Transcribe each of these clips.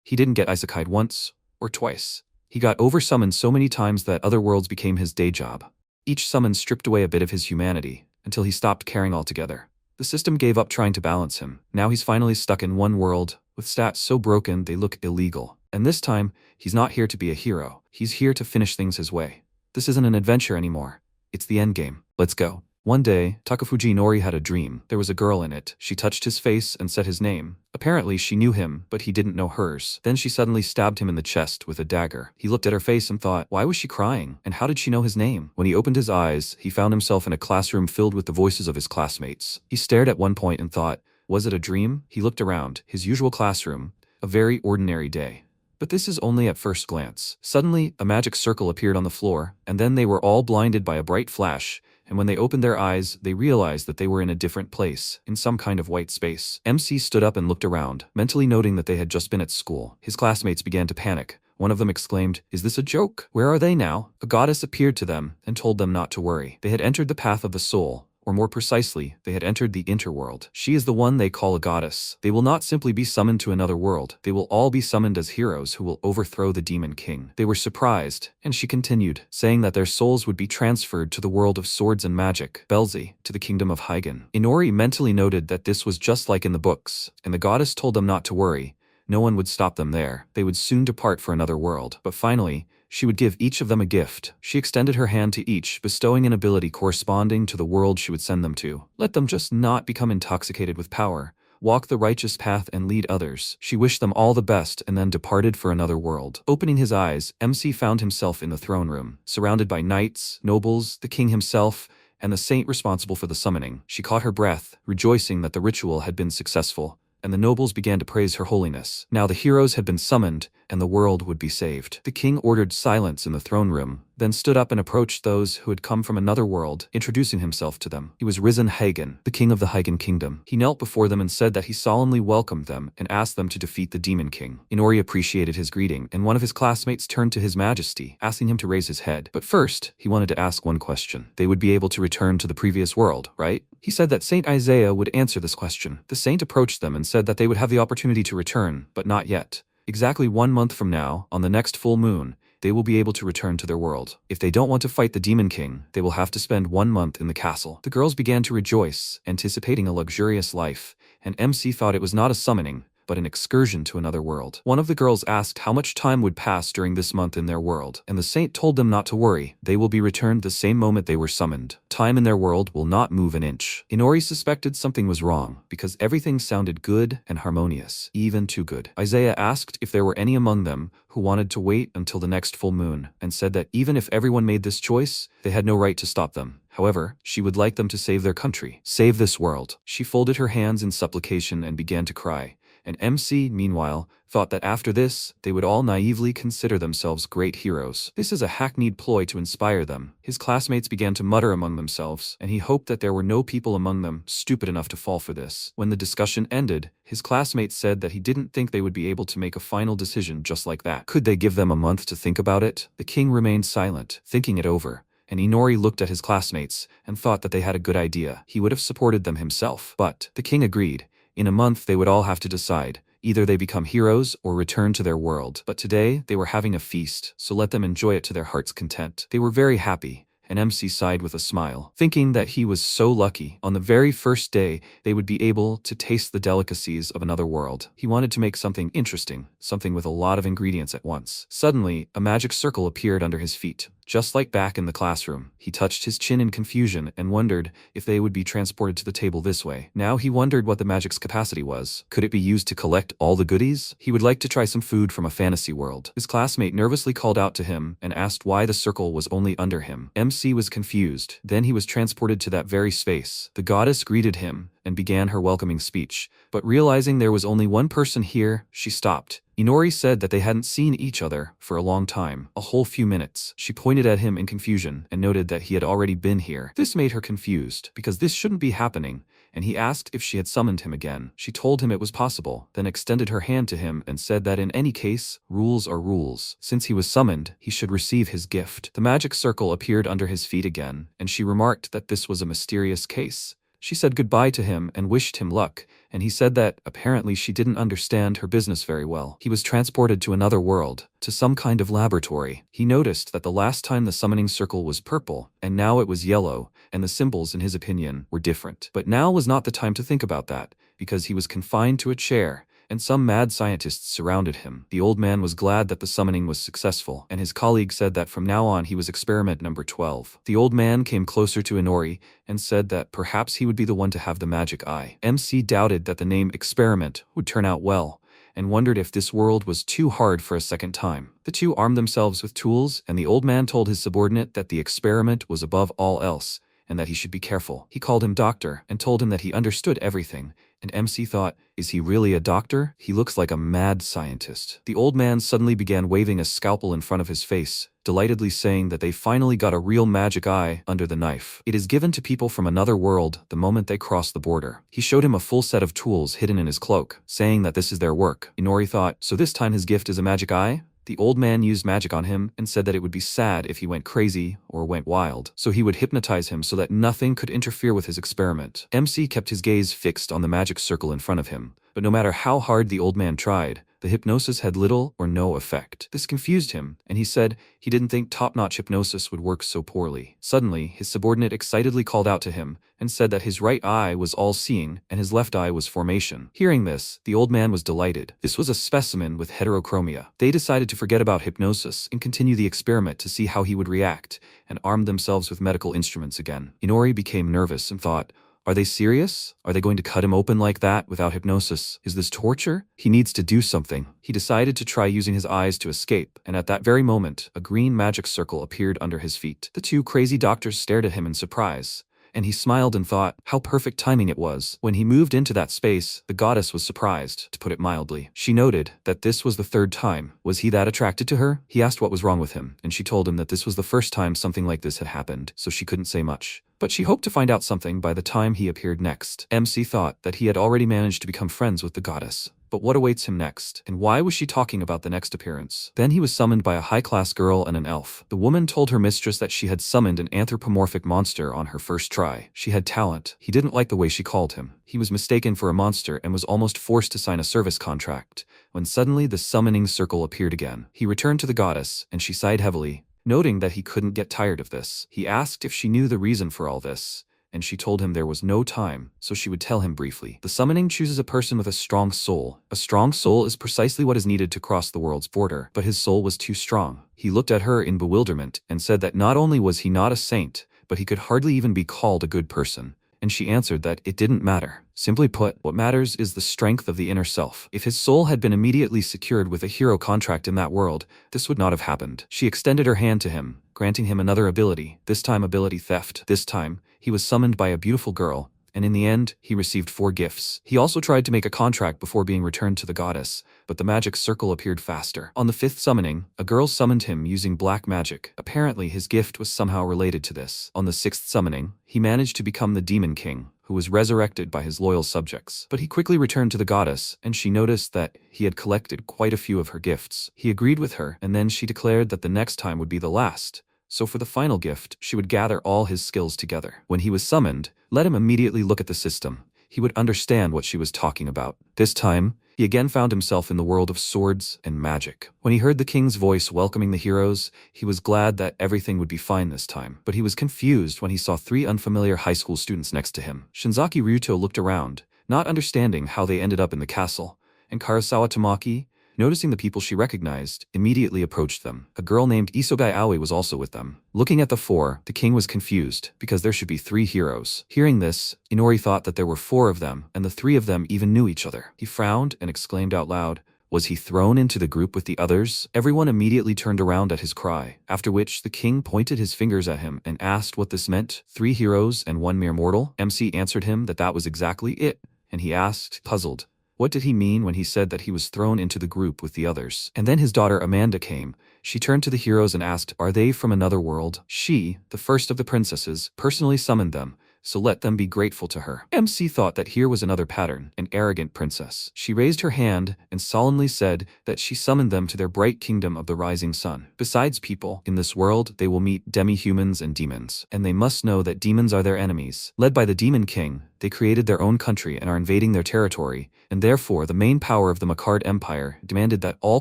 He didn't get isekai'd once or twice. He got oversummoned so many times that other worlds became his day job. Each summon stripped away a bit of his humanity, until he stopped caring altogether. The system gave up trying to balance him. Now he's finally stuck in one world, with stats so broken they look illegal. And this time, he's not here to be a hero. He's here to finish things his way. This isn't an adventure anymore. It's the endgame. Let's go. One day, Takafuji Inori had a dream. There was a girl in it. She touched his face and said his name. Apparently, she knew him, but he didn't know hers. Then she suddenly stabbed him in the chest with a dagger. He looked at her face and thought, why was she crying? And how did she know his name? When he opened his eyes, he found himself in a classroom filled with the voices of his classmates. He stared at one point and thought, was it a dream? He looked around. His usual classroom. A very ordinary day. But this is only at first glance. Suddenly, a magic circle appeared on the floor, and then they were all blinded by a bright flash, and when they opened their eyes, they realized that they were in a different place, in some kind of white space. MC stood up and looked around, mentally noting that they had just been at school. His classmates began to panic. One of them exclaimed, is this a joke? Where are they now? A goddess appeared to them and told them not to worry. They had entered the path of the soul. Or more precisely, they had entered the interworld. She is the one they call a goddess. They will not simply be summoned to another world. They will all be summoned as heroes who will overthrow the demon king. They were surprised, and she continued, saying that their souls would be transferred to the world of swords and magic, Belzi, to the kingdom of Hygen. Inori mentally noted that this was just like in the books, and the goddess told them not to worry. No one would stop them there. They would soon depart for another world. But finally, she would give each of them a gift. She extended her hand to each, bestowing an ability corresponding to the world she would send them to. Let them just not become intoxicated with power. Walk the righteous path and lead others. She wished them all the best and then departed for another world. Opening his eyes, MC found himself in the throne room, surrounded by knights, nobles, the king himself, and the saint responsible for the summoning. She caught her breath, rejoicing that the ritual had been successful, and the nobles began to praise her holiness. Now the heroes had been summoned, and the world would be saved. The king ordered silence in the throne room, then stood up and approached those who had come from another world, introducing himself to them. He was Risen Hagen, the king of the Hygen kingdom. He knelt before them and said that he solemnly welcomed them and asked them to defeat the demon king. Inori appreciated his greeting, and one of his classmates turned to his majesty, asking him to raise his head. But first, he wanted to ask one question. They would be able to return to the previous world, right? He said that Saint Isaiah would answer this question. The saint approached them and said that they would have the opportunity to return, but not yet. Exactly 1 month from now, on the next full moon, they will be able to return to their world. If they don't want to fight the demon king, they will have to spend 1 month in the castle. The girls began to rejoice, anticipating a luxurious life, and MC thought it was not a summoning, but an excursion to another world. One of the girls asked how much time would pass during this month in their world, and the saint told them not to worry. They will be returned the same moment they were summoned. Time in their world will not move an inch. Inori suspected something was wrong, because everything sounded good and harmonious, even too good. Isaiah asked if there were any among them who wanted to wait until the next full moon, and said that even if everyone made this choice, they had no right to stop them. However, she would like them to save their country, save this world. She folded her hands in supplication and began to cry. And MC, meanwhile, thought that after this, they would all naively consider themselves great heroes. This is a hackneyed ploy to inspire them. His classmates began to mutter among themselves, and he hoped that there were no people among them stupid enough to fall for this. When the discussion ended, his classmates said that he didn't think they would be able to make a final decision just like that. Could they give them a month to think about it? The king remained silent, thinking it over. And Inori looked at his classmates and thought that they had a good idea. He would have supported them himself. But the king agreed. In a month they would all have to decide. Either they become heroes or return to their world. But today they were having a feast, so let them enjoy it to their heart's content. They were very happy, and MC sighed with a smile, thinking that he was so lucky. On the very first day, they would be able to taste the delicacies of another world. He wanted to make something interesting, something with a lot of ingredients at once. Suddenly, a magic circle appeared under his feet. Just like back in the classroom, he touched his chin in confusion and wondered if they would be transported to the table this way. Now he wondered what the magic's capacity was. Could it be used to collect all the goodies? He would like to try some food from a fantasy world. His classmate nervously called out to him and asked why the circle was only under him. MC was confused. Then he was transported to that very space. The goddess greeted him and began her welcoming speech, but realizing there was only one person here, she stopped. Inori said that they hadn't seen each other for a long time, a whole few minutes. She pointed at him in confusion and noted that he had already been here. This made her confused, because this shouldn't be happening, and he asked if she had summoned him again. She told him it was possible, then extended her hand to him and said that in any case, rules are rules. Since he was summoned, he should receive his gift. The magic circle appeared under his feet again, and she remarked that this was a mysterious case. She said goodbye to him and wished him luck, and he said that, apparently she didn't understand her business very well. He was transported to another world, to some kind of laboratory. He noticed that the last time the summoning circle was purple, and now it was yellow, and the symbols, in his opinion, were different. But now was not the time to think about that, because he was confined to a chair, and some mad scientists surrounded him. The old man was glad that the summoning was successful, and his colleague said that from now on he was experiment number 12. The old man came closer to Inori and said that perhaps he would be the one to have the magic eye. MC doubted that the name experiment would turn out well, and wondered if this world was too hard for a second time. The two armed themselves with tools, and the old man told his subordinate that the experiment was above all else, and that he should be careful. He called him doctor, and told him that he understood everything, and MC thought, is he really a doctor? He looks like a mad scientist. The old man suddenly began waving a scalpel in front of his face, delightedly saying that they finally got a real magic eye under the knife. It is given to people from another world the moment they cross the border. He showed him a full set of tools hidden in his cloak, saying that this is their work. Inori thought, so this time his gift is a magic eye? The old man used magic on him and said that it would be sad if he went crazy or went wild, so he would hypnotize him so that nothing could interfere with his experiment. MC kept his gaze fixed on the magic circle in front of him, but no matter how hard the old man tried, the hypnosis had little or no effect. This confused him, and he said he didn't think top-notch hypnosis would work so poorly. Suddenly, his subordinate excitedly called out to him and said that his right eye was all-seeing and his left eye was formation. Hearing this, the old man was delighted. This was a specimen with heterochromia. They decided to forget about hypnosis and continue the experiment to see how he would react, and armed themselves with medical instruments again. Inori became nervous and thought, are they serious? Are they going to cut him open like that without hypnosis? Is this torture? He needs to do something. He decided to try using his eyes to escape, and at that very moment, a green magic circle appeared under his feet. The two crazy doctors stared at him in surprise, and he smiled and thought how perfect timing it was. When he moved into that space, the goddess was surprised, to put it mildly. She noted that this was the third time. Was he that attracted to her? He asked what was wrong with him, and she told him that this was the first time something like this had happened, so she couldn't say much. But she hoped to find out something by the time he appeared next. MC thought that he had already managed to become friends with the goddess. But what awaits him next? And why was she talking about the next appearance? Then he was summoned by a high-class girl and an elf. The woman told her mistress that she had summoned an anthropomorphic monster on her first try. She had talent. He didn't like the way she called him. He was mistaken for a monster and was almost forced to sign a service contract, when suddenly the summoning circle appeared again. He returned to the goddess, and she sighed heavily, noting that he couldn't get tired of this. He asked if she knew the reason for all this, and she told him there was no time, so she would tell him briefly. The summoning chooses a person with a strong soul. A strong soul is precisely what is needed to cross the world's border, but his soul was too strong. He looked at her in bewilderment and said that not only was he not a saint, but he could hardly even be called a good person. And she answered that it didn't matter. Simply put, what matters is the strength of the inner self. If his soul had been immediately secured with a hero contract in that world, this would not have happened. She extended her hand to him, granting him another ability, this time ability theft. This time, he was summoned by a beautiful girl, and in the end, he received 4 gifts. He also tried to make a contract before being returned to the goddess, but the magic circle appeared faster. On the 5th summoning, a girl summoned him using black magic. Apparently, his gift was somehow related to this. On the 6th summoning, he managed to become the Demon King, who was resurrected by his loyal subjects. But he quickly returned to the goddess, and she noticed that he had collected quite a few of her gifts. He agreed with her, and then she declared that the next time would be the last. So for the final gift, she would gather all his skills together. When he was summoned, let him immediately look at the system. He would understand what she was talking about. This time, he again found himself in the world of swords and magic. When he heard the king's voice welcoming the heroes, he was glad that everything would be fine this time. But he was confused when he saw 3 unfamiliar high school students next to him. Shinzaki Ryuto looked around, not understanding how they ended up in the castle, and Karasawa Tamaki, noticing the people she recognized, immediately approached them. A girl named Isogai Aoi was also with them. Looking at the 4, the king was confused, because there should be 3 heroes. Hearing this, Inori thought that there were 4 of them, and the 3 of them even knew each other. He frowned and exclaimed out loud, was he thrown into the group with the others? Everyone immediately turned around at his cry, after which the king pointed his fingers at him and asked what this meant. 3 heroes and 1 mere mortal? MC answered him that that was exactly it, and he asked, puzzled, what did he mean when he said that he was thrown into the group with the others? And then his daughter Amanda came. She turned to the heroes and asked, are they from another world? She, the first of the princesses, personally summoned them, so let them be grateful to her. MC thought that here was another pattern, an arrogant princess. She raised her hand and solemnly said that she summoned them to their bright kingdom of the rising sun. Besides people, in this world they will meet demi-humans and demons, and they must know that demons are their enemies. Led by the Demon King, They created their own country and are invading their territory, and therefore the main power of the Macard Empire demanded that all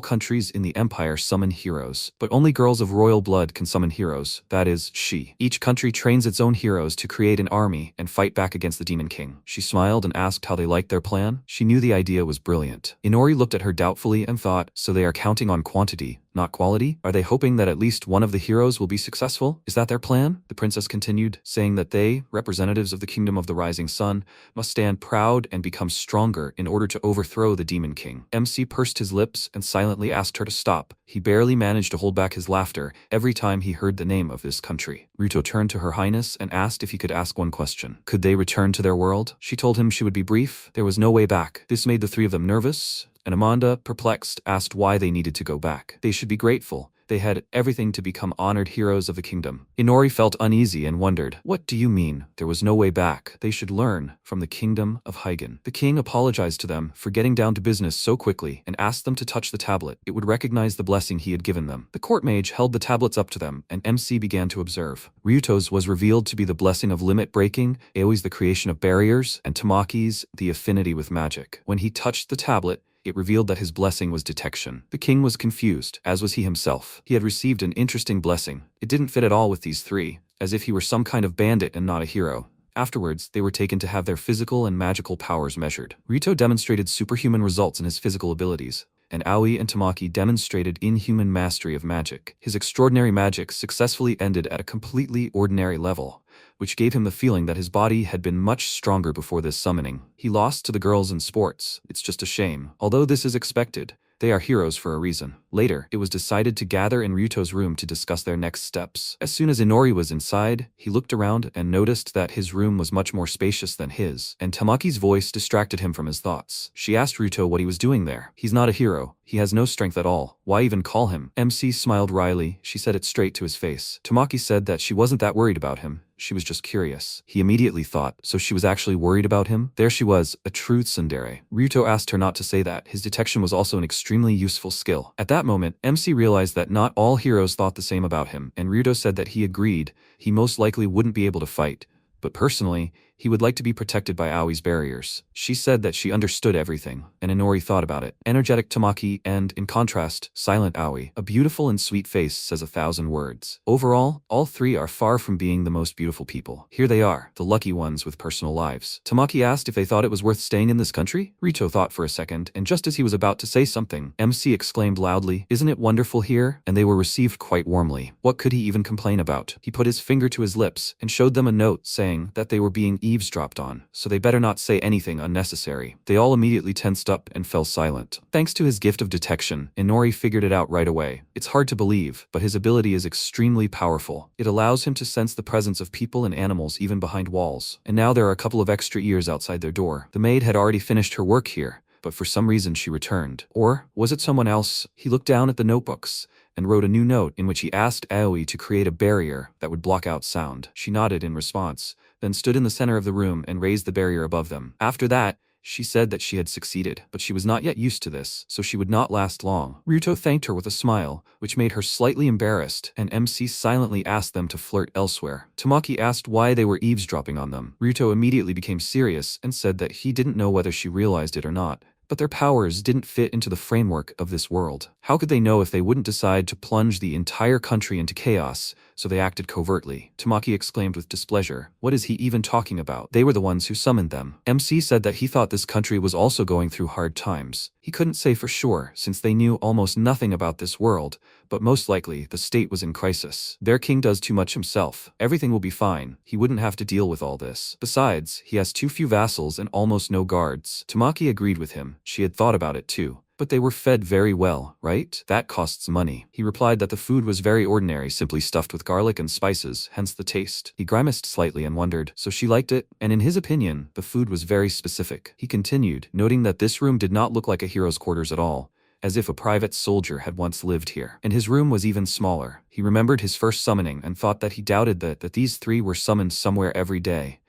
countries in the empire summon heroes. But only girls of royal blood can summon heroes, that is, she. Each country trains its own heroes to create an army and fight back against the Demon King. She smiled and asked how they liked their plan. She knew the idea was brilliant. Inori looked at her doubtfully and thought, so they are counting on quantity, not quality? Are they hoping that at least one of the heroes will be successful? Is that their plan? The princess continued, saying that they, representatives of the kingdom of the rising sun, must stand proud and become stronger in order to overthrow the Demon King. MC pursed his lips and silently asked her to stop. He barely managed to hold back his laughter every time he heard the name of this country. Ryuto turned to Her Highness and asked if he could ask one question. Could they return to their world? She told him she would be brief. There was no way back. This made the three of them nervous, and Amanda, perplexed, asked why they needed to go back. They should be grateful. They had everything to become honored heroes of the kingdom. Inori felt uneasy and wondered, what do you mean? There was no way back. They should learn from the kingdom of Hygen. The king apologized to them for getting down to business so quickly and asked them to touch the tablet. It would recognize the blessing he had given them. The court mage held the tablets up to them, and MC began to observe. Ryuto's was revealed to be the blessing of limit breaking, Aoi's the creation of barriers, and Tamaki's the affinity with magic. When he touched the tablet, it revealed that his blessing was detection. The king was confused, as was he himself. He had received an interesting blessing. It didn't fit at all with these three, as if he were some kind of bandit and not a hero. Afterwards, they were taken to have their physical and magical powers measured. Rito demonstrated superhuman results in his physical abilities, and Aoi and Tamaki demonstrated inhuman mastery of magic. His extraordinary magic successfully ended at a completely ordinary level, which gave him the feeling that his body had been much stronger before this summoning. He lost to the girls in sports. It's just a shame. Although this is expected, they are heroes for a reason. Later, it was decided to gather in Ryuto's room to discuss their next steps. As soon as Inori was inside, he looked around and noticed that his room was much more spacious than his, and Tamaki's voice distracted him from his thoughts. She asked Ryuto what he was doing there. He's not a hero. He has no strength at all. Why even call him? MC smiled wryly. She said it straight to his face. Tamaki said that she wasn't that worried about him. She was just curious. He immediately thought, so she was actually worried about him? There she was, a true tsundere. Ryuto asked her not to say that. His detection was also an extremely useful skill. At that moment, MC realized that not all heroes thought the same about him, and Ryuto said that he agreed he most likely wouldn't be able to fight, but personally, he would like to be protected by Aoi's barriers. She said that she understood everything, and Inori thought about it. Energetic Tamaki and, in contrast, silent Aoi. A beautiful and sweet face says 1,000 words. Overall, all three are far from being the most beautiful people. Here they are, the lucky ones with personal lives. Tamaki asked if they thought it was worth staying in this country. Rito thought for a second, and just as he was about to say something, MC exclaimed loudly, "Isn't it wonderful here?" And they were received quite warmly. What could he even complain about? He put his finger to his lips and showed them a note saying that they were being eavesdropped on, so they better not say anything unnecessary. They all immediately tensed up and fell silent. Thanks to his gift of detection, Inori figured it out right away. It's hard to believe, but his ability is extremely powerful. It allows him to sense the presence of people and animals even behind walls. And now there are a couple of extra ears outside their door. The maid had already finished her work here, but for some reason she returned. Or was it someone else? He looked down at the notebooks and wrote a new note in which he asked Aoi to create a barrier that would block out sound. She nodded in response, then stood in the center of the room and raised the barrier above them. After that, she said that she had succeeded, but she was not yet used to this, so she would not last long. Ryuto thanked her with a smile, which made her slightly embarrassed, and MC silently asked them to flirt elsewhere. Tamaki asked why they were eavesdropping on them. Ryuto immediately became serious and said that he didn't know whether she realized it or not, but their powers didn't fit into the framework of this world. How could they know if they wouldn't decide to plunge the entire country into chaos? So they acted covertly. Tamaki exclaimed with displeasure, "What is he even talking about? They were the ones who summoned them." MC said that he thought this country was also going through hard times. He couldn't say for sure, since they knew almost nothing about this world, but most likely the state was in crisis. Their king does too much himself. Everything will be fine. He wouldn't have to deal with all this. Besides, he has too few vassals and almost no guards. Tamaki agreed with him. She had thought about it too. But they were fed very well, right? That costs money. He replied that the food was very ordinary, simply stuffed with garlic and spices, hence the taste. He grimaced slightly and wondered, so she liked it? And in his opinion, the food was very specific. He continued, noting that this room did not look like a hero's quarters at all, as if a private soldier had once lived here. And his room was even smaller. He remembered his first summoning and thought that he doubted that these three were summoned somewhere every day,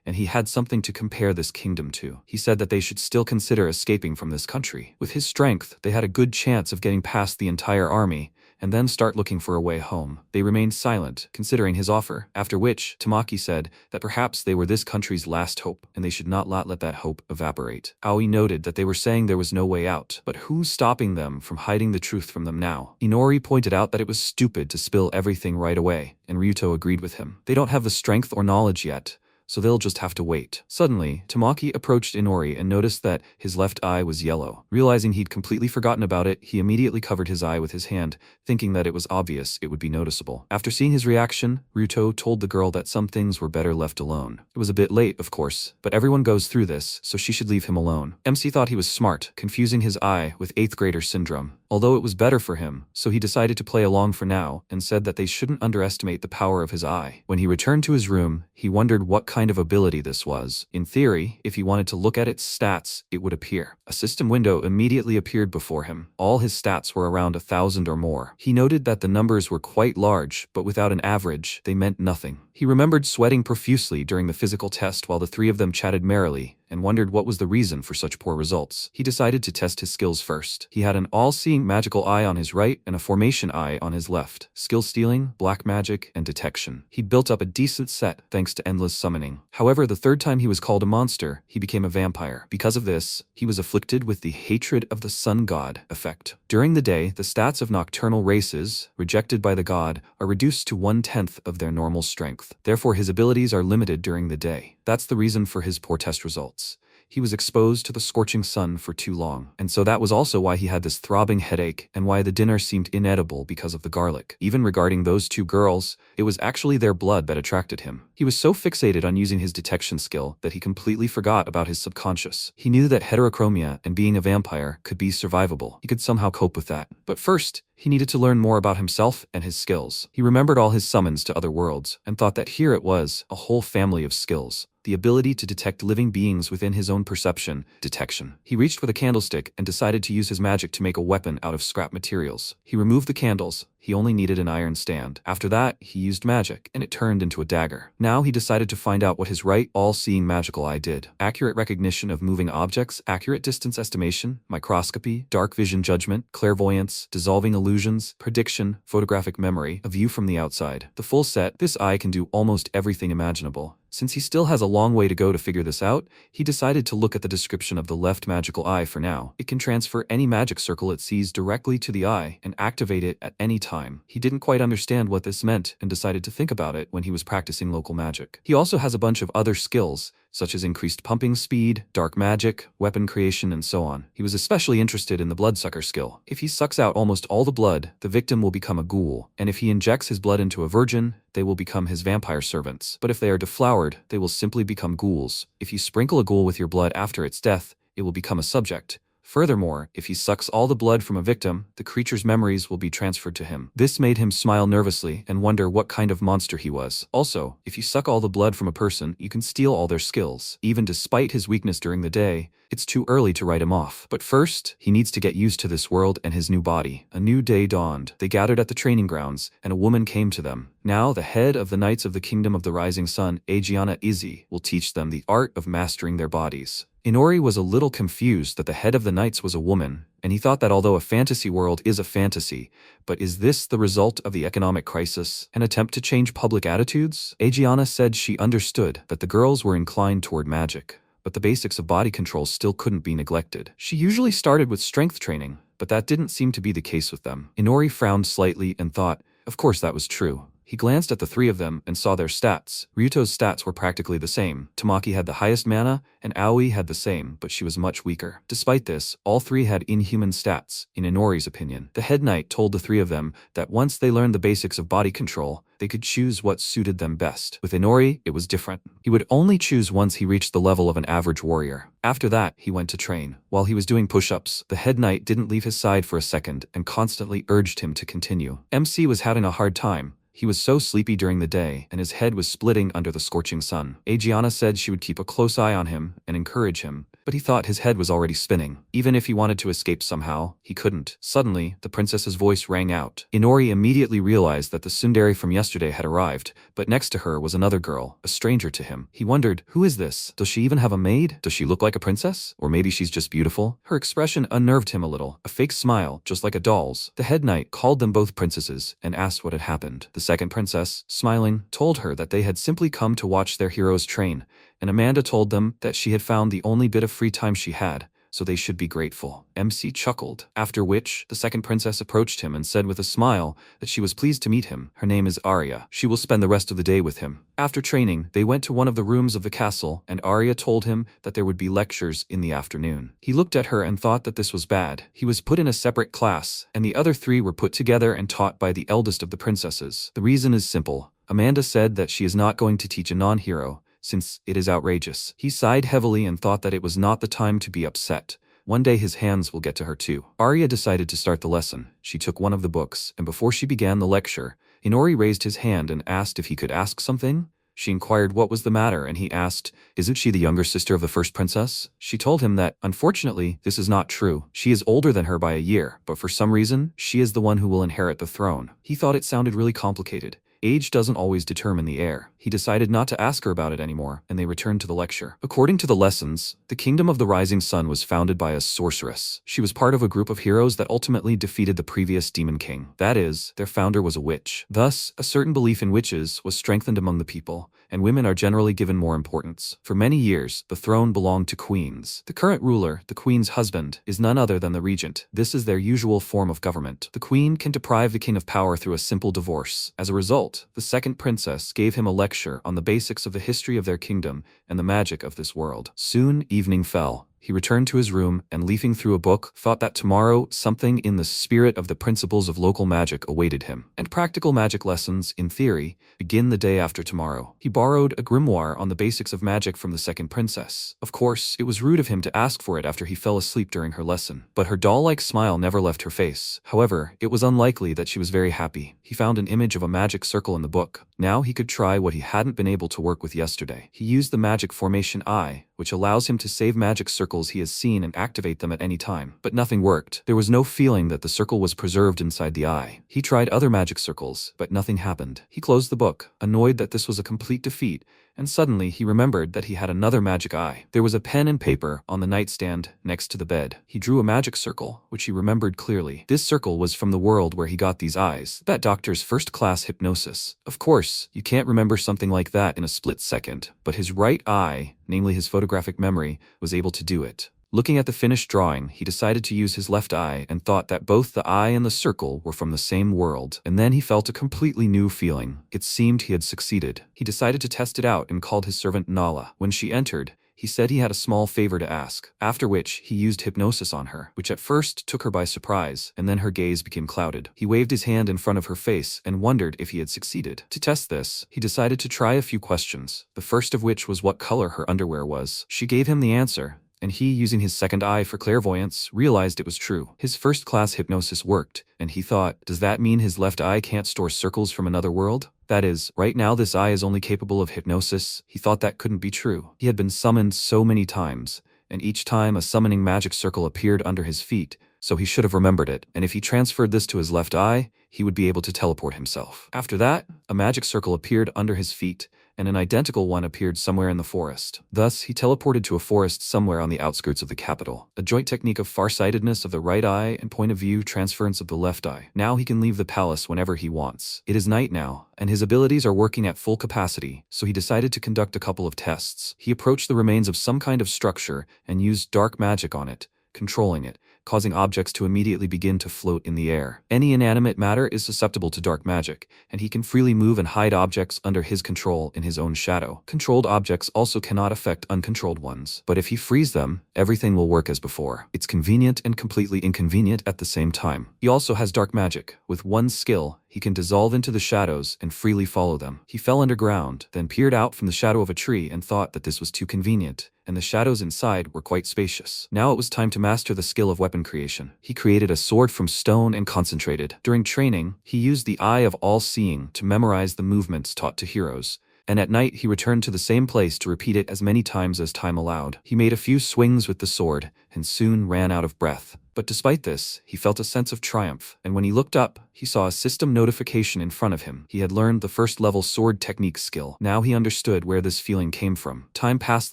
and he had something to compare this kingdom to. He said that they should still consider escaping from this country. With his strength, they had a good chance of getting past the entire army and then start looking for a way home. They remained silent, considering his offer, after which Tamaki said that perhaps they were this country's last hope, and they should not let that hope evaporate. Aoi noted that they were saying there was no way out, but who's stopping them from hiding the truth from them now? Inori pointed out that it was stupid to spill everything right away, and Ryuto agreed with him. They don't have the strength or knowledge yet, so they'll just have to wait. Suddenly, Tamaki approached Inori and noticed that his left eye was yellow. Realizing he'd completely forgotten about it, he immediately covered his eye with his hand, thinking that it was obvious it would be noticeable. After seeing his reaction, Ryuto told the girl that some things were better left alone. It was a bit late, of course, but everyone goes through this, so she should leave him alone. MC thought he was smart, confusing his eye with 8th grader syndrome. Although it was better for him, so he decided to play along for now and said that they shouldn't underestimate the power of his eye. When he returned to his room, he wondered what kind of ability this was. In theory, if he wanted to look at its stats, it would appear. A system window immediately appeared before him. All his stats were around 1,000 or more. He noted that the numbers were quite large, but without an average, they meant nothing. He remembered sweating profusely during the physical test while the three of them chatted merrily, and wondered what was the reason for such poor results. He decided to test his skills first. He had an all-seeing magical eye on his right and a formation eye on his left. Skill stealing, black magic, and detection. He built up a decent set thanks to endless summoning. However, the third time he was called a monster, he became a vampire. Because of this, he was afflicted with the hatred of the sun god effect. During the day, the stats of nocturnal races, rejected by the god, are reduced to 1/10 of their normal strength. Therefore, his abilities are limited during the day. That's the reason for his poor test results. He was exposed to the scorching sun for too long, and so that was also why he had this throbbing headache and why the dinner seemed inedible because of the garlic. Even regarding those two girls, it was actually their blood that attracted him. He was so fixated on using his detection skill that he completely forgot about his subconscious. He knew that heterochromia and being a vampire could be survivable. He could somehow cope with that. But first, he needed to learn more about himself and his skills. He remembered all his summons to other worlds, and thought that here it was, a whole family of skills. The ability to detect living beings within his own perception, detection. He reached for the candlestick and decided to use his magic to make a weapon out of scrap materials. He removed the candles. He only needed an iron stand. After that, he used magic, and it turned into a dagger. Now he decided to find out what his right, all-seeing magical eye did. Accurate recognition of moving objects, accurate distance estimation, microscopy, dark vision judgment, clairvoyance, dissolving illusions, prediction, photographic memory, a view from the outside. The full set, this eye can do almost everything imaginable. Since he still has a long way to go to figure this out, he decided to look at the description of the left magical eye for now. It can transfer any magic circle it sees directly to the eye and activate it at any time. He didn't quite understand what this meant and decided to think about it when he was practicing local magic. He also has a bunch of other skills, such as increased pumping speed, dark magic, weapon creation, and so on. He was especially interested in the bloodsucker skill. If he sucks out almost all the blood, the victim will become a ghoul, and if he injects his blood into a virgin, they will become his vampire servants. But if they are deflowered, they will simply become ghouls. If you sprinkle a ghoul with your blood after its death, it will become a subject. Furthermore, if he sucks all the blood from a victim, the creature's memories will be transferred to him. This made him smile nervously and wonder what kind of monster he was. Also, if you suck all the blood from a person, you can steal all their skills. Even despite his weakness during the day, it's too early to write him off. But first, he needs to get used to this world and his new body. A new day dawned. They gathered at the training grounds, and a woman came to them. Now, the head of the Knights of the Kingdom of the Rising Sun, Agiana Izzy, will teach them the art of mastering their bodies. Inori was a little confused that the head of the knights was a woman, and he thought that although a fantasy world is a fantasy, but is this the result of the economic crisis, an attempt to change public attitudes? Agiana said she understood that the girls were inclined toward magic, but the basics of body control still couldn't be neglected. She usually started with strength training, but that didn't seem to be the case with them. Inori frowned slightly and thought, of course that was true. He glanced at the three of them and saw their stats. Ryuto's stats were practically the same. Tamaki had the highest mana, and Aoi had the same, but she was much weaker. Despite this, all three had inhuman stats, in Inori's opinion. The head knight told the three of them that once they learned the basics of body control, they could choose what suited them best. With Inori, it was different. He would only choose once he reached the level of an average warrior. After that, he went to train. While he was doing push-ups, the head knight didn't leave his side for a second and constantly urged him to continue. MC was having a hard time. He was so sleepy during the day, and his head was splitting under the scorching sun. Agiana said she would keep a close eye on him and encourage him, but he thought his head was already spinning. Even if he wanted to escape somehow, he couldn't. Suddenly, the princess's voice rang out. Inori immediately realized that the tsundere from yesterday had arrived, but next to her was another girl, a stranger to him. He wondered, who is this? Does she even have a maid? Does she look like a princess? Or maybe she's just beautiful? Her expression unnerved him a little, a fake smile, just like a doll's. The head knight called them both princesses and asked what had happened. The second princess, smiling, told her that they had simply come to watch their heroes train, and Amanda told them that she had found the only bit of free time she had, so they should be grateful. MC chuckled, after which the second princess approached him and said with a smile that she was pleased to meet him. Her name is Arya. She will spend the rest of the day with him. After training, they went to one of the rooms of the castle, and Arya told him that there would be lectures in the afternoon. He looked at her and thought that this was bad. He was put in a separate class, and the other three were put together and taught by the eldest of the princesses. The reason is simple. Amanda said that she is not going to teach a non-hero, since it is outrageous. He sighed heavily and thought that it was not the time to be upset. One day his hands will get to her too. Arya decided to start the lesson. She took one of the books, and before she began the lecture, Inori raised his hand and asked if he could ask something. She inquired what was the matter, and he asked, "Isn't she the younger sister of the first princess?" She told him that, unfortunately, this is not true. She is older than her by a year, but for some reason, she is the one who will inherit the throne. He thought it sounded really complicated. Age doesn't always determine the heir. He decided not to ask her about it anymore, and they returned to the lecture. According to the lessons, the Kingdom of the Rising Sun was founded by a sorceress. She was part of a group of heroes that ultimately defeated the previous Demon King. That is, their founder was a witch. Thus, a certain belief in witches was strengthened among the people, and women are generally given more importance. For many years, the throne belonged to queens. The current ruler, the queen's husband, is none other than the regent. This is their usual form of government. The queen can deprive the king of power through a simple divorce. As a result, the second princess gave him a lecture on the basics of the history of their kingdom and the magic of this world. Soon, evening fell. He returned to his room and, leafing through a book, thought that tomorrow something in the spirit of the principles of local magic awaited him. And practical magic lessons, in theory, begin the day after tomorrow. He borrowed a grimoire on the basics of magic from the second princess. Of course, it was rude of him to ask for it after he fell asleep during her lesson, but her doll-like smile never left her face. However, it was unlikely that she was very happy. He found an image of a magic circle in the book. Now he could try what he hadn't been able to work with yesterday. He used the magic formation eye, which allows him to save magic circles he has seen and activate them at any time. But nothing worked. There was no feeling that the circle was preserved inside the eye. He tried other magic circles, but nothing happened. He closed the book, annoyed that this was a complete defeat, and suddenly he remembered that he had another magic eye. There was a pen and paper on the nightstand next to the bed. He drew a magic circle, which he remembered clearly. This circle was from the world where he got these eyes. That doctor's first-class hypnosis. Of course, you can't remember something like that in a split second, but his right eye, namely his photographic memory, was able to do it. Looking at the finished drawing, he decided to use his left eye and thought that both the eye and the circle were from the same world. And then he felt a completely new feeling. It seemed he had succeeded. He decided to test it out and called his servant Nala. When she entered, he said he had a small favor to ask, after which he used hypnosis on her, which at first took her by surprise, and then her gaze became clouded. He waved his hand in front of her face and wondered if he had succeeded. To test this, he decided to try a few questions, the first of which was what color her underwear was. She gave him the answer, and he, using his second eye for clairvoyance, realized it was true. His first-class hypnosis worked, and he thought, does that mean his left eye can't store circles from another world? That is, right now this eye is only capable of hypnosis. He thought that couldn't be true. He had been summoned so many times, and each time a summoning magic circle appeared under his feet, so he should have remembered it, and if he transferred this to his left eye, he would be able to teleport himself. After that, a magic circle appeared under his feet, and an identical one appeared somewhere in the forest. Thus, he teleported to a forest somewhere on the outskirts of the capital. A joint technique of farsightedness of the right eye and point of view transference of the left eye. Now he can leave the palace whenever he wants. It is night now, and his abilities are working at full capacity, so he decided to conduct a couple of tests. He approached the remains of some kind of structure and used dark magic on it, controlling it, causing objects to immediately begin to float in the air. Any inanimate matter is susceptible to dark magic, and he can freely move and hide objects under his control in his own shadow. Controlled objects also cannot affect uncontrolled ones, but if he frees them, everything will work as before. It's convenient and completely inconvenient at the same time. He also has dark magic. With one skill, he can dissolve into the shadows and freely follow them. He fell underground, then peered out from the shadow of a tree and thought that this was too convenient, and the shadows inside were quite spacious. Now it was time to master the skill of weapon creation. He created a sword from stone and concentrated. During training, he used the Eye of All-Seeing to memorize the movements taught to heroes, and at night he returned to the same place to repeat it as many times as time allowed. He made a few swings with the sword, and soon ran out of breath. But despite this, he felt a sense of triumph, and when he looked up, he saw a system notification in front of him. He had learned the first-level sword technique skill. Now he understood where this feeling came from. Time passed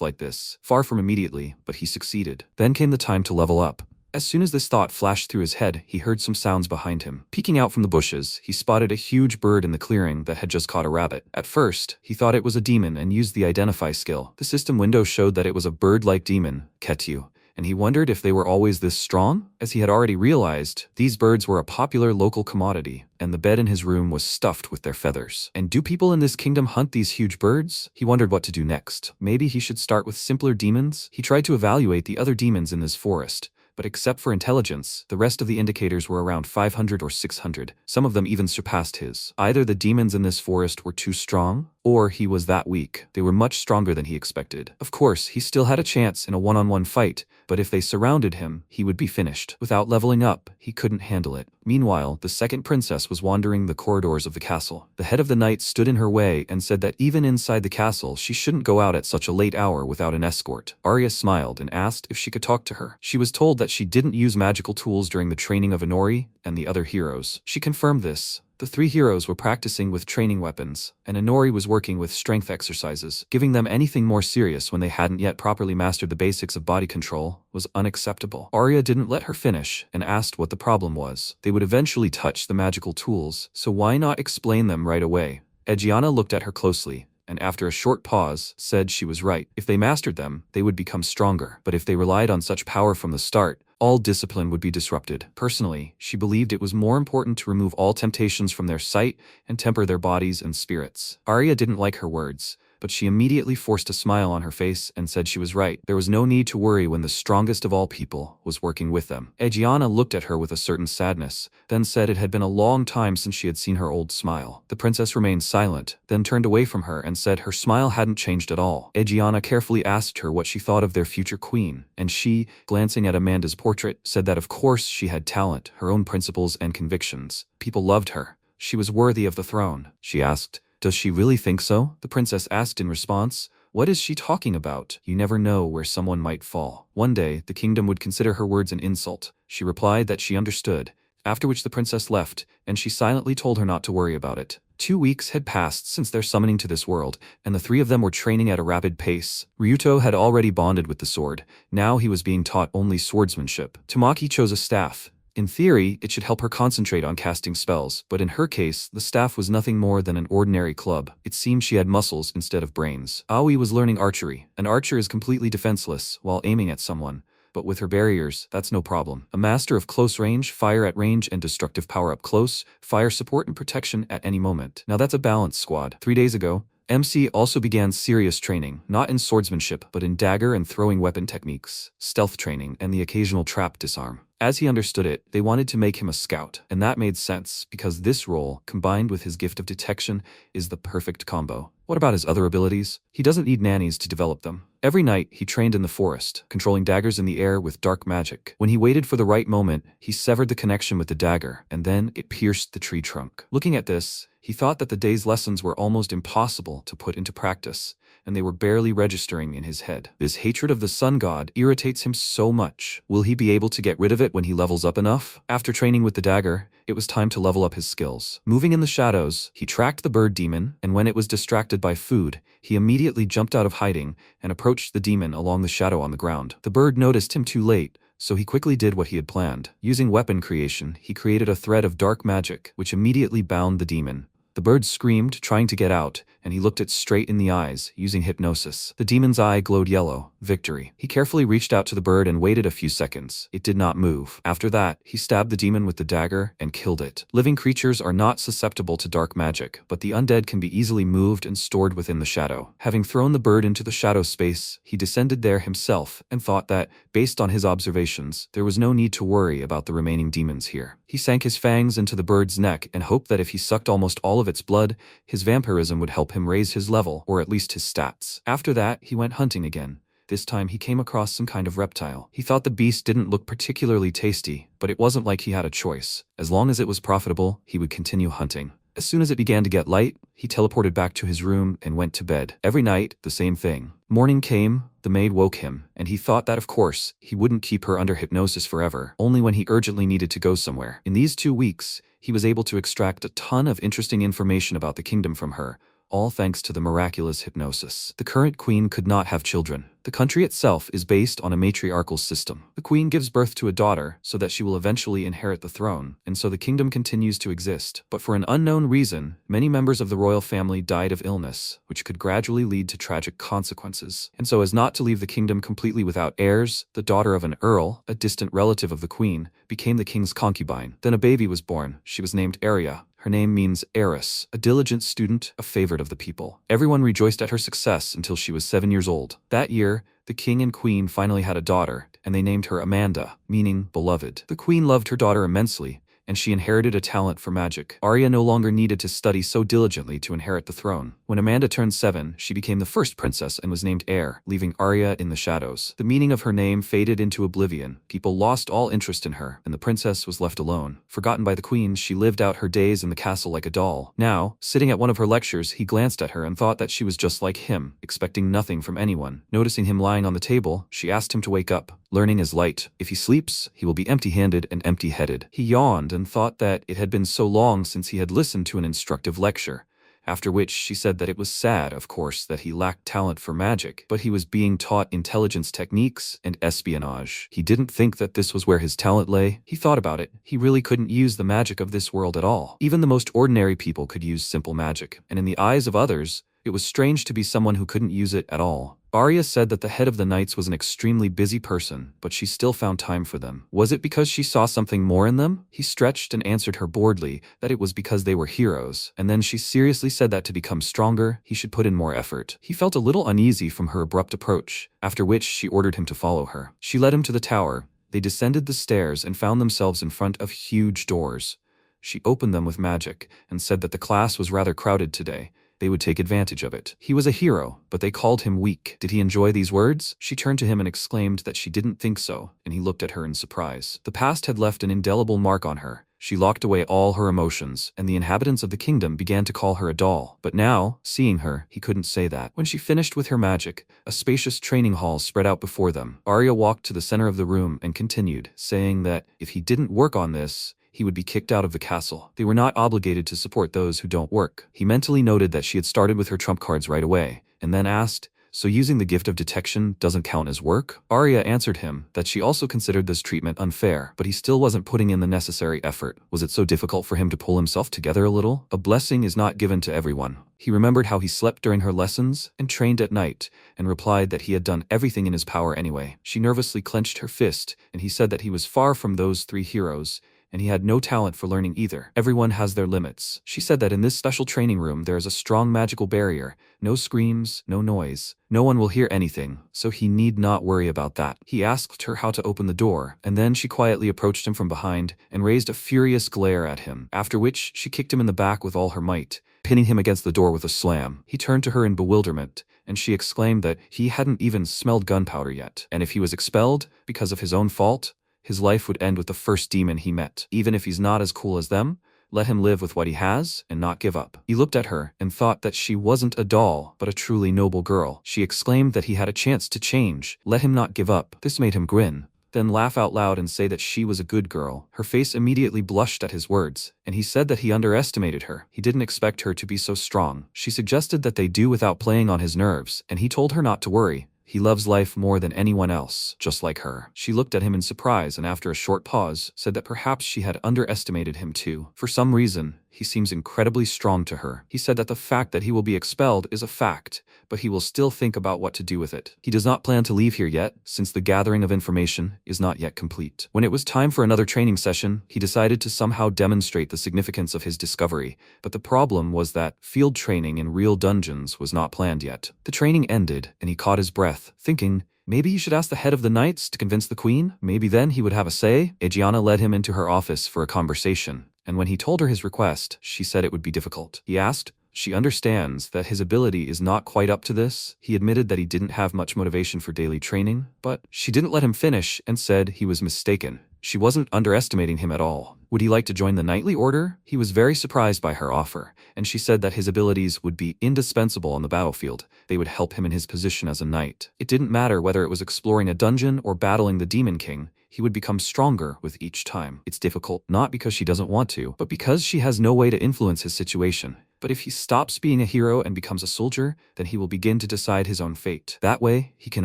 like this, far from immediately, but he succeeded. Then came the time to level up. As soon as this thought flashed through his head, he heard some sounds behind him. Peeking out from the bushes, he spotted a huge bird in the clearing that had just caught a rabbit. At first, he thought it was a demon and used the identify skill. The system window showed that it was a bird-like demon, Ketu, and he wondered if they were always this strong? As he had already realized, these birds were a popular local commodity, and the bed in his room was stuffed with their feathers. And do people in this kingdom hunt these huge birds? He wondered what to do next. Maybe he should start with simpler demons? He tried to evaluate the other demons in this forest, but except for intelligence, the rest of the indicators were around 500 or 600. Some of them even surpassed his. Either the demons in this forest were too strong, or he was that weak. They were much stronger than he expected. Of course, he still had a chance in a one-on-one fight, but if they surrounded him, he would be finished. Without leveling up, he couldn't handle it. Meanwhile, the second princess was wandering the corridors of the castle. The head of the knights stood in her way and said that even inside the castle, she shouldn't go out at such a late hour without an escort. Arya smiled and asked if she could talk to her. She was told that she didn't use magical tools during the training of Inori and the other heroes. She confirmed this. The three heroes were practicing with training weapons, and Inori was working with strength exercises. Giving them anything more serious when they hadn't yet properly mastered the basics of body control was unacceptable. Arya didn't let her finish and asked what the problem was. They would eventually touch the magical tools, so why not explain them right away? Egiana looked at her closely, and after a short pause, said she was right. If they mastered them, they would become stronger. But if they relied on such power from the start, all discipline would be disrupted. Personally, she believed it was more important to remove all temptations from their sight and temper their bodies and spirits. Arya didn't like her words, but she immediately forced a smile on her face and said she was right. There was no need to worry when the strongest of all people was working with them. Egiana looked at her with a certain sadness, then said it had been a long time since she had seen her old smile. The princess remained silent, then turned away from her and said her smile hadn't changed at all. Egiana carefully asked her what she thought of their future queen, and she, glancing at Amanda's portrait, said that of course she had talent, her own principles and convictions. People loved her. She was worthy of the throne. She asked, "Does she really think so?" The princess asked in response, "What is she talking about? You never know where someone might fall. One day, the kingdom would consider her words an insult." She replied that she understood, after which the princess left, and she silently told her not to worry about it. 2 weeks had passed since their summoning to this world, and the three of them were training at a rapid pace. Ryuto had already bonded with the sword. Now he was being taught only swordsmanship. Tamaki chose a staff. In theory, it should help her concentrate on casting spells, but in her case, the staff was nothing more than an ordinary club. It seemed she had muscles instead of brains. Aoi was learning archery. An archer is completely defenseless while aiming at someone, but with her barriers, that's no problem. A master of close range, fire at range, and destructive power up close, fire support and protection at any moment. Now that's a balanced squad. 3 days ago, MC also began serious training, not in swordsmanship, but in dagger and throwing weapon techniques, stealth training, and the occasional trap disarm. As he understood it, they wanted to make him a scout, and that made sense, because this role, combined with his gift of detection, is the perfect combo. What about his other abilities? He doesn't need nannies to develop them. Every night, he trained in the forest, controlling daggers in the air with dark magic. When he waited for the right moment, he severed the connection with the dagger, and then it pierced the tree trunk. Looking at this, he thought that the day's lessons were almost impossible to put into practice, and they were barely registering in his head. This hatred of the sun god irritates him so much. Will he be able to get rid of it when he levels up enough? After training with the dagger, it was time to level up his skills. Moving in the shadows, he tracked the bird demon, and when it was distracted by food, he immediately jumped out of hiding and approached the demon along the shadow on the ground. The bird noticed him too late, so he quickly did what he had planned. Using weapon creation, he created a thread of dark magic, which immediately bound the demon. The bird screamed, trying to get out, and he looked it straight in the eyes, using hypnosis. The demon's eye glowed yellow. Victory. He carefully reached out to the bird and waited a few seconds. It did not move. After that, he stabbed the demon with the dagger and killed it. Living creatures are not susceptible to dark magic, but the undead can be easily moved and stored within the shadow. Having thrown the bird into the shadow space, he descended there himself and thought that, based on his observations, there was no need to worry about the remaining demons here. He sank his fangs into the bird's neck and hoped that if he sucked almost all of its blood, his vampirism would help him raise his level, or at least his stats. After that, he went hunting again. This time he came across some kind of reptile. He thought the beast didn't look particularly tasty, but it wasn't like he had a choice. As long as it was profitable, he would continue hunting. As soon as it began to get light, he teleported back to his room and went to bed. Every night, the same thing. Morning came, the maid woke him, and he thought that of course, he wouldn't keep her under hypnosis forever, only when he urgently needed to go somewhere. In these 2 weeks, he was able to extract a ton of interesting information about the kingdom from her, all thanks to the miraculous hypnosis. The current queen could not have children. The country itself is based on a matriarchal system. The queen gives birth to a daughter so that she will eventually inherit the throne, and so the kingdom continues to exist. But for an unknown reason, many members of the royal family died of illness, which could gradually lead to tragic consequences. And so as not to leave the kingdom completely without heirs, the daughter of an earl, a distant relative of the queen, became the king's concubine. Then a baby was born. She was named Arya. Her name means heiress, a diligent student, a favorite of the people. Everyone rejoiced at her success until she was 7 years old. That year, the king and queen finally had a daughter, and they named her Amanda, meaning beloved. The queen loved her daughter immensely, and she inherited a talent for magic. Arya no longer needed to study so diligently to inherit the throne. When Amanda turned 7, she became the first princess and was named heir, leaving Arya in the shadows. The meaning of her name faded into oblivion. People lost all interest in her, and the princess was left alone. Forgotten by the queen, she lived out her days in the castle like a doll. Now, sitting at one of her lectures, he glanced at her and thought that she was just like him, expecting nothing from anyone. Noticing him lying on the table, she asked him to wake up. Learning is light. If he sleeps, he will be empty-handed and empty-headed. He yawned and thought that it had been so long since he had listened to an instructive lecture. After which she said that it was sad, of course, that he lacked talent for magic, but he was being taught intelligence techniques and espionage. He didn't think that this was where his talent lay. He thought about it. He really couldn't use the magic of this world at all. Even the most ordinary people could use simple magic, and in the eyes of others, it was strange to be someone who couldn't use it at all. Arya said that the head of the knights was an extremely busy person, but she still found time for them. Was it because she saw something more in them? He stretched and answered her boredly that it was because they were heroes, and then she seriously said that to become stronger, he should put in more effort. He felt a little uneasy from her abrupt approach, after which she ordered him to follow her. She led him to the tower. They descended the stairs and found themselves in front of huge doors. She opened them with magic and said that the class was rather crowded today. They would take advantage of it. He was a hero, but they called him weak. Did he enjoy these words? She turned to him and exclaimed that she didn't think so, and he looked at her in surprise. The past had left an indelible mark on her. She locked away all her emotions, and the inhabitants of the kingdom began to call her a doll. But now, seeing her, he couldn't say that. When she finished with her magic, a spacious training hall spread out before them. Arya walked to the center of the room and continued, saying that if he didn't work on this, he would be kicked out of the castle. They were not obligated to support those who don't work. He mentally noted that she had started with her trump cards right away, and then asked, so using the gift of detection doesn't count as work? Arya answered him that she also considered this treatment unfair, but he still wasn't putting in the necessary effort. Was it so difficult for him to pull himself together a little? A blessing is not given to everyone. He remembered how he slept during her lessons and trained at night, and replied that he had done everything in his power anyway. She nervously clenched her fist, and he said that he was far from those 3 heroes, and he had no talent for learning either. Everyone has their limits. She said that in this special training room there is a strong magical barrier. No screams, no noise. No one will hear anything, so he need not worry about that. He asked her how to open the door, and then she quietly approached him from behind and raised a furious glare at him, after which she kicked him in the back with all her might, pinning him against the door with a slam. He turned to her in bewilderment, and she exclaimed that he hadn't even smelled gunpowder yet, and if he was expelled because of his own fault, his life would end with the first demon he met. Even if he's not as cool as them, let him live with what he has and not give up. He looked at her and thought that she wasn't a doll, but a truly noble girl. She exclaimed that he had a chance to change. Let him not give up. This made him grin, then laugh out loud and say that she was a good girl. Her face immediately blushed at his words, and he said that he underestimated her. He didn't expect her to be so strong. She suggested that they do without playing on his nerves, and he told her not to worry. He loves life more than anyone else, just like her. She looked at him in surprise and after a short pause, said that perhaps she had underestimated him too. For some reason, he seems incredibly strong to her. He said that the fact that he will be expelled is a fact, but he will still think about what to do with it. He does not plan to leave here yet, since the gathering of information is not yet complete. When it was time for another training session, he decided to somehow demonstrate the significance of his discovery, but the problem was that field training in real dungeons was not planned yet. The training ended, and he caught his breath, thinking, maybe he should ask the head of the knights to convince the queen? Maybe then he would have a say? Egiana led him into her office for a conversation, and when he told her his request, she said it would be difficult. He asked, she understands that his ability is not quite up to this. He admitted that he didn't have much motivation for daily training, but she didn't let him finish and said he was mistaken. She wasn't underestimating him at all. Would he like to join the knightly order? He was very surprised by her offer, and she said that his abilities would be indispensable on the battlefield. They would help him in his position as a knight. It didn't matter whether it was exploring a dungeon or battling the Demon King. He would become stronger with each time. It's difficult, not because she doesn't want to, but because she has no way to influence his situation. But if he stops being a hero and becomes a soldier, then he will begin to decide his own fate. That way, he can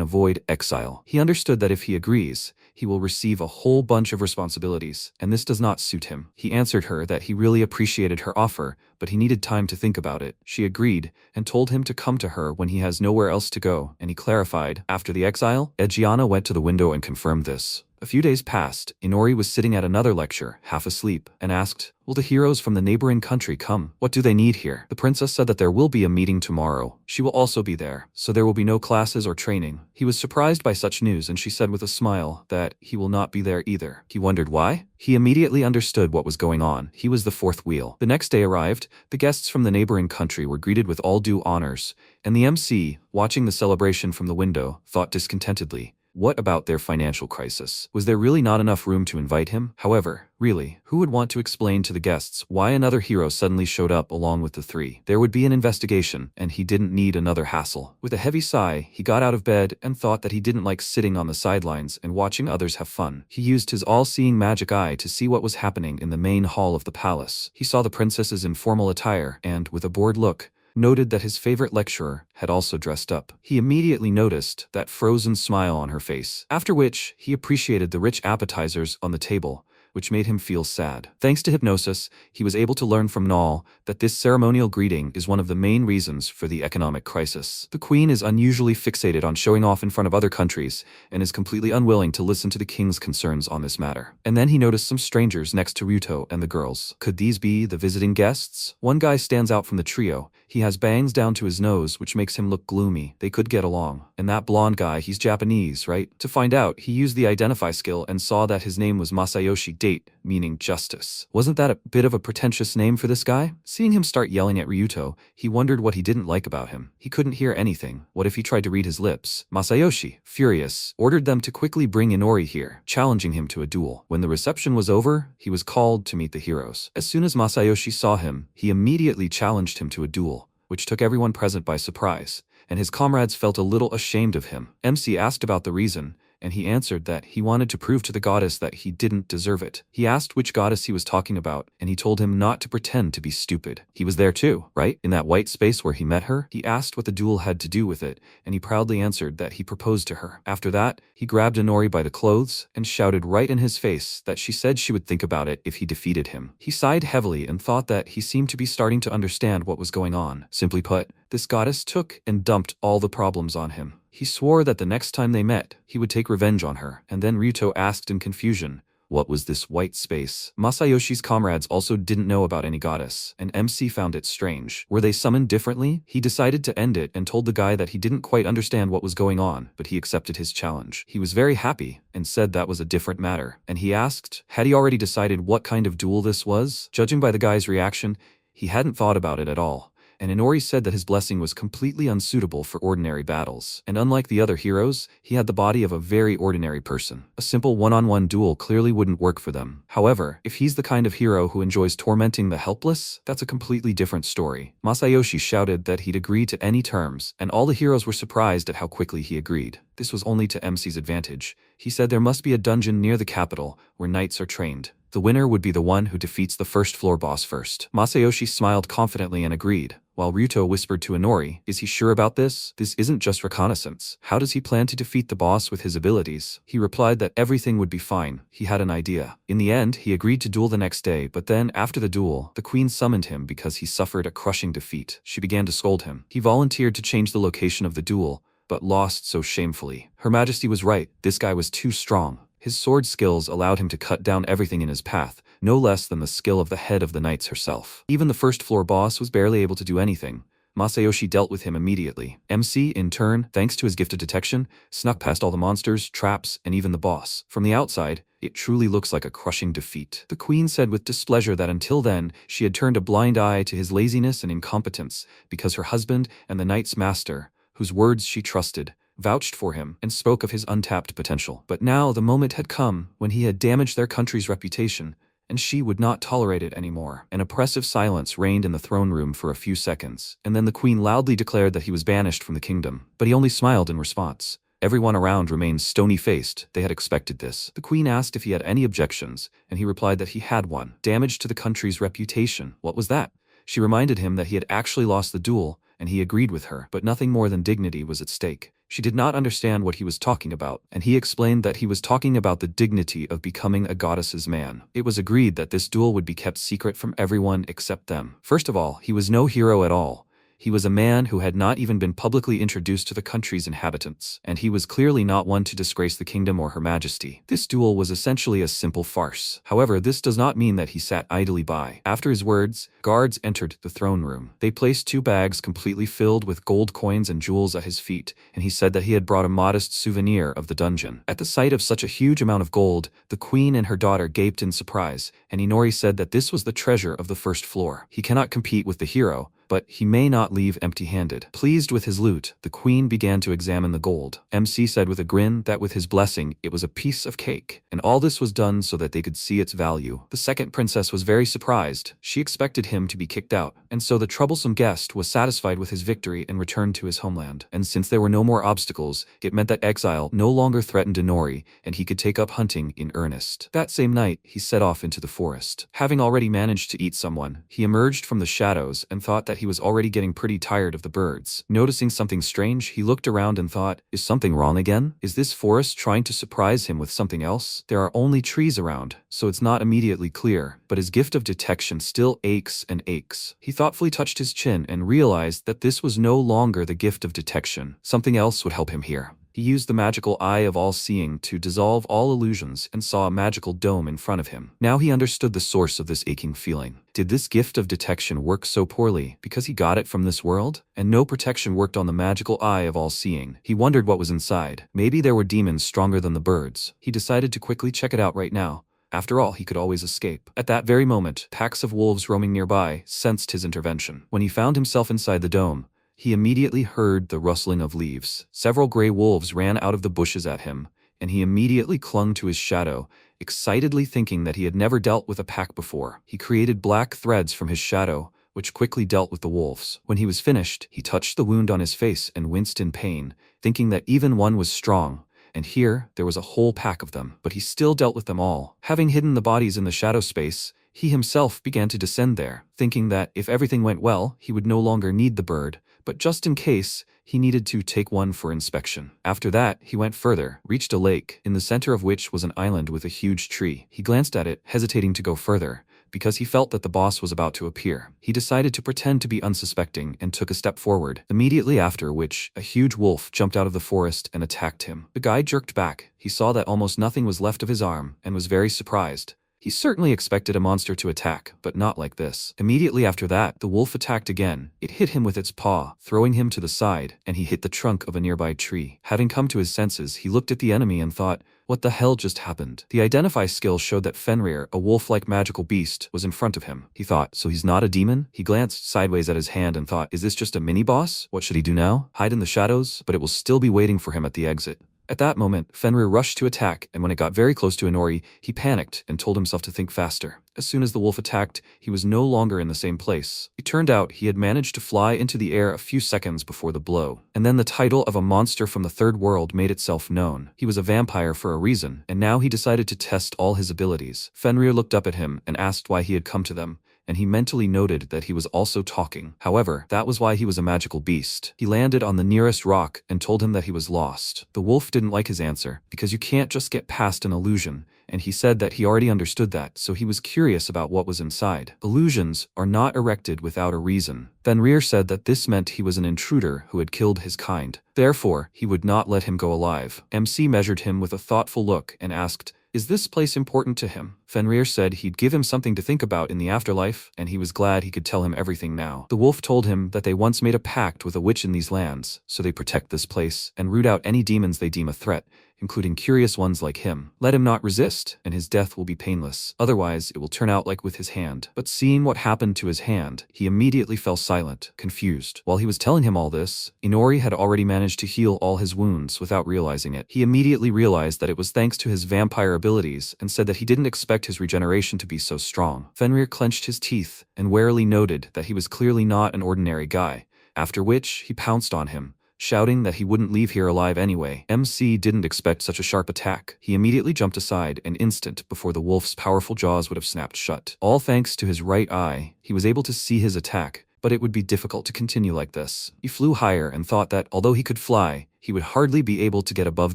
avoid exile. He understood that if he agrees, he will receive a whole bunch of responsibilities, and this does not suit him. He answered her that he really appreciated her offer, but he needed time to think about it. She agreed, and told him to come to her when he has nowhere else to go, and he clarified. After the exile, Egiana went to the window and confirmed this. A few days passed. Inori was sitting at another lecture, half asleep, and asked, "Will the heroes from the neighboring country come? What do they need here?" The princess said that there will be a meeting tomorrow. She will also be there, so there will be no classes or training. He was surprised by such news, and she said with a smile that he will not be there either. He wondered why? He immediately understood what was going on. He was the fourth wheel. The next day arrived. The guests from the neighboring country were greeted with all due honors, and the MC, watching the celebration from the window, thought discontentedly, what about their financial crisis? Was there really not enough room to invite him? However, really, who would want to explain to the guests why another hero suddenly showed up along with the three? There would be an investigation, and he didn't need another hassle. With a heavy sigh, he got out of bed and thought that he didn't like sitting on the sidelines and watching others have fun. He used his all-seeing magic eye to see what was happening in the main hall of the palace. He saw the princesses in formal attire and, with a bored look, noted that his favorite lecturer had also dressed up. He immediately noticed that frozen smile on her face, after which he appreciated the rich appetizers on the table, which made him feel sad. Thanks to hypnosis, he was able to learn from Nal that this ceremonial greeting is one of the main reasons for the economic crisis. The queen is unusually fixated on showing off in front of other countries and is completely unwilling to listen to the king's concerns on this matter. And then he noticed some strangers next to Ryuto and the girls. Could these be the visiting guests? One guy stands out from the trio. He has bangs down to his nose, which makes him look gloomy. They could get along. And that blonde guy, he's Japanese, right? To find out, he used the identify skill and saw that his name was Masayoshi Date, meaning justice. Wasn't that a bit of a pretentious name for this guy? Seeing him start yelling at Ryuto, he wondered what he didn't like about him. He couldn't hear anything. What if he tried to read his lips? Masayoshi, furious, ordered them to quickly bring Inori here, challenging him to a duel. When the reception was over, he was called to meet the heroes. As soon as Masayoshi saw him, he immediately challenged him to a duel, which took everyone present by surprise, and his comrades felt a little ashamed of him. MC asked about the reason, and he answered that he wanted to prove to the goddess that he didn't deserve it. He asked which goddess he was talking about, and he told him not to pretend to be stupid. He was there too, right? In that white space where he met her? He asked what the duel had to do with it, and he proudly answered that he proposed to her. After that, he grabbed Inori by the clothes and shouted right in his face that she said she would think about it if he defeated him. He sighed heavily and thought that he seemed to be starting to understand what was going on. Simply put, this goddess took and dumped all the problems on him. He swore that the next time they met, he would take revenge on her, and then Ryuto asked in confusion, what was this white space? Masayoshi's comrades also didn't know about any goddess, and MC found it strange. Were they summoned differently? He decided to end it and told the guy that he didn't quite understand what was going on, but he accepted his challenge. He was very happy, and said that was a different matter, and he asked, had he already decided what kind of duel this was? Judging by the guy's reaction, he hadn't thought about it at all. And Inori said that his blessing was completely unsuitable for ordinary battles. And unlike the other heroes, he had the body of a very ordinary person. A simple one-on-one duel clearly wouldn't work for them. However, if he's the kind of hero who enjoys tormenting the helpless, that's a completely different story. Masayoshi shouted that he'd agree to any terms, and all the heroes were surprised at how quickly he agreed. This was only to MC's advantage. He said there must be a dungeon near the capital where knights are trained. The winner would be the one who defeats the first floor boss first. Masayoshi smiled confidently and agreed, while Ryuto whispered to Inori, is he sure about this? This isn't just reconnaissance. How does he plan to defeat the boss with his abilities? He replied that everything would be fine. He had an idea. In the end, he agreed to duel the next day, but then, after the duel, the queen summoned him because he suffered a crushing defeat. She began to scold him. He volunteered to change the location of the duel, but lost so shamefully. Her Majesty was right. This guy was too strong. His sword skills allowed him to cut down everything in his path, no less than the skill of the head of the knights herself. Even the first floor boss was barely able to do anything. Masayoshi dealt with him immediately. MC, in turn, thanks to his gift of detection, snuck past all the monsters, traps, and even the boss. From the outside, it truly looks like a crushing defeat. The queen said with displeasure that until then, she had turned a blind eye to his laziness and incompetence, because her husband and the knight's master, whose words she trusted, vouched for him and spoke of his untapped potential. But now the moment had come when he had damaged their country's reputation, and she would not tolerate it anymore. An oppressive silence reigned in the throne room for a few seconds, and then the queen loudly declared that he was banished from the kingdom, but he only smiled in response. Everyone around remained stony-faced. They had expected this. The queen asked if he had any objections, and he replied that he had one. Damage to the country's reputation. What was that? She reminded him that he had actually lost the duel, and he agreed with her, but nothing more than dignity was at stake. She did not understand what he was talking about, and he explained that he was talking about the dignity of becoming a goddess's man. It was agreed that this duel would be kept secret from everyone except them. First of all, he was no hero at all. He was a man who had not even been publicly introduced to the country's inhabitants, and he was clearly not one to disgrace the kingdom or her majesty. This duel was essentially a simple farce. However, this does not mean that he sat idly by. After his words, guards entered the throne room. They placed 2 bags completely filled with gold coins and jewels at his feet, and he said that he had brought a modest souvenir of the dungeon. At the sight of such a huge amount of gold, the queen and her daughter gaped in surprise, and Inori said that this was the treasure of the first floor. He cannot compete with the hero, but he may not leave empty-handed. Pleased with his loot, the queen began to examine the gold. MC said with a grin that with his blessing, it was a piece of cake, and all this was done so that they could see its value. The second princess was very surprised. She expected him to be kicked out, and so the troublesome guest was satisfied with his victory and returned to his homeland. And since there were no more obstacles, it meant that exile no longer threatened Inori, and he could take up hunting in earnest. That same night, he set off into the forest. Having already managed to eat someone, he emerged from the shadows and thought that he was already getting pretty tired of the birds. Noticing something strange, he looked around and thought, is something wrong again? Is this forest trying to surprise him with something else? There are only trees around, so it's not immediately clear, but his gift of detection still aches and aches. He thoughtfully touched his chin and realized that this was no longer the gift of detection. Something else would help him here. He used the magical eye of all-seeing to dissolve all illusions and saw a magical dome in front of him. Now he understood the source of this aching feeling. Did this gift of detection work so poorly because he got it from this world? And no protection worked on the magical eye of all-seeing. He wondered what was inside. Maybe there were demons stronger than the birds. He decided to quickly check it out right now. After all, he could always escape. At that very moment, packs of wolves roaming nearby sensed his intervention. When he found himself inside the dome, he immediately heard the rustling of leaves. Several gray wolves ran out of the bushes at him, and he immediately clung to his shadow, excitedly thinking that he had never dealt with a pack before. He created black threads from his shadow, which quickly dealt with the wolves. When he was finished, he touched the wound on his face and winced in pain, thinking that even one was strong, and here there was a whole pack of them. But he still dealt with them all. Having hidden the bodies in the shadow space, he himself began to descend there, thinking that if everything went well, he would no longer need the bird, but just in case, he needed to take one for inspection. After that, he went further, reached a lake, in the center of which was an island with a huge tree. He glanced at it, hesitating to go further, because he felt that the boss was about to appear. He decided to pretend to be unsuspecting and took a step forward, immediately after which, a huge wolf jumped out of the forest and attacked him. The guy jerked back. He saw that almost nothing was left of his arm, and was very surprised. He certainly expected a monster to attack, but not like this. Immediately after that, the wolf attacked again. It hit him with its paw, throwing him to the side, and he hit the trunk of a nearby tree. Having come to his senses, he looked at the enemy and thought, what the hell just happened? The identify skill showed that Fenrir, a wolf-like magical beast, was in front of him. He thought, so he's not a demon? He glanced sideways at his hand and thought, is this just a mini-boss? What should he do now? Hide in the shadows? But it will still be waiting for him at the exit. At that moment, Fenrir rushed to attack, and when it got very close to Inori, he panicked and told himself to think faster. As soon as the wolf attacked, he was no longer in the same place. It turned out he had managed to fly into the air a few seconds before the blow. And then the title of a monster from the third world made itself known. He was a vampire for a reason, and now he decided to test all his abilities. Fenrir looked up at him and asked why he had come to them, and he mentally noted that he was also talking. However, that was why he was a magical beast. He landed on the nearest rock and told him that he was lost. The wolf didn't like his answer, because you can't just get past an illusion, and he said that he already understood that, so he was curious about what was inside. Illusions are not erected without a reason. Fenrir said that this meant he was an intruder who had killed his kind. Therefore, he would not let him go alive. MC measured him with a thoughtful look and asked, is this place important to him? Fenrir said he'd give him something to think about in the afterlife, and he was glad he could tell him everything now. The wolf told him that they once made a pact with a witch in these lands, so they protect this place and root out any demons they deem a threat, including curious ones like him. Let him not resist, and his death will be painless. Otherwise, it will turn out like with his hand. But seeing what happened to his hand, he immediately fell silent, confused. While he was telling him all this, Inori had already managed to heal all his wounds without realizing it. He immediately realized that it was thanks to his vampire abilities and said that he didn't expect expect his regeneration to be so strong. Fenrir clenched his teeth and warily noted that he was clearly not an ordinary guy, after which he pounced on him, shouting that he wouldn't leave here alive anyway. MC didn't expect such a sharp attack. He immediately jumped aside an instant before the wolf's powerful jaws would have snapped shut. All thanks to his right eye, he was able to see his attack, but it would be difficult to continue like this. He flew higher and thought that, although he could fly, he would hardly be able to get above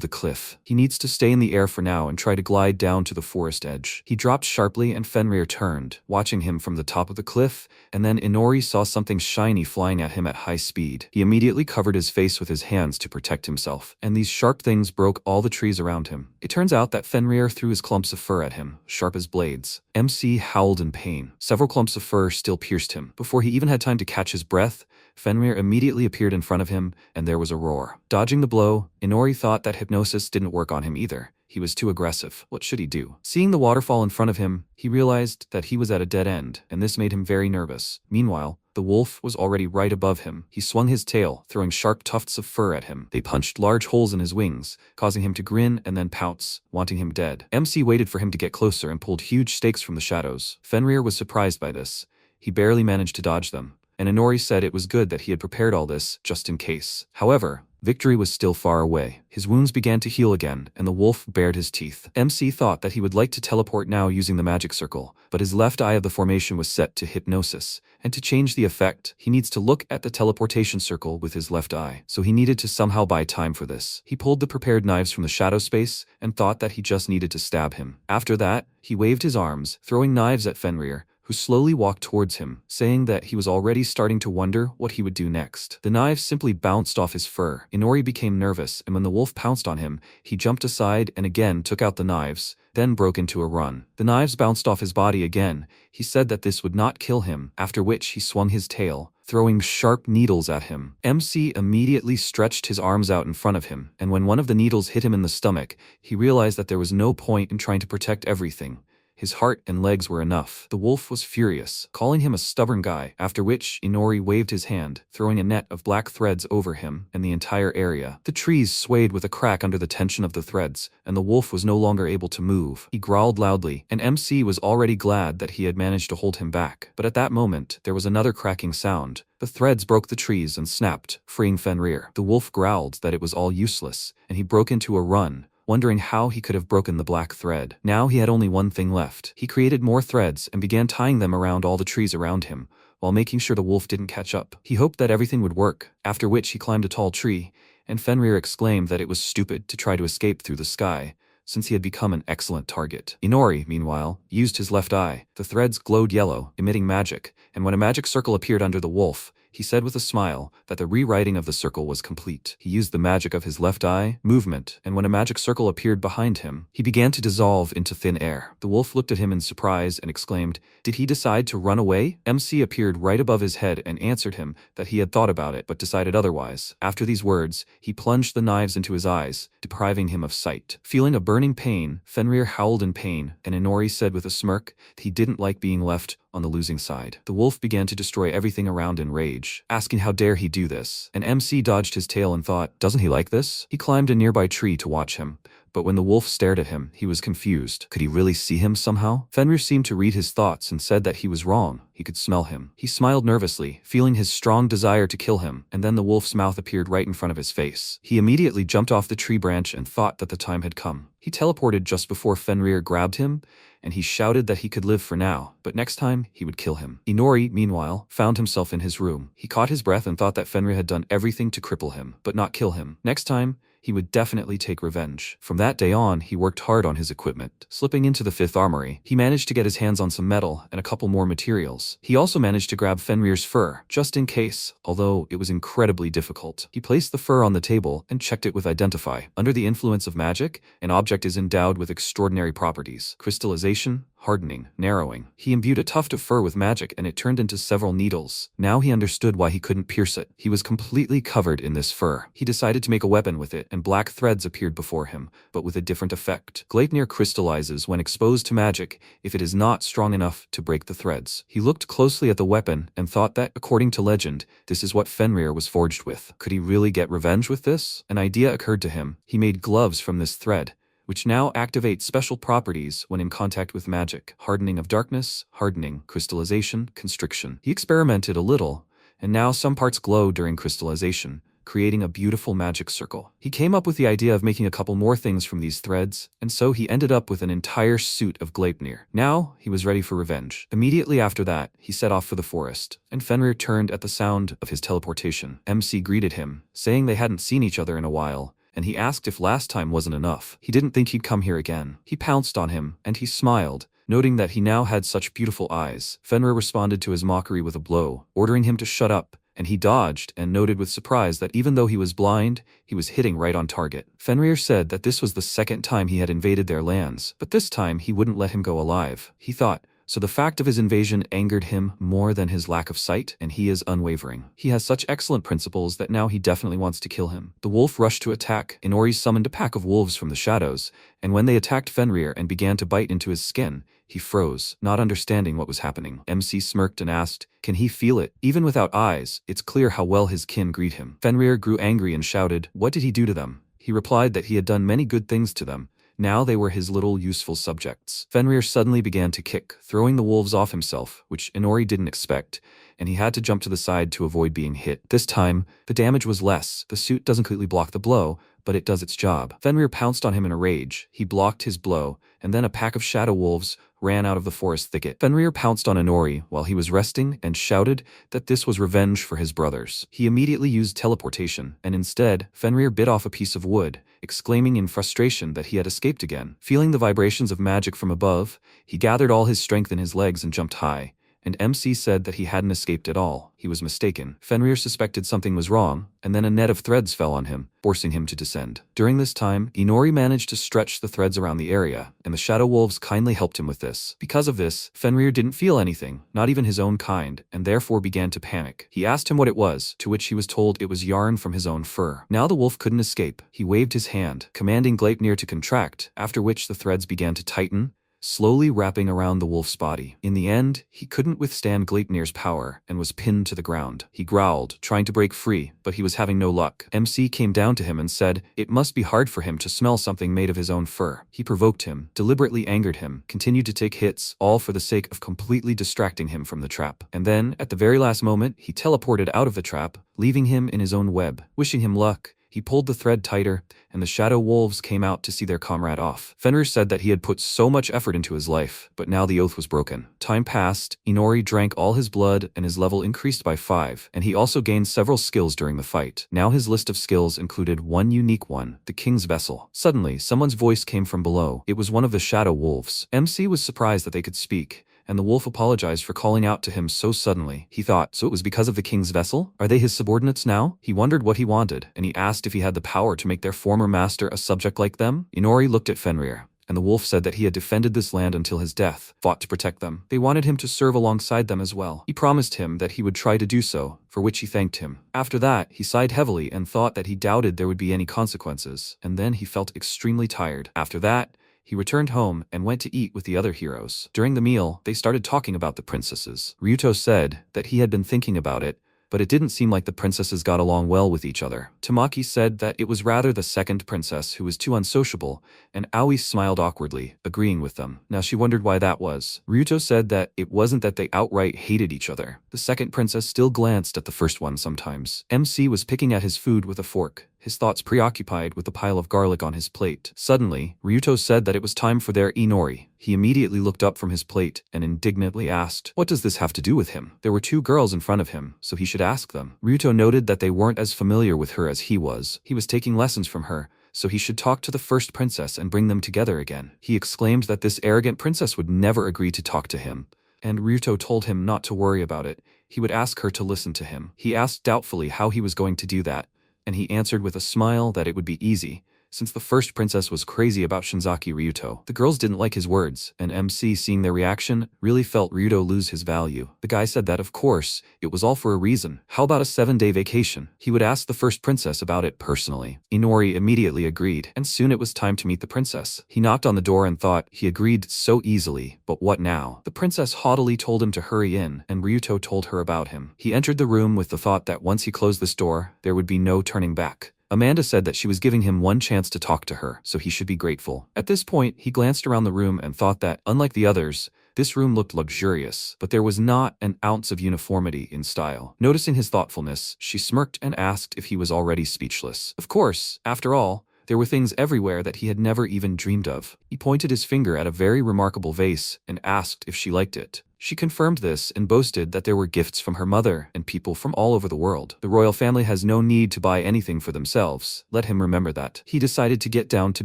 the cliff. He needs to stay in the air for now and try to glide down to the forest edge. He dropped sharply and Fenrir turned, watching him from the top of the cliff, and then Inori saw something shiny flying at him at high speed. He immediately covered his face with his hands to protect himself, and these sharp things broke all the trees around him. It turns out that Fenrir threw his clumps of fur at him, sharp as blades. MC howled in pain. Several clumps of fur still pierced him. Before he even had time to catch his breath, Fenrir immediately appeared in front of him, and there was a roar. Dodging the blow, Inori thought that hypnosis didn't work on him either. He was too aggressive. What should he do? Seeing the waterfall in front of him, he realized that he was at a dead end, and this made him very nervous. Meanwhile, the wolf was already right above him. He swung his tail, throwing sharp tufts of fur at him. They punched large holes in his wings, causing him to grin and then pounce, wanting him dead. MC waited for him to get closer and pulled huge stakes from the shadows. Fenrir was surprised by this. He barely managed to dodge them, and Inori said it was good that he had prepared all this just in case. However, victory was still far away. His wounds began to heal again, and the wolf bared his teeth. MC thought that he would like to teleport now using the magic circle, but his left eye of the formation was set to hypnosis, and to change the effect, he needs to look at the teleportation circle with his left eye, so he needed to somehow buy time for this. He pulled the prepared knives from the shadow space, and thought that he just needed to stab him. After that, he waved his arms, throwing knives at Fenrir, who slowly walked towards him, saying that he was already starting to wonder what he would do next. The knives simply bounced off his fur. Inori became nervous, and when the wolf pounced on him, he jumped aside and again took out the knives, then broke into a run. The knives bounced off his body again. He said that this would not kill him, after which he swung his tail, throwing sharp needles at him. MC immediately stretched his arms out in front of him, and when one of the needles hit him in the stomach, he realized that there was no point in trying to protect everything. His heart and legs were enough. The wolf was furious, calling him a stubborn guy, after which Inori waved his hand, throwing a net of black threads over him and the entire area. The trees swayed with a crack under the tension of the threads, and the wolf was no longer able to move. He growled loudly, and MC was already glad that he had managed to hold him back. But at that moment, there was another cracking sound. The threads broke the trees and snapped, freeing Fenrir. The wolf growled that it was all useless, and he broke into a run, wondering how he could have broken the black thread. Now he had only one thing left. He created more threads and began tying them around all the trees around him, while making sure the wolf didn't catch up. He hoped that everything would work, after which he climbed a tall tree, and Fenrir exclaimed that it was stupid to try to escape through the sky, since he had become an excellent target. Inori, meanwhile, used his left eye. The threads glowed yellow, emitting magic, and when a magic circle appeared under the wolf, he said with a smile that the rewriting of the circle was complete. He used the magic of his left eye, movement, and when a magic circle appeared behind him, he began to dissolve into thin air. The wolf looked at him in surprise and exclaimed, "Did he decide to run away?" MC appeared right above his head and answered him that he had thought about it but decided otherwise. After these words, he plunged the knives into his eyes, depriving him of sight. Feeling a burning pain, Fenrir howled in pain, and Inori said with a smirk that he didn't like being left on the losing side. The wolf began to destroy everything around in rage, asking how dare he do this, and MC dodged his tail and thought, doesn't he like this? He climbed a nearby tree to watch him, but when the wolf stared at him, he was confused. Could he really see him somehow? Fenrir seemed to read his thoughts and said that he was wrong. He could smell him. He smiled nervously, feeling his strong desire to kill him, and then the wolf's mouth appeared right in front of his face. He immediately jumped off the tree branch and thought that the time had come. He teleported just before Fenrir grabbed him, and he shouted that he could live for now, but next time he would kill him. Inori, meanwhile, found himself in his room. He caught his breath and thought that Fenrir had done everything to cripple him, but not kill him. Next time, he would definitely take revenge. From that day on, he worked hard on his equipment. Slipping into the 5th armory, he managed to get his hands on some metal and a couple more materials. He also managed to grab Fenrir's fur, just in case, although it was incredibly difficult. He placed the fur on the table and checked it with Identify. Under the influence of magic, an object is endowed with extraordinary properties: crystallization, hardening, narrowing. He imbued a tuft of fur with magic and it turned into several needles. Now he understood why he couldn't pierce it. He was completely covered in this fur. He decided to make a weapon with it, and black threads appeared before him, but with a different effect. Gleipnir crystallizes when exposed to magic if it is not strong enough to break the threads. He looked closely at the weapon and thought that, according to legend, this is what Fenrir was forged with. Could he really get revenge with this? An idea occurred to him. He made gloves from this thread, which now activate special properties when in contact with magic: hardening of darkness, hardening, crystallization, constriction. He experimented a little, and now some parts glow during crystallization, creating a beautiful magic circle. He came up with the idea of making a couple more things from these threads, and so he ended up with an entire suit of Gleipnir. Now, he was ready for revenge. Immediately after that, he set off for the forest, and Fenrir turned at the sound of his teleportation. MC greeted him, saying they hadn't seen each other in a while, and he asked if last time wasn't enough. He didn't think he'd come here again. He pounced on him, and he smiled, noting that he now had such beautiful eyes. Fenrir responded to his mockery with a blow, ordering him to shut up, and he dodged and noted with surprise that even though he was blind, he was hitting right on target. Fenrir said that this was the second time he had invaded their lands, but this time he wouldn't let him go alive. He thought, so the fact of his invasion angered him more than his lack of sight, and he is unwavering. He has such excellent principles that now he definitely wants to kill him. The wolf rushed to attack. Inori summoned a pack of wolves from the shadows, and when they attacked Fenrir and began to bite into his skin, he froze, not understanding what was happening. MC smirked and asked, can he feel it? Even without eyes, it's clear how well his kin greet him. Fenrir grew angry and shouted, what did he do to them? He replied that he had done many good things to them. Now they were his little useful subjects. Fenrir suddenly began to kick, throwing the wolves off himself, which Inori didn't expect, and he had to jump to the side to avoid being hit. This time, the damage was less. The suit doesn't completely block the blow, but it does its job. Fenrir pounced on him in a rage. He blocked his blow, and then a pack of shadow wolves ran out of the forest thicket. Fenrir pounced on Inori while he was resting and shouted that this was revenge for his brothers. He immediately used teleportation, and instead, Fenrir bit off a piece of wood, exclaiming in frustration that he had escaped again. Feeling the vibrations of magic from above, he gathered all his strength in his legs and jumped high. And MC said that he hadn't escaped at all. He was mistaken. Fenrir suspected something was wrong, and then a net of threads fell on him, forcing him to descend. During this time, Inori managed to stretch the threads around the area, and the shadow wolves kindly helped him with this. Because of this, Fenrir didn't feel anything, not even his own kind, and therefore began to panic. He asked him what it was, to which he was told it was yarn from his own fur. Now the wolf couldn't escape. He waved his hand, commanding Gleipnir to contract, after which the threads began to tighten, slowly wrapping around the wolf's body. In the end, he couldn't withstand Gleipnir's power and was pinned to the ground. He growled, trying to break free, but he was having no luck. MC came down to him and said it must be hard for him to smell something made of his own fur. He provoked him, deliberately angered him, continued to take hits, all for the sake of completely distracting him from the trap. And then, at the very last moment, he teleported out of the trap, leaving him in his own web. Wishing him luck, he pulled the thread tighter, and the shadow wolves came out to see their comrade off. Fenrir said that he had put so much effort into his life, but now the oath was broken. Time passed, Inori drank all his blood and his level increased by 5, and he also gained several skills during the fight. Now his list of skills included one unique one, the King's Vessel. Suddenly, someone's voice came from below. It was one of the shadow wolves. MC was surprised that they could speak, and the wolf apologized for calling out to him so suddenly. He thought, so it was because of the king's vessel? Are they his subordinates now? He wondered what he wanted, and he asked if he had the power to make their former master a subject like them. Inori looked at Fenrir, and the wolf said that he had defended this land until his death, fought to protect them. They wanted him to serve alongside them as well. He promised him that he would try to do so, for which he thanked him. After that, he sighed heavily and thought that he doubted there would be any consequences, and then he felt extremely tired. After that, he returned home and went to eat with the other heroes. During the meal, they started talking about the princesses. Ryuto said that he had been thinking about it, but it didn't seem like the princesses got along well with each other. Tamaki said that it was rather the second princess who was too unsociable, and Aoi smiled awkwardly, agreeing with them. Now she wondered why that was. Ryuto said that it wasn't that they outright hated each other. The second princess still glanced at the first one sometimes. MC was picking at his food with a fork, his thoughts preoccupied with the pile of garlic on his plate. Suddenly, Ryuto said that it was time for their Inori. He immediately looked up from his plate and indignantly asked, what does this have to do with him? There were 2 girls in front of him, so he should ask them. Ryuto noted that they weren't as familiar with her as he was. He was taking lessons from her, so he should talk to the first princess and bring them together again. He exclaimed that this arrogant princess would never agree to talk to him, and Ryuto told him not to worry about it. He would ask her to listen to him. He asked doubtfully how he was going to do that, and he answered with a smile that it would be easy, since the first princess was crazy about Shinzaki Ryuto. The girls didn't like his words, and MC, seeing their reaction, really felt Ryuto lose his value. The guy said that, of course, it was all for a reason. How about a 7-day vacation? He would ask the first princess about it personally. Inori immediately agreed, and soon it was time to meet the princess. He knocked on the door and thought he agreed so easily, but what now? The princess haughtily told him to hurry in, and Ryuto told her about him. He entered the room with the thought that once he closed this door, there would be no turning back. Amanda said that she was giving him one chance to talk to her, so he should be grateful. At this point, he glanced around the room and thought that, unlike the others, this room looked luxurious, but there was not an ounce of uniformity in style. Noticing his thoughtfulness, she smirked and asked if he was already speechless. Of course, after all, there were things everywhere that he had never even dreamed of. He pointed his finger at a very remarkable vase and asked if she liked it. She confirmed this and boasted that there were gifts from her mother and people from all over the world. The royal family has no need to buy anything for themselves. Let him remember that. He decided to get down to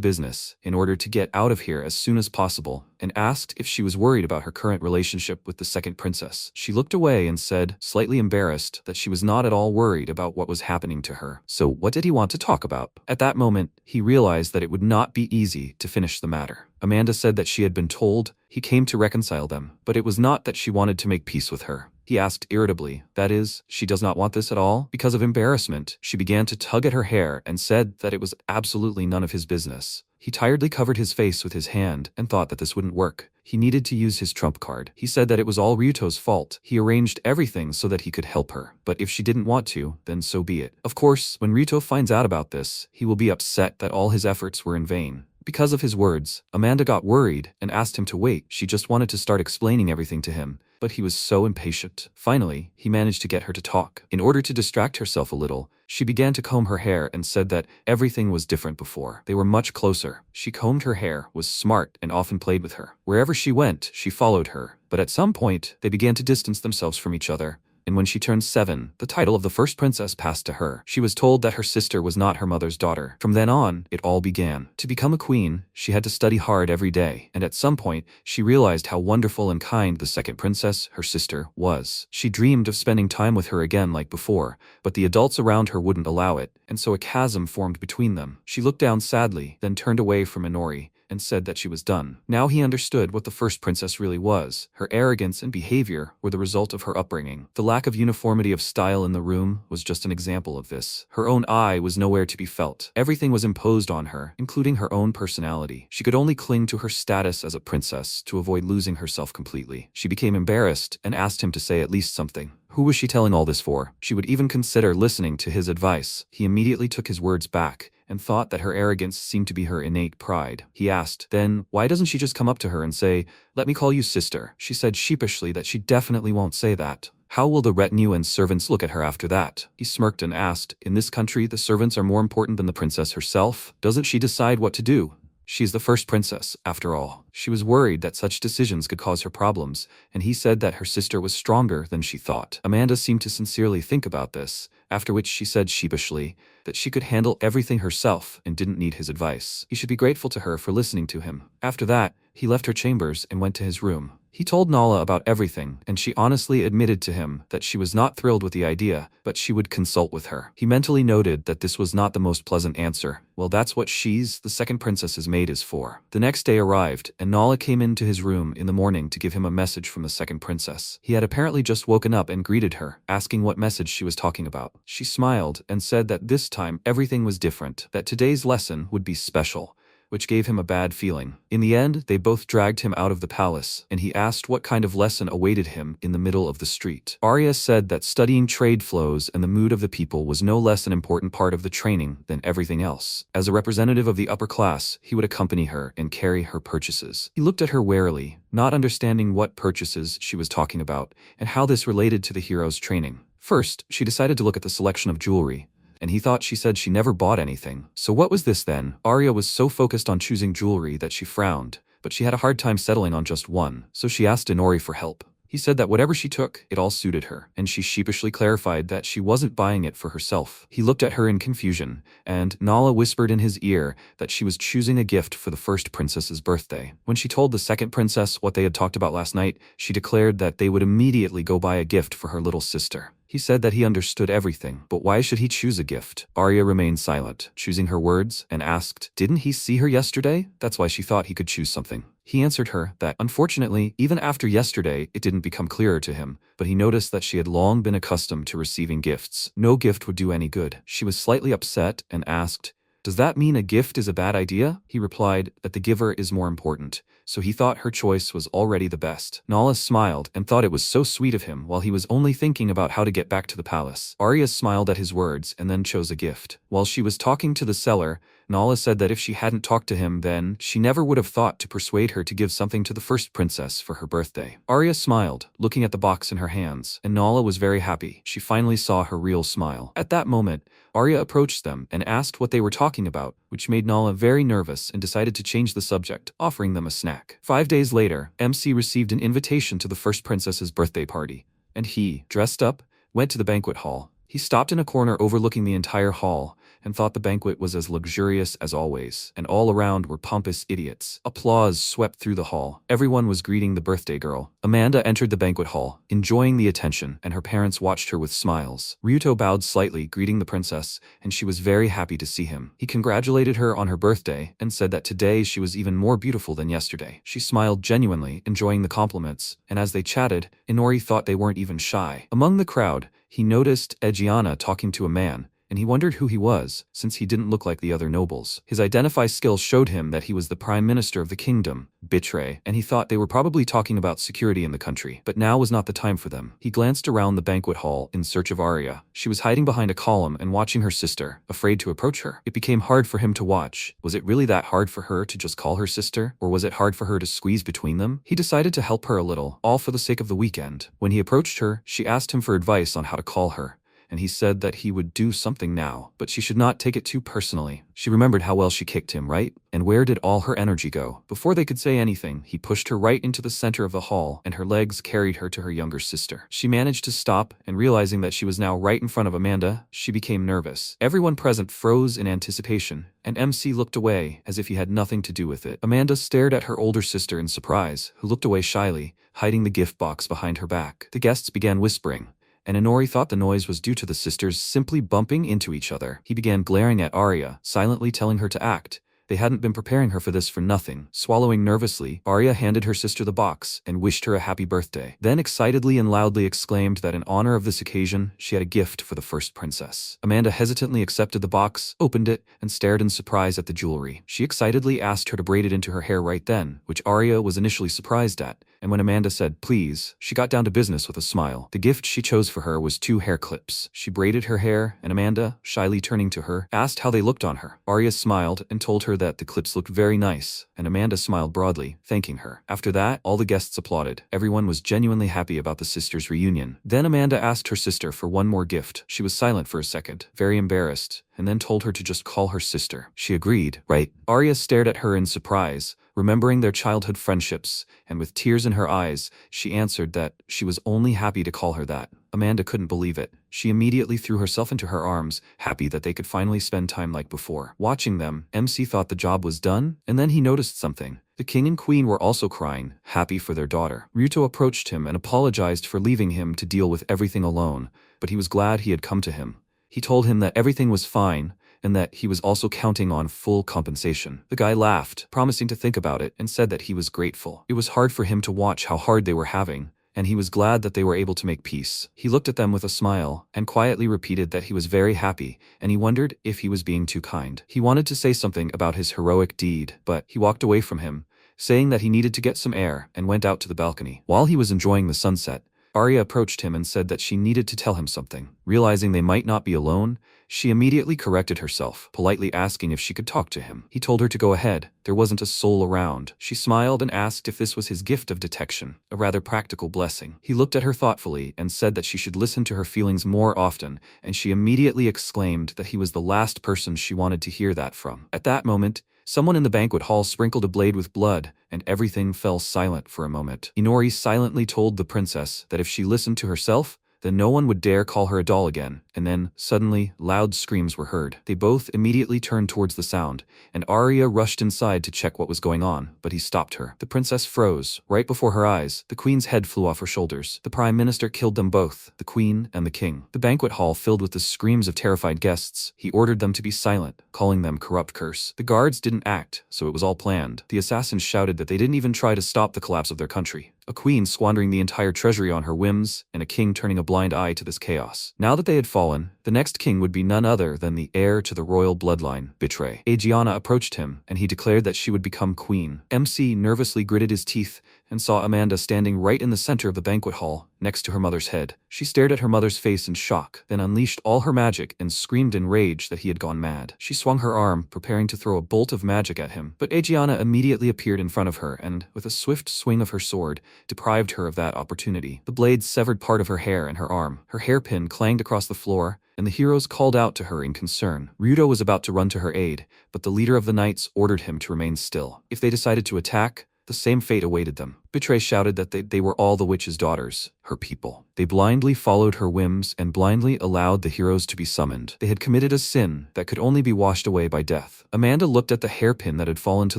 business in order to get out of here as soon as possible and asked if she was worried about her current relationship with the second princess. She looked away and said, slightly embarrassed, that she was not at all worried about what was happening to her. So what did he want to talk about? At that moment, he realized that it would not be easy to finish the matter. Amanda said that she had been told he came to reconcile them, but it was not that she wanted to make peace with her. He asked irritably, that is, she does not want this at all? Because of embarrassment, she began to tug at her hair and said that it was absolutely none of his business. He tiredly covered his face with his hand and thought that this wouldn't work. He needed to use his trump card. He said that it was all Ryuto's fault. He arranged everything so that he could help her. But if she didn't want to, then so be it. Of course, when Ryuto finds out about this, he will be upset that all his efforts were in vain. Because of his words, Amanda got worried and asked him to wait. She just wanted to start explaining everything to him, but he was so impatient. Finally, he managed to get her to talk. In order to distract herself a little, she began to comb her hair and said that everything was different before. They were much closer. She combed her hair, was smart, and often played with her. Wherever she went, she followed her. But at some point, they began to distance themselves from each other. And when she turned 7, the title of the first princess passed to her. She was told that her sister was not her mother's daughter. From then on, it all began. To become a queen, she had to study hard every day, and at some point, she realized how wonderful and kind the second princess, her sister, was. She dreamed of spending time with her again like before, but the adults around her wouldn't allow it, and so a chasm formed between them. She looked down sadly, then turned away from Inori, and said that she was done. Now he understood what the first princess really was. Her arrogance and behavior were the result of her upbringing. The lack of uniformity of style in the room was just an example of this. Her own eye was nowhere to be felt. Everything was imposed on her, including her own personality. She could only cling to her status as a princess to avoid losing herself completely. She became embarrassed and asked him to say at least something. Who was she telling all this for? She would even consider listening to his advice. He immediately took his words back and thought that her arrogance seemed to be her innate pride. He asked, then, why doesn't she just come up to her and say, let me call you sister? She said sheepishly that she definitely won't say that. How will the retinue and servants look at her after that? He smirked and asked, in this country, the servants are more important than the princess herself? Doesn't she decide what to do? She's the first princess, after all. She was worried that such decisions could cause her problems, and he said that her sister was stronger than she thought. Amanda seemed to sincerely think about this, after which she said sheepishly that she could handle everything herself and didn't need his advice. He should be grateful to her for listening to him. After that, he left her chambers and went to his room. He told Nala about everything, and she honestly admitted to him that she was not thrilled with the idea, but she would consult with her. He mentally noted that this was not the most pleasant answer. Well, that's what she's, the second princess's maid, is for. The next day arrived, and Nala came into his room in the morning to give him a message from the second princess. He had apparently just woken up and greeted her, asking what message she was talking about. She smiled and said that this time everything was different, that today's lesson would be special, which gave him a bad feeling. In the end, they both dragged him out of the palace, and he asked what kind of lesson awaited him in the middle of the street. Arya said that studying trade flows and the mood of the people was no less an important part of the training than everything else. As a representative of the upper class, he would accompany her and carry her purchases. He looked at her warily, not understanding what purchases she was talking about and how this related to the hero's training. First, she decided to look at the selection of jewelry, and he thought she said she never bought anything. So what was this then? Arya was so focused on choosing jewelry that she frowned, but she had a hard time settling on just one, so she asked Inori for help. He said that whatever she took, it all suited her, and she sheepishly clarified that she wasn't buying it for herself. He looked at her in confusion, and Nala whispered in his ear that she was choosing a gift for the first princess's birthday. When she told the second princess what they had talked about last night, she declared that they would immediately go buy a gift for her little sister. He said that he understood everything, but why should he choose a gift? Arya remained silent, choosing her words, and asked, didn't he see her yesterday? That's why she thought he could choose something. He answered her that, unfortunately, even after yesterday, it didn't become clearer to him, but he noticed that she had long been accustomed to receiving gifts. No gift would do any good. She was slightly upset and asked, does that mean a gift is a bad idea? He replied that the giver is more important, so he thought her choice was already the best. Nala smiled and thought it was so sweet of him while he was only thinking about how to get back to the palace. Arya smiled at his words and then chose a gift. While she was talking to the seller, Nala said that if she hadn't talked to him then, she never would have thought to persuade her to give something to the first princess for her birthday. Arya smiled, looking at the box in her hands, and Nala was very happy. She finally saw her real smile. At that moment, Arya approached them and asked what they were talking about, which made Nala very nervous and decided to change the subject, offering them a snack. 5 days later, MC received an invitation to the first princess's birthday party, and he, dressed up, went to the banquet hall. He stopped in a corner overlooking the entire hall and thought the banquet was as luxurious as always, and all around were pompous idiots. Applause swept through the hall. Everyone was greeting the birthday girl. Amanda entered the banquet hall, enjoying the attention, and her parents watched her with smiles. Ryuto bowed slightly, greeting the princess, and she was very happy to see him. He congratulated her on her birthday and said that today she was even more beautiful than yesterday. She smiled genuinely, enjoying the compliments, and as they chatted, Inori thought they weren't even shy. Among the crowd, he noticed Egiana talking to a man, and he wondered who he was, since he didn't look like the other nobles. His identify skills showed him that he was the prime minister of the kingdom, Betray, and he thought they were probably talking about security in the country. But now was not the time for them. He glanced around the banquet hall in search of Arya. She was hiding behind a column and watching her sister, afraid to approach her. It became hard for him to watch. Was it really that hard for her to just call her sister, or was it hard for her to squeeze between them? He decided to help her a little, all for the sake of the weekend. When he approached her, she asked him for advice on how to call her, and he said that he would do something now, but she should not take it too personally. She remembered how well she kicked him, right? And where did all her energy go? Before they could say anything, he pushed her right into the center of the hall, and her legs carried her to her younger sister. She managed to stop, and realizing that she was now right in front of Amanda, she became nervous. Everyone present froze in anticipation, and MC looked away, as if he had nothing to do with it. Amanda stared at her older sister in surprise, who looked away shyly, hiding the gift box behind her back. The guests began whispering, and Inori thought the noise was due to the sisters simply bumping into each other. He began glaring at Arya, silently telling her to act. They hadn't been preparing her for this for nothing. Swallowing nervously, Arya handed her sister the box and wished her a happy birthday. Then excitedly and loudly exclaimed that in honor of this occasion, she had a gift for the first princess. Amanda hesitantly accepted the box, opened it, and stared in surprise at the jewelry. She excitedly asked her to braid it into her hair right then, which Arya was initially surprised at. And when Amanda said, "Please," she got down to business with a smile. The gift she chose for her was 2 hair clips. She braided her hair, and Amanda, shyly turning to her, asked how they looked on her. Arya smiled and told her that the clips looked very nice, and Amanda smiled broadly, thanking her. After that, all the guests applauded. Everyone was genuinely happy about the sisters' reunion. Then Amanda asked her sister for one more gift. She was silent for a second, very embarrassed, and then told her to just call her sister. She agreed, right? Arya stared at her in surprise, remembering their childhood friendships, and with tears in her eyes, she answered that she was only happy to call her that. Amanda couldn't believe it. She immediately threw herself into her arms, happy that they could finally spend time like before. Watching them, MC thought the job was done, and then he noticed something. The king and queen were also crying, happy for their daughter. Ryuto approached him and apologized for leaving him to deal with everything alone, but he was glad he had come to him. He told him that everything was fine, and that he was also counting on full compensation. The guy laughed, promising to think about it, and said that he was grateful. It was hard for him to watch how hard they were having, and he was glad that they were able to make peace. He looked at them with a smile, and quietly repeated that he was very happy, and he wondered if he was being too kind. He wanted to say something about his heroic deed, but he walked away from him, saying that he needed to get some air, and went out to the balcony. While he was enjoying the sunset, Arya approached him and said that she needed to tell him something. Realizing they might not be alone, she immediately corrected herself, politely asking if she could talk to him. He told her to go ahead. There wasn't a soul around. She smiled and asked if this was his gift of detection, a rather practical blessing. He looked at her thoughtfully and said that she should listen to her feelings more often, and she immediately exclaimed that he was the last person she wanted to hear that from. At that moment, someone in the banquet hall sprinkled a blade with blood, and everything fell silent for a moment. Inori silently told the princess that if she listened to herself, then no one would dare call her a doll again, and then, suddenly, loud screams were heard. They both immediately turned towards the sound, and Arya rushed inside to check what was going on, but he stopped her. The princess froze. Right before her eyes, the queen's head flew off her shoulders. The prime minister killed them both, the queen and the king. The banquet hall filled with the screams of terrified guests. He ordered them to be silent, calling them corrupt curse. The guards didn't act, so it was all planned. The assassins shouted that they didn't even try to stop the collapse of their country. a queen squandering the entire treasury on her whims, and a king turning a blind eye to this chaos. Now that they had fallen, the next king would be none other than the heir to the royal bloodline, Betray. Aegiana approached him, and he declared that she would become queen. MC nervously gritted his teeth and saw Amanda standing right in the center of the banquet hall, next to her mother's head. She stared at her mother's face in shock, then unleashed all her magic and screamed in rage that he had gone mad. She swung her arm, preparing to throw a bolt of magic at him, but Aegiana immediately appeared in front of her and, with a swift swing of her sword, deprived her of that opportunity. The blade severed part of her hair and her arm. Her hairpin clanged across the floor, and the heroes called out to her in concern. Ryudo was about to run to her aid, but the leader of the knights ordered him to remain still. If they decided to attack, the same fate awaited them. Betray shouted that they were all the witch's daughters, her people. They blindly followed her whims and blindly allowed the heroes to be summoned. They had committed a sin that could only be washed away by death. Amanda looked at the hairpin that had fallen to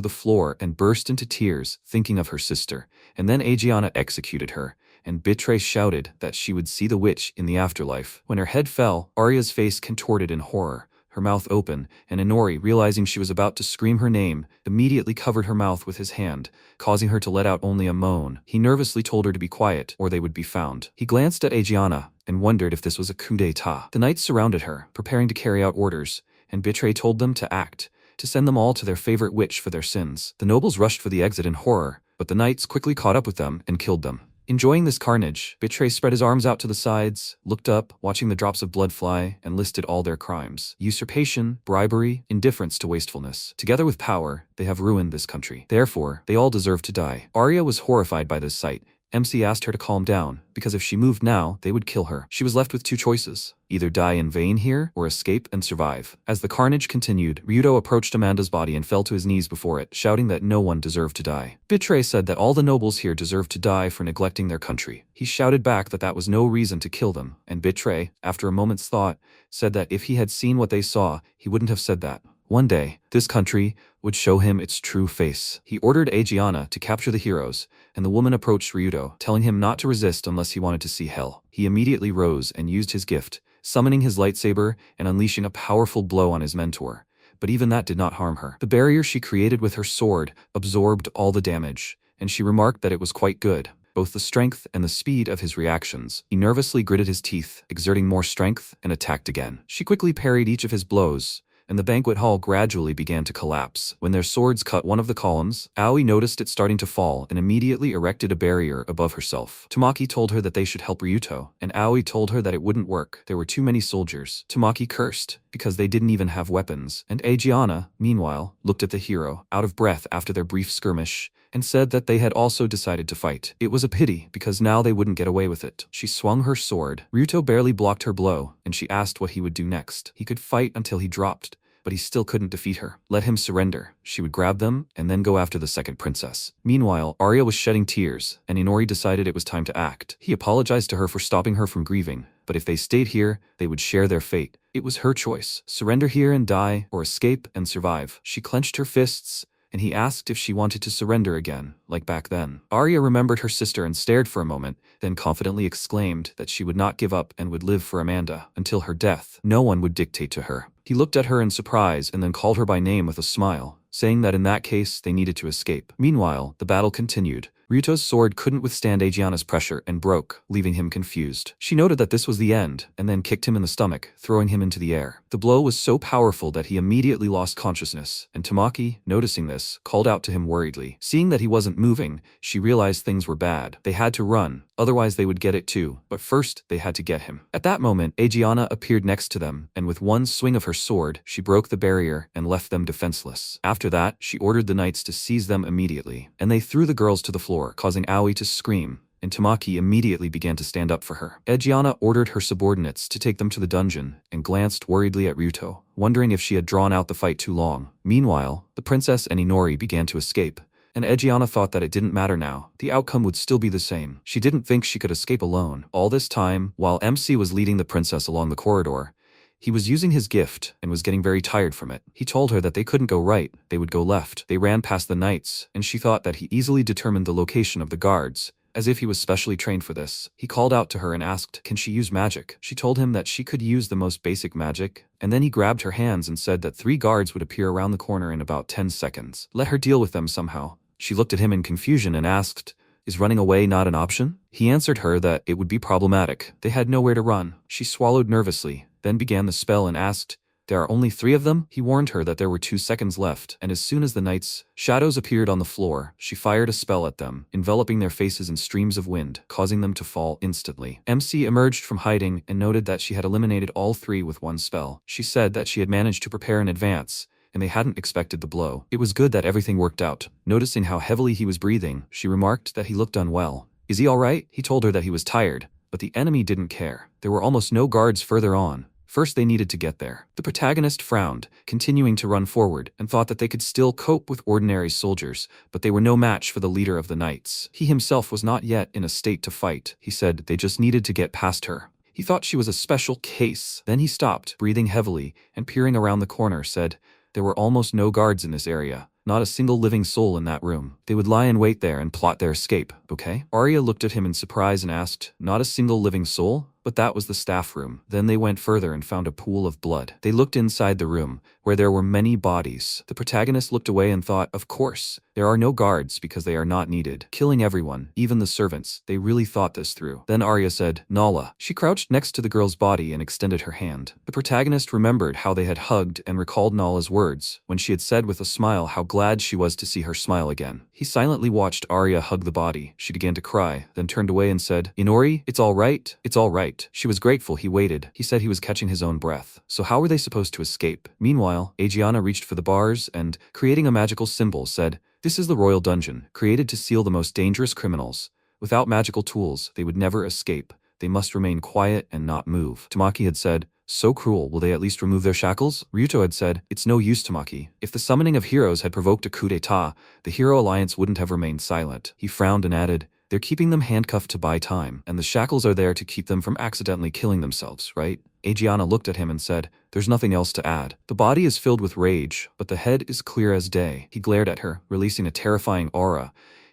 the floor and burst into tears, thinking of her sister, and then Aegiana executed her, and Betray shouted that she would see the witch in the afterlife. When her head fell, Arya's face contorted in horror, her mouth open, and Inori, realizing she was about to scream her name, immediately covered her mouth with his hand, causing her to let out only a moan. He nervously told her to be quiet, or they would be found. He glanced at Aegiana and wondered if this was a coup d'etat. The knights surrounded her, preparing to carry out orders, and Betray told them to act, to send them all to their favorite witch for their sins. The nobles rushed for the exit in horror, but the knights quickly caught up with them and killed them. Enjoying this carnage, Betray spread his arms out to the sides, looked up, watching the drops of blood fly, and listed all their crimes: usurpation, bribery, indifference to wastefulness. Together with power, they have ruined this country. Therefore, they all deserve to die. Arya was horrified by this sight. MC asked her to calm down, because if she moved now, they would kill her. She was left with two choices: either die in vain here, or escape and survive. As the carnage continued, Ryudo approached Amanda's body and fell to his knees before it, shouting that no one deserved to die. Betray said that all the nobles here deserved to die for neglecting their country. He shouted back that that was no reason to kill them, and Betray, after a moment's thought, said that if he had seen what they saw, he wouldn't have said that. One day, this country would show him its true face. He ordered Aegiana to capture the heroes, and the woman approached Ryudo, telling him not to resist unless he wanted to see hell. He immediately rose and used his gift, summoning his lightsaber and unleashing a powerful blow on his mentor. But even that did not harm her. The barrier she created with her sword absorbed all the damage, and she remarked that it was quite good, both the strength and the speed of his reactions. He nervously gritted his teeth, exerting more strength, and attacked again. She quickly parried each of his blows, and the banquet hall gradually began to collapse. When their swords cut one of the columns, Aoi noticed it starting to fall and immediately erected a barrier above herself. Tamaki told her that they should help Ryuto, and Aoi told her that it wouldn't work. There were too many soldiers. Tamaki cursed, because they didn't even have weapons, and Aegiana, meanwhile, looked at the hero, out of breath after their brief skirmish, and said that they had also decided to fight. It was a pity, because now they wouldn't get away with it. She swung her sword. Ryuto barely blocked her blow, and she asked what he would do next. He could fight until he dropped, but he still couldn't defeat her. Let him surrender. She would grab them, and then go after the second princess. Meanwhile, Arya was shedding tears, and Inori decided it was time to act. He apologized to her for stopping her from grieving, but if they stayed here, they would share their fate. It was her choice: surrender here and die, or escape and survive. She clenched her fists, and he asked if she wanted to surrender again, like back then. Arya remembered her sister and stared for a moment, then confidently exclaimed that she would not give up and would live for Amanda until her death. No one would dictate to her. He looked at her in surprise and then called her by name with a smile, saying that in that case they needed to escape. Meanwhile, the battle continued. Ryuto's sword couldn't withstand Aegiana's pressure and broke, leaving him confused. She noted that this was the end, and then kicked him in the stomach, throwing him into the air. The blow was so powerful that he immediately lost consciousness, and Tamaki, noticing this, called out to him worriedly. Seeing that he wasn't moving, she realized things were bad. They had to run, otherwise they would get it too, but first they had to get him. At that moment, Aegiana appeared next to them, and with one swing of her sword, she broke the barrier and left them defenseless. After that, she ordered the knights to seize them immediately, and they threw the girls to the floor, causing Aoi to scream, and Tamaki immediately began to stand up for her. Aegiana ordered her subordinates to take them to the dungeon, and glanced worriedly at Ryuto, wondering if she had drawn out the fight too long. Meanwhile, the princess and Inori began to escape, and Aegiana thought that it didn't matter now. The outcome would still be the same. She didn't think she could escape alone. All this time, while MC was leading the princess along the corridor, he was using his gift and was getting very tired from it. He told her that they couldn't go right, they would go left. They ran past the knights, and she thought that he easily determined the location of the guards, as if he was specially trained for this. He called out to her and asked, can she use magic? She told him that she could use the most basic magic, and then he grabbed her hands and said that 3 guards would appear around the corner in about 10 seconds. Let her deal with them somehow. She looked at him in confusion and asked, Is running away not an option? He answered her that it would be problematic. They had nowhere to run. She swallowed nervously, then began the spell and asked, "There are only 3 of them?" He warned her that there were 2 seconds left, and as soon as the knight's shadows appeared on the floor, she fired a spell at them, enveloping their faces in streams of wind, causing them to fall instantly. MC emerged from hiding and noted that she had eliminated all 3 with one spell. She said that she had managed to prepare in advance, and they hadn't expected the blow. It was good that everything worked out. Noticing how heavily he was breathing, she remarked that he looked unwell. "Is he alright?" He told her that he was tired, but the enemy didn't care. There were almost no guards further on. First they needed to get there. The protagonist frowned, continuing to run forward, and thought that they could still cope with ordinary soldiers, but they were no match for the leader of the knights. He himself was not yet in a state to fight. He said they just needed to get past her. He thought she was a special case. Then he stopped, breathing heavily, and peering around the corner said, "There were almost no guards in this area. Not a single living soul in that room. They would lie in wait there and plot their escape, okay?" Arya looked at him in surprise and asked, "Not a single living soul?" But that was the staff room. Then they went further and found a pool of blood. They looked inside the room, where there were many bodies. The protagonist looked away and thought, of course, there are no guards because they are not needed. Killing everyone, even the servants. They really thought this through. Then Arya said, "Nala." She crouched next to the girl's body and extended her hand. The protagonist remembered how they had hugged and recalled Nala's words, when she had said with a smile how glad she was to see her smile again. He silently watched Arya hug the body. She began to cry, then turned away and said, "Inori, it's all right. It's all right." She was grateful he waited. He said he was catching his own breath. So how were they supposed to escape? Meanwhile, Aegiana reached for the bars and, creating a magical symbol, said, "This is the royal dungeon, created to seal the most dangerous criminals. Without magical tools, they would never escape. They must remain quiet and not move." Tamaki had said, "So cruel, will they at least remove their shackles?" Ryuto had said, "It's no use, Tamaki. If the summoning of heroes had provoked a coup d'etat, the Hero Alliance wouldn't have remained silent." He frowned and added, "They're keeping them handcuffed to buy time, and the shackles are there to keep them from accidentally killing themselves, right?" Aegiana looked at him and said, "There's nothing else to add. The body is filled with rage, but the head is clear as day." He glared at her, releasing a terrifying aura,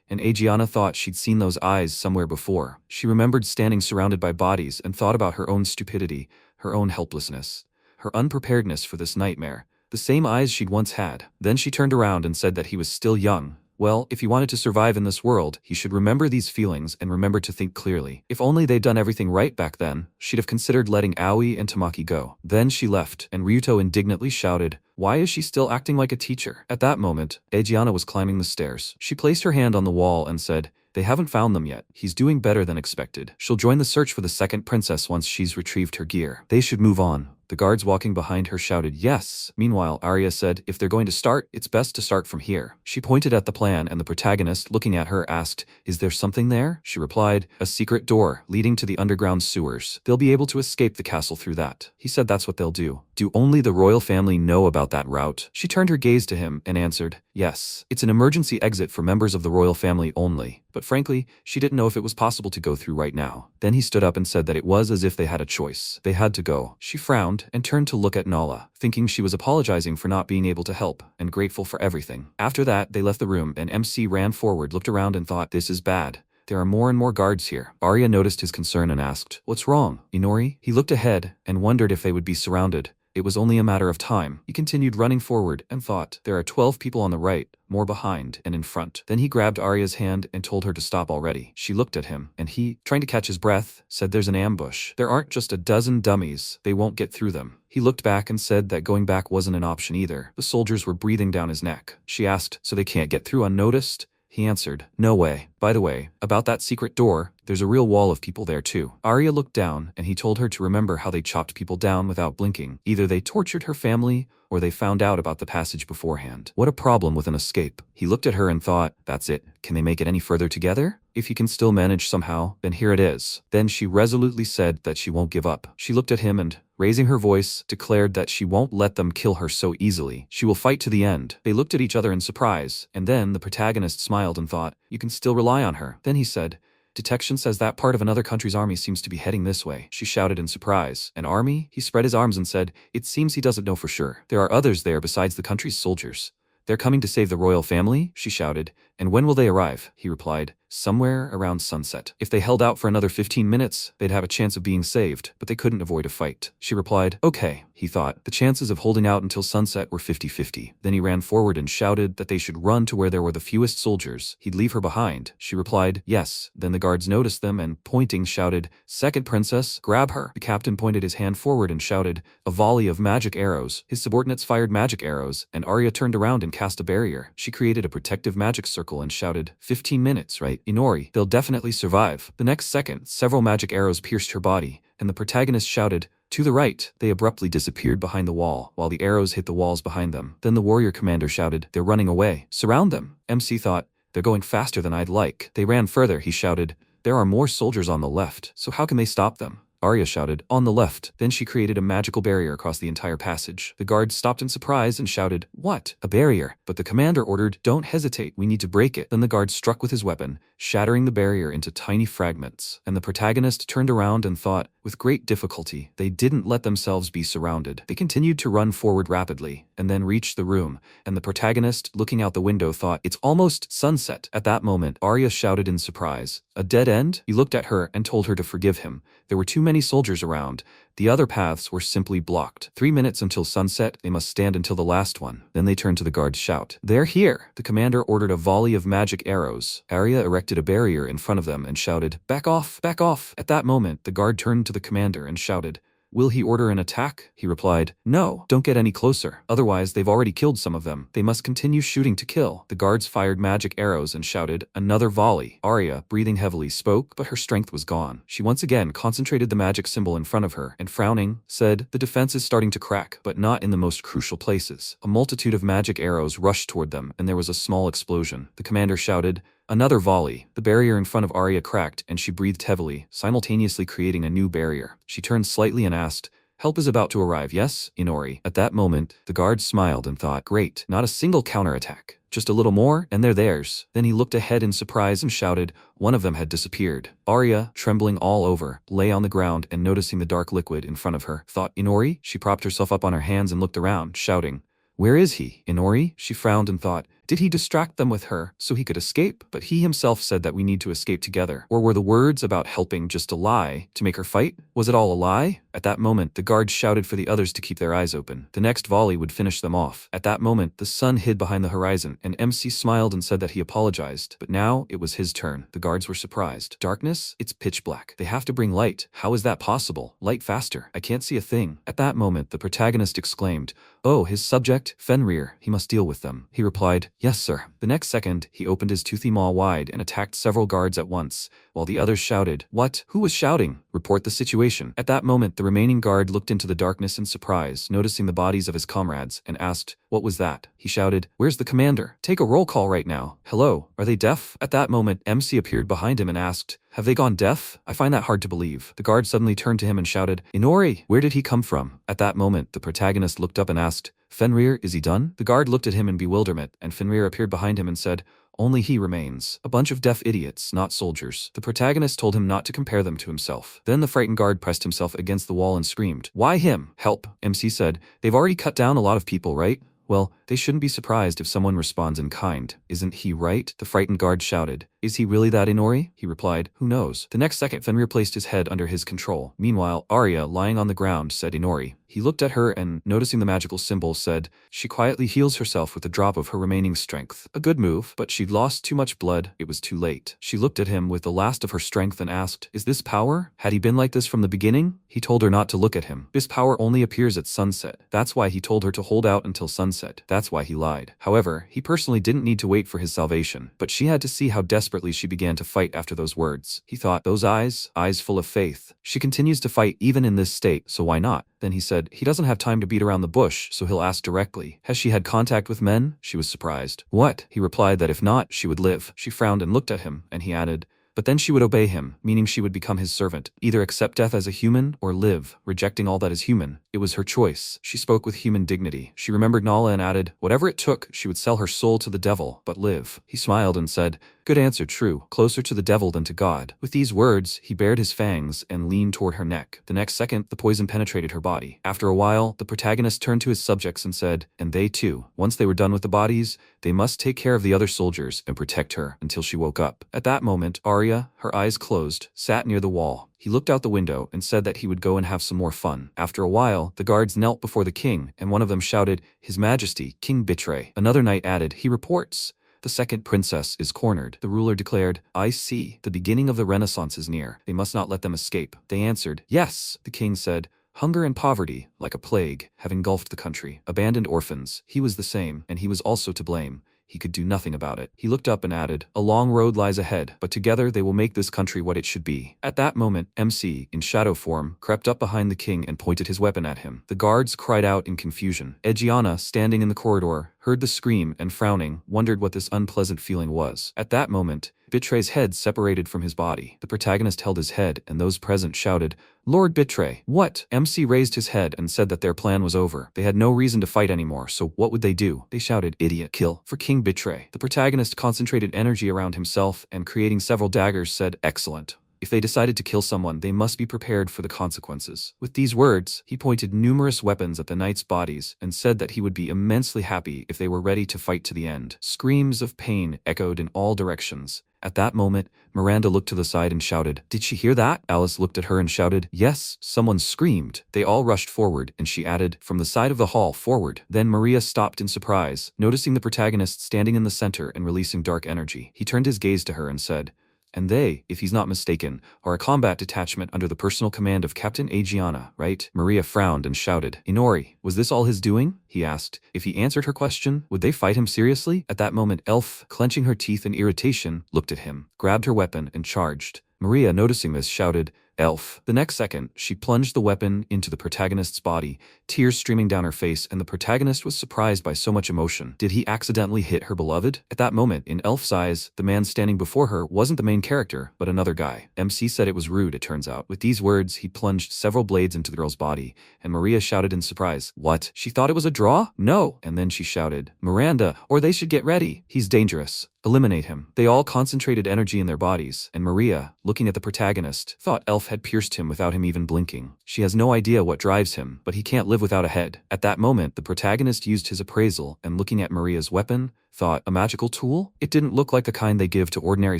and Aegiana thought she'd seen those eyes somewhere before. She remembered standing surrounded by bodies and thought about her own stupidity, her own helplessness, her unpreparedness for this nightmare, the same eyes she'd once had. Then she turned around and said that he was still young. Well, if he wanted to survive in this world, he should remember these feelings and remember to think clearly. If only they'd done everything right back then, she'd have considered letting Aoi and Tamaki go. Then she left, and Ryuto indignantly shouted, "Why is she still acting like a teacher?" At that moment, Aegiana was climbing the stairs. She placed her hand on the wall and said, "They haven't found them yet. He's doing better than expected. She'll join the search for the second princess once she's retrieved her gear. They should move on." The guards walking behind her shouted, "Yes." Meanwhile, Arya said, "If they're going to start, it's best to start from here." She pointed at the plan and the protagonist, looking at her, asked, "Is there something there?" She replied, "A secret door leading to the underground sewers. They'll be able to escape the castle through that." He said that's what they'll do. "Do only the royal family know about that route?" She turned her gaze to him and answered, "Yes. It's an emergency exit for members of the royal family only." But frankly, she didn't know if it was possible to go through right now. Then he stood up and said that it was as if they had a choice. They had to go. She frowned and turned to look at Nala, thinking she was apologizing for not being able to help, and grateful for everything. After that, they left the room and MC ran forward, looked around and thought, "This is bad. There are more and more guards here." Arya noticed his concern and asked, "What's wrong, Inori?" He looked ahead and wondered if they would be surrounded. It was only a matter of time. He continued running forward and thought, there are 12 people on the right, more behind and in front. Then he grabbed Arya's hand and told her to stop already. She looked at him, and he, trying to catch his breath, said, "There's an ambush. There aren't just a dozen dummies. They won't get through them." He looked back and said that going back wasn't an option either. The soldiers were breathing down his neck. She asked, "So they can't get through unnoticed?" He answered, "No way. By the way, about that secret door, there's a real wall of people there too." Arya looked down, and he told her to remember how they chopped people down without blinking. Either they tortured her family, or they found out about the passage beforehand. What a problem with an escape. He looked at her and thought, that's it. Can they make it any further together? If he can still manage somehow, then here it is. Then she resolutely said that she won't give up. She looked at him and, raising her voice, declared that she won't let them kill her so easily. She will fight to the end. They looked at each other in surprise, and then the protagonist smiled and thought, you can still rely on her. Then he said, detection says that part of another country's army seems to be heading this way. She shouted in surprise. An army? He spread his arms and said, it seems he doesn't know for sure. There are others there besides the country's soldiers. They're coming to save the royal family? She shouted, And when will they arrive? He replied, somewhere around sunset. If they held out for another 15 minutes, they'd have a chance of being saved, but they couldn't avoid a fight. She replied, okay, he thought. The chances of holding out until sunset were 50-50. Then he ran forward and shouted that they should run to where there were the fewest soldiers. He'd leave her behind. She replied, yes. Then the guards noticed them and, pointing, shouted, second princess, grab her. The captain pointed his hand forward and shouted, a volley of magic arrows. His subordinates fired magic arrows, and Arya turned around and cast a barrier. She created a protective magic circle and shouted, 15 minutes, right? Inori, they'll definitely survive. The next second, several magic arrows pierced her body, and the protagonist shouted, to the right. They abruptly disappeared behind the wall, while the arrows hit the walls behind them. Then the warrior commander shouted, they're running away. Surround them. MC thought, they're going faster than I'd like. They ran further. He shouted, there are more soldiers on the left, so how can they stop them? Arya shouted, on the left. Then she created a magical barrier across the entire passage. The guards stopped in surprise and shouted, what? A barrier? But the commander ordered, don't hesitate, we need to break it. Then the guard struck with his weapon, shattering the barrier into tiny fragments. And the protagonist turned around and thought, with great difficulty, they didn't let themselves be surrounded. They continued to run forward rapidly, and then reached the room, and the protagonist, looking out the window, thought, it's almost sunset. At that moment, Arya shouted in surprise, a dead end? He looked at her and told her to forgive him. There were too many soldiers around. The other paths were simply blocked. 3 minutes until sunset, they must stand until the last one. Then they turned to the guards, shout, they're here. The commander ordered a volley of magic arrows. Arya erected a barrier in front of them and shouted, back off, back off. At that moment, the guard turned to the commander and shouted, will he order an attack? He replied, no, don't get any closer. Otherwise, they've already killed some of them. They must continue shooting to kill. The guards fired magic arrows and shouted, another volley. Arya, breathing heavily, spoke, but her strength was gone. She once again concentrated the magic symbol in front of her and, frowning, said, the defense is starting to crack, but not in the most crucial places. A multitude of magic arrows rushed toward them, and there was a small explosion. The commander shouted, another volley. The barrier in front of Arya cracked, and she breathed heavily, simultaneously creating a new barrier. She turned slightly and asked, help is about to arrive, yes, Inori? At that moment, the guard smiled and thought, great, not a single counterattack. Just a little more, and they're theirs. Then he looked ahead in surprise and shouted, one of them had disappeared. Arya, trembling all over, lay on the ground and noticing the dark liquid in front of her, thought, Inori? She propped herself up on her hands and looked around, shouting, where is he? Inori? She frowned and thought, did he distract them with her so he could escape? But he himself said that we need to escape together. Or were the words about helping just a lie to make her fight? Was it all a lie? At that moment, the guards shouted for the others to keep their eyes open. The next volley would finish them off. At that moment, the sun hid behind the horizon, and MC smiled and said that he apologized. But now it was his turn. The guards were surprised. Darkness? It's pitch black. They have to bring light. How is that possible? Light faster. I can't see a thing. At that moment, the protagonist exclaimed, oh, his subject, Fenrir. He must deal with them. He replied, yes, sir. The next second, he opened his toothy maw wide and attacked several guards at once, while the others shouted, what? Who was shouting? Report the situation. At that moment, the remaining guard looked into the darkness in surprise, noticing the bodies of his comrades, and asked, what was that? He shouted, where's the commander? Take a roll call right now. Hello, are they deaf? At that moment, MC appeared behind him and asked, have they gone deaf? I find that hard to believe. The guard suddenly turned to him and shouted, Inori, where did he come from? At that moment, the protagonist looked up and asked, Fenrir, is he done? The guard looked at him in bewilderment, and Fenrir appeared behind him and said, only he remains. A bunch of deaf idiots, not soldiers. The protagonist told him not to compare them to himself. Then the frightened guard pressed himself against the wall and screamed, why him? Help. MC said, they've already cut down a lot of people, right? Well, they shouldn't be surprised if someone responds in kind. Isn't he right? The frightened guard shouted. Is he really that Inori? He replied, who knows? The next second, Fenrir placed his head under his control. Meanwhile, Arya, lying on the ground, said Inori. He looked at her and, noticing the magical symbol, said, she quietly heals herself with a drop of her remaining strength. A good move, but she'd lost too much blood. It was too late. She looked at him with the last of her strength and asked, is this power? Had he been like this from the beginning? He told her not to look at him. This power only appears at sunset. That's why he told her to hold out until sunset. That's why he lied. However, he personally didn't need to wait for his salvation, but she had to see how desperately she began to fight after those words. He thought, those eyes full of faith. She continues to fight even in this state, so why not? Then he said, he doesn't have time to beat around the bush, so he'll ask directly, has she had contact with men? She was surprised. What? He replied that if not, she would live. She frowned and looked at him, and he added, but then she would obey him, meaning she would become his servant, either accept death as a human or live, rejecting all that is human. It was her choice. She spoke with human dignity. She remembered Nala and added, whatever it took, she would sell her soul to the devil, but live. He smiled and said, Good answer, true. Closer to the devil than to God. With these words, he bared his fangs and leaned toward her neck. The next second, the poison penetrated her body. After a while, the protagonist turned to his subjects and said, and they too, once they were done with the bodies, they must take care of the other soldiers and protect her until she woke up. At that moment, Arya, her eyes closed, sat near the wall. He looked out the window and said that he would go and have some more fun. After a while, the guards knelt before the king, and one of them shouted, His Majesty, King Betray. Another knight added, He reports. The second princess is cornered. The ruler declared, I see. The beginning of the Renaissance is near. They must not let them escape. They answered, Yes. The king said, Hunger and poverty, like a plague, have engulfed the country. Abandoned orphans. He was the same, and he was also to blame. He could do nothing about it. He looked up and added, A long road lies ahead, but together they will make this country what it should be. At that moment, MC, in shadow form, crept up behind the king and pointed his weapon at him. The guards cried out in confusion. Egiana, standing in the corridor, heard the scream and, frowning, wondered what this unpleasant feeling was. At that moment, Betray's head separated from his body. The protagonist held his head, and those present shouted, Lord Betray. What? MC raised his head and said that their plan was over. They had no reason to fight anymore, so what would they do? They shouted, Idiot, kill, for King Betray. The protagonist concentrated energy around himself and, creating several daggers, said, Excellent. If they decided to kill someone, they must be prepared for the consequences. With these words, he pointed numerous weapons at the knights' bodies and said that he would be immensely happy if they were ready to fight to the end. Screams of pain echoed in all directions. At that moment, Miranda looked to the side and shouted, Did she hear that? Alice looked at her and shouted, Yes, someone screamed. They all rushed forward, and she added, From the side of the hall, forward. Then Maria stopped in surprise, noticing the protagonist standing in the center and releasing dark energy. He turned his gaze to her and said, And they, if he's not mistaken, are a combat detachment under the personal command of Captain Agiana, right? Maria frowned and shouted, Inori, was this all his doing? He asked. If he answered her question, would they fight him seriously? At that moment, Elf, clenching her teeth in irritation, looked at him, grabbed her weapon, and charged. Maria, noticing this, shouted, Elf. The next second, she plunged the weapon into the protagonist's body, tears streaming down her face, and the protagonist was surprised by so much emotion. Did he accidentally hit her beloved? At that moment, in Elf's eyes, the man standing before her wasn't the main character, but another guy. MC said it was rude, it turns out. With these words, he plunged several blades into the girl's body, and Maria shouted in surprise, What? She thought it was a draw? No! And then she shouted, Miranda, or they should get ready. He's dangerous. Eliminate him. They all concentrated energy in their bodies, and Maria, looking at the protagonist, thought Elf had pierced him without him even blinking. She has no idea what drives him, but he can't live without a head. At that moment, the protagonist used his appraisal, and looking at Maria's weapon, thought, a magical tool? It didn't look like the kind they give to ordinary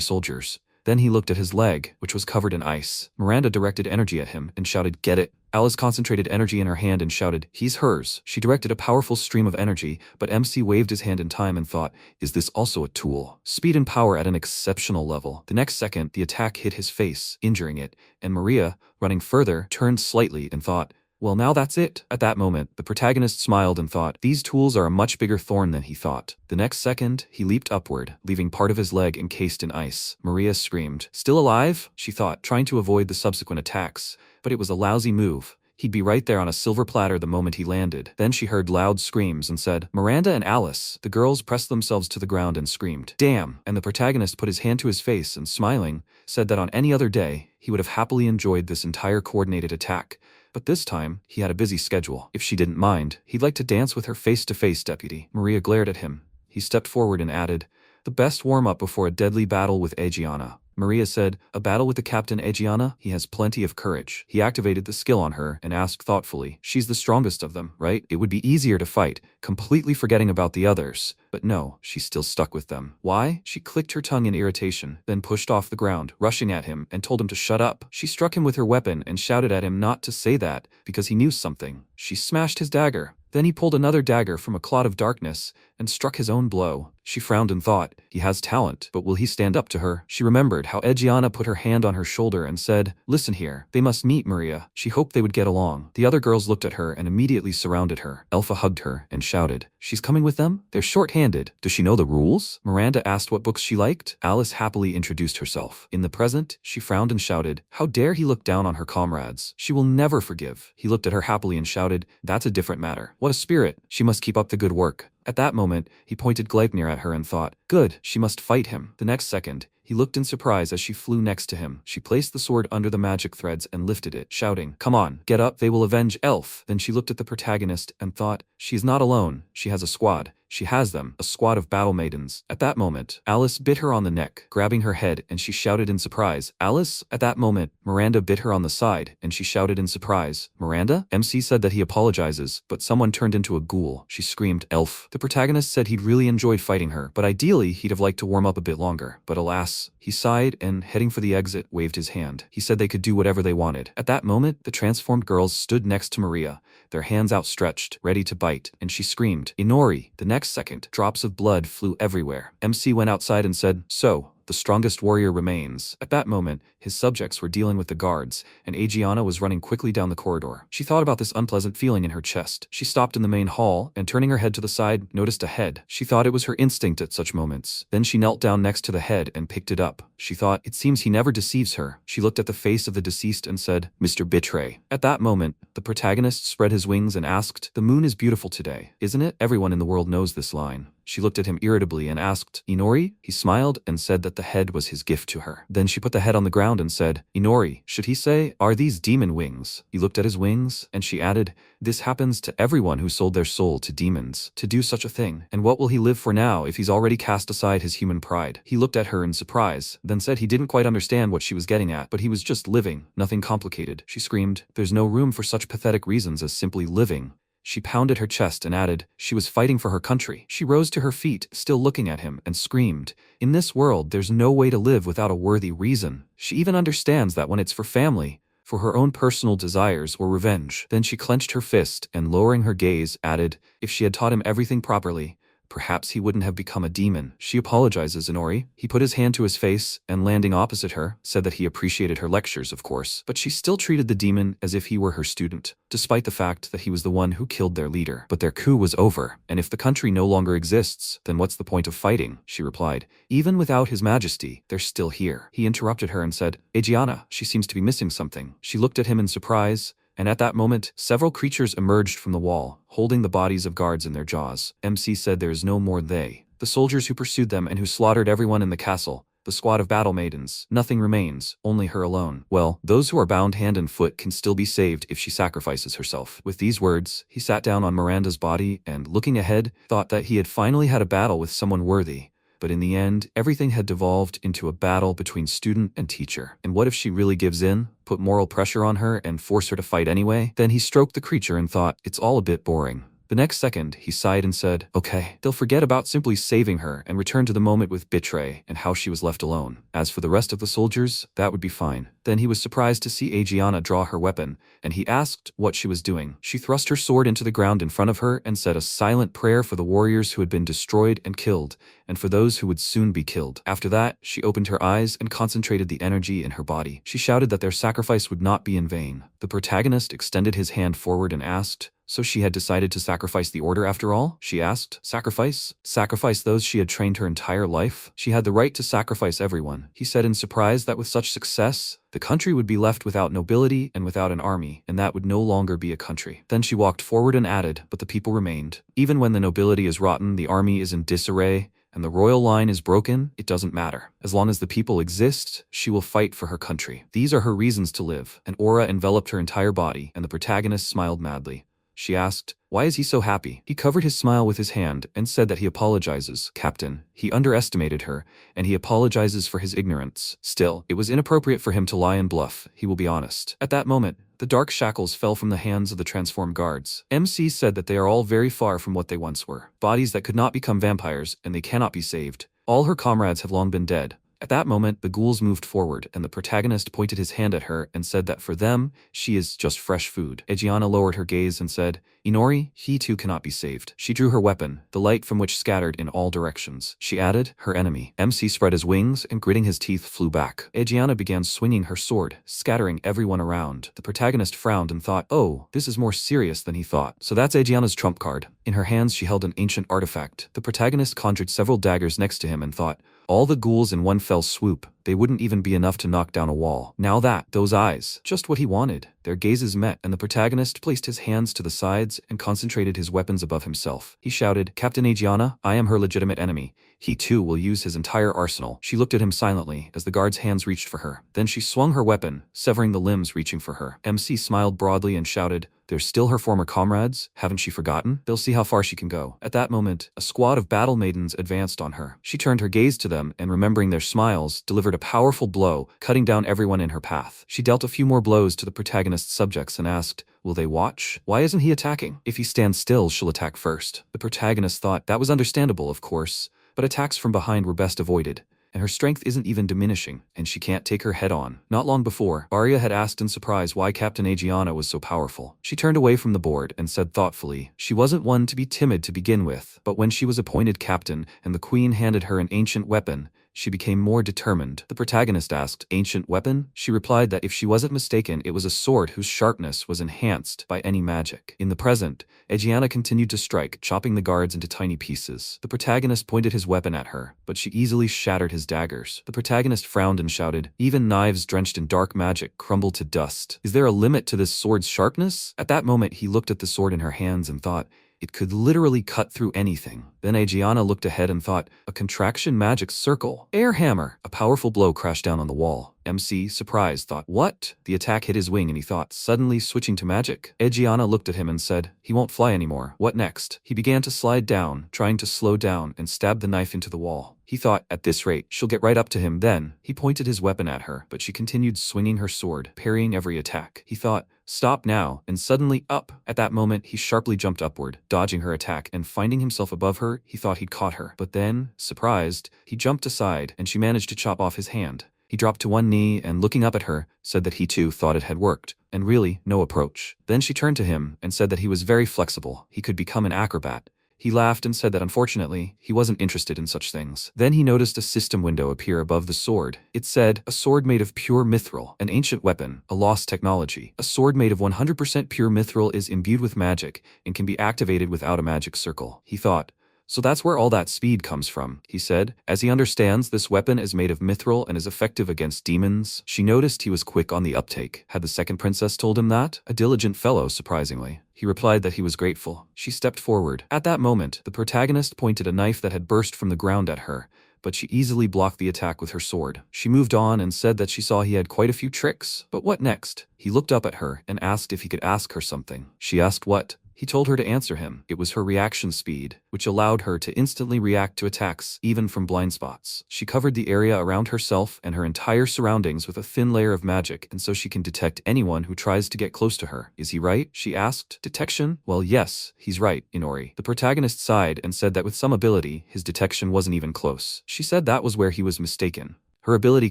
soldiers. Then he looked at his leg, which was covered in ice. Miranda directed energy at him and shouted, Get it. Alice concentrated energy in her hand and shouted, He's hers. She directed a powerful stream of energy, but MC waved his hand in time and thought, Is this also a tool? Speed and power at an exceptional level. The next second, the attack hit his face, injuring it, and Maria, running further, turned slightly and thought, Well, now that's it. At that moment, the protagonist smiled and thought, These tools are a much bigger thorn than he thought. The next second, he leaped upward, leaving part of his leg encased in ice. Maria screamed. Still alive? She thought, trying to avoid the subsequent attacks. But it was a lousy move. He'd be right there on a silver platter the moment he landed. Then she heard loud screams and said, Miranda and Alice. The girls pressed themselves to the ground and screamed, Damn! And the protagonist put his hand to his face and, smiling, said that on any other day, he would have happily enjoyed this entire coordinated attack. But this time, he had a busy schedule. If she didn't mind, he'd like to dance with her face-to-face, deputy. Maria glared at him. He stepped forward and added, The best warm-up before a deadly battle with Agiana. Maria said, A battle with the Captain Agiana? He has plenty of courage. He activated the skill on her and asked thoughtfully, She's the strongest of them, right? It would be easier to fight, completely forgetting about the others. But no, she's still stuck with them. Why? She clicked her tongue in irritation, then pushed off the ground, rushing at him, and told him to shut up. She struck him with her weapon and shouted at him not to say that, because he knew something. She smashed his dagger. Then he pulled another dagger from a clot of darkness and struck his own blow. She frowned and thought, He has talent, but will he stand up to her? She remembered how Agiana put her hand on her shoulder and said, Listen here, they must meet, Maria. She hoped they would get along. The other girls looked at her and immediately surrounded her. Elfa hugged her and shouted, She's coming with them? They're short-handed. Does she know the rules? Miranda asked what books she liked. Alice happily introduced herself. In the present, she frowned and shouted, How dare he look down on her comrades? She will never forgive. He looked at her happily and shouted, That's a different matter. What a spirit. She must keep up the good work. At that moment, he pointed Gleipnir at her and thought, Good, she must fight him. The next second, he looked in surprise as she flew next to him. She placed the sword under the magic threads and lifted it, shouting, Come on, get up, they will avenge Elf. Then she looked at the protagonist and thought, She is not alone, she has a squad. She has them, a squad of battle maidens. At that moment, Alice bit her on the neck, grabbing her head, and she shouted in surprise, Alice? At that moment, Miranda bit her on the side, and she shouted in surprise, Miranda? MC said that he apologizes, but someone turned into a ghoul. She screamed, Elf. The protagonist said he'd really enjoyed fighting her, but ideally he'd have liked to warm up a bit longer. But alas, he sighed and, heading for the exit, waved his hand. He said they could do whatever they wanted. At that moment, the transformed girls stood next to Maria, their hands outstretched, ready to bite, and she screamed, Inori. The next second, drops of blood flew everywhere. MC went outside and said, So, the strongest warrior remains. At that moment, his subjects were dealing with the guards, and Adriana was running quickly down the corridor. She thought about this unpleasant feeling in her chest. She stopped in the main hall, and turning her head to the side, noticed a head. She thought it was her instinct at such moments. Then she knelt down next to the head and picked it up. She thought, it seems he never deceives her. She looked at the face of the deceased and said, Mr. Betray. At that moment, the protagonist spread his wings and asked, The moon is beautiful today, isn't it? Everyone in the world knows this line. She looked at him irritably and asked, Inori? He smiled and said that the head was his gift to her. Then she put the head on the ground and said, Inori, should he say, are these demon wings? He looked at his wings, and she added, This happens to everyone who sold their soul to demons, to do such a thing. And what will he live for now if he's already cast aside his human pride? He looked at her in surprise, then said he didn't quite understand what she was getting at, but he was just living, nothing complicated. She screamed, There's no room for such pathetic reasons as simply living. She pounded her chest and added, she was fighting for her country. She rose to her feet, still looking at him, and screamed, In this world, there's no way to live without a worthy reason. She even understands that when it's for family, for her own personal desires or revenge. Then she clenched her fist and, lowering her gaze, added, If she had taught him everything properly, perhaps he wouldn't have become a demon. She apologizes, Inori. He put his hand to his face and, landing opposite her, said that he appreciated her lectures, of course, but she still treated the demon as if he were her student, despite the fact that he was the one who killed their leader. But their coup was over, and if the country no longer exists, then what's the point of fighting? She replied, Even without his majesty, they're still here. He interrupted her and said, Adriana, she seems to be missing something. She looked at him in surprise, and at that moment, several creatures emerged from the wall, holding the bodies of guards in their jaws. MC said there is no more they. The soldiers who pursued them and who slaughtered everyone in the castle, the squad of battle maidens. Nothing remains, only her alone. Well, those who are bound hand and foot can still be saved if she sacrifices herself. With these words, he sat down on Miranda's body and, looking ahead, thought that he had finally had a battle with someone worthy. But in the end, everything had devolved into a battle between student and teacher. And what if she really gives in, put moral pressure on her, and force her to fight anyway? Then he stroked the creature and thought, it's all a bit boring. The next second, he sighed and said, Okay, they'll forget about simply saving her and return to the moment with Betray and how she was left alone. As for the rest of the soldiers, that would be fine. Then he was surprised to see Adriana draw her weapon, and he asked what she was doing. She thrust her sword into the ground in front of her and said a silent prayer for the warriors who had been destroyed and killed, and for those who would soon be killed. After that, she opened her eyes and concentrated the energy in her body. She shouted that their sacrifice would not be in vain. The protagonist extended his hand forward and asked, So she had decided to sacrifice the order after all? She asked. Sacrifice? Sacrifice those she had trained her entire life? She had the right to sacrifice everyone. He said in surprise that with such success, the country would be left without nobility and without an army, and that would no longer be a country. Then she walked forward and added, But the people remained. Even when the nobility is rotten, the army is in disarray, and the royal line is broken, it doesn't matter. As long as the people exist, she will fight for her country. These are her reasons to live. An aura enveloped her entire body, and the protagonist smiled madly. She asked, Why is he so happy? He covered his smile with his hand and said that he apologizes, Captain. He underestimated her, and he apologizes for his ignorance. Still, it was inappropriate for him to lie and bluff, he will be honest. At that moment, the dark shackles fell from the hands of the transformed guards. MC said that they are all very far from what they once were. Bodies that could not become vampires, and they cannot be saved. All her comrades have long been dead. At that moment, the ghouls moved forward, and the protagonist pointed his hand at her and said that for them, she is just fresh food. Adriana lowered her gaze and said, Inori, he too cannot be saved. She drew her weapon, the light from which scattered in all directions. She added, her enemy. MC spread his wings and, gritting his teeth, flew back. Adriana began swinging her sword, scattering everyone around. The protagonist frowned and thought, oh, this is more serious than he thought. So that's Adriana's trump card. In her hands she held an ancient artifact. The protagonist conjured several daggers next to him and thought, all the ghouls in one fell swoop. They wouldn't even be enough to knock down a wall. Now that, those eyes, just what he wanted. Their gazes met, and the protagonist placed his hands to the sides and concentrated his weapons above himself. He shouted, Captain Adriana, I am her legitimate enemy. he too will use his entire arsenal. She looked at him silently as the guard's hands reached for her. Then she swung her weapon, severing the limbs reaching for her. MC smiled broadly and shouted, "They're still her former comrades? Haven't she forgotten? They'll see how far she can go." At that moment, a squad of battle maidens advanced on her. She turned her gaze to them and, remembering their smiles, delivered a powerful blow, cutting down everyone in her path. She dealt a few more blows to the protagonist's subjects and asked, "Will they watch? Why isn't he attacking? If he stands still, she'll attack first." The protagonist thought that was understandable, of course, but attacks from behind were best avoided, and her strength isn't even diminishing, and she can't take her head on. Not long before, Arya had asked in surprise why Captain Aegiana was so powerful. She turned away from the board and said thoughtfully, she wasn't one to be timid to begin with, but when she was appointed captain and the queen handed her an ancient weapon, she became more determined. The protagonist asked, "Ancient weapon?" She replied that if she wasn't mistaken, it was a sword whose sharpness was enhanced by any magic. In the present, Aegiana continued to strike, chopping the guards into tiny pieces. The protagonist pointed his weapon at her, but she easily shattered his daggers. The protagonist frowned and shouted, "Even knives drenched in dark magic crumble to dust. Is there a limit to this sword's sharpness?" At that moment, he looked at the sword in her hands and thought, it could literally cut through anything. Then Aegiana looked ahead and thought, a contraction magic circle. Air hammer. A powerful blow crashed down on the wall. MC, surprised, thought, "What?" The attack hit his wing and he thought, suddenly switching to magic. Aegiana looked at him and said, "He won't fly anymore. What next?" He began to slide down, trying to slow down, and stabbed the knife into the wall. He thought, at this rate, she'll get right up to him. Then, he pointed his weapon at her, but she continued swinging her sword, parrying every attack. He thought, stop now, and suddenly up. At that moment, he sharply jumped upward, dodging her attack, and finding himself above her, he thought he'd caught her. But then, surprised, he jumped aside, and she managed to chop off his hand. He dropped to one knee and, looking up at her, said that he too thought it had worked, and really, no approach. Then she turned to him and said that he was very flexible. He could become an acrobat. He laughed and said that unfortunately, he wasn't interested in such things. Then he noticed a system window appear above the sword. It said, "A sword made of pure mithril, an ancient weapon, a lost technology. A sword made of 100% pure mithril is imbued with magic and can be activated without a magic circle." He thought, "So that's where all that speed comes from," he said. As he understands, this weapon is made of mithril and is effective against demons. She noticed he was quick on the uptake. Had the second princess told him that? A diligent fellow, surprisingly. He replied that he was grateful. She stepped forward. At that moment, the protagonist pointed a knife that had burst from the ground at her, but she easily blocked the attack with her sword. She moved on and said that she saw he had quite a few tricks. But what next? He looked up at her and asked if he could ask her something. She asked what? He told her to answer him. It was her reaction speed, which allowed her to instantly react to attacks, even from blind spots. She covered the area around herself and her entire surroundings with a thin layer of magic, and so she can detect anyone who tries to get close to her. "Is he right?" she asked. "Detection? Well, yes, he's right, Inori." The protagonist sighed and said that with some ability, his detection wasn't even close. She said that was where he was mistaken. Her ability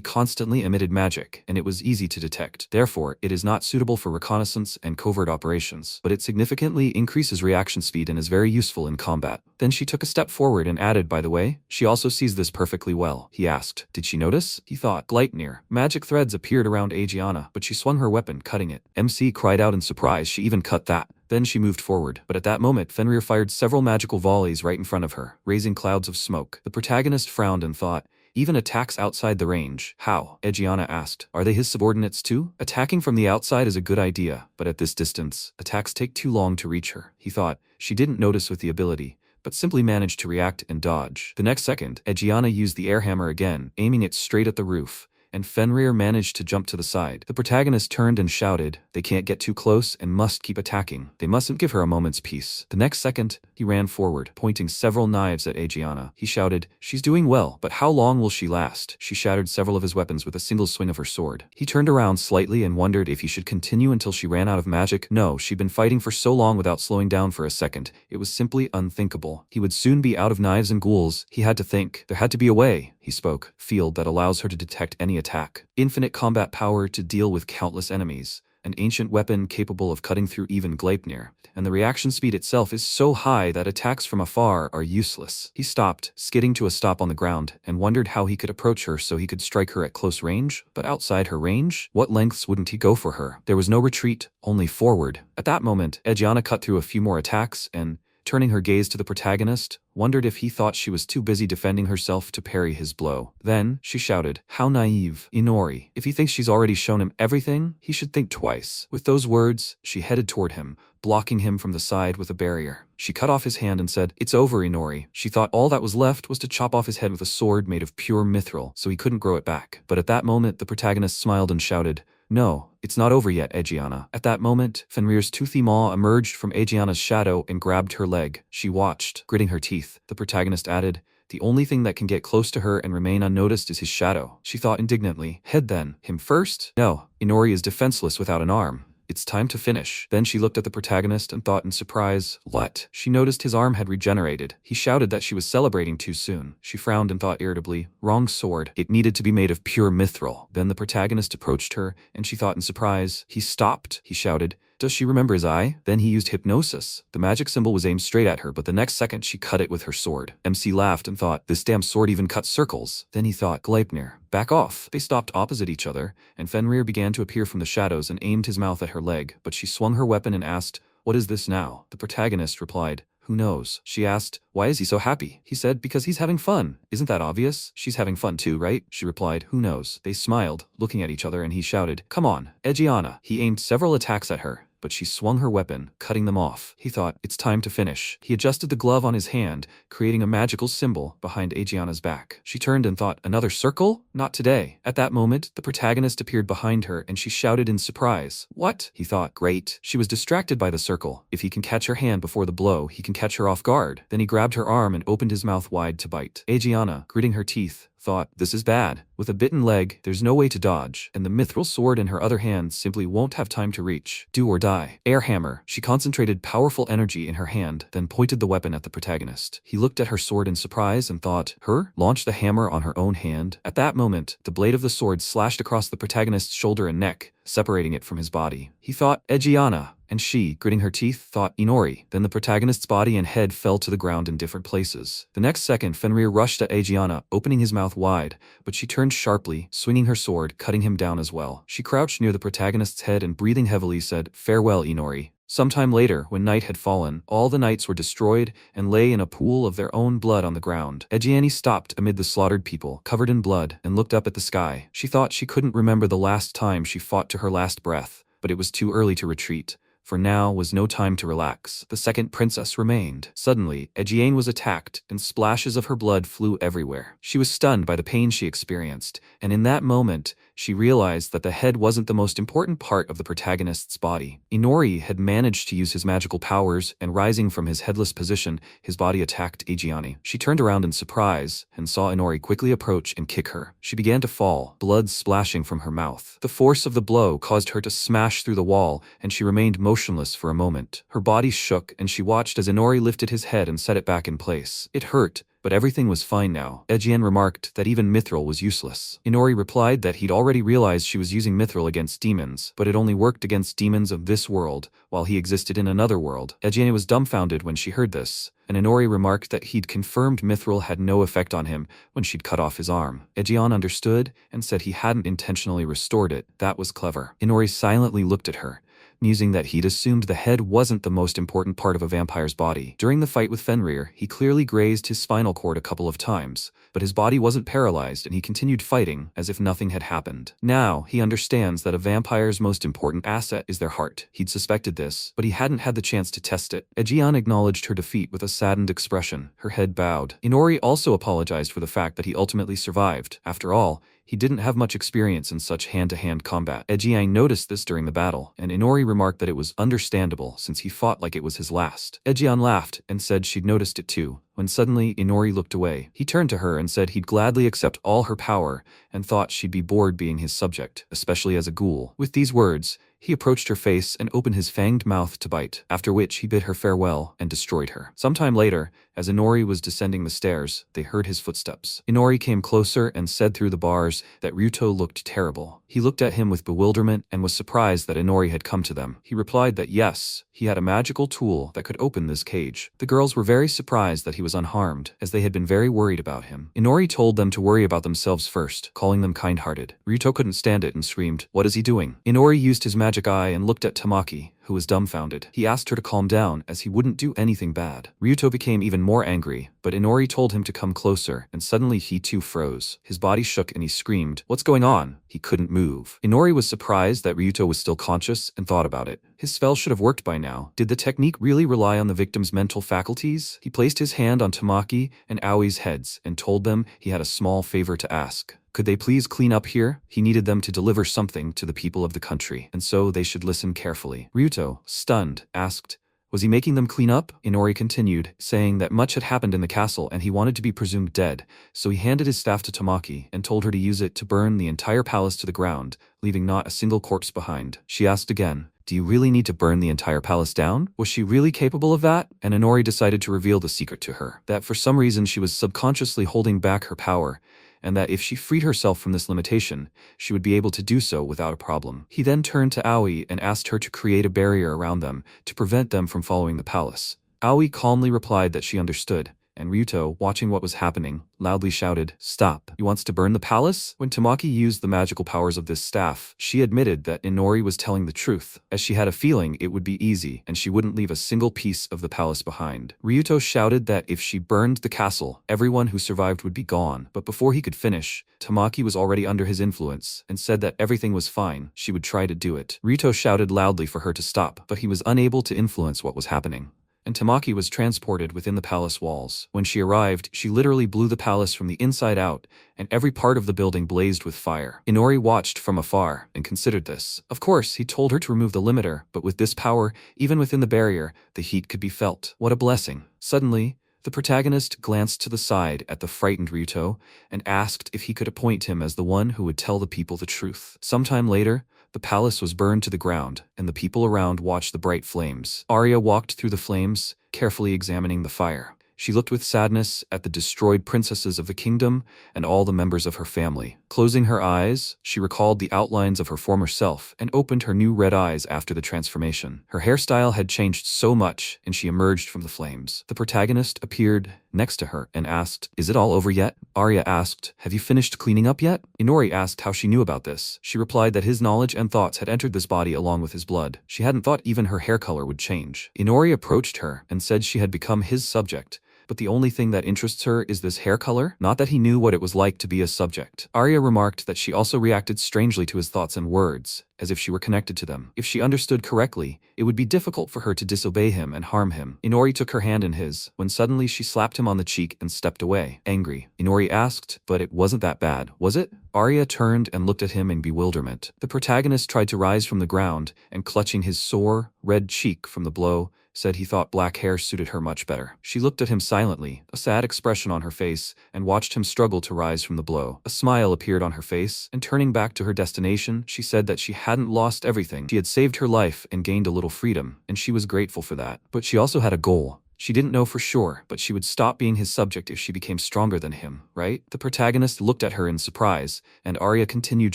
constantly emitted magic, and it was easy to detect. Therefore, it is not suitable for reconnaissance and covert operations, but it significantly increases reaction speed and is very useful in combat. Then she took a step forward and added, "By the way, she also sees this perfectly well." He asked, "Did she notice?" He thought, Gleipnir. Magic threads appeared around Aegiana, but she swung her weapon, cutting it. MC cried out in surprise, she even cut that. Then she moved forward, but at that moment Fenrir fired several magical volleys right in front of her, raising clouds of smoke. The protagonist frowned and thought, even attacks outside the range. How? Aegiana asked. Are they his subordinates too? Attacking from the outside is a good idea, but at this distance, attacks take too long to reach her. He thought, she didn't notice with the ability, but simply managed to react and dodge. The next second, Aegiana used the air hammer again, aiming it straight at the roof, and Fenrir managed to jump to the side. The protagonist turned and shouted, they can't get too close and must keep attacking. They mustn't give her a moment's peace. The next second, he ran forward, pointing several knives at Aegiana. He shouted, she's doing well, but how long will she last? She shattered several of his weapons with a single swing of her sword. He turned around slightly and wondered if he should continue until she ran out of magic. No, she'd been fighting for so long without slowing down for a second. It was simply unthinkable. He would soon be out of knives and ghouls. He had to think. There had to be a way, he spoke. Field that allows her to detect any attack. Infinite combat power to deal with countless enemies. An ancient weapon capable of cutting through even Gleipnir. And the reaction speed itself is so high that attacks from afar are useless. He stopped, skidding to a stop on the ground, and wondered how he could approach her so he could strike her at close range. But outside her range, what lengths wouldn't he go for her? There was no retreat, only forward. At that moment, Aegiana cut through a few more attacks and, turning her gaze to the protagonist, wondered if he thought she was too busy defending herself to parry his blow. Then, she shouted, how naive, Inori. If he thinks she's already shown him everything, he should think twice. With those words, she headed toward him, blocking him from the side with a barrier. She cut off his hand and said, "It's over, Inori." She thought all that was left was to chop off his head with a sword made of pure mithril, so he couldn't grow it back. But at that moment, the protagonist smiled and shouted, "No, it's not over yet, Egiana." At that moment, Fenrir's toothy maw emerged from Egiana's shadow and grabbed her leg. She watched, gritting her teeth. The protagonist added, "The only thing that can get close to her and remain unnoticed is his shadow." She thought indignantly, "Head then. Him first? No, Inori is defenseless without an arm. It's time to finish." Then she looked at the protagonist and thought in surprise, "What?" She noticed his arm had regenerated. He shouted that she was celebrating too soon. She frowned and thought irritably, "Wrong sword. It needed to be made of pure mithril." Then the protagonist approached her, and she thought in surprise. He stopped. He shouted, "Does she remember his eye?" Then he used hypnosis. The magic symbol was aimed straight at her, but the next second she cut it with her sword. MC laughed and thought, "This damn sword even cuts circles." Then he thought, "Gleipnir, back off." They stopped opposite each other, and Fenrir began to appear from the shadows and aimed his mouth at her leg, but she swung her weapon and asked, "What is this now?" The protagonist replied, "Who knows?" She asked, "Why is he so happy?" He said, "Because he's having fun. Isn't that obvious? She's having fun too, right?" She replied, "Who knows?" They smiled, looking at each other, and he shouted, "Come on, Egiana." He aimed several attacks at her, but she swung her weapon, cutting them off. He thought, "It's time to finish." He adjusted the glove on his hand, creating a magical symbol behind Egiana's back. She turned and thought, "Another circle? Not today." At that moment, the protagonist appeared behind her and she shouted in surprise. "What?" He thought, "Great." She was distracted by the circle. If he can catch her hand before the blow, he can catch her off guard. Then he grabbed her arm and opened his mouth wide to bite. Egiana, gritting her teeth, thought, "This is bad. With a bitten leg, there's no way to dodge, and the mithril sword in her other hand simply won't have time to reach. Do or die." Air hammer. She concentrated powerful energy in her hand, then pointed the weapon at the protagonist. He looked at her sword in surprise and thought, "Her?" Launched the hammer on her own hand. At that moment, the blade of the sword slashed across the protagonist's shoulder and neck, separating it from his body. He thought, "Egiana." And she, gritting her teeth, thought, "Inori." Then the protagonist's body and head fell to the ground in different places. The next second, Fenrir rushed at Egiana, opening his mouth wide, but she turned sharply, swinging her sword, cutting him down as well. She crouched near the protagonist's head and breathing heavily said, "Farewell, Inori." Sometime later, when night had fallen, all the knights were destroyed and lay in a pool of their own blood on the ground. Egiani stopped amid the slaughtered people, covered in blood, and looked up at the sky. She thought she couldn't remember the last time she fought to her last breath, but it was too early to retreat. For now was no time to relax. The second princess remained. Suddenly, Egiane was attacked, and splashes of her blood flew everywhere. She was stunned by the pain she experienced, and in that moment, she realized that the head wasn't the most important part of the protagonist's body. Inori had managed to use his magical powers, and rising from his headless position, his body attacked Egiane. She turned around in surprise, and saw Inori quickly approach and kick her. She began to fall, blood splashing from her mouth. The force of the blow caused her to smash through the wall, and she remained motionless for a moment. Her body shook, and she watched as Inori lifted his head and set it back in place. It hurt, but everything was fine now. Egiane remarked that even mithril was useless. Inori replied that he'd already realized she was using mithril against demons, but it only worked against demons of this world, while he existed in another world. Egiane was dumbfounded when she heard this, and Inori remarked that he'd confirmed mithril had no effect on him when she'd cut off his arm. Egiane understood and said he hadn't intentionally restored it. That was clever. Inori silently looked at her, musing that he'd assumed the head wasn't the most important part of a vampire's body. During the fight with Fenrir, he clearly grazed his spinal cord a couple of times, but his body wasn't paralyzed and he continued fighting as if nothing had happened. Now, he understands that a vampire's most important asset is their heart. He'd suspected this, but he hadn't had the chance to test it. Egiane acknowledged her defeat with a saddened expression, her head bowed. Inori also apologized for the fact that he ultimately survived. After all, he didn't have much experience in such hand-to-hand combat. Egiane noticed this during the battle, and Inori remarked that it was understandable since he fought like it was his last. Egiane laughed and said she'd noticed it too, when suddenly Inori looked away. He turned to her and said he'd gladly accept all her power and thought she'd be bored being his subject, especially as a ghoul. With these words, he approached her face and opened his fanged mouth to bite, after which he bid her farewell and destroyed her. Sometime later, as Inori was descending the stairs, they heard his footsteps. Inori came closer and said through the bars that Ryuto looked terrible. He looked at him with bewilderment and was surprised that Inori had come to them. He replied that yes, he had a magical tool that could open this cage. The girls were very surprised that he was unharmed, as they had been very worried about him. Inori told them to worry about themselves first, calling them kind-hearted. Ryuto couldn't stand it and screamed, "What is he doing?" Inori used his magic magic eye and looked at Tamaki, who was dumbfounded. He asked her to calm down as he wouldn't do anything bad. Ryuto became even more angry, but Inori told him to come closer, and suddenly he too froze. His body shook and he screamed, "What's going on?" He couldn't move. Inori was surprised that Ryuto was still conscious and thought about it. His spell should have worked by now. Did the technique really rely on the victim's mental faculties? He placed his hand on Tamaki and Aoi's heads and told them he had a small favor to ask. Could they please clean up here? He needed them to deliver something to the people of the country, and so they should listen carefully. Ryuto, stunned, asked, was he making them clean up? Inori continued, saying that much had happened in the castle and he wanted to be presumed dead, so he handed his staff to Tamaki and told her to use it to burn the entire palace to the ground, leaving not a single corpse behind. She asked again, do you really need to burn the entire palace down? Was she really capable of that? And Inori decided to reveal the secret to her, that for some reason she was subconsciously holding back her power, and that if she freed herself from this limitation, she would be able to do so without a problem. He then turned to Aoi and asked her to create a barrier around them to prevent them from following the palace. Aoi calmly replied that she understood, and Ryuto, watching what was happening, loudly shouted, "Stop! He wants to burn the palace?" When Tamaki used the magical powers of this staff, she admitted that Inori was telling the truth, as she had a feeling it would be easy and she wouldn't leave a single piece of the palace behind. Ryuto shouted that if she burned the castle, everyone who survived would be gone, but before he could finish, Tamaki was already under his influence and said that everything was fine, she would try to do it. Ryuto shouted loudly for her to stop, but he was unable to influence what was happening, and Tamaki was transported within the palace walls. When she arrived, she literally blew the palace from the inside out, and every part of the building blazed with fire. Inori watched from afar and considered this. Of course, he told her to remove the limiter, but with this power, even within the barrier, the heat could be felt. What a blessing. Suddenly, the protagonist glanced to the side at the frightened Ryuto and asked if he could appoint him as the one who would tell the people the truth. Sometime later, the palace was burned to the ground, and the people around watched the bright flames. Arya walked through the flames, carefully examining the fire. She looked with sadness at the destroyed princesses of the kingdom and all the members of her family. Closing her eyes, she recalled the outlines of her former self and opened her new red eyes after the transformation. Her hairstyle had changed so much, and she emerged from the flames. The protagonist appeared next to her and asked, "Is it all over yet?" Arya asked, "Have you finished cleaning up yet?" Inori asked how she knew about this. She replied that his knowledge and thoughts had entered this body along with his blood. She hadn't thought even her hair color would change. Inori approached her and said she had become his subject, but the only thing that interests her is this hair color, not that he knew what it was like to be a subject. Arya remarked that she also reacted strangely to his thoughts and words, as if she were connected to them. If she understood correctly, it would be difficult for her to disobey him and harm him. Inori took her hand in his, when suddenly she slapped him on the cheek and stepped away, angry. Inori asked, "But it wasn't that bad, was it?" Arya turned and looked at him in bewilderment. The protagonist tried to rise from the ground, and clutching his sore, red cheek from the blow, said he thought black hair suited her much better. She looked at him silently, a sad expression on her face, and watched him struggle to rise from the blow. A smile appeared on her face, and turning back to her destination, she said that she hadn't lost everything. She had saved her life and gained a little freedom, and she was grateful for that. But she also had a goal. She didn't know for sure, but she would stop being his subject if she became stronger than him, right? The protagonist looked at her in surprise, and Arya continued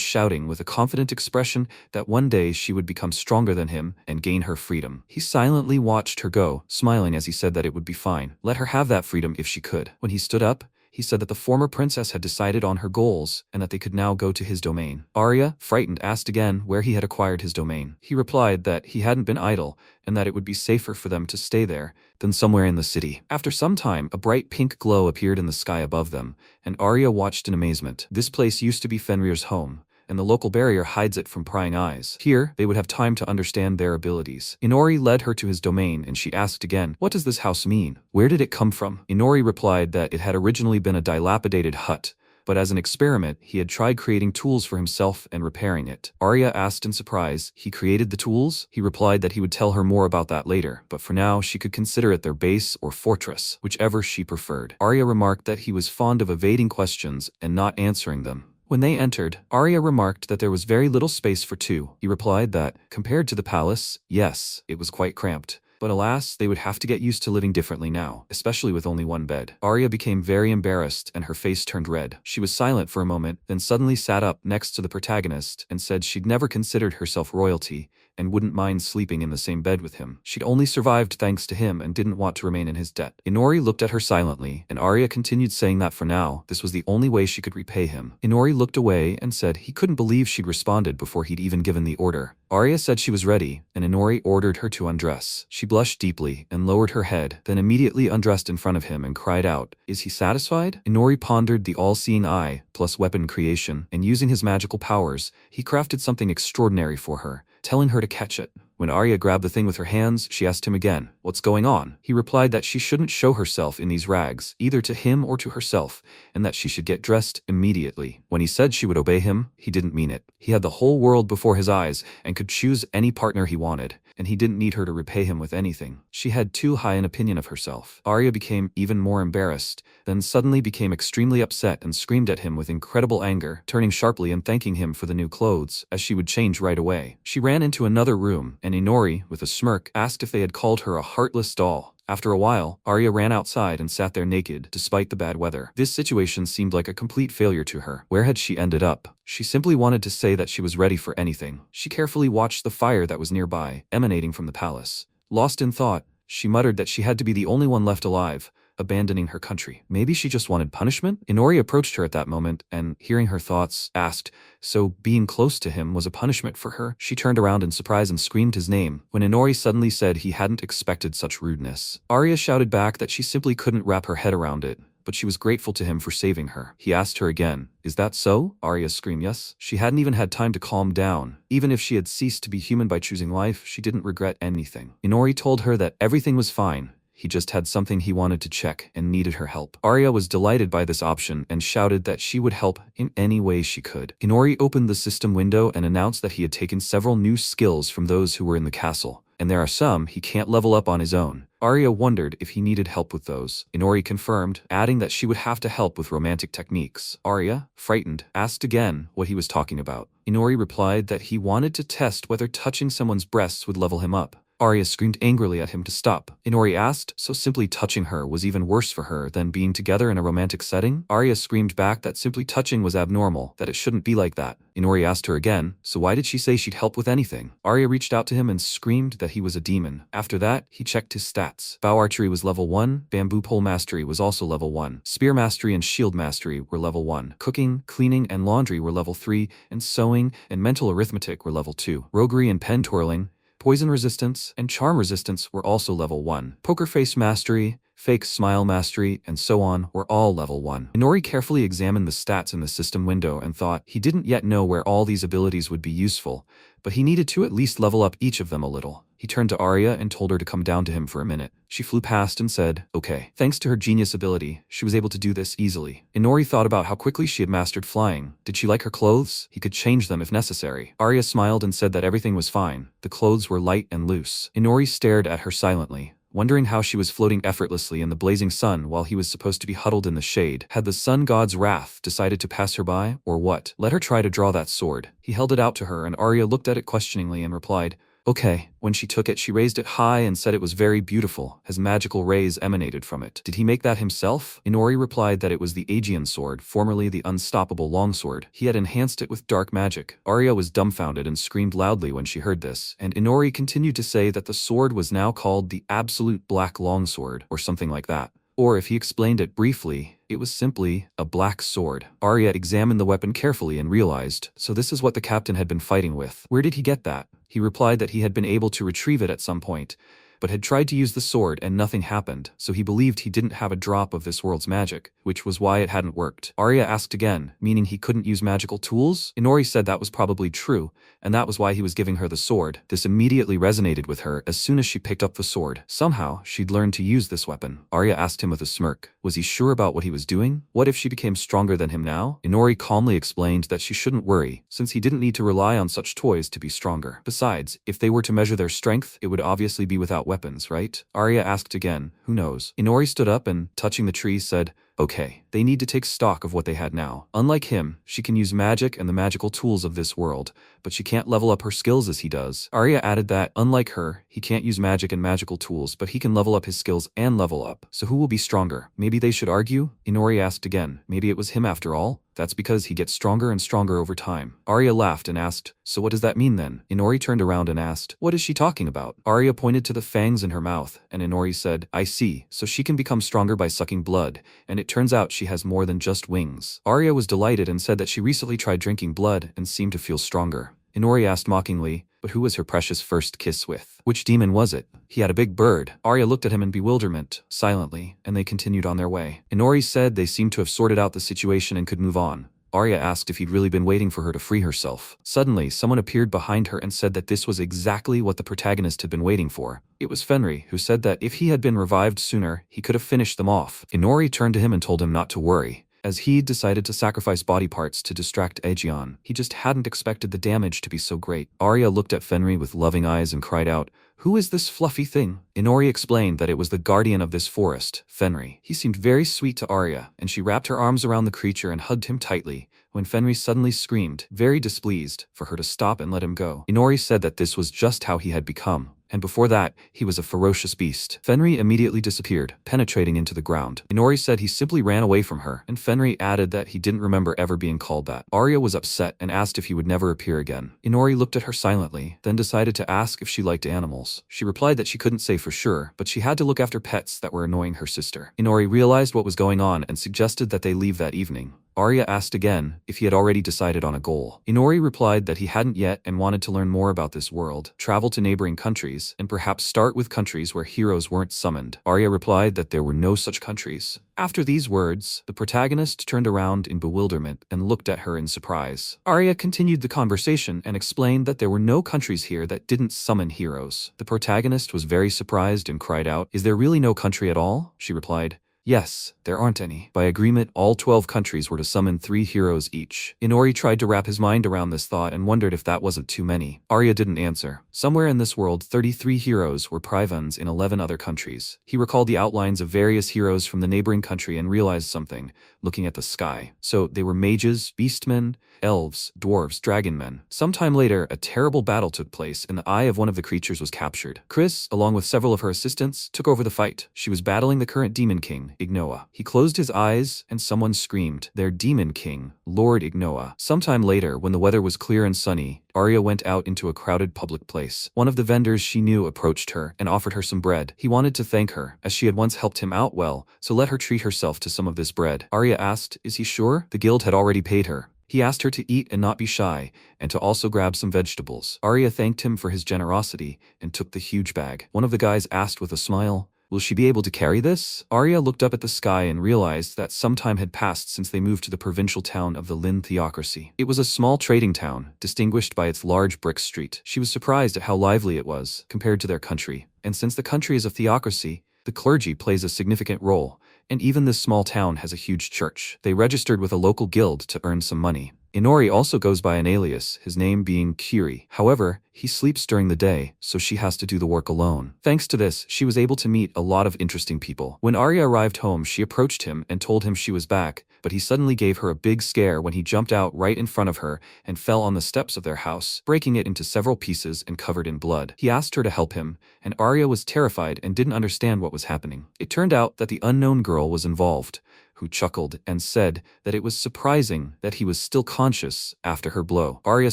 shouting with a confident expression that one day she would become stronger than him and gain her freedom. He silently watched her go, smiling as he said that it would be fine. Let her have that freedom if she could. When he stood up, he said that the former princess had decided on her goals and that they could now go to his domain. Arya, frightened, asked again where he had acquired his domain. He replied that he hadn't been idle and that it would be safer for them to stay there than somewhere in the city. After some time, a bright pink glow appeared in the sky above them, and Arya watched in amazement. This place used to be Fenrir's home, and the local barrier hides it from prying eyes. Here, they would have time to understand their abilities. Inori led her to his domain and she asked again, "What does this house mean? Where did it come from?" Inori replied that it had originally been a dilapidated hut, but as an experiment, he had tried creating tools for himself and repairing it. Arya asked in surprise, "He created the tools?" He replied that he would tell her more about that later, but for now she could consider it their base or fortress, whichever she preferred. Arya remarked that he was fond of evading questions and not answering them. When they entered, Arya remarked that there was very little space for two. He replied that, compared to the palace, yes, it was quite cramped. But alas, they would have to get used to living differently now, especially with only one bed. Arya became very embarrassed and her face turned red. She was silent for a moment, then suddenly sat up next to the protagonist and said she'd never considered herself royalty and wouldn't mind sleeping in the same bed with him. She'd only survived thanks to him and didn't want to remain in his debt. Inori looked at her silently, and Arya continued saying that for now, this was the only way she could repay him. Inori looked away and said he couldn't believe she'd responded before he'd even given the order. Arya said she was ready, and Inori ordered her to undress. She blushed deeply and lowered her head, then immediately undressed in front of him and cried out, "Is he satisfied?" Inori pondered the all-seeing eye, plus weapon creation, and using his magical powers, he crafted something extraordinary for her, telling her to catch it. When Arya grabbed the thing with her hands, she asked him again, "What's going on?" He replied that she shouldn't show herself in these rags, either to him or to herself, and that she should get dressed immediately. When he said she would obey him, he didn't mean it. He had the whole world before his eyes and could choose any partner he wanted, and he didn't need her to repay him with anything. She had too high an opinion of herself. Arya became even more embarrassed, then suddenly became extremely upset and screamed at him with incredible anger, turning sharply and thanking him for the new clothes, as she would change right away. She ran into another room, and Inori, with a smirk, asked if they had called her a heartless doll. After a while, Arya ran outside and sat there naked, despite the bad weather. This situation seemed like a complete failure to her. Where had she ended up? She simply wanted to say that she was ready for anything. She carefully watched the fire that was nearby, emanating from the palace. Lost in thought, she muttered that she had to be the only one left alive, abandoning her country. Maybe she just wanted punishment? Inori approached her at that moment and, hearing her thoughts, asked, so being close to him was a punishment for her? She turned around in surprise and screamed his name, when Inori suddenly said he hadn't expected such rudeness. Arya shouted back that she simply couldn't wrap her head around it, but she was grateful to him for saving her. He asked her again, "Is that so?" Arya screamed yes. She hadn't even had time to calm down. Even if she had ceased to be human by choosing life, she didn't regret anything. Inori told her that everything was fine. He just had something he wanted to check and needed her help. Arya was delighted by this option and shouted that she would help in any way she could. Inori opened the system window and announced that he had taken several new skills from those who were in the castle, and there are some he can't level up on his own. Arya wondered if he needed help with those. Inori confirmed, adding that she would have to help with romantic techniques. Arya, frightened, asked again what he was talking about. Inori replied that he wanted to test whether touching someone's breasts would level him up. Arya screamed angrily at him to stop. Inori asked, so simply touching her was even worse for her than being together in a romantic setting? Arya screamed back that simply touching was abnormal, that it shouldn't be like that. Inori asked her again, so why did she say she'd help with anything? Arya reached out to him and screamed that he was a demon. After that, he checked his stats. Bow archery was level 1, bamboo pole mastery was also level 1, spear mastery and shield mastery were level 1, cooking, cleaning, and laundry were level 3, and sewing and mental arithmetic were level 2. Roguery and pen twirling, poison resistance, and charm resistance were also level 1. Poker face mastery, fake smile mastery, and so on were all level 1. Inori carefully examined the stats in the system window and thought he didn't yet know where all these abilities would be useful, but he needed to at least level up each of them a little. He turned to Arya and told her to come down to him for a minute. She flew past and said, okay. Thanks to her genius ability, she was able to do this easily. Inori thought about how quickly she had mastered flying. Did she like her clothes? He could change them if necessary. Arya smiled and said that everything was fine. The clothes were light and loose. Inori stared at her silently, wondering how she was floating effortlessly in the blazing sun while he was supposed to be huddled in the shade. Had the sun god's wrath decided to pass her by, or what? Let her try to draw that sword. He held it out to her and Arya looked at it questioningly and replied, okay. When she took it, she raised it high and said it was very beautiful, as magical rays emanated from it. Did he make that himself? Inori replied that it was the Aegean sword, formerly the unstoppable longsword. He had enhanced it with dark magic. Arya was dumbfounded and screamed loudly when she heard this, and Inori continued to say that the sword was now called the Absolute Black Longsword, or something like that. Or if he explained it briefly, it was simply a black sword. Arya examined the weapon carefully and realized, so this is what the captain had been fighting with. Where did he get that? He replied that he had been able to retrieve it at some point, but had tried to use the sword and nothing happened, so he believed he didn't have a drop of this world's magic, which was why it hadn't worked. Arya asked again, meaning he couldn't use magical tools? Inori said that was probably true, and that was why he was giving her the sword. This immediately resonated with her as soon as she picked up the sword. Somehow, she'd learned to use this weapon. Arya asked him with a smirk. Was he sure about what he was doing? What if she became stronger than him now? Inori calmly explained that she shouldn't worry, since he didn't need to rely on such toys to be stronger. Besides, if they were to measure their strength, it would obviously be without weapons, right? Arya asked again, who knows? Inori stood up and, touching the tree, said, okay, they need to take stock of what they had now. Unlike him, she can use magic and the magical tools of this world, but she can't level up her skills as he does. Arya added that, unlike her, he can't use magic and magical tools, but he can level up his skills and level up. So who will be stronger? Maybe they should argue? Inori asked again. Maybe it was him after all? That's because he gets stronger and stronger over time. Arya laughed and asked, so what does that mean then? Inori turned around and asked, what is she talking about? Arya pointed to the fangs in her mouth, and Inori said, I see, so she can become stronger by sucking blood, and it turns out she has more than just wings. Arya was delighted and said that she recently tried drinking blood and seemed to feel stronger. Inori asked mockingly, but who was her precious first kiss with? Which demon was it? He had a big bird. Arya looked at him in bewilderment, silently, and they continued on their way. Inori said they seemed to have sorted out the situation and could move on. Arya asked if he'd really been waiting for her to free herself. Suddenly, someone appeared behind her and said that this was exactly what the protagonist had been waiting for. It was Fenry, who said that if he had been revived sooner, he could have finished them off. Inori turned to him and told him not to worry, as he decided to sacrifice body parts to distract Aegeon. He just hadn't expected the damage to be so great. Arya looked at Fenry with loving eyes and cried out, who is this fluffy thing? Inori explained that it was the guardian of this forest, Fenry. He seemed very sweet to Arya, and she wrapped her arms around the creature and hugged him tightly, when Fenry suddenly screamed, very displeased, for her to stop and let him go. Inori said that this was just how he had become, and before that, he was a ferocious beast. Fenry immediately disappeared, penetrating into the ground. Inori said he simply ran away from her, and Fenry added that he didn't remember ever being called that. Arya was upset and asked if he would never appear again. Inori looked at her silently, then decided to ask if she liked animals. She replied that she couldn't say for sure, but she had to look after pets that were annoying her sister. Inori realized what was going on and suggested that they leave that evening. Arya asked again if he had already decided on a goal. Inori replied that he hadn't yet and wanted to learn more about this world, travel to neighboring countries, and perhaps start with countries where heroes weren't summoned. Arya replied that there were no such countries. After these words, the protagonist turned around in bewilderment and looked at her in surprise. Arya continued the conversation and explained that there were no countries here that didn't summon heroes. The protagonist was very surprised and cried out, is there really no country at all? She replied, yes, there aren't any. By agreement, all 12 countries were to summon 3 heroes each. Inori tried to wrap his mind around this thought and wondered if that wasn't too many. Arya didn't answer. Somewhere in this world, 33 heroes were Privans in 11 other countries. He recalled the outlines of various heroes from the neighboring country and realized something, looking at the sky. So they were mages, beastmen, elves, dwarves, dragonmen. Sometime later, a terrible battle took place and the eye of one of the creatures was captured. Chris, along with several of her assistants, took over the fight. She was battling the current demon king, Ignoa. He closed his eyes and someone screamed, their demon king, Lord Ignoa. Sometime later, when the weather was clear and sunny, Arya went out into a crowded public place. One of the vendors she knew approached her and offered her some bread. He wanted to thank her, as she had once helped him out well, so let her treat herself to some of this bread. Arya asked, is he sure? The guild had already paid her. He asked her to eat and not be shy, and to also grab some vegetables. Arya thanked him for his generosity and took the huge bag. One of the guys asked with a smile, will she be able to carry this? Arya looked up at the sky and realized that some time had passed since they moved to the provincial town of the Lin theocracy. It was a small trading town, distinguished by its large brick street. She was surprised at how lively it was, compared to their country. And since the country is a theocracy, the clergy plays a significant role, and even this small town has a huge church. They registered with a local guild to earn some money. Inori also goes by an alias, his name being Kiri. However, he sleeps during the day, so she has to do the work alone. Thanks to this, she was able to meet a lot of interesting people. When Arya arrived home, she approached him and told him she was back, but he suddenly gave her a big scare when he jumped out right in front of her and fell on the steps of their house, breaking it into several pieces and covered in blood. He asked her to help him, and Arya was terrified and didn't understand what was happening. It turned out that the unknown girl was involved, who chuckled and said that it was surprising that he was still conscious after her blow. Arya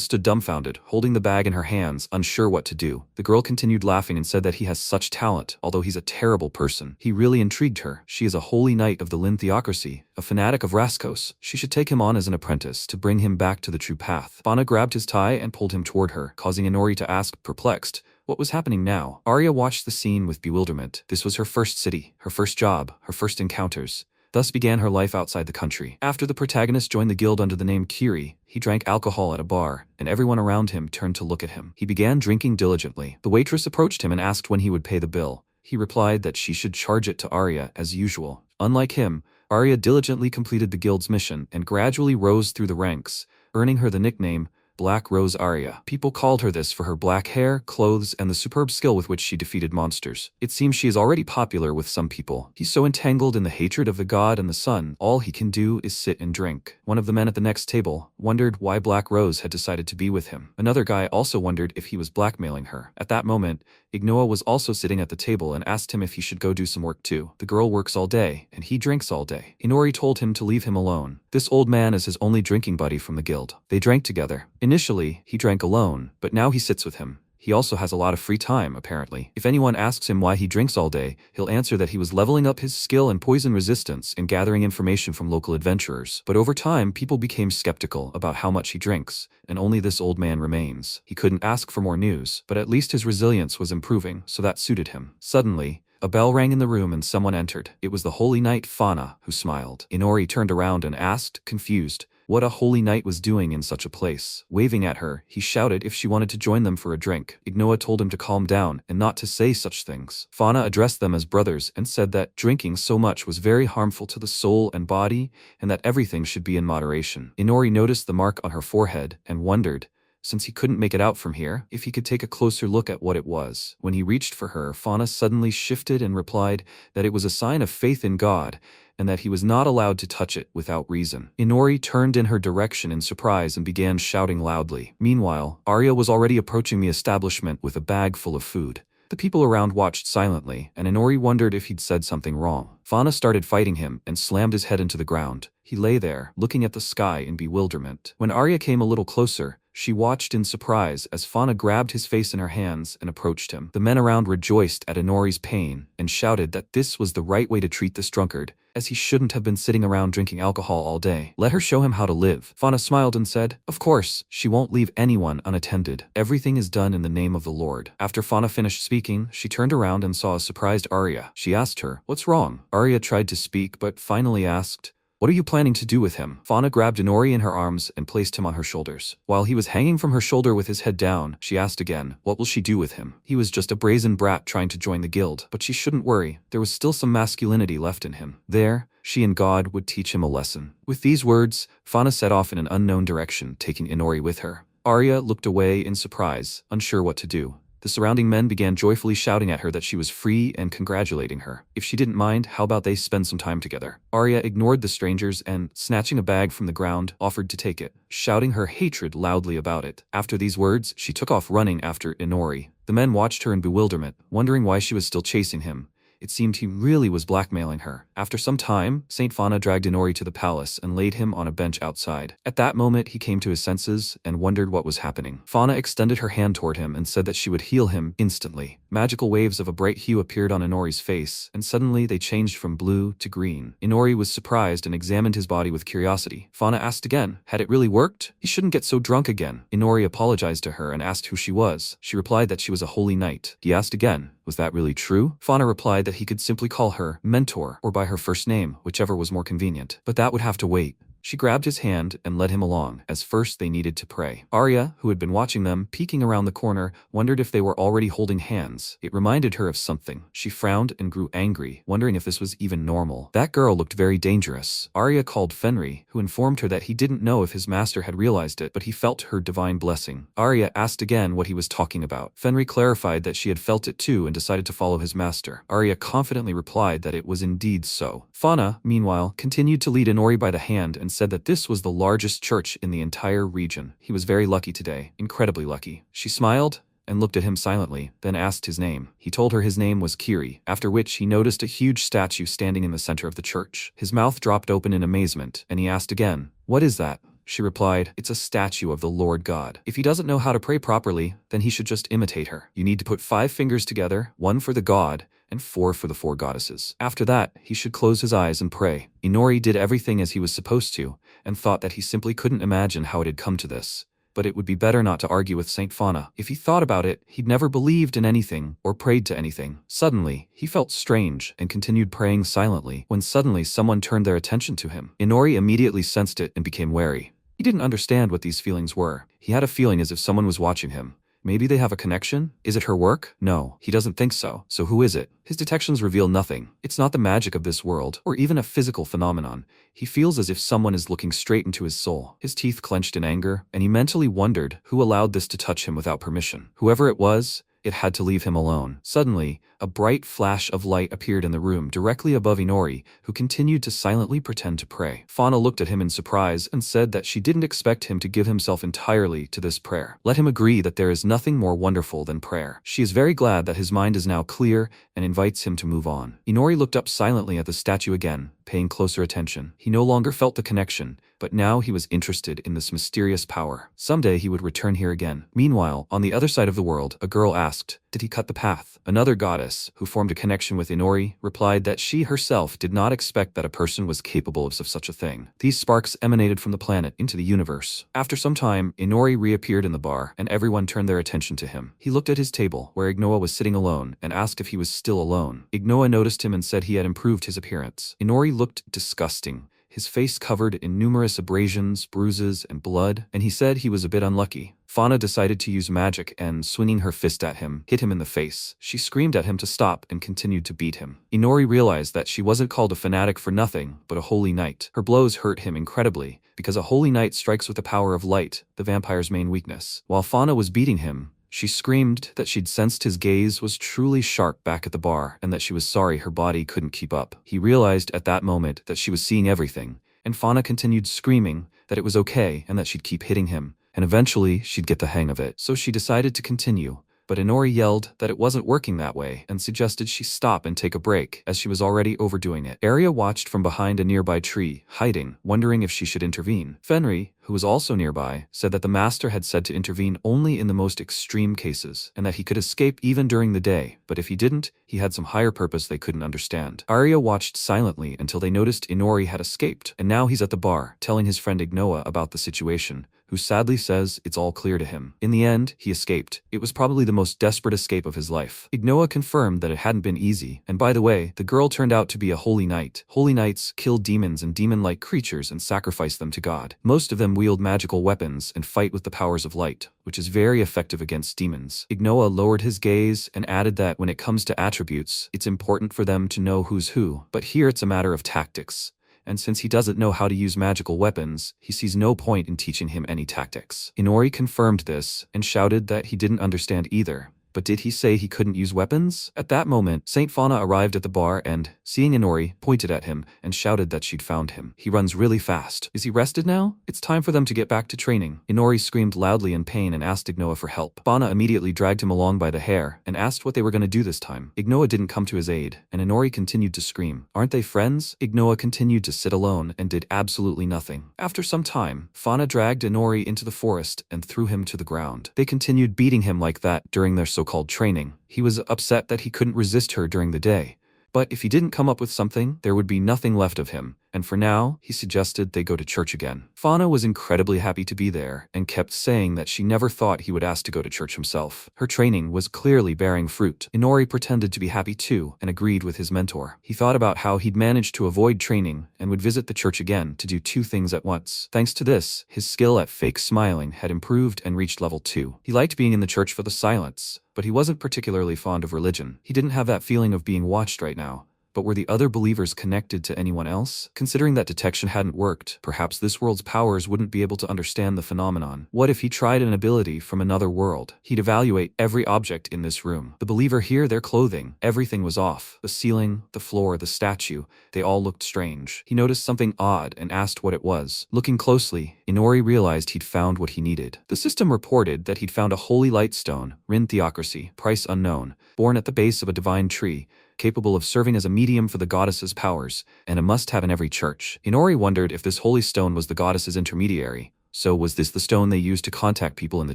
stood dumbfounded, holding the bag in her hands, unsure what to do. The girl continued laughing and said that he has such talent, although he's a terrible person. He really intrigued her. She is a holy knight of the Lin theocracy, a fanatic of Raskos. She should take him on as an apprentice to bring him back to the true path. Fauna grabbed his tie and pulled him toward her, causing Inori to ask, perplexed, what was happening now? Arya watched the scene with bewilderment. This was her first city, her first job, her first encounters. Thus began her life outside the country. After the protagonist joined the guild under the name Kiri, he drank alcohol at a bar, and everyone around him turned to look at him. He began drinking diligently. The waitress approached him and asked when he would pay the bill. He replied that she should charge it to Arya as usual. Unlike him, Arya diligently completed the guild's mission and gradually rose through the ranks, earning her the nickname Black Rose Arya. People called her this for her black hair, clothes, and the superb skill with which she defeated monsters. It seems she is already popular with some people. He's so entangled in the hatred of the god and the sun, all he can do is sit and drink. One of the men at the next table wondered why Black Rose had decided to be with him. Another guy also wondered if he was blackmailing her. At that moment, Ignoa was also sitting at the table and asked him if he should go do some work too. The girl works all day, and he drinks all day. Inori told him to leave him alone, This old man is his only drinking buddy from the guild. They drank together. Initially, he drank alone, but now he sits with him. He also has a lot of free time, apparently. If anyone asks him why he drinks all day, he'll answer that he was leveling up his skill in poison resistance and gathering information from local adventurers. But over time, people became skeptical about how much he drinks, and only this old man remains. He couldn't ask for more news, but at least his resilience was improving, so that suited him. Suddenly, a bell rang in the room and someone entered. It was the holy knight Fauna, who smiled. Inori turned around and asked, confused, what a holy knight was doing in such a place. Waving at her, he shouted if she wanted to join them for a drink. Ignoa told him to calm down and not to say such things. Fauna addressed them as brothers and said that drinking so much was very harmful to the soul and body and that everything should be in moderation. Inori noticed the mark on her forehead and wondered, since he couldn't make it out from here, if he could take a closer look at what it was. When he reached for her, Fauna suddenly shifted and replied that it was a sign of faith in God, and that he was not allowed to touch it without reason. Inori turned in her direction in surprise and began shouting loudly. Meanwhile, Arya was already approaching the establishment with a bag full of food. The people around watched silently, and Inori wondered if he'd said something wrong. Fauna started fighting him and slammed his head into the ground. He lay there, looking at the sky in bewilderment. When Arya came a little closer, she watched in surprise as Fauna grabbed his face in her hands and approached him. The men around rejoiced at Inori's pain and shouted that this was the right way to treat this drunkard, as he shouldn't have been sitting around drinking alcohol all day. Let her show him how to live. Fauna smiled and said, of course, she won't leave anyone unattended. Everything is done in the name of the Lord. After Fauna finished speaking, she turned around and saw a surprised Arya. She asked her, what's wrong? Arya tried to speak but finally asked, what are you planning to do with him? Fauna grabbed Inori in her arms and placed him on her shoulders. While he was hanging from her shoulder with his head down, she asked again, what will she do with him? He was just a brazen brat trying to join the guild, but she shouldn't worry, there was still some masculinity left in him. There, she and God would teach him a lesson. With these words, Fauna set off in an unknown direction, taking Inori with her. Arya looked away in surprise, unsure what to do. The surrounding men began joyfully shouting at her that she was free and congratulating her. If she didn't mind, how about they spend some time together? Arya ignored the strangers and, snatching a bag from the ground, offered to take it, shouting her hatred loudly about it. After these words, she took off running after Inori. The men watched her in bewilderment, wondering why she was still chasing him. It seemed he really was blackmailing her. After some time, Saint Fauna dragged Inori to the palace and laid him on a bench outside. At that moment, he came to his senses and wondered what was happening. Fauna extended her hand toward him and said that she would heal him instantly. Magical waves of a bright hue appeared on Inori's face, and suddenly they changed from blue to green. Inori was surprised and examined his body with curiosity. Fauna asked again, had it really worked? He shouldn't get so drunk again. Inori apologized to her and asked who she was. She replied that she was a holy knight. He asked again, was that really true? Fauna replied that he could simply call her Mentor or by her first name, whichever was more convenient. But that would have to wait. She grabbed his hand and led him along, as first they needed to pray. Arya, who had been watching them, peeking around the corner, wondered if they were already holding hands. It reminded her of something. She frowned and grew angry, wondering if this was even normal. That girl looked very dangerous. Arya called Fenri, who informed her that he didn't know if his master had realized it, but he felt her divine blessing. Arya asked again what he was talking about. Fenri clarified that she had felt it too and decided to follow his master. Arya confidently replied that it was indeed so. Fauna, meanwhile, continued to lead Inori by the hand and said that this was the largest church in the entire region. He was very lucky today, incredibly lucky. She smiled and looked at him silently, then asked his name. He told her his name was Kiri, after which he noticed a huge statue standing in the center of the church. His mouth dropped open in amazement, and he asked again, what is that? She replied, it's a statue of the Lord God. If he doesn't know how to pray properly, then he should just imitate her. You need to put 5 fingers together, 1 for the god, and 4 for the 4 goddesses. After that, he should close his eyes and pray. Inori did everything as he was supposed to, and thought that he simply couldn't imagine how it had come to this. But it would be better not to argue with Saint Fauna. If he thought about it, he'd never believed in anything or prayed to anything. Suddenly, he felt strange and continued praying silently when suddenly someone turned their attention to him. Inori immediately sensed it and became wary. He didn't understand what these feelings were. He had a feeling as if someone was watching him. Maybe they have a connection? Is it her work? No, he doesn't think so. So who is it? His detections reveal nothing. It's not the magic of this world, or even a physical phenomenon. He feels as if someone is looking straight into his soul. His teeth clenched in anger, and he mentally wondered who allowed this to touch him without permission. Whoever it was, it had to leave him alone. Suddenly, a bright flash of light appeared in the room directly above Inori, who continued to silently pretend to pray. Fauna looked at him in surprise and said that she didn't expect him to give himself entirely to this prayer. Let him agree that there is nothing more wonderful than prayer. She is very glad that his mind is now clear and invites him to move on. Inori looked up silently at the statue again, paying closer attention. He no longer felt the connection, but now he was interested in this mysterious power. Someday he would return here again. Meanwhile, on the other side of the world, a girl asked, "Did he cut the path?" Another goddess, who formed a connection with Inori, replied that she herself did not expect that a person was capable of such a thing. These sparks emanated from the planet into the universe. After some time, Inori reappeared in the bar, and everyone turned their attention to him. He looked at his table, where Ignoa was sitting alone, and asked if he was still alone. Ignoa noticed him and said he had improved his appearance. Inori looked disgusting, his face covered in numerous abrasions, bruises, and blood, and he said he was a bit unlucky. Fauna decided to use magic and, swinging her fist at him, hit him in the face. She screamed at him to stop and continued to beat him. Inori realized that she wasn't called a fanatic for nothing, but a holy knight. Her blows hurt him incredibly, because a holy knight strikes with the power of light, the vampire's main weakness. While Fauna was beating him, she screamed that she'd sensed his gaze was truly sharp back at the bar and that she was sorry her body couldn't keep up. He realized at that moment that she was seeing everything, and Fauna continued screaming that it was okay and that she'd keep hitting him, and eventually she'd get the hang of it. So she decided to continue. But Inori yelled that it wasn't working that way and suggested she stop and take a break, as she was already overdoing it. Arya watched from behind a nearby tree, hiding, wondering if she should intervene. Fenri, who was also nearby, said that the master had said to intervene only in the most extreme cases, and that he could escape even during the day, but if he didn't, he had some higher purpose they couldn't understand. Arya watched silently until they noticed Inori had escaped, and now he's at the bar, telling his friend Ignoa about the situation, who sadly says it's all clear to him. In the end, he escaped. It was probably the most desperate escape of his life. Ignoa confirmed that it hadn't been easy, and by the way, the girl turned out to be a holy knight. Holy knights kill demons and demon-like creatures and sacrifice them to God. Most of them wield magical weapons and fight with the powers of light, which is very effective against demons. Ignoa lowered his gaze and added that when it comes to attributes, it's important for them to know who's who, but here it's a matter of tactics. And since he doesn't know how to use magical weapons, he sees no point in teaching him any tactics. Inori confirmed this and shouted that he didn't understand either. But did he say he couldn't use weapons? At that moment, Saint Fauna arrived at the bar and, seeing Inori, pointed at him and shouted that she'd found him. He runs really fast. Is he rested now? It's time for them to get back to training. Inori screamed loudly in pain and asked Ignoa for help. Fauna immediately dragged him along by the hair and asked what they were going to do this time. Ignoa didn't come to his aid, and Inori continued to scream. Aren't they friends? Ignoa continued to sit alone and did absolutely nothing. After some time, Fauna dragged Inori into the forest and threw him to the ground. They continued beating him like that during their so-called training. He was upset that he couldn't resist her during the day. But if he didn't come up with something, there would be nothing left of him, and for now, he suggested they go to church again. Fauna was incredibly happy to be there, and kept saying that she never thought he would ask to go to church himself. Her training was clearly bearing fruit. Inori pretended to be happy too, and agreed with his mentor. He thought about how he'd managed to avoid training, and would visit the church again to do two things at once. Thanks to this, his skill at fake smiling had improved and reached level 2. He liked being in the church for the silence, but he wasn't particularly fond of religion. He didn't have that feeling of being watched right now. But were the other believers connected to anyone else? Considering that detection hadn't worked, perhaps this world's powers wouldn't be able to understand the phenomenon. What if he tried an ability from another world? He'd evaluate every object in this room. The believer here, their clothing, everything was off. The ceiling, the floor, the statue, they all looked strange. He noticed something odd and asked what it was. Looking closely, Inori realized he'd found what he needed. The system reported that he'd found a holy light stone, Rin Theocracy, price unknown, born at the base of a divine tree, capable of serving as a medium for the goddess's powers, and a must-have in every church. Inori wondered if this holy stone was the goddess's intermediary. So was this the stone they used to contact people in the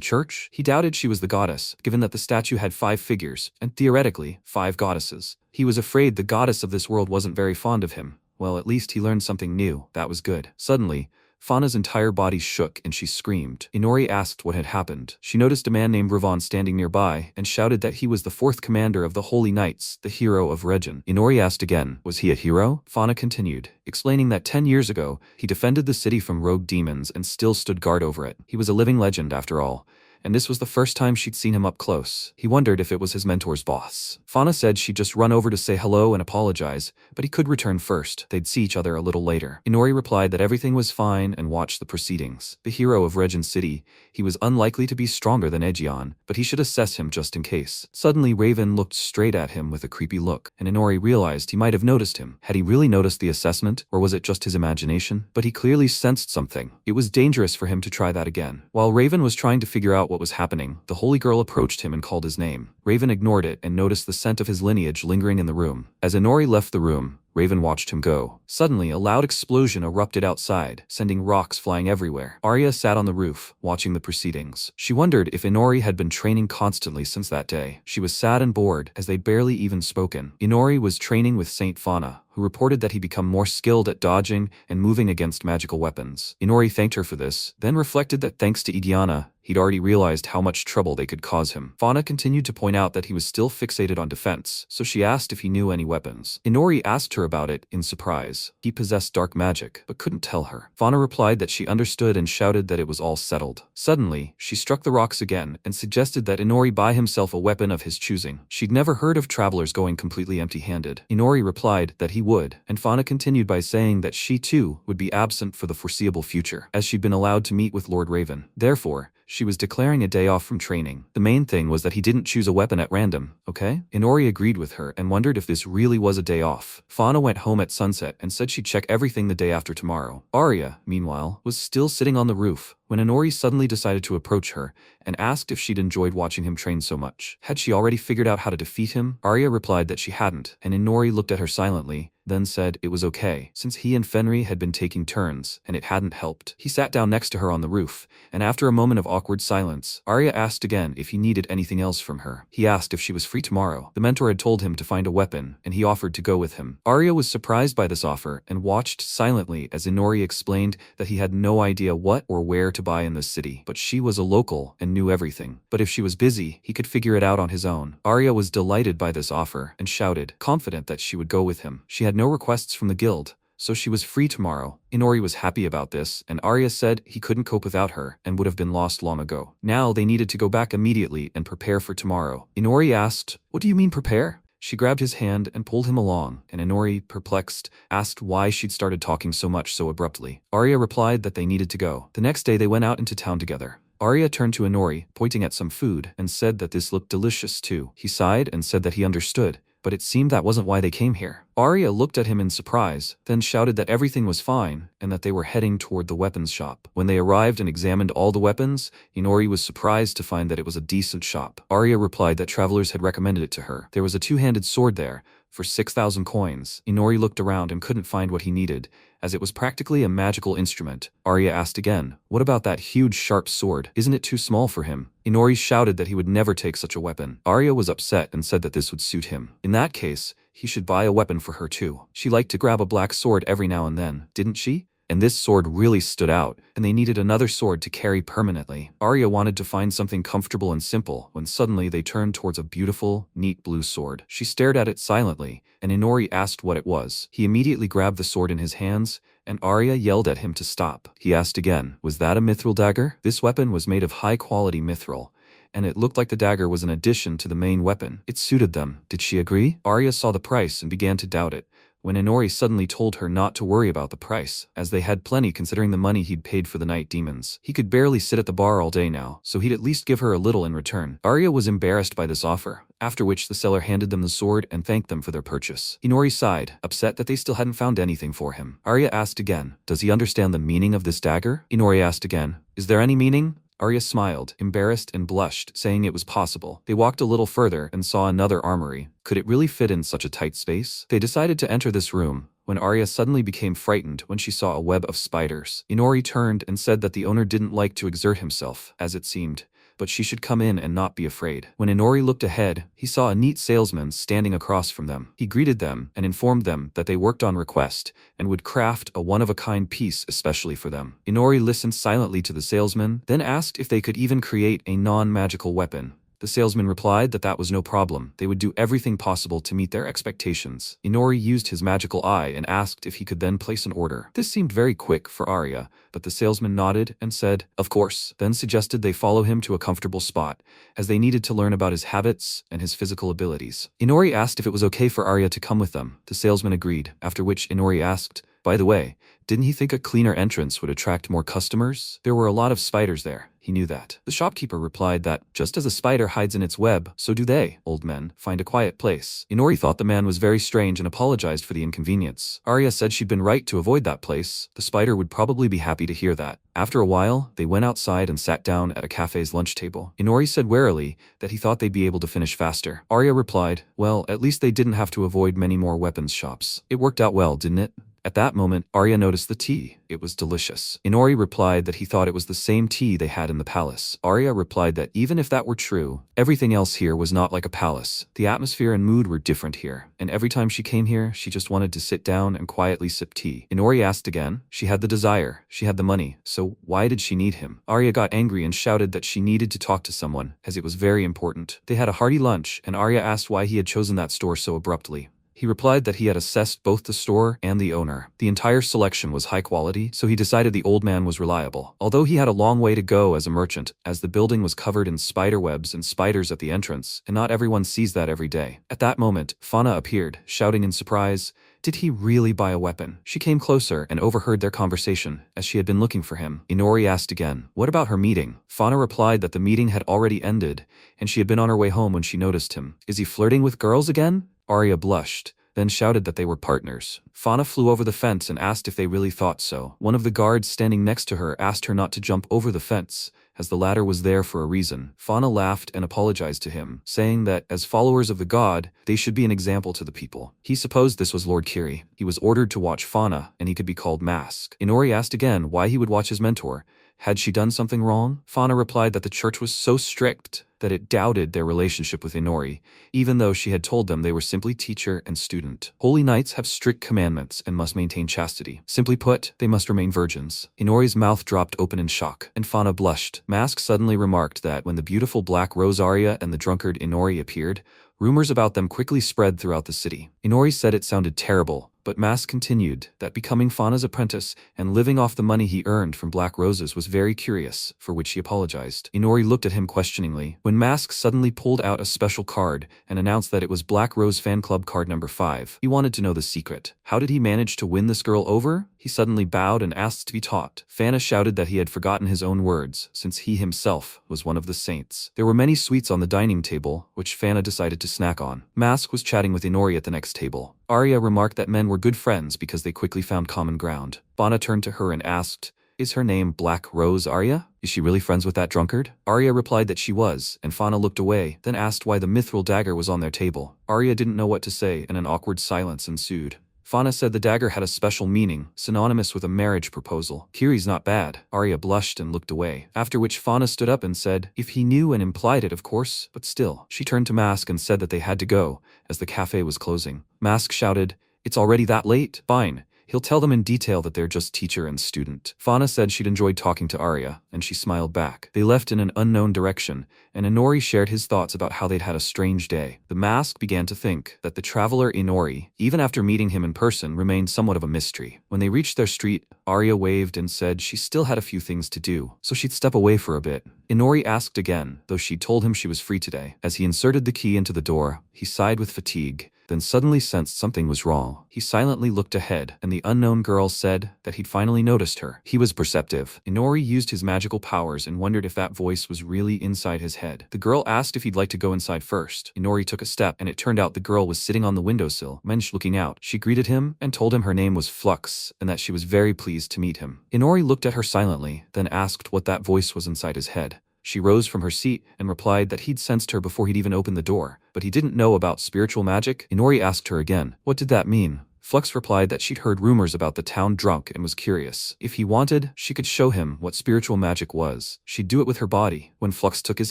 church? He doubted she was the goddess, given that the statue had 5 figures, and theoretically, 5 goddesses. He was afraid the goddess of this world wasn't very fond of him. Well, at least he learned something new. That was good. Suddenly, Fauna's entire body shook and she screamed. Inori asked what had happened. She noticed a man named Ravon standing nearby and shouted that he was the 4th commander of the Holy Knights, the hero of Regin. Inori asked again, was he a hero? Fauna continued, explaining that 10 years ago, he defended the city from rogue demons and still stood guard over it. He was a living legend after all. And this was the first time she'd seen him up close. He wondered if it was his mentor's boss. Fauna said she'd just run over to say hello and apologize, but he could return first. They'd see each other a little later. Inori replied that everything was fine and watched the proceedings. The hero of Regin City, he was unlikely to be stronger than Egeon, but he should assess him just in case. Suddenly Raven looked straight at him with a creepy look, and Inori realized he might have noticed him. Had he really noticed the assessment, or was it just his imagination? But he clearly sensed something. It was dangerous for him to try that again. While Raven was trying to figure out what was happening, the holy girl approached him and called his name. Raven ignored it and noticed the scent of his lineage lingering in the room. As Inori left the room, Raven watched him go. Suddenly, a loud explosion erupted outside, sending rocks flying everywhere. Arya sat on the roof, watching the proceedings. She wondered if Inori had been training constantly since that day. She was sad and bored, as they'd barely even spoken. Inori was training with Saint Fauna, who reported that he'd become more skilled at dodging and moving against magical weapons. Inori thanked her for this, then reflected that thanks to Igiana, he'd already realized how much trouble they could cause him. Fauna continued to point out that he was still fixated on defense, so she asked if he knew any weapons. Inori asked her about it in surprise. He possessed dark magic, but couldn't tell her. Fauna replied that she understood and shouted that it was all settled. Suddenly, she struck the rocks again and suggested that Inori buy himself a weapon of his choosing. She'd never heard of travelers going completely empty-handed. Inori replied that he would, and Fauna continued by saying that she too would be absent for the foreseeable future, as she'd been allowed to meet with Lord Raven. Therefore, she was declaring a day off from training. The main thing was that he didn't choose a weapon at random, okay? Inori agreed with her and wondered if this really was a day off. Fauna went home at sunset and said she'd check everything the day after tomorrow. Arya, meanwhile, was still sitting on the roof when Inori suddenly decided to approach her and asked if she'd enjoyed watching him train so much. Had she already figured out how to defeat him? Arya replied that she hadn't, and Inori looked at her silently, then said it was okay, since he and Fenri had been taking turns, and it hadn't helped. He sat down next to her on the roof, and after a moment of awkward silence, Arya asked again if he needed anything else from her. He asked if she was free tomorrow. The mentor had told him to find a weapon, and he offered to go with him. Arya was surprised by this offer and watched silently as Inori explained that he had no idea what or where to buy in this city, but she was a local and knew everything. But if she was busy, he could figure it out on his own. Arya was delighted by this offer and shouted, confident that she would go with him. She had no requests from the guild, so she was free tomorrow. Inori was happy about this, and Arya said he couldn't cope without her and would have been lost long ago. Now they needed to go back immediately and prepare for tomorrow. Inori asked, "What do you mean prepare?" She grabbed his hand and pulled him along, and Inori, perplexed, asked why she'd started talking so much so abruptly. Arya replied that they needed to go. The next day they went out into town together. Arya turned to Inori, pointing at some food, and said that this looked delicious too. He sighed and said that he understood, but it seemed that wasn't why they came here. Arya looked at him in surprise, then shouted that everything was fine and that they were heading toward the weapons shop. When they arrived and examined all the weapons, Inori was surprised to find that it was a decent shop. Arya replied that travelers had recommended it to her. There was a two-handed sword there, for 6,000 coins. Inori looked around and couldn't find what he needed, as it was practically a magical instrument. Arya asked again, "What about that huge sharp sword? Isn't it too small for him?" Inori shouted that he would never take such a weapon. Arya was upset and said that this would suit him. In that case, he should buy a weapon for her too. She liked to grab a black sword every now and then, didn't she? And this sword really stood out, and they needed another sword to carry permanently. Arya wanted to find something comfortable and simple when suddenly they turned towards a beautiful, neat blue sword. She stared at it silently, and Inori asked what it was. He immediately grabbed the sword in his hands, and Arya yelled at him to stop. He asked again, "Was that a mithril dagger?" This weapon was made of high-quality mithril, and it looked like the dagger was an addition to the main weapon. It suited them. Did she agree? Arya saw the price and began to doubt it, when Inori suddenly told her not to worry about the price, as they had plenty considering the money he'd paid for the night demons. He could barely sit at the bar all day now, so he'd at least give her a little in return. Arya was embarrassed by this offer, after which the seller handed them the sword and thanked them for their purchase. Inori sighed, upset that they still hadn't found anything for him. Arya asked again, "Does he understand the meaning of this dagger?" Inori asked again, "Is there any meaning?" Arya smiled, embarrassed and blushed, saying it was possible. They walked a little further and saw another armory. Could it really fit in such a tight space? They decided to enter this room, when Arya suddenly became frightened when she saw a web of spiders. Inori turned and said that the owner didn't like to exert himself, as it seemed, but she should come in and not be afraid. When Inori looked ahead, he saw a neat salesman standing across from them. He greeted them and informed them that they worked on request and would craft a one-of-a-kind piece especially for them. Inori listened silently to the salesman, then asked if they could even create a non-magical weapon. The salesman replied that that was no problem. They would do everything possible to meet their expectations. Inori used his magical eye and asked if he could then place an order. This seemed very quick for Arya, but the salesman nodded and said, "Of course," then suggested they follow him to a comfortable spot, as they needed to learn about his habits and his physical abilities. Inori asked if it was okay for Arya to come with them. The salesman agreed, after which Inori asked, "By the way, didn't he think a cleaner entrance would attract more customers? There were a lot of spiders there." he knew that. The shopkeeper replied that, just as a spider hides in its web, so do they, old men, find a quiet place. Inori thought the man was very strange and apologized for the inconvenience. Arya said she'd been right to avoid that place. The spider would probably be happy to hear that. After a while, they went outside and sat down at a cafe's lunch table. Inori said warily that he thought they'd be able to finish faster. Arya replied, well, at least they didn't have to avoid many more weapons shops. It worked out well, didn't it? At that moment, Arya noticed the tea. It was delicious. Inori replied that he thought it was the same tea they had in the palace. Arya replied that even if that were true, everything else here was not like a palace. The atmosphere and mood were different here, and every time she came here, she just wanted to sit down and quietly sip tea. Inori asked again. She had the desire, she had the money, so why did she need him? Arya got angry and shouted that she needed to talk to someone, as it was very important. They had a hearty lunch, and Arya asked why he had chosen that store so abruptly. He replied that he had assessed both the store and the owner. The entire selection was high quality, so he decided the old man was reliable. Although he had a long way to go as a merchant, as the building was covered in spider webs and spiders at the entrance, and not everyone sees that every day. At that moment, Fauna appeared, shouting in surprise, did he really buy a weapon? She came closer and overheard their conversation, as she had been looking for him. Inori asked again, what about her meeting? Fauna replied that the meeting had already ended, and she had been on her way home when she noticed him. Is he flirting with girls again? Arya blushed, then shouted that they were partners. Fauna flew over the fence and asked if they really thought so. One of the guards standing next to her asked her not to jump over the fence, as the ladder was there for a reason. Fauna laughed and apologized to him, saying that, as followers of the god, they should be an example to the people. He supposed this was Lord Kiri. He was ordered to watch Fauna, and he could be called Mask. Inori asked again why he would watch his mentor. Had she done something wrong? Fauna replied that the church was so strict that it doubted their relationship with Inori, even though she had told them they were simply teacher and student. Holy knights have strict commandments and must maintain chastity. Simply put, they must remain virgins. Inori's mouth dropped open in shock, and Fauna blushed. Mask suddenly remarked that when the beautiful Black Rose Arya and the drunkard Inori appeared, rumors about them quickly spread throughout the city. Inori said it sounded terrible, but Mask continued that becoming Fauna's apprentice and living off the money he earned from Black Roses was very curious, for which he apologized. Inori looked at him questioningly, when Mask suddenly pulled out a special card and announced that it was Black Rose Fan Club card number 5. He wanted to know the secret. How did he manage to win this girl over? He suddenly bowed and asked to be taught. Fana shouted that he had forgotten his own words, since he himself was one of the saints. There were many sweets on the dining table, which Fana decided to snack on. Mask was chatting with Inori at the next table. Arya remarked that men were good friends because they quickly found common ground. Fauna turned to her and asked, is her name Black Rose Arya? Is she really friends with that drunkard? Arya replied that she was, and Fauna looked away, then asked why the mithril dagger was on their table. Arya didn't know what to say, and an awkward silence ensued. Fauna said the dagger had a special meaning, synonymous with a marriage proposal. Kiri's not bad. Arya blushed and looked away, after which Fauna stood up and said, if he knew and implied it, of course, but still. She turned to Mask and said that they had to go, as the cafe was closing. Mask shouted, it's already that late? Fine. He'll tell them in detail that they're just teacher and student. Fauna said she'd enjoyed talking to Arya, and she smiled back. They left in an unknown direction, and Inori shared his thoughts about how they'd had a strange day. The Mask began to think that the traveler Inori, even after meeting him in person, remained somewhat of a mystery. When they reached their street, Arya waved and said she still had a few things to do, so she'd step away for a bit. Inori asked again, though she'd told him she was free today. As he inserted the key into the door, he sighed with fatigue, then suddenly sensed something was wrong. He silently looked ahead, and the unknown girl said that he'd finally noticed her. He was perceptive. Inori used his magical powers and wondered if that voice was really inside his head. The girl asked if he'd like to go inside first. Inori took a step, and it turned out the girl was sitting on the windowsill, Mensch looking out. She greeted him and told him her name was Flux, and that she was very pleased to meet him. Inori looked at her silently, then asked what that voice was inside his head. She rose from her seat and replied that he'd sensed her before he'd even opened the door, but he didn't know about spiritual magic. Inori asked her again, what did that mean? Flux replied that she'd heard rumors about the town drunk and was curious. If he wanted, she could show him what spiritual magic was. She'd do it with her body. When Flux took his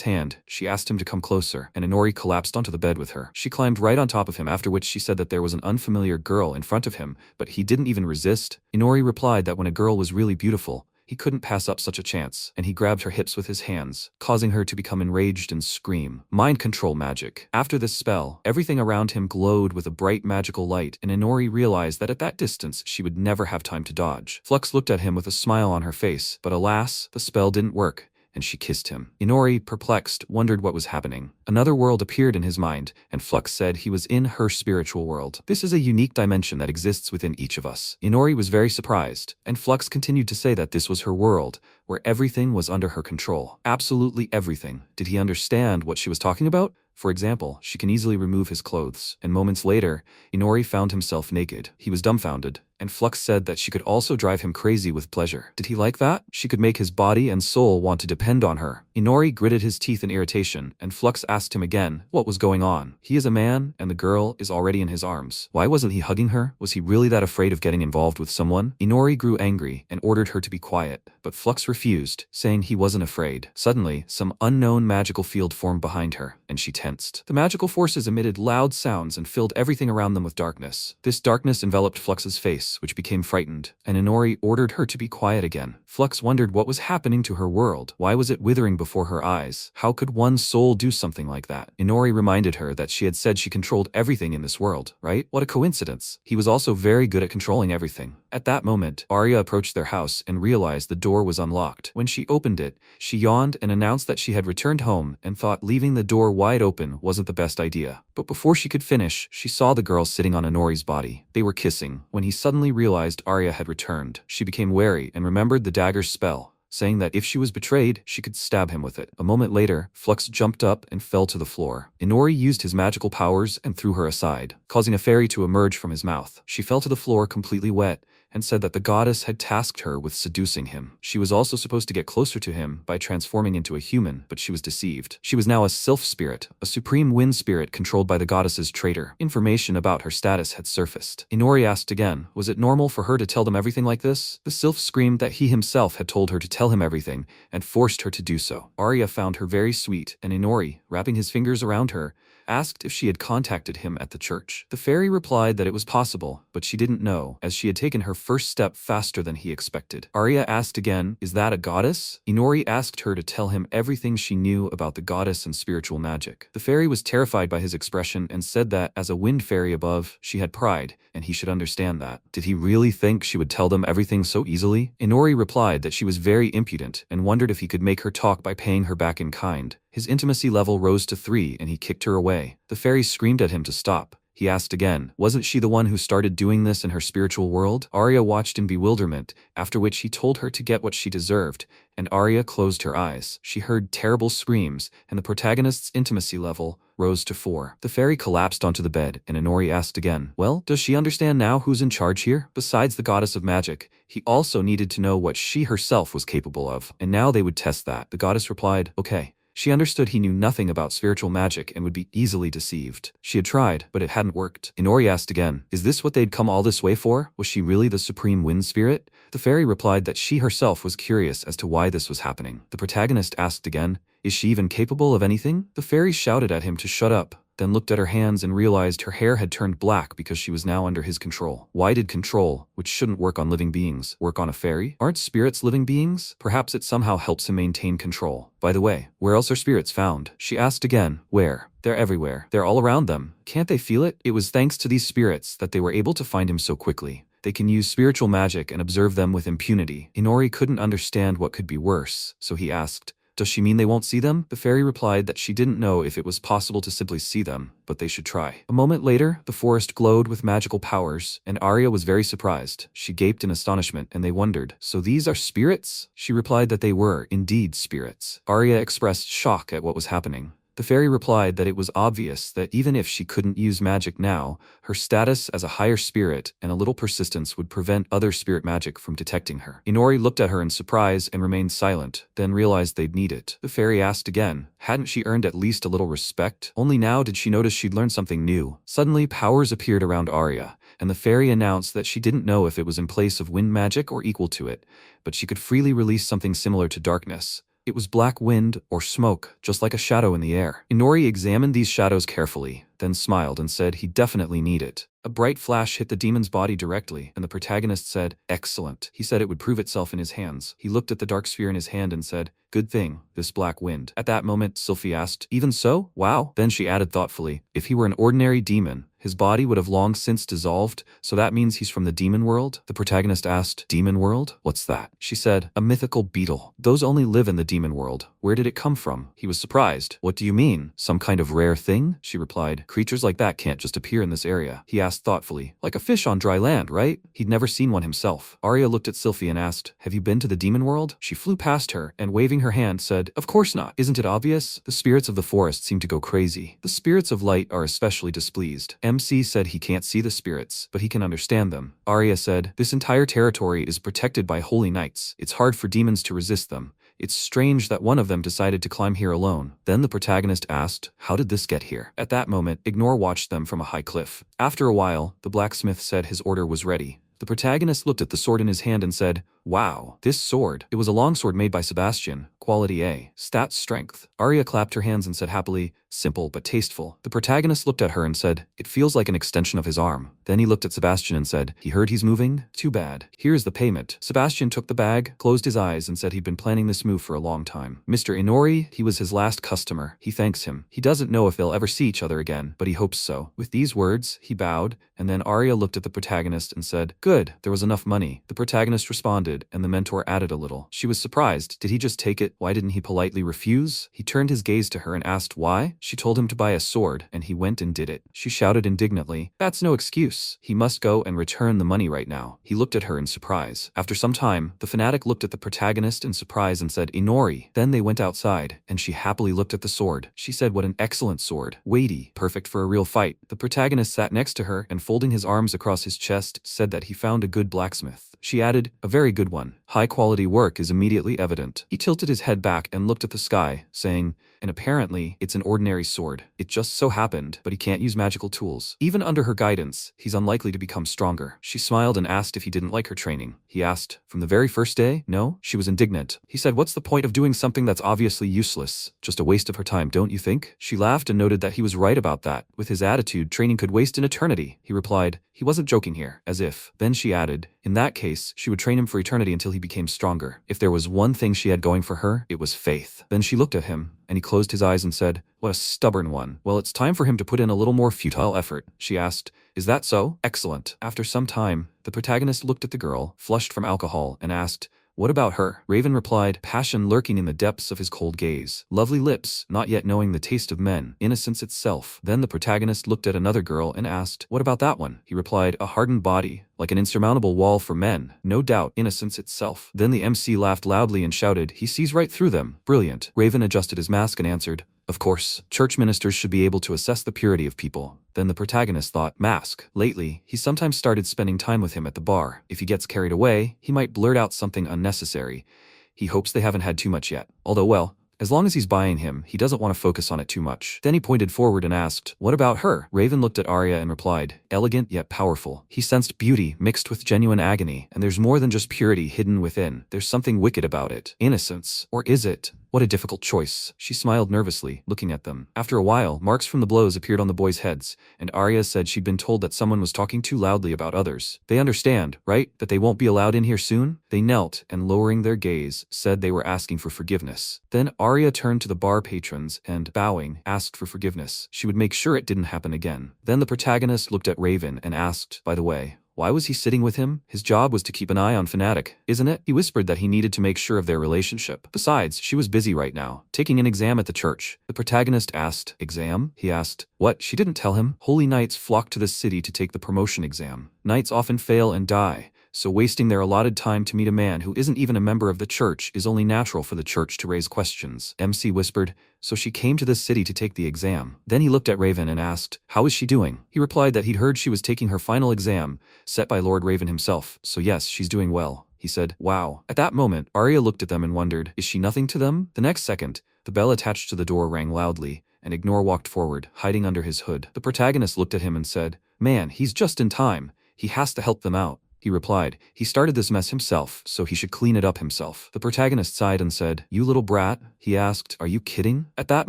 hand, she asked him to come closer, and Inori collapsed onto the bed with her. She climbed right on top of him, after which she said that there was an unfamiliar girl in front of him, but he didn't even resist. Inori replied that when a girl was really beautiful, he couldn't pass up such a chance, and he grabbed her hips with his hands, causing her to become enraged and scream. Mind control magic. After this spell, everything around him glowed with a bright magical light, and Inori realized that at that distance she would never have time to dodge. Flux looked at him with a smile on her face, but alas, the spell didn't work, and she kissed him. Inori, perplexed, wondered what was happening. Another world appeared in his mind, and Flux said he was in her spiritual world. This is a unique dimension that exists within each of us. Inori was very surprised, and Flux continued to say that this was her world, where everything was under her control. Absolutely everything. Did he understand what she was talking about? For example, she can easily remove his clothes, and moments later, Inori found himself naked. He was dumbfounded, and Flux said that she could also drive him crazy with pleasure. Did he like that? She could make his body and soul want to depend on her. Inori gritted his teeth in irritation, and Flux asked him again what was going on. He is a man, and the girl is already in his arms. Why wasn't he hugging her? Was he really that afraid of getting involved with someone? Inori grew angry and ordered her to be quiet, but Flux refused, saying he wasn't afraid. Suddenly, some unknown magical field formed behind her, and she tensed. The magical forces emitted loud sounds and filled everything around them with darkness. This darkness enveloped Flux's face, which became frightened, and Inori ordered her to be quiet again. Flux wondered what was happening to her world. Why was it withering before her eyes? How could one soul do something like that? Inori reminded her that she had said she controlled everything in this world, right? What a coincidence. He was also very good at controlling everything. At that moment, Arya approached their house and realized the door was unlocked. When she opened it, she yawned and announced that she had returned home and thought leaving the door wide open wasn't the best idea. But before she could finish, she saw the girl sitting on Inori's body. They were kissing. When he suddenly realized Arya had returned, she became wary and remembered the dagger's spell, saying that if she was betrayed, she could stab him with it. A moment later, Flux jumped up and fell to the floor. Inori used his magical powers and threw her aside, causing a fairy to emerge from his mouth. She fell to the floor completely wet, and said that the goddess had tasked her with seducing him. She was also supposed to get closer to him by transforming into a human, but she was deceived. She was now a sylph spirit, a supreme wind spirit controlled by the goddess's traitor. Information about her status had surfaced. Inori asked again, was it normal for her to tell them everything like this? The sylph screamed that he himself had told her to tell him everything, and forced her to do so. Arya found her very sweet, and Inori, wrapping his fingers around her, asked if she had contacted him at the church. The fairy replied that it was possible, but she didn't know, as she had taken her first step faster than he expected. Arya asked again, is that a goddess? Inori asked her to tell him everything she knew about the goddess and spiritual magic. The fairy was terrified by his expression and said that, as a wind fairy above, she had pride, and he should understand that. Did he really think she would tell them everything so easily? Inori replied that she was very impudent and wondered if he could make her talk by paying her back in kind. His intimacy level rose to 3 and he kicked her away. The fairy screamed at him to stop. He asked again, wasn't she the one who started doing this in her spiritual world? Arya watched in bewilderment, after which he told her to get what she deserved, and Arya closed her eyes. She heard terrible screams, and the protagonist's intimacy level rose to 4. The fairy collapsed onto the bed, and Inori asked again, well, does she understand now who's in charge here? Besides the goddess of magic, he also needed to know what she herself was capable of, and now they would test that. The goddess replied, okay. She understood he knew nothing about spiritual magic and would be easily deceived. She had tried, but it hadn't worked. Inori asked again, is this what they'd come all this way for? Was she really the supreme wind spirit? The fairy replied that she herself was curious as to why this was happening. The protagonist asked again, is she even capable of anything? The fairy shouted at him to shut up, then looked at her hands and realized her hair had turned black because she was now under his control. Why did control, which shouldn't work on living beings, work on a fairy? Aren't spirits living beings? Perhaps it somehow helps him maintain control. By the way, where else are spirits found? She asked again, where? They're everywhere. They're all around them. Can't they feel it? It was thanks to these spirits that they were able to find him so quickly. They can use spiritual magic and observe them with impunity. Inori couldn't understand what could be worse, so he asked, does she mean they won't see them? The fairy replied that she didn't know if it was possible to simply see them, but they should try. A moment later, the forest glowed with magical powers, and Arya was very surprised. She gaped in astonishment, and they wondered, so these are spirits? She replied that they were, indeed, spirits. Arya expressed shock at what was happening. The fairy replied that it was obvious that even if she couldn't use magic now, her status as a higher spirit and a little persistence would prevent other spirit magic from detecting her. Inori looked at her in surprise and remained silent, then realized they'd need it. The fairy asked again, hadn't she earned at least a little respect? Only now did she notice she'd learned something new. Suddenly, powers appeared around Arya, and the fairy announced that she didn't know if it was in place of wind magic or equal to it, but she could freely release something similar to darkness. It was black wind or smoke, just like a shadow in the air. Inori examined these shadows carefully, then smiled and said he'd definitely need it. A bright flash hit the demon's body directly, and the protagonist said, excellent. He said it would prove itself in his hands. He looked at the dark sphere in his hand and said, good thing, this black wind. At that moment, Sylphie asked, even so? Wow. Then she added thoughtfully, if he were an ordinary demon, His body would have long since dissolved, so that means he's from the demon world? The protagonist asked. Demon world? What's that? She said, a mythical beetle. Those only live in the demon world. Where did it come from? He was surprised. What do you mean? Some kind of rare thing? She replied. Creatures like that can't just appear in this area. He asked thoughtfully. Like a fish on dry land, right? He'd never seen one himself. Arya looked at Sylphie and asked, have you been to the demon world? She flew past her and waving her hand said, of course not. Isn't it obvious? The spirits of the forest seem to go crazy. The spirits of light are especially displeased. MC said he can't see the spirits, but he can understand them. Arya said, this entire territory is protected by holy knights. It's hard for demons to resist them. It's strange that one of them decided to climb here alone. Then the protagonist asked, how did this get here? At that moment, Ignore watched them from a high cliff. After a while, the blacksmith said his order was ready. The protagonist looked at the sword in his hand and said, wow, this sword. It was a longsword made by Sebastian, quality A, stats strength. Arya clapped her hands and said happily, simple but tasteful. The protagonist looked at her and said, it feels like an extension of his arm. Then he looked at Sebastian and said, he heard he's moving? Too bad. Here's the payment. Sebastian took the bag, closed his eyes and said he'd been planning this move for a long time. Mr. Inori, he was his last customer. He thanks him. He doesn't know if they'll ever see each other again, but he hopes so. With these words, he bowed, and then Arya looked at the protagonist and said, good, there was enough money. The protagonist responded, and the mentor added a little. She was surprised. Did he just take it? Why didn't he politely refuse? He turned his gaze to her and asked why. She told him to buy a sword, and he went and did it. She shouted indignantly, that's no excuse. He must go and return the money right now. He looked at her in surprise. After some time, the fanatic looked at the protagonist in surprise and said, Inori. Then they went outside, and she happily looked at the sword. She said, what an excellent sword. Weighty, perfect for a real fight. The protagonist sat next to her and folding his arms across his chest, said that he found a good blacksmith. She added, a very good one. High-quality work is immediately evident. He tilted his head back and looked at the sky, saying, and apparently, it's an ordinary sword. It just so happened, but he can't use magical tools. Even under her guidance, he's unlikely to become stronger. She smiled and asked if he didn't like her training. He asked, from the very first day? No? She was indignant. He said, what's the point of doing something that's obviously useless? Just a waste of her time, don't you think? She laughed and noted that he was right about that. With his attitude, training could waste an eternity. He replied, he wasn't joking here, as if. Then she added, in that case, she would train him for eternity until he became stronger. If there was one thing she had going for her, it was faith. Then she looked at him, and he closed his eyes and said, what a stubborn one. Well, it's time for him to put in a little more futile effort. She asked, is that so? Excellent. After some time, the protagonist looked at the girl, flushed from alcohol, and asked, what about her? Raven replied, passion lurking in the depths of his cold gaze. Lovely lips, not yet knowing the taste of men. Innocence itself. Then the protagonist looked at another girl and asked, what about that one? He replied, a hardened body, like an insurmountable wall for men. No doubt, innocence itself. Then the MC laughed loudly and shouted, he sees right through them. Brilliant. Raven adjusted his mask and answered, of course, church ministers should be able to assess the purity of people. Then the protagonist thought, mask. Lately, he sometimes started spending time with him at the bar. If he gets carried away, he might blurt out something unnecessary. He hopes they haven't had too much yet. Although, well, as long as he's buying him, he doesn't want to focus on it too much. Then he pointed forward and asked, what about her? Raven looked at Arya and replied, elegant yet powerful. He sensed beauty mixed with genuine agony, and there's more than just purity hidden within. There's something wicked about it. Innocence. Or is it? What a difficult choice. She smiled nervously, looking at them. After a while, marks from the blows appeared on the boys' heads, and Arya said she'd been told that someone was talking too loudly about others. They understand, right? That they won't be allowed in here soon? They knelt, and lowering their gaze, said they were asking for forgiveness. Then Arya turned to the bar patrons and, bowing, asked for forgiveness. She would make sure it didn't happen again. Then the protagonist looked at Raven and asked, by the way, why was he sitting with him? His job was to keep an eye on Fanatic, isn't it? He whispered that he needed to make sure of their relationship. Besides, she was busy right now, taking an exam at the church. The protagonist asked, exam? He asked, what? She didn't tell him. Holy knights flock to this city to take the promotion exam. Knights often fail and die, so wasting their allotted time to meet a man who isn't even a member of the church is only natural for the church to raise questions. MC whispered, so she came to this city to take the exam. Then he looked at Raven and asked, how is she doing? He replied that he'd heard she was taking her final exam, set by Lord Raven himself. So yes, she's doing well. He said, wow. At that moment, Arya looked at them and wondered, is she nothing to them? The next second, the bell attached to the door rang loudly, and Ignore walked forward, hiding under his hood. The protagonist looked at him and said, man, he's just in time. He has to help them out. He replied, he started this mess himself, so he should clean it up himself. The protagonist sighed and said, you little brat? He asked, are you kidding? At that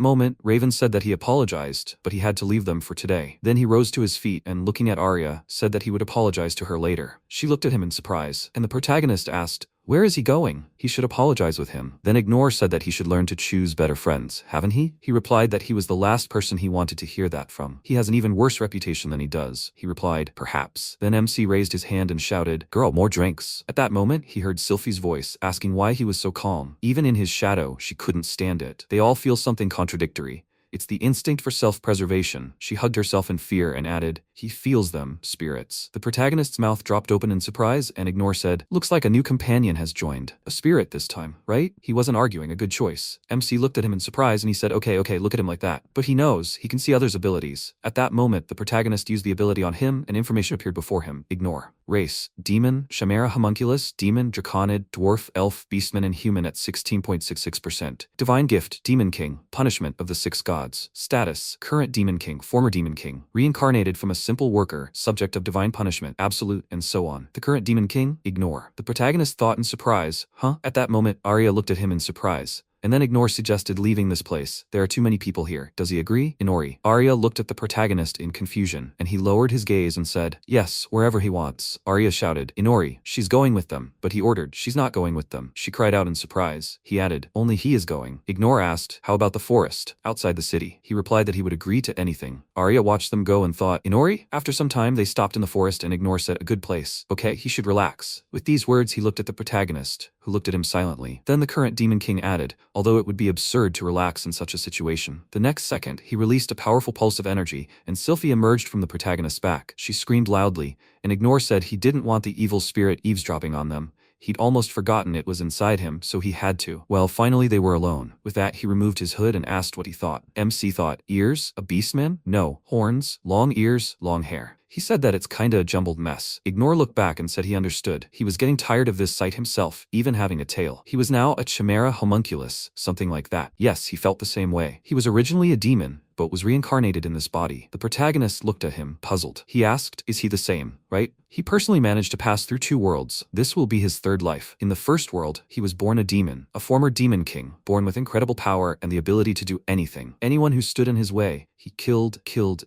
moment, Raven said that he apologized, but he had to leave them for today. Then he rose to his feet and, looking at Arya, said that he would apologize to her later. She looked at him in surprise, and the protagonist asked, Where is he going? He should apologize with him. Then Ignore said that he should learn to choose better friends, haven't he? He replied that he was the last person he wanted to hear that from. He has an even worse reputation than he does. He replied, perhaps. Then MC raised his hand and shouted, girl, more drinks. At that moment, he heard Sylphie's voice, asking why he was so calm. Even in his shadow, she couldn't stand it. They all feel something contradictory. It's the instinct for self-preservation. She hugged herself in fear and added, he feels them, spirits. The protagonist's mouth dropped open in surprise, and Ignore said, looks like a new companion has joined. A spirit this time, right? He wasn't arguing, a good choice. MC looked at him in surprise and he said, okay, look at him like that. But he knows, he can see others' abilities. At that moment, the protagonist used the ability on him and information appeared before him. Ignore. Race, demon, chimera homunculus, demon, draconid, dwarf, elf, beastman, and human at 16.66%. Divine gift, demon king, punishment of the 6 gods. Status, current demon king, former demon king, reincarnated from a simple worker, subject of divine punishment, absolute, and so on. The current demon king, Ignore. The protagonist thought in surprise, huh? At that moment, Arya looked at him in surprise. And then Ignore suggested leaving this place. There are too many people here. Does he agree? Inori. Arya looked at the protagonist in confusion, and he lowered his gaze and said, yes, wherever he wants. Arya shouted, Inori, she's going with them. But he ordered, she's not going with them. She cried out in surprise. He added, only he is going. Ignore asked, how about the forest, outside the city? He replied that he would agree to anything. Arya watched them go and thought, Inori? After some time, they stopped in the forest and Ignore said, a good place. Okay, he should relax. With these words, he looked at the protagonist, who looked at him silently. Then the current demon king added, although it would be absurd to relax in such a situation. The next second, he released a powerful pulse of energy, and Sylphie emerged from the protagonist's back. She screamed loudly, and Ignore said he didn't want the evil spirit eavesdropping on them. He'd almost forgotten it was inside him, so he had to. Well, finally they were alone. With that, he removed his hood and asked what he thought. MC thought, ears? A beastman? No. Horns? Long ears? Long hair. He said that it's kinda a jumbled mess. Ignore looked back and said he understood. He was getting tired of this sight himself, even having a tail. He was now a chimera homunculus, something like that. Yes, he felt the same way. He was originally a demon, but was reincarnated in this body. The protagonist looked at him, puzzled. He asked, is he the same, right? He personally managed to pass through 2 worlds. This will be his 3rd life. In the first world, he was born a demon, a former demon king, born with incredible power and the ability to do anything. Anyone who stood in his way, he killed,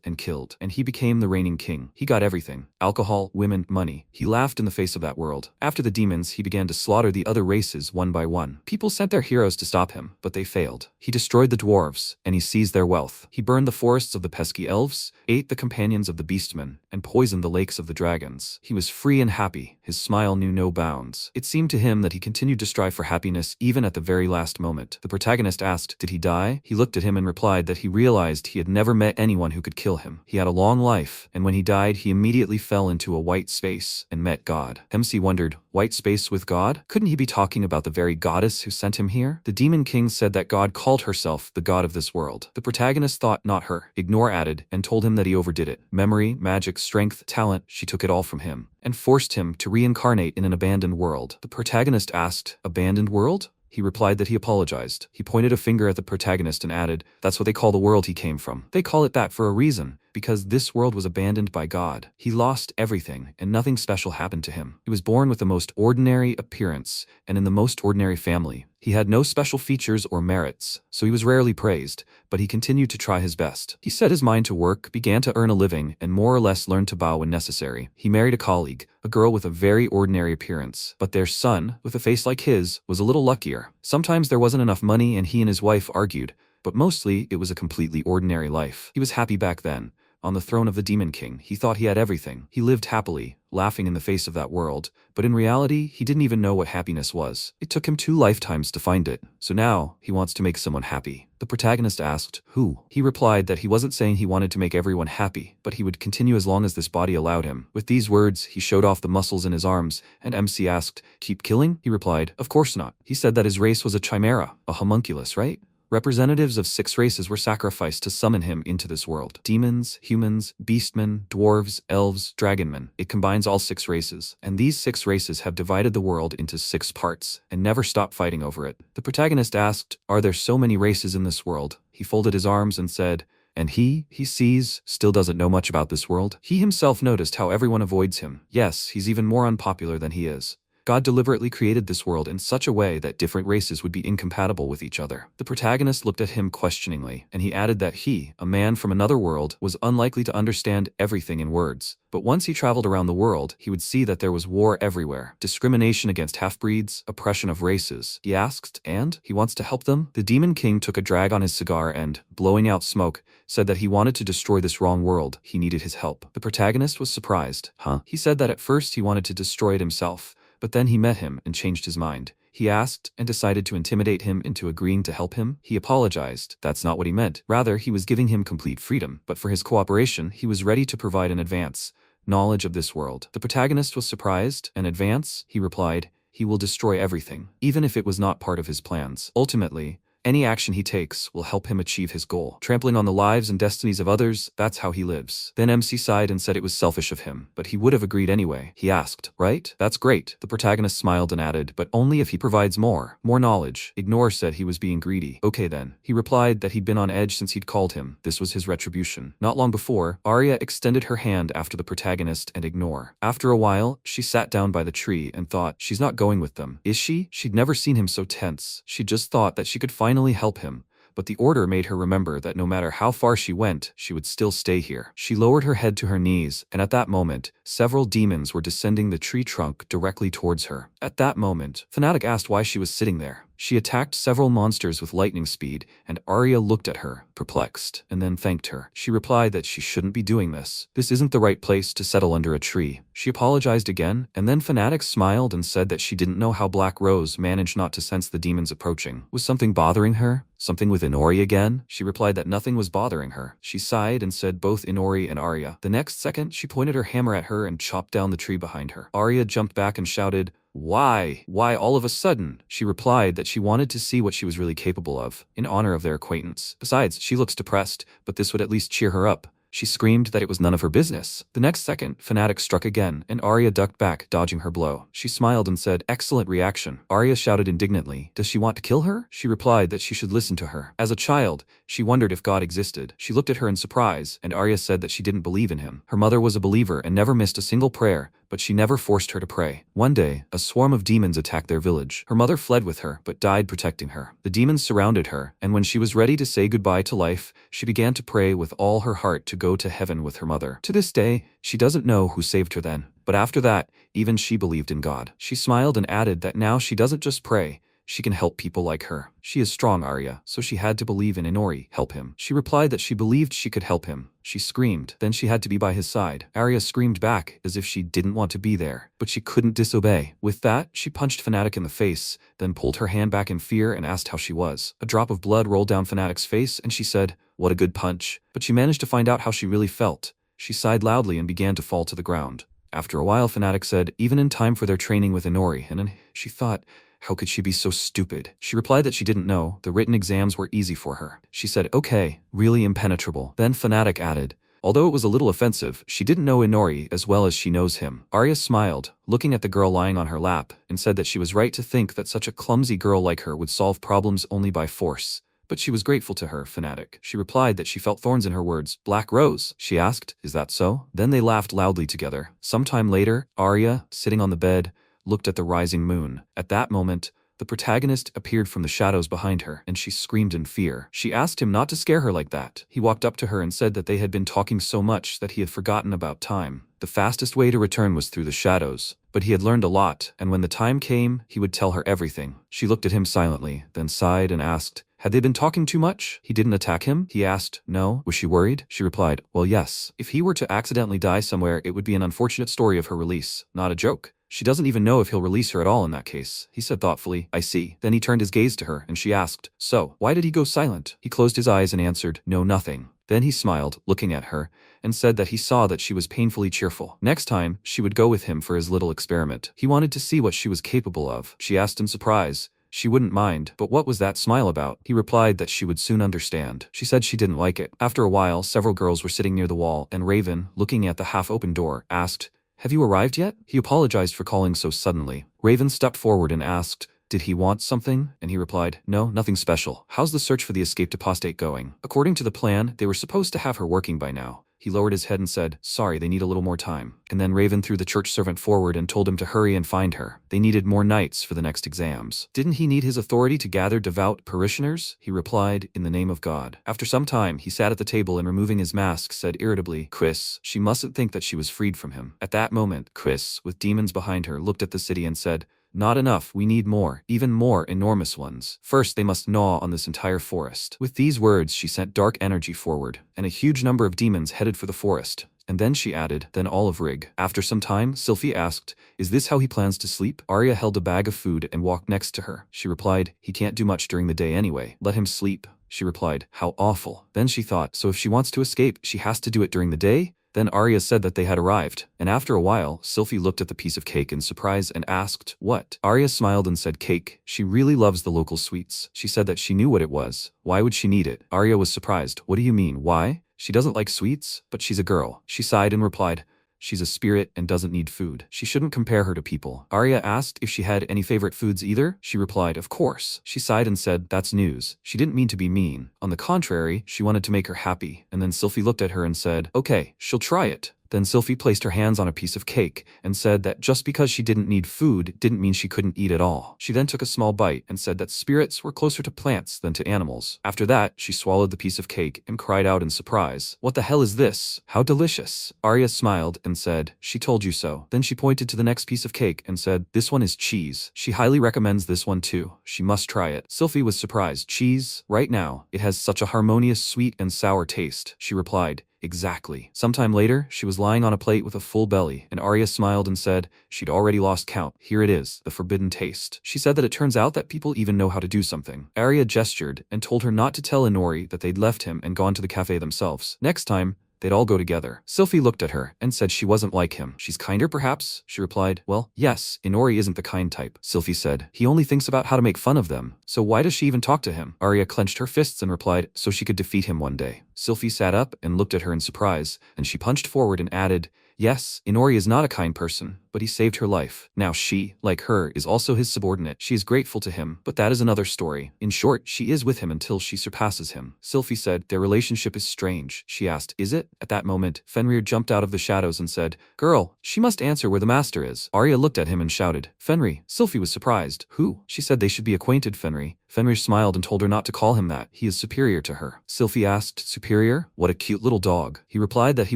and he became the reigning king. He got everything. Alcohol, women, money. He laughed in the face of that world. After the demons, he began to slaughter the other races one by one. People sent their heroes to stop him, but they failed. He destroyed the dwarves, and he seized their wealth. He burned the forests of the pesky elves, ate the companions of the beastmen, and poisoned the lakes of the dragons. He was free and happy. His smile knew no bounds. It seemed to him that he continued to strive for happiness even at the very last moment. The protagonist asked, did he die? He looked at him and replied that he realized he had never met anyone who could kill him. He had a long life, and when he died, he immediately fell into a white space and met God. MC wondered, white space with God? Couldn't he be talking about the very goddess who sent him here? The demon king said that God called herself the god of this world. The protagonist thought not her. Ignore added, and told him that he overdid it. Memory, magic, strength, talent, she took it all from him, and forced him to reincarnate in an abandoned world. The protagonist asked, abandoned world? He replied that he apologized. He pointed a finger at the protagonist and added, that's what they call the world he came from. They call it that for a reason, because this world was abandoned by God. He lost everything, and nothing special happened to him. He was born with the most ordinary appearance, and in the most ordinary family. He had no special features or merits, so he was rarely praised, but he continued to try his best. He set his mind to work, began to earn a living, and more or less learned to bow when necessary. He married a colleague, a girl with a very ordinary appearance, but their son, with a face like his, was a little luckier. Sometimes there wasn't enough money and he and his wife argued, but mostly it was a completely ordinary life. He was happy back then. On the throne of the Demon King, he thought he had everything. He lived happily, laughing in the face of that world, but in reality, he didn't even know what happiness was. It took him 2 lifetimes to find it, so now he wants to make someone happy. The protagonist asked, who? He replied that he wasn't saying he wanted to make everyone happy, but he would continue as long as this body allowed him. With these words, he showed off the muscles in his arms, and MC asked, keep killing? He replied, of course not. He said that his race was a chimera, a homunculus, right? Representatives of 6 races were sacrificed to summon him into this world. Demons, humans, beastmen, dwarves, elves, dragonmen. It combines all 6 races, and these 6 races have divided the world into 6 parts, and never stop fighting over it. The protagonist asked, are there so many races in this world? He folded his arms and said, and he sees, still doesn't know much about this world. He himself noticed how everyone avoids him. Yes, he's even more unpopular than he is. God deliberately created this world in such a way that different races would be incompatible with each other. The protagonist looked at him questioningly, and he added that he, a man from another world, was unlikely to understand everything in words. But once he traveled around the world, he would see that there was war everywhere, discrimination against half-breeds, oppression of races. He asked, and he wants to help them? The Demon King took a drag on his cigar and, blowing out smoke, said that he wanted to destroy this wrong world. He needed his help. The protagonist was surprised. He said that at first he wanted to destroy it himself, but then he met him and changed his mind. He asked and decided to intimidate him into agreeing to help him. He apologized. That's not what he meant. Rather, he was giving him complete freedom, but for his cooperation, he was ready to provide an advance knowledge of this world. The protagonist was surprised. An advance? He replied. He will destroy everything, even if it was not part of his plans. Ultimately, any action he takes will help him achieve his goal. Trampling on the lives and destinies of others, that's how he lives. Then MC sighed and said it was selfish of him, but he would have agreed anyway. He asked, right? That's great. The protagonist smiled and added, but only if he provides more knowledge. Ignore said he was being greedy. Okay then. He replied that he'd been on edge since he'd called him. This was his retribution. Not long before, Arya extended her hand after the protagonist and Ignore. After a while, she sat down by the tree and thought, she's not going with them. Is she? She'd never seen him so tense. She just thought that she could finally help him, but the order made her remember that no matter how far she went, she would still stay here. She lowered her head to her knees, and at that moment, several demons were descending the tree trunk directly towards her. At that moment, Fanatic asked why she was sitting there. She attacked several monsters with lightning speed, and Arya looked at her, perplexed, and then thanked her. She replied that she shouldn't be doing this. This isn't the right place to settle under a tree. She apologized again, and then Fanatic smiled and said that she didn't know how Black Rose managed not to sense the demons approaching. Was something bothering her? Something with Inori again? She replied that nothing was bothering her. She sighed and said both Inori and Arya. The next second, she pointed her hammer at her and chopped down the tree behind her. Arya jumped back and shouted, "Why? Why all of a sudden?" She replied that she wanted to see what she was really capable of, in honor of their acquaintance. Besides, she looks depressed, but this would at least cheer her up. She screamed that it was none of her business. The next second, Fanatic struck again, and Arya ducked back, dodging her blow. She smiled and said, "Excellent reaction." Arya shouted indignantly, "Does she want to kill her?" She replied that she should listen to her. As a child, she wondered if God existed. She looked at her in surprise, and Arya said that she didn't believe in him. Her mother was a believer and never missed a single prayer, but she never forced her to pray. One day, a swarm of demons attacked their village. Her mother fled with her, but died protecting her. The demons surrounded her, and when she was ready to say goodbye to life, she began to pray with all her heart to go to heaven with her mother. To this day, she doesn't know who saved her then, but after that, even she believed in God. She smiled and added that now she doesn't just pray, she can help people like her. She is strong, Arya, so she had to believe in Inori, help him. She replied that she believed she could help him. She screamed, then she had to be by his side. Arya screamed back, as if she didn't want to be there, but she couldn't disobey. With that, she punched Fanatic in the face, then pulled her hand back in fear and asked how she was. A drop of blood rolled down Fanatic's face, and she said, "What a good punch." But she managed to find out how she really felt. She sighed loudly and began to fall to the ground. After a while, Fanatic said, even in time for their training with Inori, and then she thought, how could she be so stupid? She replied that she didn't know. The written exams were easy for her. She said, okay, really impenetrable. Then Fanatic added, although it was a little offensive, she didn't know Inori as well as she knows him. Arya smiled, looking at the girl lying on her lap, and said that she was right to think that such a clumsy girl like her would solve problems only by force. But she was grateful to her, Fanatic. She replied that she felt thorns in her words. Black Rose? She asked, is that so? Then they laughed loudly together. Sometime later, Arya, sitting on the bed, looked at the rising moon. At that moment, the protagonist appeared from the shadows behind her, and she screamed in fear. She asked him not to scare her like that. He walked up to her and said that they had been talking so much that he had forgotten about time. The fastest way to return was through the shadows, but he had learned a lot, and when the time came, he would tell her everything. She looked at him silently, then sighed and asked, had they been talking too much? He didn't attack him? He asked. No. Was she worried? She replied, well, yes. If he were to accidentally die somewhere, it would be an unfortunate story of her release, not a joke. She doesn't even know if he'll release her at all in that case. He said thoughtfully, I see. Then he turned his gaze to her, and she asked, so, why did he go silent? He closed his eyes and answered, no, nothing. Then he smiled, looking at her, and said that he saw that she was painfully cheerful. Next time, she would go with him for his little experiment. He wanted to see what she was capable of. She asked in surprise. She wouldn't mind, but what was that smile about? He replied that she would soon understand. She said she didn't like it. After a while, several girls were sitting near the wall, and Raven, looking at the half-open door, asked, have you arrived yet? He apologized for calling so suddenly. Raven stepped forward and asked, did he want something? And he replied, no, nothing special. How's the search for the escaped apostate going? According to the plan, they were supposed to have her working by now. He lowered his head and said, "Sorry, they need a little more time." And then Raven threw the church servant forward and told him to hurry and find her. They needed more nights for the next exams. Didn't he need his authority to gather devout parishioners? He replied, "In the name of God." After some time, he sat at the table and removing his mask said irritably, "Chris, she mustn't think that she was freed from him." At that moment, Chris, with demons behind her, looked at the city and said, "Not enough, we need more, even more enormous ones. First, they must gnaw on this entire forest." With these words, she sent dark energy forward, and a huge number of demons headed for the forest. And then she added, "Then all of Rig." After some time, Sylphie asked, "Is this how he plans to sleep?" Arya held a bag of food and walked next to her. She replied, "He can't do much during the day anyway. Let him sleep." She replied, "How awful." Then she thought, so if she wants to escape, she has to do it during the day? Then Arya said that they had arrived, and after a while, Sylphie looked at the piece of cake in surprise and asked, "What?" Arya smiled and said, "Cake. She really loves the local sweets." She said that she knew what it was. Why would she need it? Arya was surprised. "What do you mean, why? She doesn't like sweets, but she's a girl." She sighed and replied, "She's a spirit and doesn't need food. She shouldn't compare her to people." Arya asked if she had any favorite foods either. She replied, "Of course." She sighed and said, "That's news." She didn't mean to be mean. On the contrary, she wanted to make her happy. And then Sylphie looked at her and said, "Okay, she'll try it." Then Sylphie placed her hands on a piece of cake and said that just because she didn't need food didn't mean she couldn't eat at all. She then took a small bite and said that spirits were closer to plants than to animals. After that, she swallowed the piece of cake and cried out in surprise, "What the hell is this? How delicious." Arya smiled and said, "She told you so." Then she pointed to the next piece of cake and said, "This one is cheese. She highly recommends this one too. She must try it." Sylphie was surprised. "Cheese? Right now? It has such a harmonious sweet and sour taste." She replied, "Exactly." Sometime later, she was lying on a plate with a full belly, and Arya smiled and said she'd already lost count. "Here it is, the forbidden taste." She said that it turns out that people even know how to do something. Arya gestured and told her not to tell Inori that they'd left him and gone to the cafe themselves. Next time, they'd all go together. Sylphie looked at her and said she wasn't like him. "She's kinder, perhaps?" She replied, "Well, yes, Inori isn't the kind type." Sylphie said, "He only thinks about how to make fun of them. So why does she even talk to him?" Arya clenched her fists and replied, "So she could defeat him one day." Sylphie sat up and looked at her in surprise, and she punched forward and added, "Yes, Inori is not a kind person, but he saved her life. Now she, like her, is also his subordinate. She is grateful to him, but that is another story. In short, she is with him until she surpasses him." Sylphie said, "Their relationship is strange." She asked, "Is it?" At that moment, Fenrir jumped out of the shadows and said, "Girl, she must answer where the master is." Arya looked at him and shouted, "Fenrir." Sylphie was surprised. "Who?" She said they should be acquainted, Fenrir. Fenrir smiled and told her not to call him that. He is superior to her. Sylphie asked, "Superior? What a cute little dog." He replied that he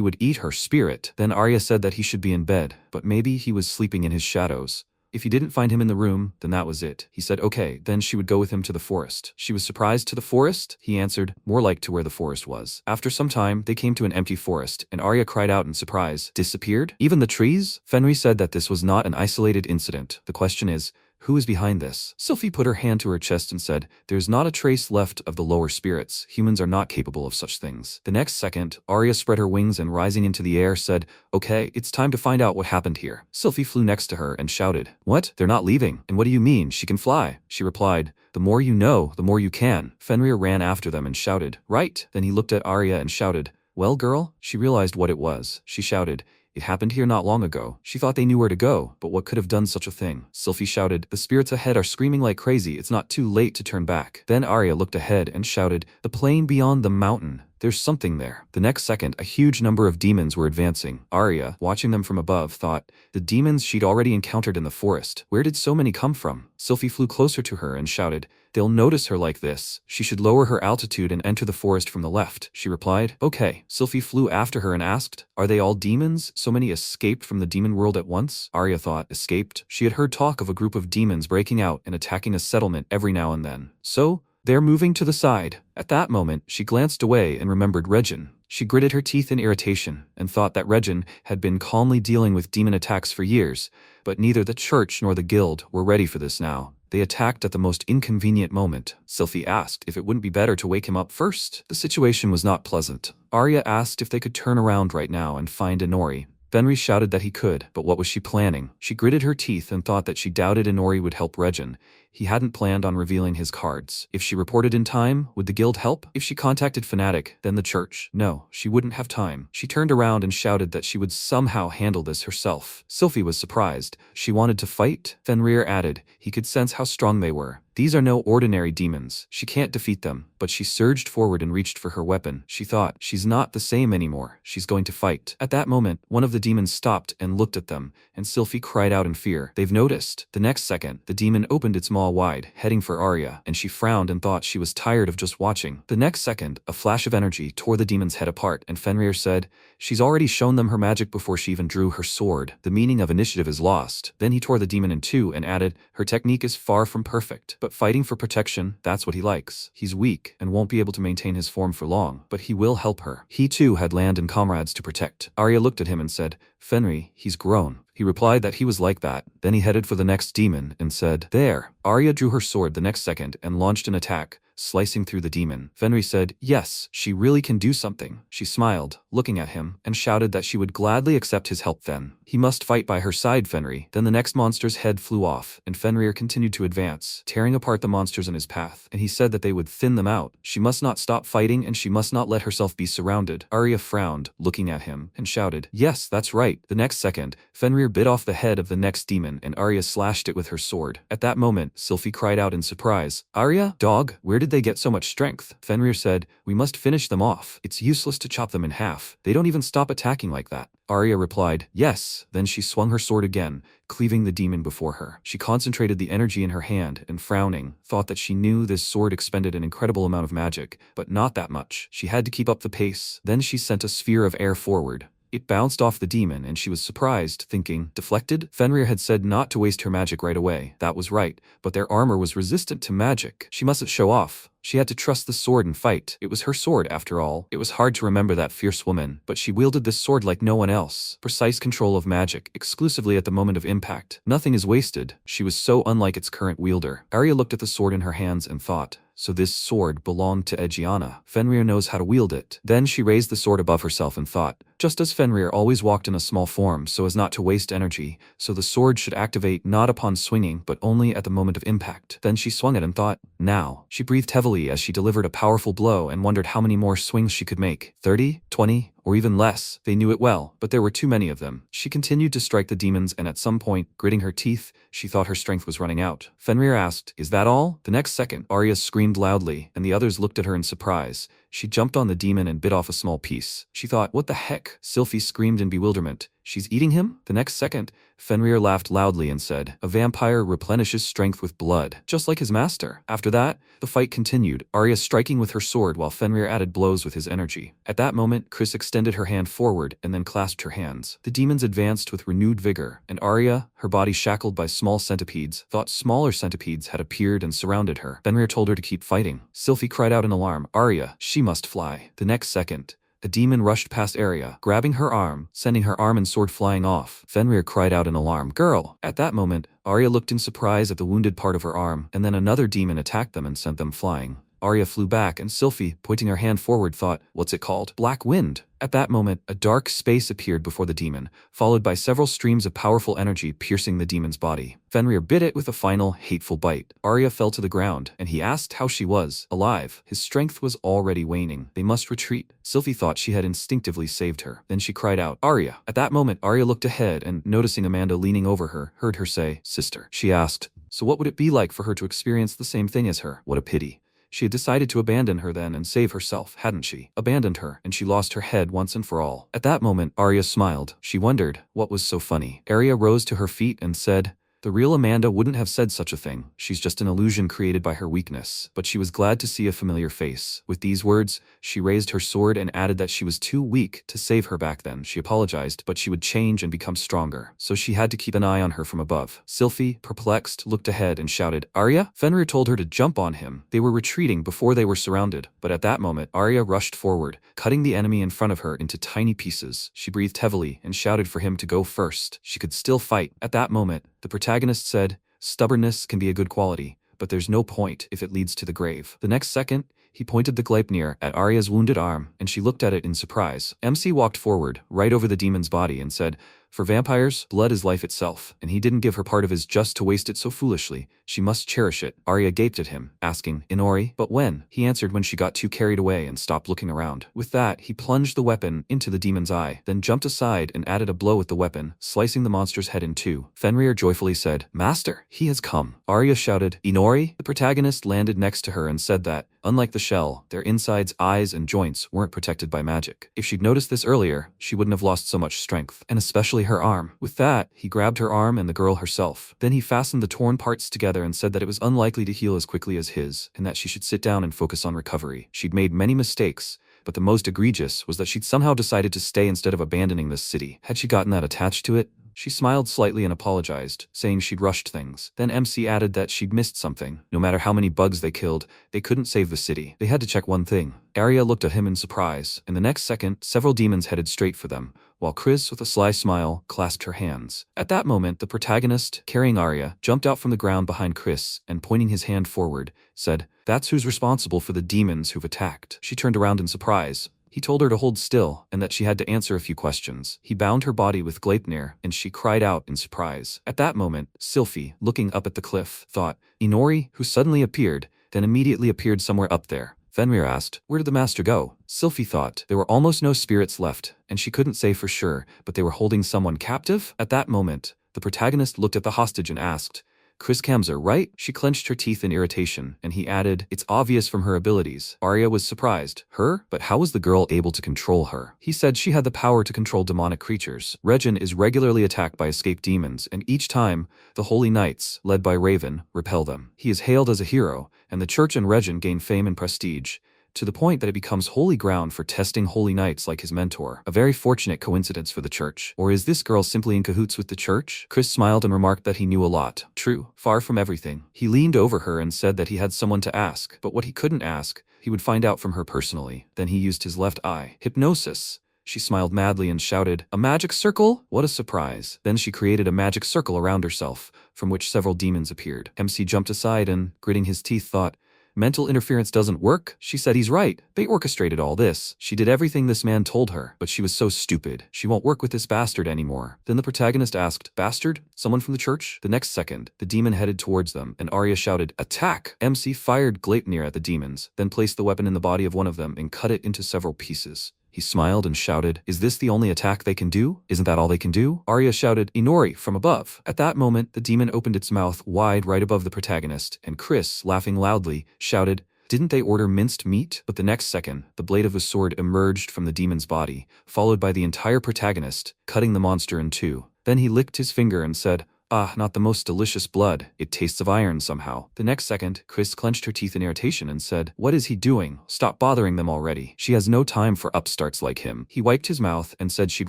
would eat her spirit. Then Arya said that he should be in bed, but maybe he was sleeping in his shadows. If he didn't find him in the room, then that was it. He said okay, then she would go with him to the forest. She was surprised. To the forest? He answered, more like to where the forest was. After some time, they came to an empty forest, and Arya cried out in surprise, "Disappeared? Even the trees?" Fenrir said that this was not an isolated incident. The question is, who is behind this? Sylphie put her hand to her chest and said, "There's not a trace left of the lower spirits. Humans are not capable of such things." The next second, Arya spread her wings and rising into the air said, "Okay, it's time to find out what happened here." Sylphie flew next to her and shouted, "What? They're not leaving. And what do you mean? She can fly." She replied, "The more you know, the more you can." Fenrir ran after them and shouted, "Right." Then he looked at Arya and shouted, "Well, girl?" She realized what it was. She shouted, "It happened here not long ago." She thought they knew where to go, but what could have done such a thing? Sylphie shouted, "The spirits ahead are screaming like crazy. It's not too late to turn back." Then Arya looked ahead and shouted, "The plain beyond the mountain. There's something there." The next second, a huge number of demons were advancing. Arya, watching them from above, thought, the demons she'd already encountered in the forest. Where did so many come from? Sylphie flew closer to her and shouted, "They'll notice her like this. She should lower her altitude and enter the forest from the left." She replied, "Okay." Sylphie flew after her and asked, "Are they all demons? So many escaped from the demon world at once?" Arya thought, escaped? She had heard talk of a group of demons breaking out and attacking a settlement every now and then. So, they're moving to the side. At that moment, she glanced away and remembered Regin. She gritted her teeth in irritation and thought that Regin had been calmly dealing with demon attacks for years, but neither the church nor the guild were ready for this now. They attacked at the most inconvenient moment. Sylphie asked if it wouldn't be better to wake him up first. The situation was not pleasant. Arya asked if they could turn around right now and find Inori. Fenrir shouted that he could, but what was she planning? She gritted her teeth and thought that she doubted Inori would help Regin. He hadn't planned on revealing his cards. If she reported in time, would the guild help? If she contacted Fnatic, then the church? No, she wouldn't have time. She turned around and shouted that she would somehow handle this herself. Sylphie was surprised. She wanted to fight? Fenrir added. He could sense how strong they were. These are no ordinary demons. She can't defeat them. But she surged forward and reached for her weapon. She thought, she's not the same anymore. She's going to fight. At that moment, one of the demons stopped and looked at them, and Sylphie cried out in fear. They've noticed. The next second, the demon opened its maw wide, heading for Arya, and she frowned and thought she was tired of just watching. The next second, a flash of energy tore the demon's head apart, and Fenrir said, she's already shown them her magic before she even drew her sword. The meaning of initiative is lost. Then he tore the demon in two and added, her technique is far from perfect, but fighting for protection, that's what he likes. He's weak and won't be able to maintain his form for long, but he will help her. He too had land and comrades to protect. Arya looked at him and said, Fenrir, he's grown. He replied that he was like that. Then he headed for the next demon and said, there. Arya drew her sword the next second and launched an attack, slicing through the demon. Fenrir said, yes, she really can do something. She smiled, looking at him, and shouted that she would gladly accept his help then. He must fight by her side, Fenrir. Then the next monster's head flew off, and Fenrir continued to advance, tearing apart the monsters in his path, and he said that they would thin them out. She must not stop fighting and she must not let herself be surrounded. Arya frowned, looking at him, and shouted, yes, that's right. The next second, Fenrir bit off the head of the next demon and Arya slashed it with her sword. At that moment, Sylphie cried out in surprise, Arya, dog, where did they get so much strength? Fenrir said, we must finish them off. It's useless to chop them in half. They don't even stop attacking like that. Arya replied, yes. Then she swung her sword again, cleaving the demon before her. She concentrated the energy in her hand and, frowning, thought that she knew this sword expended an incredible amount of magic, but not that much. She had to keep up the pace. Then she sent a sphere of air forward. It bounced off the demon and she was surprised, thinking, deflected? Fenrir had said not to waste her magic right away. That was right, but their armor was resistant to magic. She mustn't show off. She had to trust the sword and fight. It was her sword after all. It was hard to remember that fierce woman, but she wielded this sword like no one else. Precise control of magic, exclusively at the moment of impact. Nothing is wasted. She was so unlike its current wielder. Arya looked at the sword in her hands and thought, so this sword belonged to Aegiana. Fenrir knows how to wield it. Then she raised the sword above herself and thought, just as Fenrir always walked in a small form so as not to waste energy, so the sword should activate not upon swinging but only at the moment of impact. Then she swung it and thought, now. She breathed heavily as she delivered a powerful blow and wondered how many more swings she could make. 30? 20? Or even less. They knew it well, but there were too many of them. She continued to strike the demons and at some point, gritting her teeth, she thought her strength was running out. Fenrir asked, is that all? The next second, Arya screamed loudly, and the others looked at her in surprise. She jumped on the demon and bit off a small piece. She thought, what the heck? Sylphie screamed in bewilderment. She's eating him? The next second, Fenrir laughed loudly and said, a vampire replenishes strength with blood, just like his master. After that, the fight continued, Arya striking with her sword while Fenrir added blows with his energy. At that moment, Chris extended her hand forward and then clasped her hands. The demons advanced with renewed vigor, and Arya, her body shackled by small centipedes, thought smaller centipedes had appeared and surrounded her. Fenrir told her to keep fighting. Sylphie cried out in alarm, Arya, she must fly. The next second, a demon rushed past Arya, grabbing her arm, sending her arm and sword flying off. Fenrir cried out in alarm, girl! At that moment, Arya looked in surprise at the wounded part of her arm, and then another demon attacked them and sent them flying. Arya flew back and Sylphie, pointing her hand forward, thought, what's it called? Black wind. At that moment, a dark space appeared before the demon, followed by several streams of powerful energy piercing the demon's body. Fenrir bit it with a final, hateful bite. Arya fell to the ground, and he asked how she was. Alive. His strength was already waning. They must retreat. Sylphie thought she had instinctively saved her. Then she cried out, Arya. At that moment, Arya looked ahead and, noticing Amanda leaning over her, heard her say, sister. She asked, so what would it be like for her to experience the same thing as her? What a pity. She had decided to abandon her then and save herself, hadn't she? Abandoned her, and she lost her head once and for all. At that moment, Arya smiled. She wondered, what was so funny? Arya rose to her feet and said, the real Amanda wouldn't have said such a thing. She's just an illusion created by her weakness. But she was glad to see a familiar face. With these words, she raised her sword and added that she was too weak to save her back then. She apologized, but she would change and become stronger. So she had to keep an eye on her from above. Sylphie, perplexed, looked ahead and shouted, Arya? Fenrir told her to jump on him. They were retreating before they were surrounded. But at that moment, Arya rushed forward, cutting the enemy in front of her into tiny pieces. She breathed heavily and shouted for him to go first. She could still fight. At that moment, the protagonist said, stubbornness can be a good quality, but there's no point if it leads to the grave. The next second, he pointed the Gleipnir at Arya's wounded arm, and she looked at it in surprise. MC walked forward, right over the demon's body, and said, For vampires, blood is life itself, and he didn't give her part of his just to waste it so foolishly. She must cherish it. Arya gaped at him, asking, Inori, but when? He answered when she got too carried away and stopped looking around. With that, he plunged the weapon into the demon's eye, then jumped aside and added a blow with the weapon, slicing the monster's head in two. Fenrir joyfully said, Master, he has come. Arya shouted, Inori? The protagonist landed next to her and said that, unlike the shell, their insides, eyes, and joints weren't protected by magic. If she'd noticed this earlier, she wouldn't have lost so much strength, and especially her arm. With that, he grabbed her arm and the girl herself. Then he fastened the torn parts together and said that it was unlikely to heal as quickly as his, and that she should sit down and focus on recovery. She'd made many mistakes, but the most egregious was that she'd somehow decided to stay instead of abandoning this city. Had she gotten that attached to it? She smiled slightly and apologized, saying she'd rushed things. Then MC added that she'd missed something. No matter how many bugs they killed, they couldn't save the city. They had to check one thing. Arya looked at him in surprise, and the next second, several demons headed straight for them, while Chris, with a sly smile, clasped her hands. At that moment, the protagonist, carrying Arya, jumped out from the ground behind Chris and, pointing his hand forward, said, That's who's responsible for the demons who've attacked. She turned around in surprise. He told her to hold still and that she had to answer a few questions. He bound her body with Gleipnir, and she cried out in surprise. At that moment, Sylphie, looking up at the cliff, thought, Inori, who suddenly appeared, then immediately appeared somewhere up there. Fenrir asked, Where did the master go? Sylphie thought there were almost no spirits left, and she couldn't say for sure, but they were holding someone captive? At that moment, the protagonist looked at the hostage and asked, Chris Kamser, right? She clenched her teeth in irritation, and he added, It's obvious from her abilities. Arya was surprised. Her? But how was the girl able to control her? He said she had the power to control demonic creatures. Regin is regularly attacked by escaped demons, and each time, the Holy Knights, led by Raven, repel them. He is hailed as a hero, and the church and Regin gain fame and prestige, to the point that it becomes holy ground for testing holy knights like his mentor. A very fortunate coincidence for the church. Or is this girl simply in cahoots with the church? Chris smiled and remarked that he knew a lot. True, far from everything. He leaned over her and said that he had someone to ask, but what he couldn't ask, he would find out from her personally. Then he used his left eye. Hypnosis. She smiled madly and shouted, A magic circle? What a surprise. Then she created a magic circle around herself, from which several demons appeared. MC jumped aside and, gritting his teeth, thought, Mental interference doesn't work? She said he's right. They orchestrated all this. She did everything this man told her, but she was so stupid. She won't work with this bastard anymore. Then the protagonist asked, Bastard? Someone from the church? The next second, the demon headed towards them, and Arya shouted, Attack! MC fired Gleipnir at the demons, then placed the weapon in the body of one of them and cut it into several pieces. He smiled and shouted, Is this the only attack they can do? Isn't that all they can do? Arya shouted, Inori, from above. At that moment, the demon opened its mouth wide right above the protagonist, and Chris, laughing loudly, shouted, Didn't they order minced meat? But the next second, the blade of a sword emerged from the demon's body, followed by the entire protagonist, cutting the monster in two. Then he licked his finger and said, Ah, not the most delicious blood. It tastes of iron somehow. The next second, Chris clenched her teeth in irritation and said, What is he doing? Stop bothering them already. She has no time for upstarts like him. He wiped his mouth and said she'd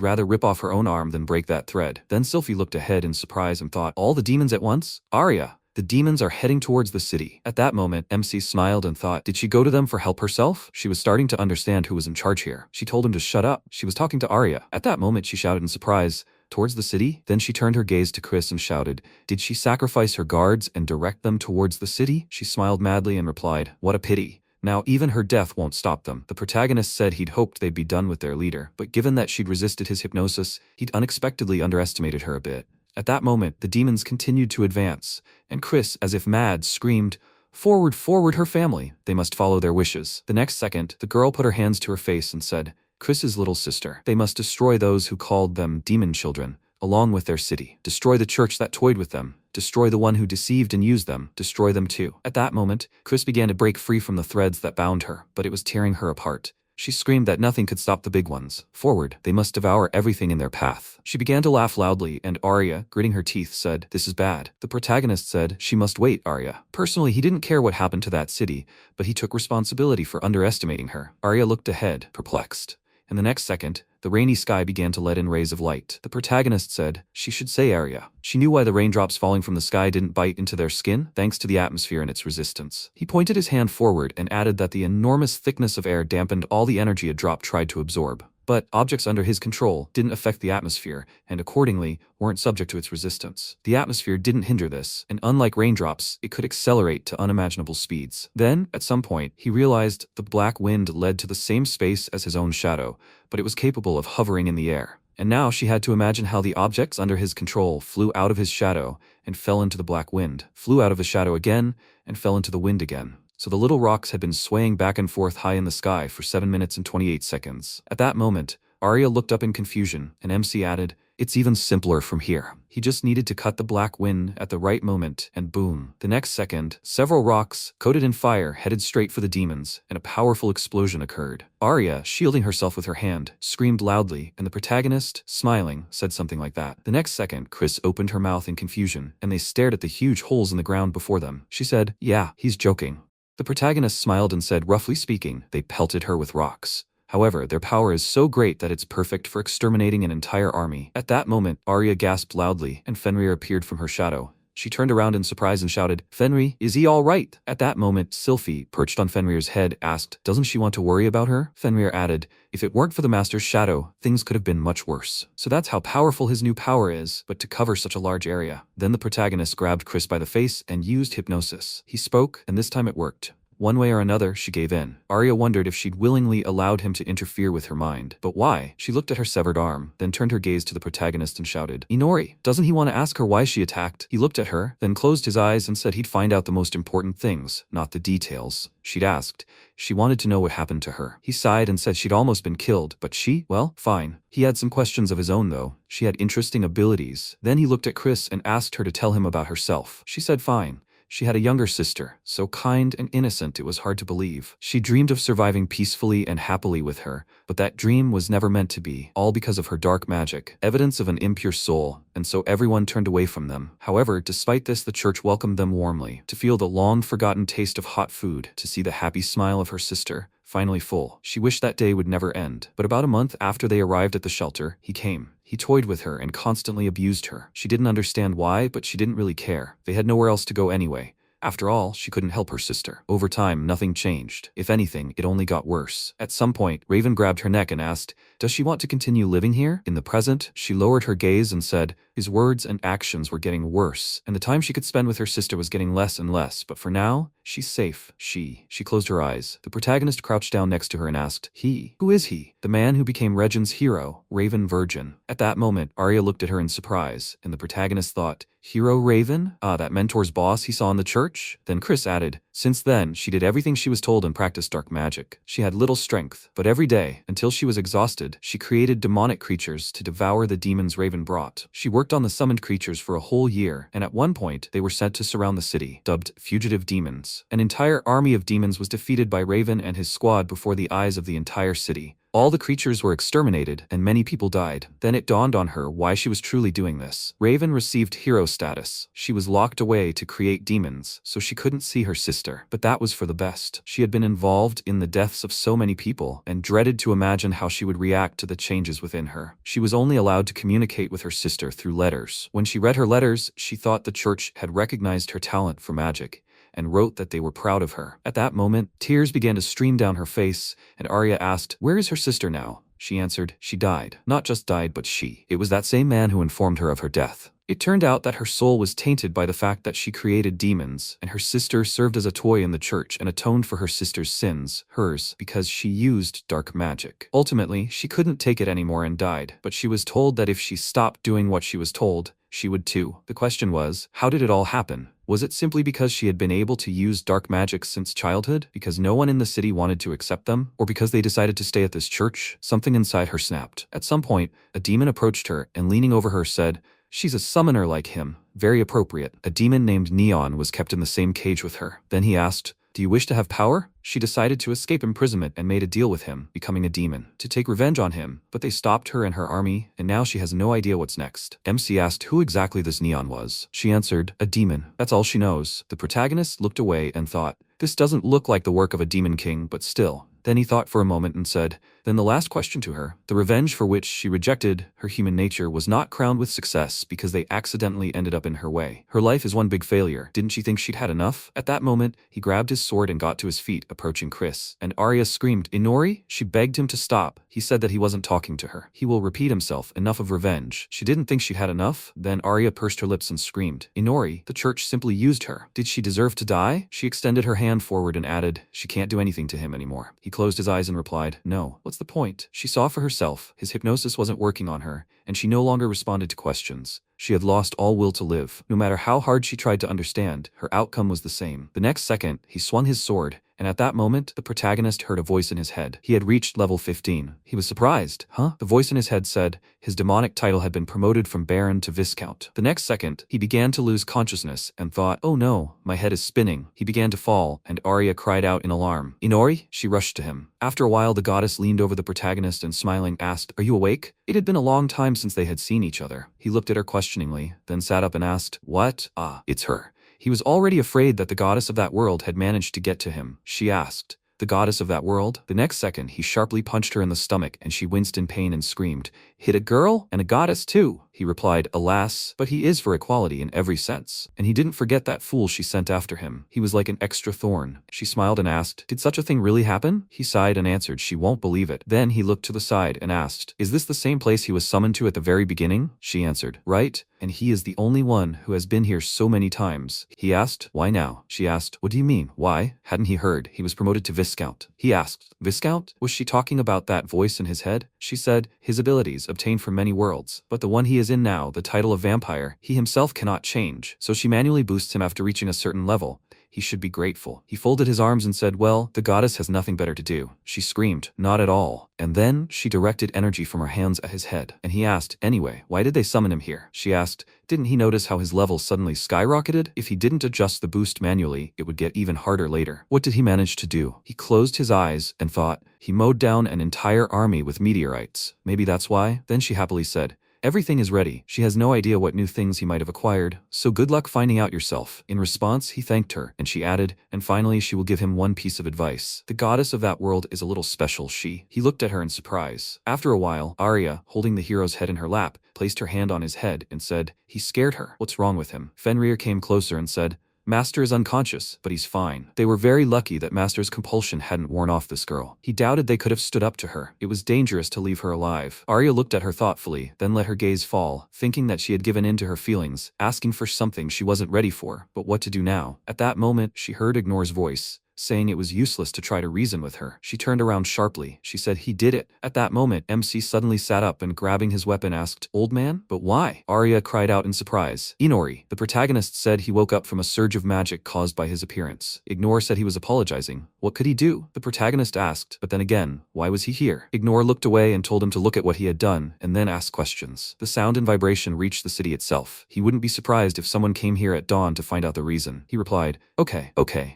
rather rip off her own arm than break that thread. Then Sylphie looked ahead in surprise and thought, All the demons at once? Arya! The demons are heading towards the city. At that moment, MC smiled and thought, Did she go to them for help herself? She was starting to understand who was in charge here. She told him to shut up. She was talking to Arya. At that moment, she shouted in surprise, Towards the city? Then she turned her gaze to Chris and shouted, Did she sacrifice her guards and direct them towards the city? She smiled madly and replied, What a pity. Now even her death won't stop them. The protagonist said he'd hoped they'd be done with their leader, but given that she'd resisted his hypnosis, he'd unexpectedly underestimated her a bit. At that moment, the demons continued to advance, and Chris, as if mad, screamed, Forward, forward, her family. They must follow their wishes. The next second, the girl put her hands to her face and said, Chris's little sister. They must destroy those who called them demon children, along with their city. Destroy the church that toyed with them. Destroy the one who deceived and used them. Destroy them too. At that moment, Chris began to break free from the threads that bound her, but it was tearing her apart. She screamed that nothing could stop the big ones. Forward, they must devour everything in their path. She began to laugh loudly, and Arya, gritting her teeth, said, This is bad. The protagonist said, She must wait, Arya. Personally, he didn't care what happened to that city, but he took responsibility for underestimating her. Arya looked ahead, perplexed. In the next second, the rainy sky began to let in rays of light. The protagonist said, She should say Arya. She knew why the raindrops falling from the sky didn't bite into their skin, thanks to the atmosphere and its resistance. He pointed his hand forward and added that the enormous thickness of air dampened all the energy a drop tried to absorb. But objects under his control didn't affect the atmosphere, and accordingly, weren't subject to its resistance. The atmosphere didn't hinder this, and unlike raindrops, it could accelerate to unimaginable speeds. Then, at some point, he realized the black wind led to the same space as his own shadow, but it was capable of hovering in the air. And now she had to imagine how the objects under his control flew out of his shadow and fell into the black wind, flew out of the shadow again, and fell into the wind again. So the little rocks had been swaying back and forth high in the sky for 7 minutes and 28 seconds. At that moment, Arya looked up in confusion, and MC added, "It's even simpler from here." He just needed to cut the black wind at the right moment, and boom. The next second, several rocks, coated in fire, headed straight for the demons, and a powerful explosion occurred. Arya, shielding herself with her hand, screamed loudly, and the protagonist, smiling, said something like that. The next second, Chris opened her mouth in confusion, and they stared at the huge holes in the ground before them. She said, "Yeah, he's joking." The protagonist smiled and said, "Roughly speaking, they pelted her with rocks. However, their power is so great that it's perfect for exterminating an entire army." At that moment, Arya gasped loudly, and Fenrir appeared from her shadow. She turned around in surprise and shouted, "Fenrir, is he all right?" At that moment, Sylphie, perched on Fenrir's head, asked, "Doesn't she want to worry about her?" Fenrir added, "If it weren't for the Master's shadow, things could have been much worse." So that's how powerful his new power is, but to cover such a large area. Then the protagonist grabbed Chris by the face and used hypnosis. He spoke, and this time it worked. One way or another, she gave in. Arya wondered if she'd willingly allowed him to interfere with her mind. But why? She looked at her severed arm, then turned her gaze to the protagonist and shouted, "Inori, doesn't he want to ask her why she attacked?" He looked at her, then closed his eyes and said he'd find out the most important things, not the details. She'd asked. She wanted to know what happened to her. He sighed and said she'd almost been killed, but she, well, fine. He had some questions of his own though. She had interesting abilities. Then he looked at Chris and asked her to tell him about herself. She said fine. She had a younger sister, so kind and innocent it was hard to believe. She dreamed of surviving peacefully and happily with her, but that dream was never meant to be, all because of her dark magic, evidence of an impure soul, and so everyone turned away from them. However, despite this, the church welcomed them warmly, to feel the long-forgotten taste of hot food, to see the happy smile of her sister, finally full. She wished that day would never end. But about a month after they arrived at the shelter, he came. He toyed with her and constantly abused her. She didn't understand why, but she didn't really care. They had nowhere else to go anyway. After all, she couldn't help her sister. Over time, nothing changed. If anything, it only got worse. At some point, Raven grabbed her neck and asked, "Does she want to continue living here?" In the present, she lowered her gaze and said, his words and actions were getting worse, and the time she could spend with her sister was getting less and less, but for now, she's safe. She closed her eyes. The protagonist crouched down next to her and asked, "He? Who is he?" "The man who became Regin's hero, Raven Virgin." At that moment, Arya looked at her in surprise, and the protagonist thought, "Hero Raven? That mentor's boss he saw in the church?" Then Chris added, "Since then, she did everything she was told and practiced dark magic. She had little strength, but every day, until she was exhausted, she created demonic creatures to devour the demons Raven brought. She worked on the summoned creatures for a whole year, and at one point, they were sent to surround the city, dubbed fugitive demons. An entire army of demons was defeated by Raven and his squad before the eyes of the entire city. All the creatures were exterminated, and many people died. Then it dawned on her why she was truly doing this. Raven received hero status. She was locked away to create demons, so she couldn't see her sister. But that was for the best. She had been involved in the deaths of so many people, and dreaded to imagine how she would react to the changes within her. She was only allowed to communicate with her sister through letters. When she read her letters, she thought the church had recognized her talent for magic, and wrote that they were proud of her. At that moment, tears began to stream down her face, and Arya asked, "Where is her sister now?" She answered, "She died. Not just died, but it was that same man who informed her of her death." It turned out that her soul was tainted by the fact that she created demons, and her sister served as a toy in the church and atoned for her sister's sins, hers, because she used dark magic. Ultimately, she couldn't take it anymore and died, but she was told that if she stopped doing what she was told, she would too. The question was, how did it all happen? Was it simply because she had been able to use dark magic since childhood? Because no one in the city wanted to accept them? Or because they decided to stay at this church? Something inside her snapped. At some point, a demon approached her and leaning over her said, "She's a summoner like him." Very appropriate. A demon named Neon was kept in the same cage with her. Then he asked, "Do you wish to have power?" She decided to escape imprisonment and made a deal with him, becoming a demon, to take revenge on him, but they stopped her and her army, and now she has no idea what's next. MC asked who exactly this Neon was. She answered, "A demon. That's all she knows." The protagonist looked away and thought, this doesn't look like the work of a demon king, but still. Then he thought for a moment and said, then the last question to her, the revenge for which she rejected her human nature was not crowned with success because they accidentally ended up in her way. Her life is one big failure. Didn't she think she'd had enough? At that moment, he grabbed his sword and got to his feet, approaching Chris. And Arya screamed, "Inori?" She begged him to stop. He said that he wasn't talking to her. He will repeat himself. Enough of revenge. She didn't think she'd had enough. Then Arya pursed her lips and screamed, "Inori, the church simply used her. Did she deserve to die?" She extended her hand forward and added, "She can't do anything to him anymore." He closed his eyes and replied, "No." "What's the point? She saw for herself, his hypnosis wasn't working on her, and she no longer responded to questions. She had lost all will to live. No matter how hard she tried to understand, her outcome was the same. The next second, he swung his sword, and at that moment, the protagonist heard a voice in his head. He had reached level 15. He was surprised. Huh? The voice in his head said his demonic title had been promoted from Baron to Viscount. The next second, he began to lose consciousness and thought, oh no, my head is spinning. He began to fall, and Arya cried out in alarm. Inori? She rushed to him. After a while, the goddess leaned over the protagonist and smiling asked, are you awake? It had been a long time since they had seen each other. He looked at her questioningly, then sat up and asked, what? Ah, it's her. He was already afraid that the goddess of that world had managed to get to him. She asked, the goddess of that world? The next second, he sharply punched her in the stomach and she winced in pain and screamed, hit a girl? And a goddess too? He replied, alas, but he is for equality in every sense. And he didn't forget that fool she sent after him. He was like an extra thorn. She smiled and asked, did such a thing really happen? He sighed and answered she won't believe it. Then he looked to the side and asked, is this the same place he was summoned to at the very beginning? She answered, right. And he is the only one who has been here so many times. He asked, why now? She asked, what do you mean, why? Hadn't he heard he was promoted to Viscount? He asked, Viscount? Was she talking about that voice in his head? She said, his abilities obtained from many worlds, but the one he is in now, the title of vampire, he himself cannot change, so she manually boosts him after reaching a certain level. He should be grateful. He folded his arms and said, well, the goddess has nothing better to do. She screamed, not at all. And then she directed energy from her hands at his head. And he asked, anyway, why did they summon him here? She asked, didn't he notice how his level suddenly skyrocketed? If he didn't adjust the boost manually, it would get even harder later. What did he manage to do? He closed his eyes and thought, he mowed down an entire army with meteorites. Maybe that's why? Then she happily said, everything is ready. She has no idea what new things he might have acquired, so good luck finding out yourself. In response, he thanked her, and she added, and finally she will give him one piece of advice. The goddess of that world is a little special, He looked at her in surprise. After a while, Arya, holding the hero's head in her lap, placed her hand on his head and said, he scared her. What's wrong with him? Fenrir came closer and said, Master is unconscious, but he's fine. They were very lucky that Master's compulsion hadn't worn off this girl. He doubted they could have stood up to her. It was dangerous to leave her alive. Arya looked at her thoughtfully, then let her gaze fall, thinking that she had given in to her feelings, asking for something she wasn't ready for. But what to do now? At that moment, she heard Ignor's voice, saying it was useless to try to reason with her. She turned around sharply. She said he did it. At that moment, MC suddenly sat up and grabbing his weapon asked, old man? But why? Arya cried out in surprise. Inori. The protagonist said he woke up from a surge of magic caused by his appearance. Ignore said he was apologizing. What could he do? The protagonist asked, but then again, why was he here? Ignore looked away and told him to look at what he had done and then ask questions. The sound and vibration reached the city itself. He wouldn't be surprised if someone came here at dawn to find out the reason. He replied, okay.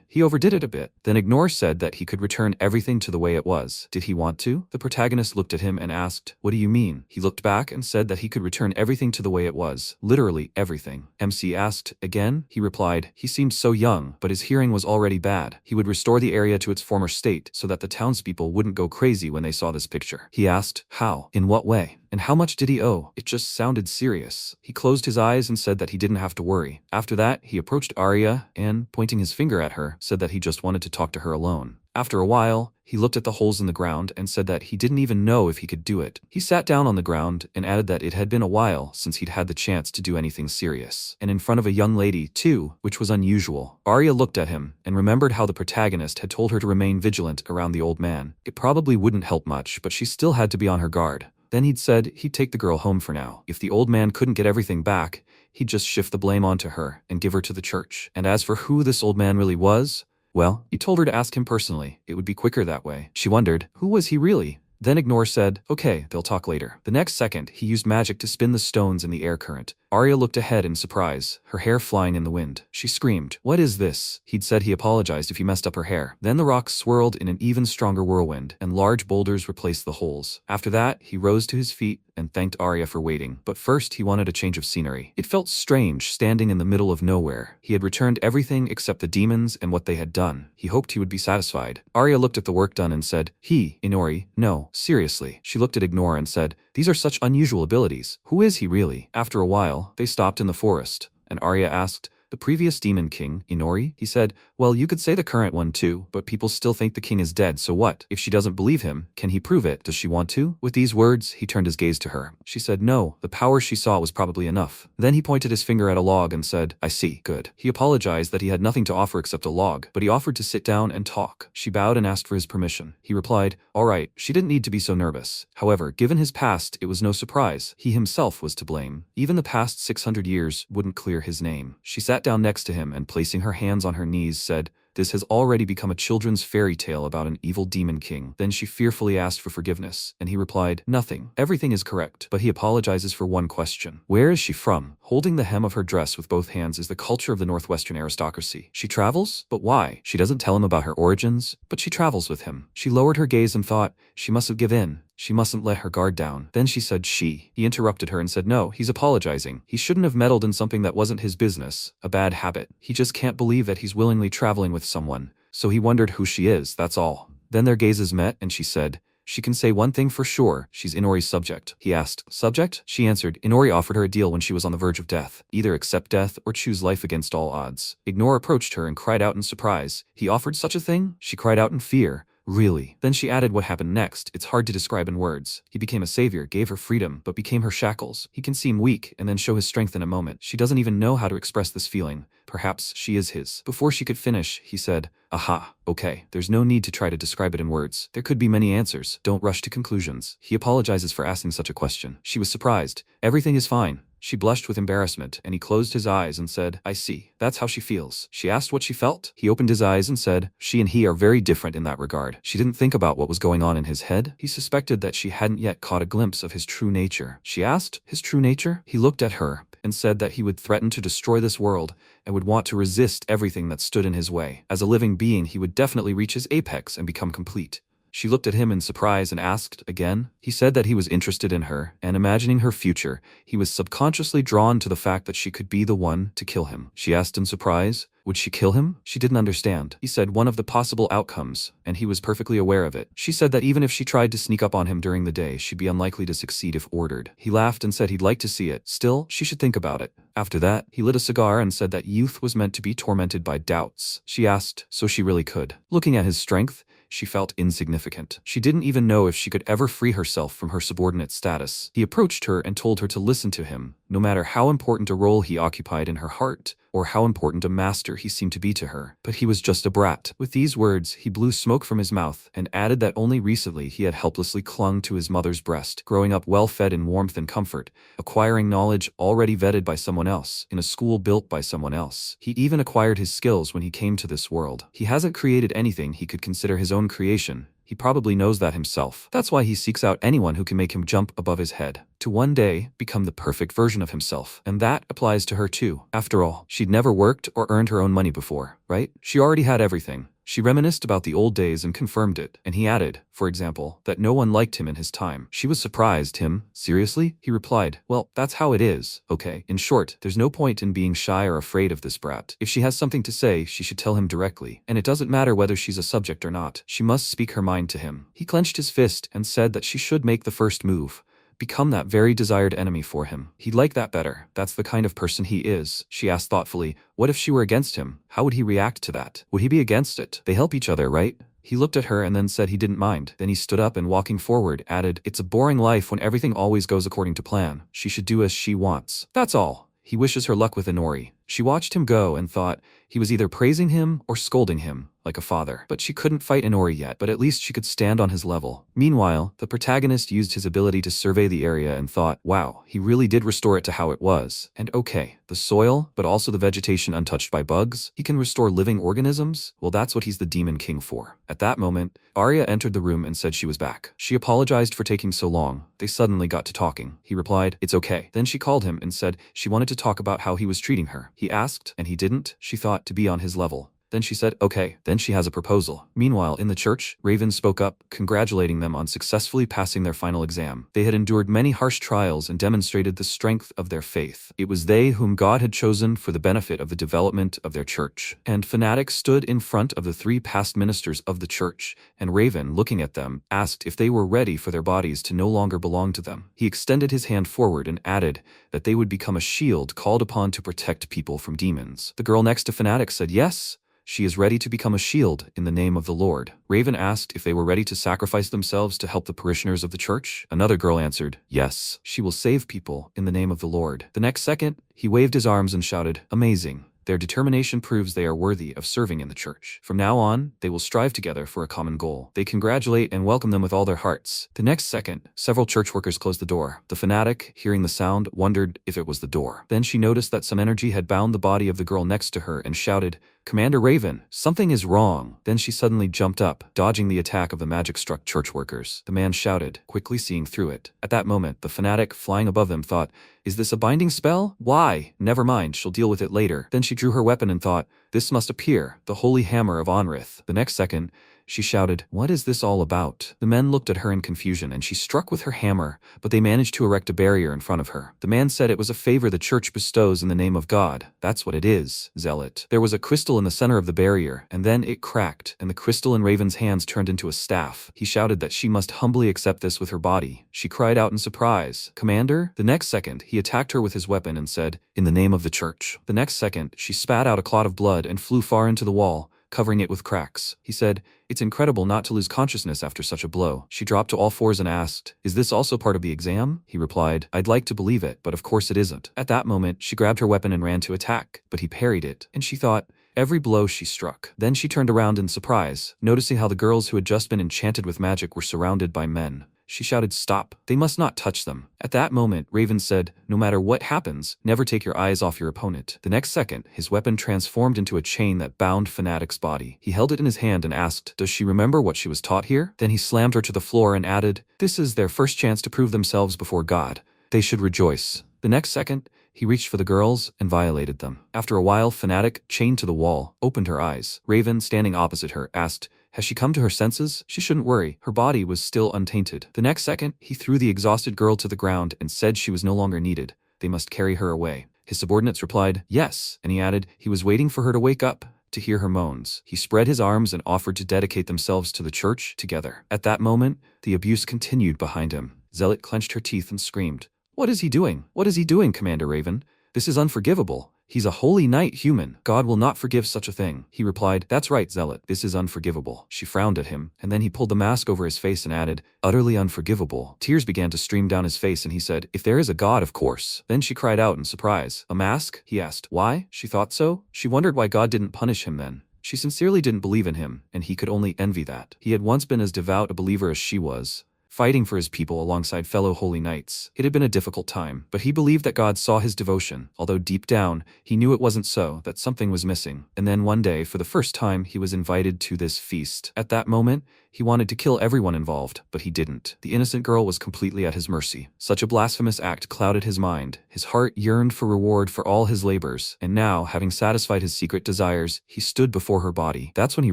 He overdid it a bit. Then Ignore said that he could return everything to the way it was. Did he want to? The protagonist looked at him and asked, what do you mean? He looked back and said that he could return everything to the way it was. Literally everything. MC asked, again? He replied, he seemed so young, but his hearing was already bad. He would restore the area to its former state so that the townspeople wouldn't go crazy when they saw this picture. He asked, how? In what way? And how much did he owe? It just sounded serious. He closed his eyes and said that he didn't have to worry. After that, he approached Arya and, pointing his finger at her, said that he just wanted to talk to her alone. After a while, he looked at the holes in the ground and said that he didn't even know if he could do it. He sat down on the ground and added that it had been a while since he'd had the chance to do anything serious. And in front of a young lady, too, which was unusual. Arya looked at him and remembered how the protagonist had told her to remain vigilant around the old man. It probably wouldn't help much, but she still had to be on her guard. Then he'd said he'd take the girl home for now. If the old man couldn't get everything back, he'd just shift the blame onto her and give her to the church. And as for who this old man really was, well, he told her to ask him personally. It would be quicker that way. She wondered, who was he really? Then Ignore said, okay, they'll talk later. The next second, he used magic to spin the stones in the air current. Arya looked ahead in surprise, her hair flying in the wind. She screamed, what is this? He'd said he apologized if he messed up her hair. Then the rocks swirled in an even stronger whirlwind, and large boulders replaced the holes. After that, he rose to his feet and thanked Arya for waiting. But first, he wanted a change of scenery. It felt strange standing in the middle of nowhere. He had returned everything except the demons and what they had done. He hoped he would be satisfied. Arya looked at the work done and said, Inori, no, seriously. She looked at Ignore and said, these are such unusual abilities. Who is he really? After a while, they stopped in the forest, and Arya asked, The previous demon king, Inori? He said, well, you could say the current one too, but people still think the king is dead, so what? If she doesn't believe him, can he prove it? Does she want to? With these words, he turned his gaze to her. She said no, the power she saw was probably enough. Then he pointed his finger at a log and said, I see, good. He apologized that he had nothing to offer except a log, but he offered to sit down and talk. She bowed and asked for his permission. He replied, all right. She didn't need to be so nervous. However, given his past, it was no surprise. He himself was to blame. Even the past 600 years wouldn't clear his name. She sat down next to him and placing her hands on her knees said, this has already become a children's fairy tale about an evil demon king. Then she fearfully asked for forgiveness, and he replied, nothing. Everything is correct, but he apologizes for one question. Where is she from? Holding the hem of her dress with both hands is the culture of the Northwestern aristocracy. She travels? But why? She doesn't tell him about her origins, but she travels with him. She lowered her gaze and thought, she must have given in. She mustn't let her guard down. Then she said she. He interrupted her and said no, he's apologizing. He shouldn't have meddled in something that wasn't his business. A bad habit. He just can't believe that he's willingly traveling with someone. So he wondered who she is, that's all. Then their gazes met and she said, she can say one thing for sure, she's Inori's subject. He asked, subject? She answered, Inori offered her a deal when she was on the verge of death. Either accept death or choose life against all odds. Ignore approached her and cried out in surprise. He offered such a thing? She cried out in fear. Really? Then she added what happened next. It's hard to describe in words. He became a savior, gave her freedom, but became her shackles. He can seem weak and then show his strength in a moment. She doesn't even know how to express this feeling. Perhaps she is his. Before she could finish, he said, aha, okay, there's no need to try to describe it in words. There could be many answers. Don't rush to conclusions. He apologizes for asking such a question. She was surprised. Everything is fine. She blushed with embarrassment, and he closed his eyes and said, I see. That's how she feels. She asked what she felt. He opened his eyes and said, she and he are very different in that regard. She didn't think about what was going on in his head. He suspected that she hadn't yet caught a glimpse of his true nature. She asked, his true nature? He looked at her and said that he would threaten to destroy this world and would want to resist everything that stood in his way. As a living being, he would definitely reach his apex and become complete. She looked at him in surprise and asked again. He said that he was interested in her, and imagining her future, he was subconsciously drawn to the fact that she could be the one to kill him. She asked in surprise, would she kill him? She didn't understand. He said one of the possible outcomes, and he was perfectly aware of it. She said that even if she tried to sneak up on him during the day, she'd be unlikely to succeed if ordered. He laughed and said he'd like to see it. Still, she should think about it. After that, he lit a cigar and said that youth was meant to be tormented by doubts. She asked, so she really could. Looking at his strength, she felt insignificant. She didn't even know if she could ever free herself from her subordinate status. He approached her and told her to listen to him, no matter how important a role he occupied in her heart, or how important a master he seemed to be to her. But he was just a brat. With these words, he blew smoke from his mouth and added that only recently he had helplessly clung to his mother's breast, growing up well-fed in warmth and comfort, acquiring knowledge already vetted by someone else, in a school built by someone else. He even acquired his skills when he came to this world. He hasn't created anything he could consider his own creation. He probably knows that himself. That's why he seeks out anyone who can make him jump above his head, to one day become the perfect version of himself. And that applies to her too. After all, she'd never worked or earned her own money before, right? She already had everything. She reminisced about the old days and confirmed it, and he added, for example, that no one liked him in his time. She was surprised. Him? Seriously? He replied, well, that's how it is, okay? In short, there's no point in being shy or afraid of this brat. If she has something to say, she should tell him directly, and it doesn't matter whether she's a subject or not. She must speak her mind to him. He clenched his fist and said that she should make the first move. Become that very desired enemy for him. He'd like that better. That's the kind of person he is. She asked thoughtfully, what if she were against him? How would he react to that? Would he be against it? They help each other, right? He looked at her and then said he didn't mind. Then he stood up and walking forward, added, it's a boring life when everything always goes according to plan. She should do as she wants. That's all. He wishes her luck with Inori. She watched him go and thought he was either praising him or scolding him, like a father. But she couldn't fight Inori yet, but at least she could stand on his level. Meanwhile, the protagonist used his ability to survey the area and thought, wow, he really did restore it to how it was. And okay, the soil, but also the vegetation untouched by bugs. He can restore living organisms? Well, that's what he's the Demon King for. At that moment, Arya entered the room and said she was back. She apologized for taking so long. They suddenly got to talking. He replied, it's okay. Then she called him and said she wanted to talk about how he was treating her. He asked, and he didn't. She thought to be on his level. Then she said, okay, then she has a proposal. Meanwhile, in the church, Raven spoke up, congratulating them on successfully passing their final exam. They had endured many harsh trials and demonstrated the strength of their faith. It was they whom God had chosen for the benefit of the development of their church. And fanatics stood in front of the 3 past ministers of the church, and Raven, looking at them, asked if they were ready for their bodies to no longer belong to them. He extended his hand forward and added that they would become a shield called upon to protect people from demons. The girl next to Fanatic said yes, she is ready to become a shield in the name of the Lord. Raven asked if they were ready to sacrifice themselves to help the parishioners of the church. Another girl answered, yes, she will save people in the name of the Lord. The next second, he waved his arms and shouted, amazing. Their determination proves they are worthy of serving in the church. From now on, they will strive together for a common goal. They congratulate and welcome them with all their hearts. The next second, several church workers closed the door. The fanatic, hearing the sound, wondered if it was the door. Then she noticed that some energy had bound the body of the girl next to her and shouted, Commander Raven, something is wrong. Then she suddenly jumped up, dodging the attack of the magic-struck church workers. The man shouted, quickly seeing through it. At that moment, the fanatic, flying above them, thought, is this a binding spell? Why? Never mind, she'll deal with it later. Then she drew her weapon and thought, this must appear, the holy hammer of Onrith. The next second, she shouted, what is this all about? The men looked at her in confusion and she struck with her hammer, but they managed to erect a barrier in front of her. The man said it was a favor the church bestows in the name of God. That's what it is, zealot. There was a crystal in the center of the barrier, and then it cracked, and the crystal in Raven's hands turned into a staff. He shouted that she must humbly accept this with her body. She cried out in surprise, Commander? The next second, he attacked her with his weapon and said, in the name of the church. The next second, she spat out a clot of blood and flew far into the wall, covering it with cracks. He said, it's incredible not to lose consciousness after such a blow. She dropped to all fours and asked, is this also part of the exam? He replied, I'd like to believe it, but of course it isn't. At that moment, she grabbed her weapon and ran to attack, but he parried it, and she thought, every blow she struck. Then she turned around in surprise, noticing how the girls who had just been enchanted with magic were surrounded by men. She shouted, stop, they must not touch them. At that moment, Raven said, no matter what happens, never take your eyes off your opponent. The next second, his weapon transformed into a chain that bound Fanatic's body. He held it in his hand and asked, does she remember what she was taught here? Then he slammed her to the floor and added, this is their first chance to prove themselves before God. They should rejoice. The next second, he reached for the girls and violated them. After a while, Fanatic, chained to the wall, opened her eyes. Raven, standing opposite her, asked, has she come to her senses? She shouldn't worry, her body was still untainted. The next second, he threw the exhausted girl to the ground and said she was no longer needed. They must carry her away. His subordinates replied, yes, and he added, he was waiting for her to wake up, to hear her moans. He spread his arms and offered to dedicate themselves to the church together. At that moment, the abuse continued behind him. Zealot clenched her teeth and screamed, what is he doing? What is he doing, Commander Raven? This is unforgivable. He's a holy knight human. God will not forgive such a thing. He replied, that's right, Zealot. This is unforgivable. She frowned at him, and then he pulled the mask over his face and added, utterly unforgivable. Tears began to stream down his face and he said, if there is a God, of course. Then she cried out in surprise. A mask? He asked. Why? She thought so. She wondered why God didn't punish him then. She sincerely didn't believe in him, and he could only envy that. He had once been as devout a believer as she was, fighting for his people alongside fellow holy knights. It had been a difficult time, but he believed that God saw his devotion, although deep down, he knew it wasn't so, that something was missing. And then one day, for the first time, he was invited to this feast. At that moment, he wanted to kill everyone involved, but he didn't. The innocent girl was completely at his mercy. Such a blasphemous act clouded his mind. His heart yearned for reward for all his labors, and now, having satisfied his secret desires, he stood before her body. That's when he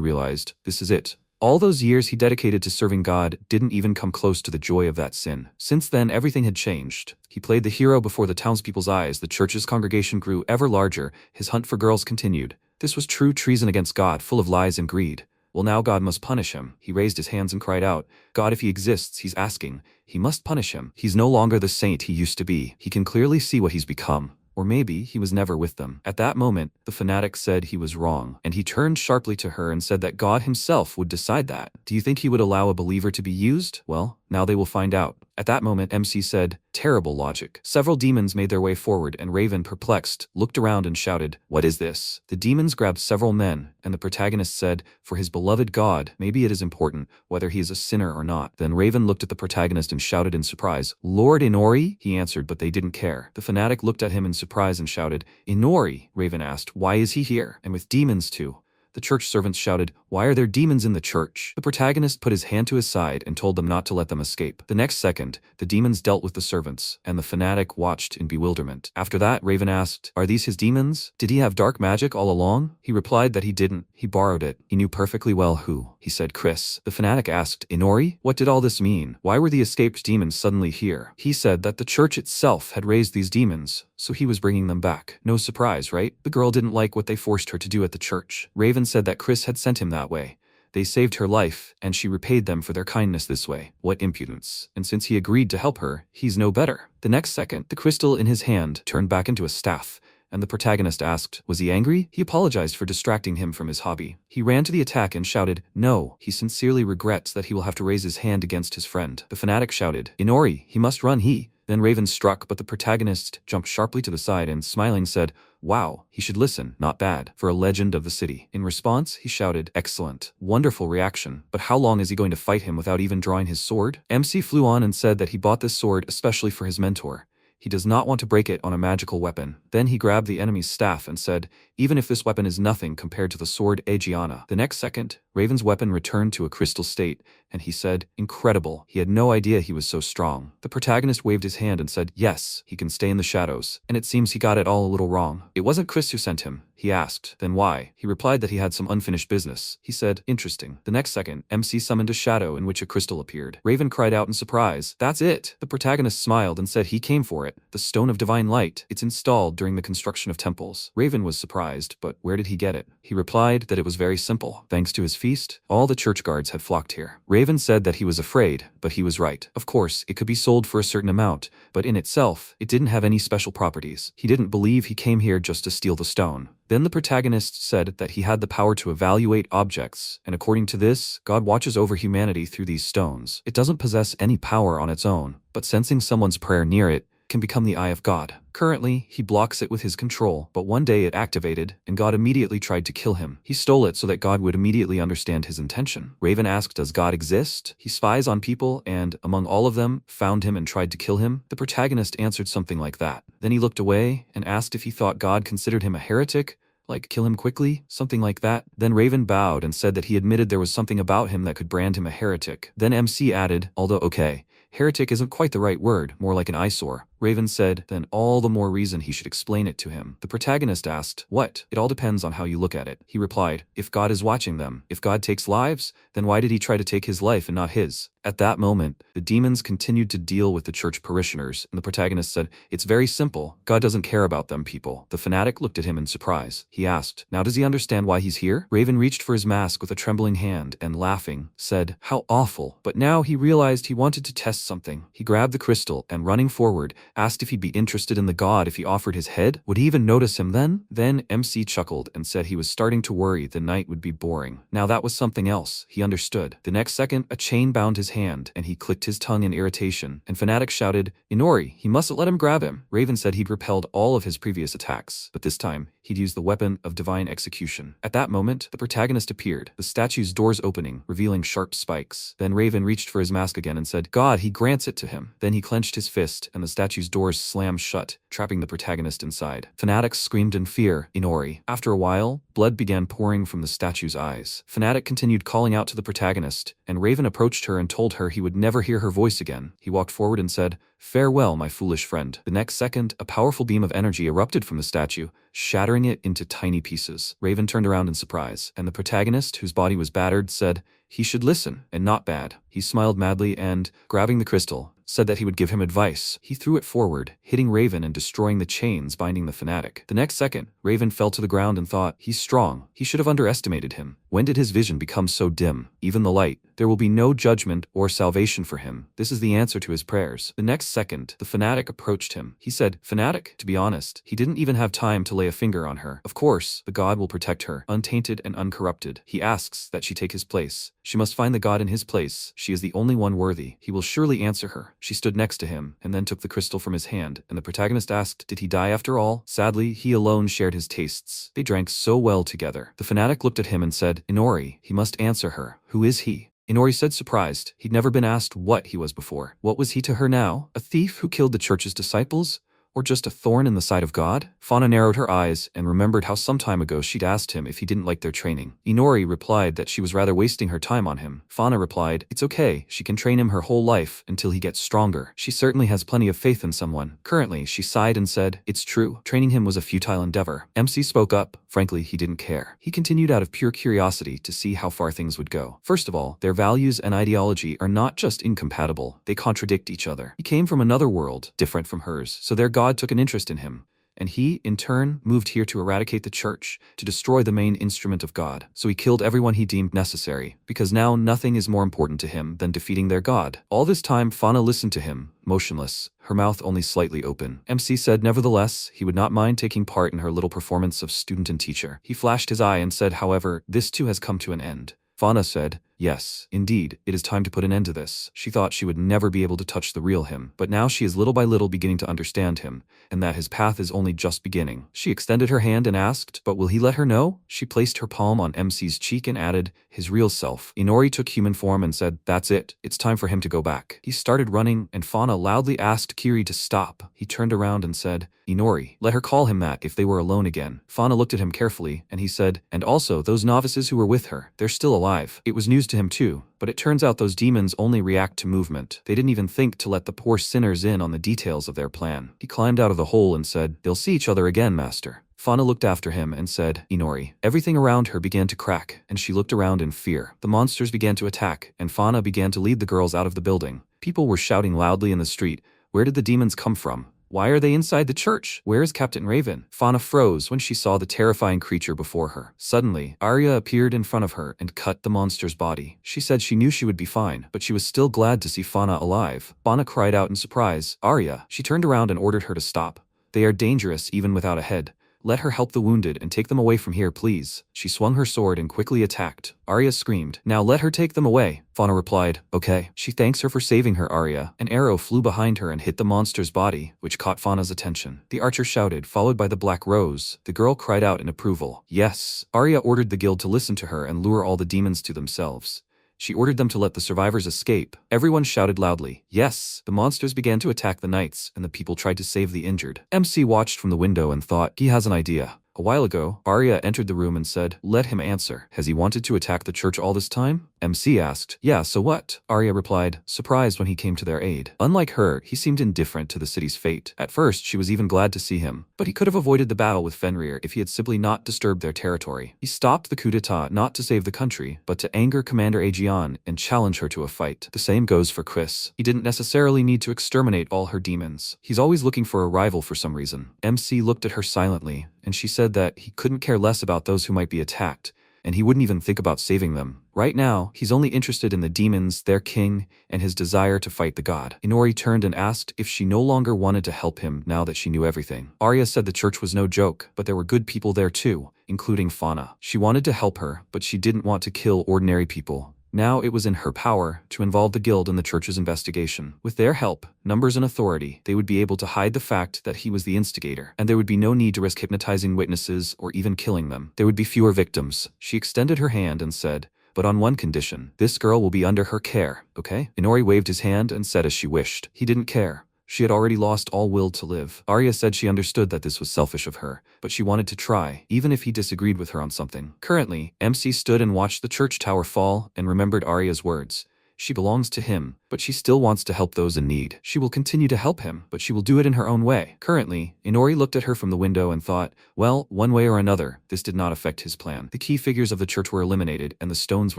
realized, this is it. All those years he dedicated to serving God didn't even come close to the joy of that sin. Since then, everything had changed. He played the hero before the townspeople's eyes, the church's congregation grew ever larger, his hunt for girls continued. This was true treason against God, full of lies and greed. Well, now God must punish him. He raised his hands and cried out, God, if he exists, he's asking. He must punish him. He's no longer the saint he used to be. He can clearly see what he's become. Or maybe he was never with them. At that moment, the fanatic said he was wrong, and he turned sharply to her and said that God himself would decide that. Do you think he would allow a believer to be used? Well, now they will find out. At that moment, MC said, terrible logic. Several demons made their way forward, and Raven, perplexed, looked around and shouted, what is this? The demons grabbed several men, and the protagonist said, for his beloved God, maybe it is important whether he is a sinner or not. Then Raven looked at the protagonist and shouted in surprise, Lord Inori? He answered, but they didn't care. The fanatic looked at him in surprise and shouted, Inori? Raven asked, why is he here? And with demons too? The church servants shouted, "Why are there demons in the church?" The protagonist put his hand to his side and told them not to let them escape. The next second, the demons dealt with the servants, and the fanatic watched in bewilderment. After that, Raven asked, "Are these his demons? Did he have dark magic all along?" He replied that he didn't. He borrowed it. He knew perfectly well who. He said Chris. The fanatic asked, "Inori? What did all this mean? Why were the escaped demons suddenly here?" He said that the church itself had raised these demons, so he was bringing them back. No surprise, right? The girl didn't like what they forced her to do at the church. Raven said that Chris had sent him that way. They saved her life, and she repaid them for their kindness this way. What impudence. And since he agreed to help her, he's no better. The next second, the crystal in his hand turned back into a staff, and the protagonist asked, was he angry? He apologized for distracting him from his hobby. He ran to the attack and shouted, no. He sincerely regrets that he will have to raise his hand against his friend. The fanatic shouted, Inori, he must run, he. Then Raven struck, but the protagonist jumped sharply to the side and, smiling, said, wow, he should listen, not bad, for a legend of the city. In response, he shouted, excellent, wonderful reaction, but how long is he going to fight him without even drawing his sword? MC flew on and said that he bought this sword especially for his mentor. He does not want to break it on a magical weapon. Then he grabbed the enemy's staff and said, even if this weapon is nothing compared to the sword Aegiana. The next second, Raven's weapon returned to a crystal state, and he said, incredible. He had no idea he was so strong. The protagonist waved his hand and said, yes, he can stay in the shadows. And it seems he got it all a little wrong. It wasn't Chris who sent him. He asked, then why? He replied that he had some unfinished business. He said, interesting. The next second, MC summoned a shadow in which a crystal appeared. Raven cried out in surprise, that's it. The protagonist smiled and said he came for it. The Stone of Divine Light. It's installed during the construction of temples. Raven was surprised, but where did he get it? He replied that it was very simple. Thanks to his feast, all the church guards had flocked here. Raven said that he was afraid, but he was right. Of course, it could be sold for a certain amount, but in itself, it didn't have any special properties. He didn't believe he came here just to steal the stone. Then the protagonist said that he had the power to evaluate objects, and according to this, God watches over humanity through these stones. It doesn't possess any power on its own, but sensing someone's prayer near it can become the eye of God. Currently, he blocks it with his control, but one day it activated, and God immediately tried to kill him. He stole it so that God would immediately understand his intention. Raven asked, does God exist? He spies on people and, among all of them, found him and tried to kill him. The protagonist answered something like that. Then he looked away and asked if he thought God considered him a heretic, like kill him quickly, something like that. Then Raven bowed and said that he admitted there was something about him that could brand him a heretic. Then MC added, although okay, heretic isn't quite the right word, more like an eyesore. Raven said, then all the more reason he should explain it to him. The protagonist asked, what? It all depends on how you look at it. He replied, if God is watching them, if God takes lives, then why did he try to take his life and not his? At that moment, the demons continued to deal with the church parishioners, and the protagonist said, it's very simple. God doesn't care about them people. The fanatic looked at him in surprise. He asked, now does he understand why he's here? Raven reached for his mask with a trembling hand and, laughing, said, how awful. But now he realized he wanted to test something. He grabbed the crystal and, running forward, asked if he'd be interested in the god if he offered his head. Would he even notice him then? Then MC chuckled and said he was starting to worry the night would be boring. Now that was something else. He understood. The next second, a chain bound his hand, and he clicked his tongue in irritation, and Fanatic shouted, Inori, he mustn't let him grab him. Raven said he'd repelled all of his previous attacks, but this time, he'd used the weapon of divine execution. At that moment, the protagonist appeared, the statue's doors opening, revealing sharp spikes. Then Raven reached for his mask again and said, God, he grants it to him. Then he clenched his fist, and the statue's doors slammed shut, trapping the protagonist inside. Fanatic screamed in fear, Inori. After a while, blood began pouring from the statue's eyes. Fanatic continued calling out to the protagonist, and Raven approached her and told her he would never hear her voice again. He walked forward and said, farewell, my foolish friend. The next second, a powerful beam of energy erupted from the statue, shattering it into tiny pieces. Raven turned around in surprise, and the protagonist, whose body was battered, said, he should listen, and not bad. He smiled madly and, grabbing the crystal, said that he would give him advice. He threw it forward, hitting Raven and destroying the chains binding the fanatic. The next second, Raven fell to the ground and thought, he's strong. He should have underestimated him. When did his vision become so dim? Even the light. There will be no judgment or salvation for him. This is the answer to his prayers. The next second, the fanatic approached him. He said, fanatic? To be honest, he didn't even have time to lay a finger on her. Of course, the god will protect her, untainted and uncorrupted. He asks that she take his place. She must find the god in his place. She is the only one worthy. He will surely answer her. She stood next to him, and then took the crystal from his hand, and the protagonist asked, did he die after all? Sadly, he alone shared his tastes. They drank so well together. The fanatic looked at him and said, Inori, he must answer her. Who is he? Inori said surprised. He'd never been asked what he was before. What was he to her now? A thief who killed the church's disciples? Or just a thorn in the side of God? Fauna narrowed her eyes and remembered how some time ago she'd asked him if he didn't like their training. Inori replied that she was rather wasting her time on him. Fauna replied, it's okay, she can train him her whole life until he gets stronger. She certainly has plenty of faith in someone. Currently, she sighed and said, it's true, training him was a futile endeavor. MC spoke up. Frankly, he didn't care. He continued out of pure curiosity to see how far things would go. First of all, their values and ideology are not just incompatible, they contradict each other. He came from another world, different from hers, so their God took an interest in him. And he, in turn, moved here to eradicate the church, to destroy the main instrument of God. So he killed everyone he deemed necessary, because now nothing is more important to him than defeating their God. All this time, Fauna listened to him, motionless, her mouth only slightly open. MC said nevertheless, he would not mind taking part in her little performance of student and teacher. He flashed his eye and said, however, this too has come to an end. Fauna said, yes, indeed, it is time to put an end to this. She thought she would never be able to touch the real him, but now she is little by little beginning to understand him, and that his path is only just beginning. She extended her hand and asked, but will he let her know? She placed her palm on MC's cheek and added, his real self. Inori took human form and said, that's it, it's time for him to go back. He started running, and Fauna loudly asked Kiri to stop. He turned around and said, Inori, let her call him that if they were alone again. Fauna looked at him carefully, and he said, and also those novices who were with her, they're still alive. It was news to him too, but it turns out those demons only react to movement. They didn't even think to let the poor sinners in on the details of their plan. He climbed out of the hole and said, they'll see each other again, master. Fauna looked after him and said, Inori. Everything around her began to crack, and she looked around in fear. The monsters began to attack, and Fauna began to lead the girls out of the building. People were shouting loudly in the street, where did the demons come from? Why are they inside the church? Where is Captain Raven? Fauna froze when she saw the terrifying creature before her. Suddenly, Arya appeared in front of her and cut the monster's body. She said she knew she would be fine, but she was still glad to see Fauna alive. Fauna cried out in surprise, Arya. She turned around and ordered her to stop. They are dangerous even without a head. Let her help the wounded and take them away from here, please. She swung her sword and quickly attacked. Arya screamed, now let her take them away. Fauna replied, okay. She thanks her for saving her, Arya. An arrow flew behind her and hit the monster's body, which caught Fauna's attention. The archer shouted, followed by the Black Rose. The girl cried out in approval. Yes. Arya ordered the guild to listen to her and lure all the demons to themselves. She ordered them to let the survivors escape. Everyone shouted loudly, yes. The monsters began to attack the knights, and the people tried to save the injured. MC watched from the window and thought, he has an idea. A while ago, Arya entered the room and said, let him answer. Has he wanted to attack the church all this time? MC asked, yeah, so what? Arya replied, surprised when he came to their aid. Unlike her, he seemed indifferent to the city's fate. At first, she was even glad to see him, but he could have avoided the battle with Fenrir if he had simply not disturbed their territory. He stopped the coup d'etat not to save the country, but to anger Commander Aegeon and challenge her to a fight. The same goes for Chris. He didn't necessarily need to exterminate all her demons. He's always looking for a rival for some reason. MC looked at her silently, and she said that he couldn't care less about those who might be attacked, and he wouldn't even think about saving them. Right now, he's only interested in the demons, their king, and his desire to fight the god. Inori turned and asked if she no longer wanted to help him now that she knew everything. Arya said the church was no joke, but there were good people there too, including Fauna. She wanted to help her, but she didn't want to kill ordinary people. Now it was in her power to involve the guild in the church's investigation. With their help, numbers and authority, they would be able to hide the fact that he was the instigator, and there would be no need to risk hypnotizing witnesses or even killing them. There would be fewer victims. She extended her hand and said, but on one condition, this girl will be under her care, okay? Inori waved his hand and said as she wished. He didn't care. She had already lost all will to live. Arya said she understood that this was selfish of her, but she wanted to try, even if he disagreed with her on something. Currently, MC stood and watched the church tower fall and remembered Arya's words. She belongs to him, but she still wants to help those in need. She will continue to help him, but she will do it in her own way. Currently, Inori looked at her from the window and thought, well, one way or another, this did not affect his plan. The key figures of the church were eliminated, and the stones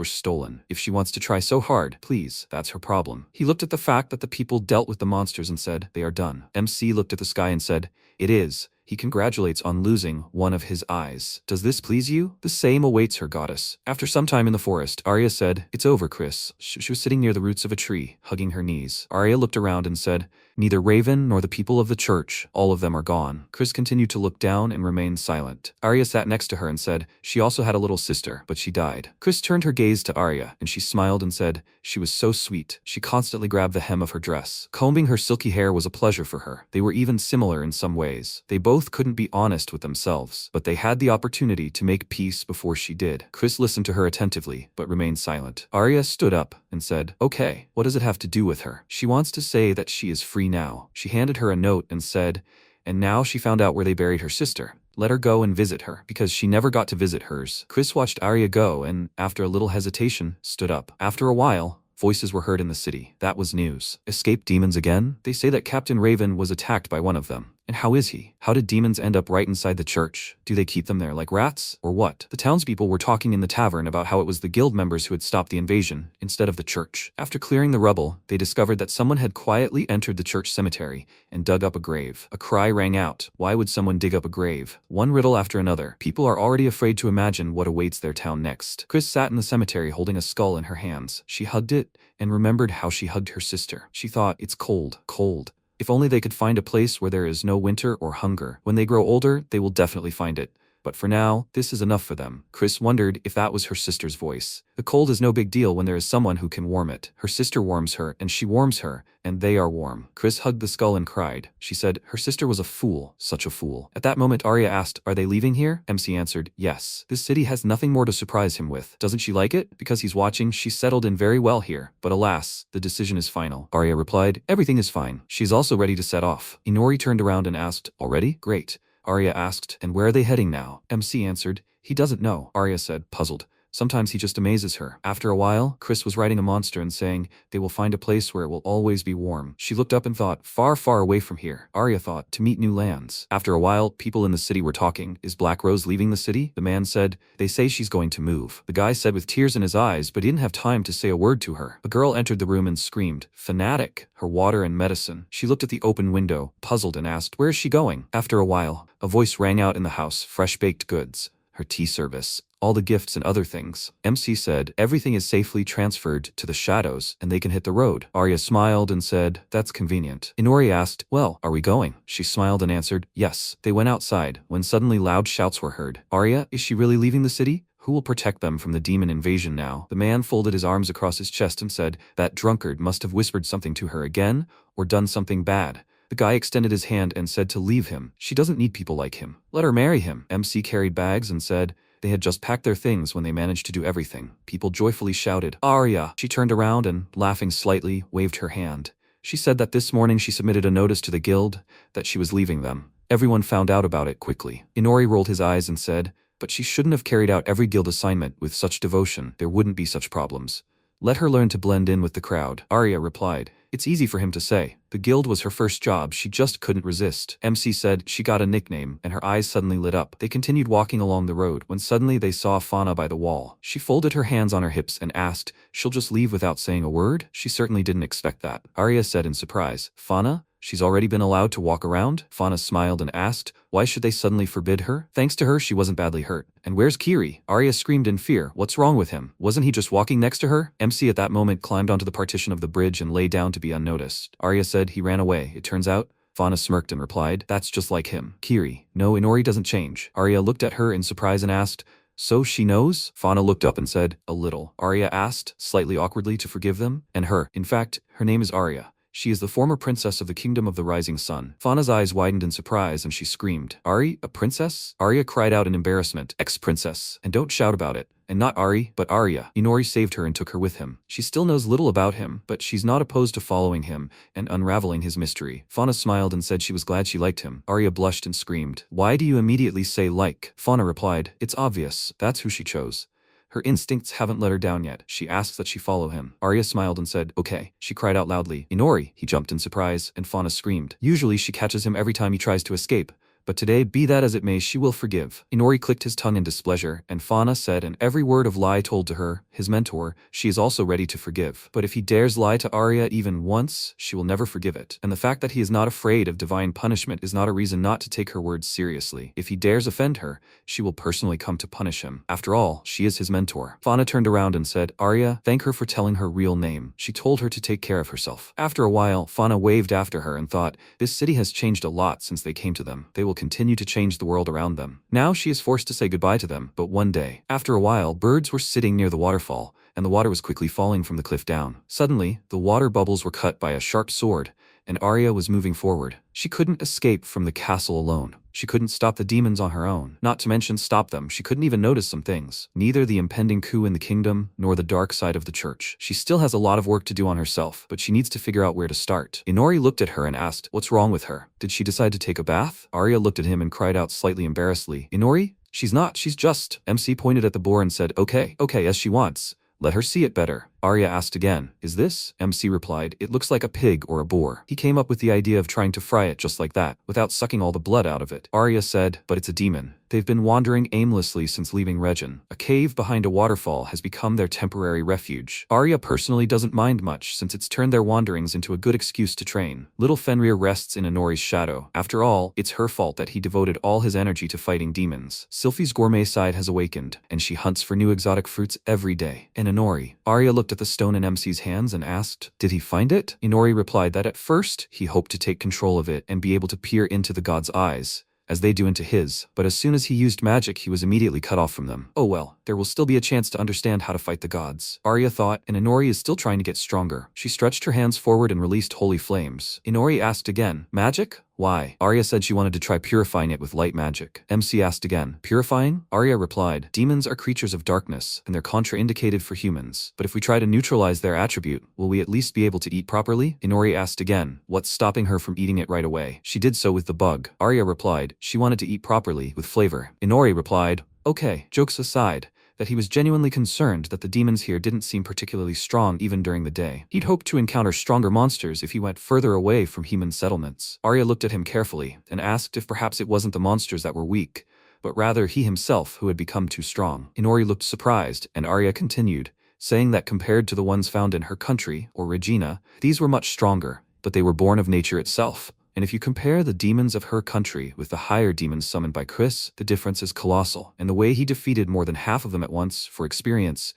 were stolen. If she wants to try so hard, please, that's her problem. He looked at the fact that the people dealt with the monsters and said, they are done. MC looked at the sky and said, it is. He congratulates on losing one of his eyes. Does this please you? The same awaits her, goddess. After some time in the forest, Arya said, it's over, Chris. She was sitting near the roots of a tree, hugging her knees. Arya looked around and said, neither Raven nor the people of the church, all of them are gone. Chris continued to look down and remained silent. Arya sat next to her and said, she also had a little sister, but she died. Chris turned her gaze to Arya, and she smiled and said, she was so sweet. She constantly grabbed the hem of her dress. Combing her silky hair was a pleasure for her. They were even similar in some ways. They both couldn't be honest with themselves, but they had the opportunity to make peace before she did. Chris listened to her attentively, but remained silent. Arya stood up and said, okay, what does it have to do with her? She wants to say that she is free now. She handed her a note and said, and now she found out where they buried her sister. Let her go and visit her, because she never got to visit hers. Chris watched Arya go and, after a little hesitation, stood up. After a while, voices were heard in the city. That was news. Escaped demons again? They say that Captain Raven was attacked by one of them. And how is he? How did demons end up right inside the church? Do they keep them there like rats, or what? The townspeople were talking in the tavern about how it was the guild members who had stopped the invasion, instead of the church. After clearing the rubble, they discovered that someone had quietly entered the church cemetery and dug up a grave. A cry rang out. Why would someone dig up a grave? One riddle after another. People are already afraid to imagine what awaits their town next. Chris sat in the cemetery holding a skull in her hands. She hugged it and remembered how she hugged her sister. She thought, it's cold, cold. If only they could find a place where there is no winter or hunger. When they grow older, they will definitely find it. But for now, this is enough for them. Chris wondered if that was her sister's voice. The cold is no big deal when there is someone who can warm it. Her sister warms her, and she warms her, and they are warm. Chris hugged the skull and cried. She said, her sister was a fool, such a fool. At that moment, Arya asked, are they leaving here? MC answered, yes. This city has nothing more to surprise him with. Doesn't she like it? Because he's watching, she's settled in very well here. But alas, the decision is final. Arya replied, everything is fine. She's also ready to set off. Inori turned around and asked, already? Great. Arya asked, and where are they heading now? MC answered, he doesn't know. Arya said, puzzled. Sometimes he just amazes her. After a while, Chris was riding a monster and saying, they will find a place where it will always be warm. She looked up and thought, far, far away from here. Arya thought, to meet new lands. After a while, people in the city were talking. Is Black Rose leaving the city? The man said, they say she's going to move. The guy said with tears in his eyes, but he didn't have time to say a word to her. A girl entered the room and screamed, fanatic, her water and medicine. She looked at the open window, puzzled, and asked, where is she going? After a while, a voice rang out in the house, fresh baked goods, her tea service, all the gifts and other things. MC said, everything is safely transferred to the shadows and they can hit the road. Arya smiled and said, that's convenient. Inori asked, well, are we going? She smiled and answered, yes. They went outside when suddenly loud shouts were heard. Arya, is she really leaving the city? Who will protect them from the demon invasion now? The man folded his arms across his chest and said, that drunkard must have whispered something to her again or done something bad. The guy extended his hand and said to leave him. She doesn't need people like him. Let her marry him. MC carried bags and said, they had just packed their things when they managed to do everything. People joyfully shouted, Arya! She turned around and, laughing slightly, waved her hand. She said that this morning she submitted a notice to the guild that she was leaving them. Everyone found out about it quickly. Inori rolled his eyes and said, but she shouldn't have carried out every guild assignment with such devotion. There wouldn't be such problems. Let her learn to blend in with the crowd. Arya replied, it's easy for him to say. The guild was her first job, she just couldn't resist. MC said she got a nickname, and her eyes suddenly lit up. They continued walking along the road when suddenly they saw Fauna by the wall. She folded her hands on her hips and asked, she'll just leave without saying a word? She certainly didn't expect that. Arya said in surprise, Fauna? She's already been allowed to walk around? Fauna smiled and asked, why should they suddenly forbid her? Thanks to her, she wasn't badly hurt. And where's Kiri? Arya screamed in fear. What's wrong with him? Wasn't he just walking next to her? MC at that moment climbed onto the partition of the bridge and lay down to be unnoticed. Arya said he ran away. It turns out, Fauna smirked and replied, that's just like him. Kiri. No, Inori doesn't change. Arya looked at her in surprise and asked, so she knows? Fauna looked up and said, a little. Arya asked, slightly awkwardly, to forgive them. And her. In fact, her name is Arya. She is the former princess of the Kingdom of the Rising Sun. Fauna's eyes widened in surprise and she screamed, Ari, a princess? Arya cried out in embarrassment, ex-princess. And don't shout about it. And not Ari, but Arya. Inori saved her and took her with him. She still knows little about him, but she's not opposed to following him and unraveling his mystery. Fauna smiled and said she was glad she liked him. Arya blushed and screamed, why do you immediately say like? Fauna replied, it's obvious. That's who she chose. Her instincts haven't let her down yet. She asks that she follow him. Arya smiled and said, okay. She cried out loudly, Inori! He jumped in surprise, and Fauna screamed. Usually she catches him every time he tries to escape. But today, be that as it may, she will forgive. Inori clicked his tongue in displeasure, and Fauna said in every word of lie told to her, his mentor, she is also ready to forgive. But if he dares lie to Arya even once, she will never forgive it. And the fact that he is not afraid of divine punishment is not a reason not to take her words seriously. If he dares offend her, she will personally come to punish him. After all, she is his mentor. Fauna turned around and said, Arya, thank her for telling her real name. She told her to take care of herself. After a while, Fauna waved after her and thought, this city has changed a lot since they came to them. They will continue to change the world around them. Now she is forced to say goodbye to them, but one day. After a while, birds were sitting near the waterfall, and the water was quickly falling from the cliff down. Suddenly, the water bubbles were cut by a sharp sword, and Arya was moving forward. She couldn't escape from the castle alone. She couldn't stop the demons on her own. Not to mention stop them, she couldn't even notice some things. Neither the impending coup in the kingdom, nor the dark side of the church. She still has a lot of work to do on herself, but she needs to figure out where to start. Inori looked at her and asked, "What's wrong with her? Did she decide to take a bath?" Arya looked at him and cried out slightly embarrassedly, "Inori? She's not, she's just..." MC pointed at the boar and said, okay, as she wants. Let her see it better." Arya asked again, "Is this?" MC replied, "It looks like a pig or a boar." He came up with the idea of trying to fry it just like that, without sucking all the blood out of it. Arya said, "But it's a demon. They've been wandering aimlessly since leaving Regin. A cave behind a waterfall has become their temporary refuge." Arya personally doesn't mind much since it's turned their wanderings into a good excuse to train. Little Fenrir rests in Inori's shadow. After all, it's her fault that he devoted all his energy to fighting demons. Sylphie's gourmet side has awakened, and she hunts for new exotic fruits every day. And Inori. Arya looked at the stone in MC's hands and asked, "Did he find it?" Inori replied that at first, he hoped to take control of it and be able to peer into the god's eyes, as they do into his, but as soon as he used magic he was immediately cut off from them. Oh well, there will still be a chance to understand how to fight the gods, Arya thought, and Inori is still trying to get stronger. She stretched her hands forward and released holy flames. Inori asked again, "Magic? Why?" Arya said she wanted to try purifying it with light magic. MC asked again, "Purifying?" Arya replied, "Demons are creatures of darkness, and they're contraindicated for humans. But if we try to neutralize their attribute, will we at least be able to eat properly?" Inori asked again, what's stopping her from eating it right away? She did so with the bug. Arya replied, she wanted to eat properly, with flavor. Inori replied, okay, jokes aside, that he was genuinely concerned that the demons here didn't seem particularly strong even during the day. He'd hoped to encounter stronger monsters if he went further away from human settlements. Arya looked at him carefully and asked if perhaps it wasn't the monsters that were weak, but rather he himself who had become too strong. Inori looked surprised, and Arya continued, saying that compared to the ones found in her country, or Regina, these were much stronger, but they were born of nature itself. And if you compare the demons of her country with the higher demons summoned by Chris, the difference is colossal. And the way he defeated more than half of them at once, for experience,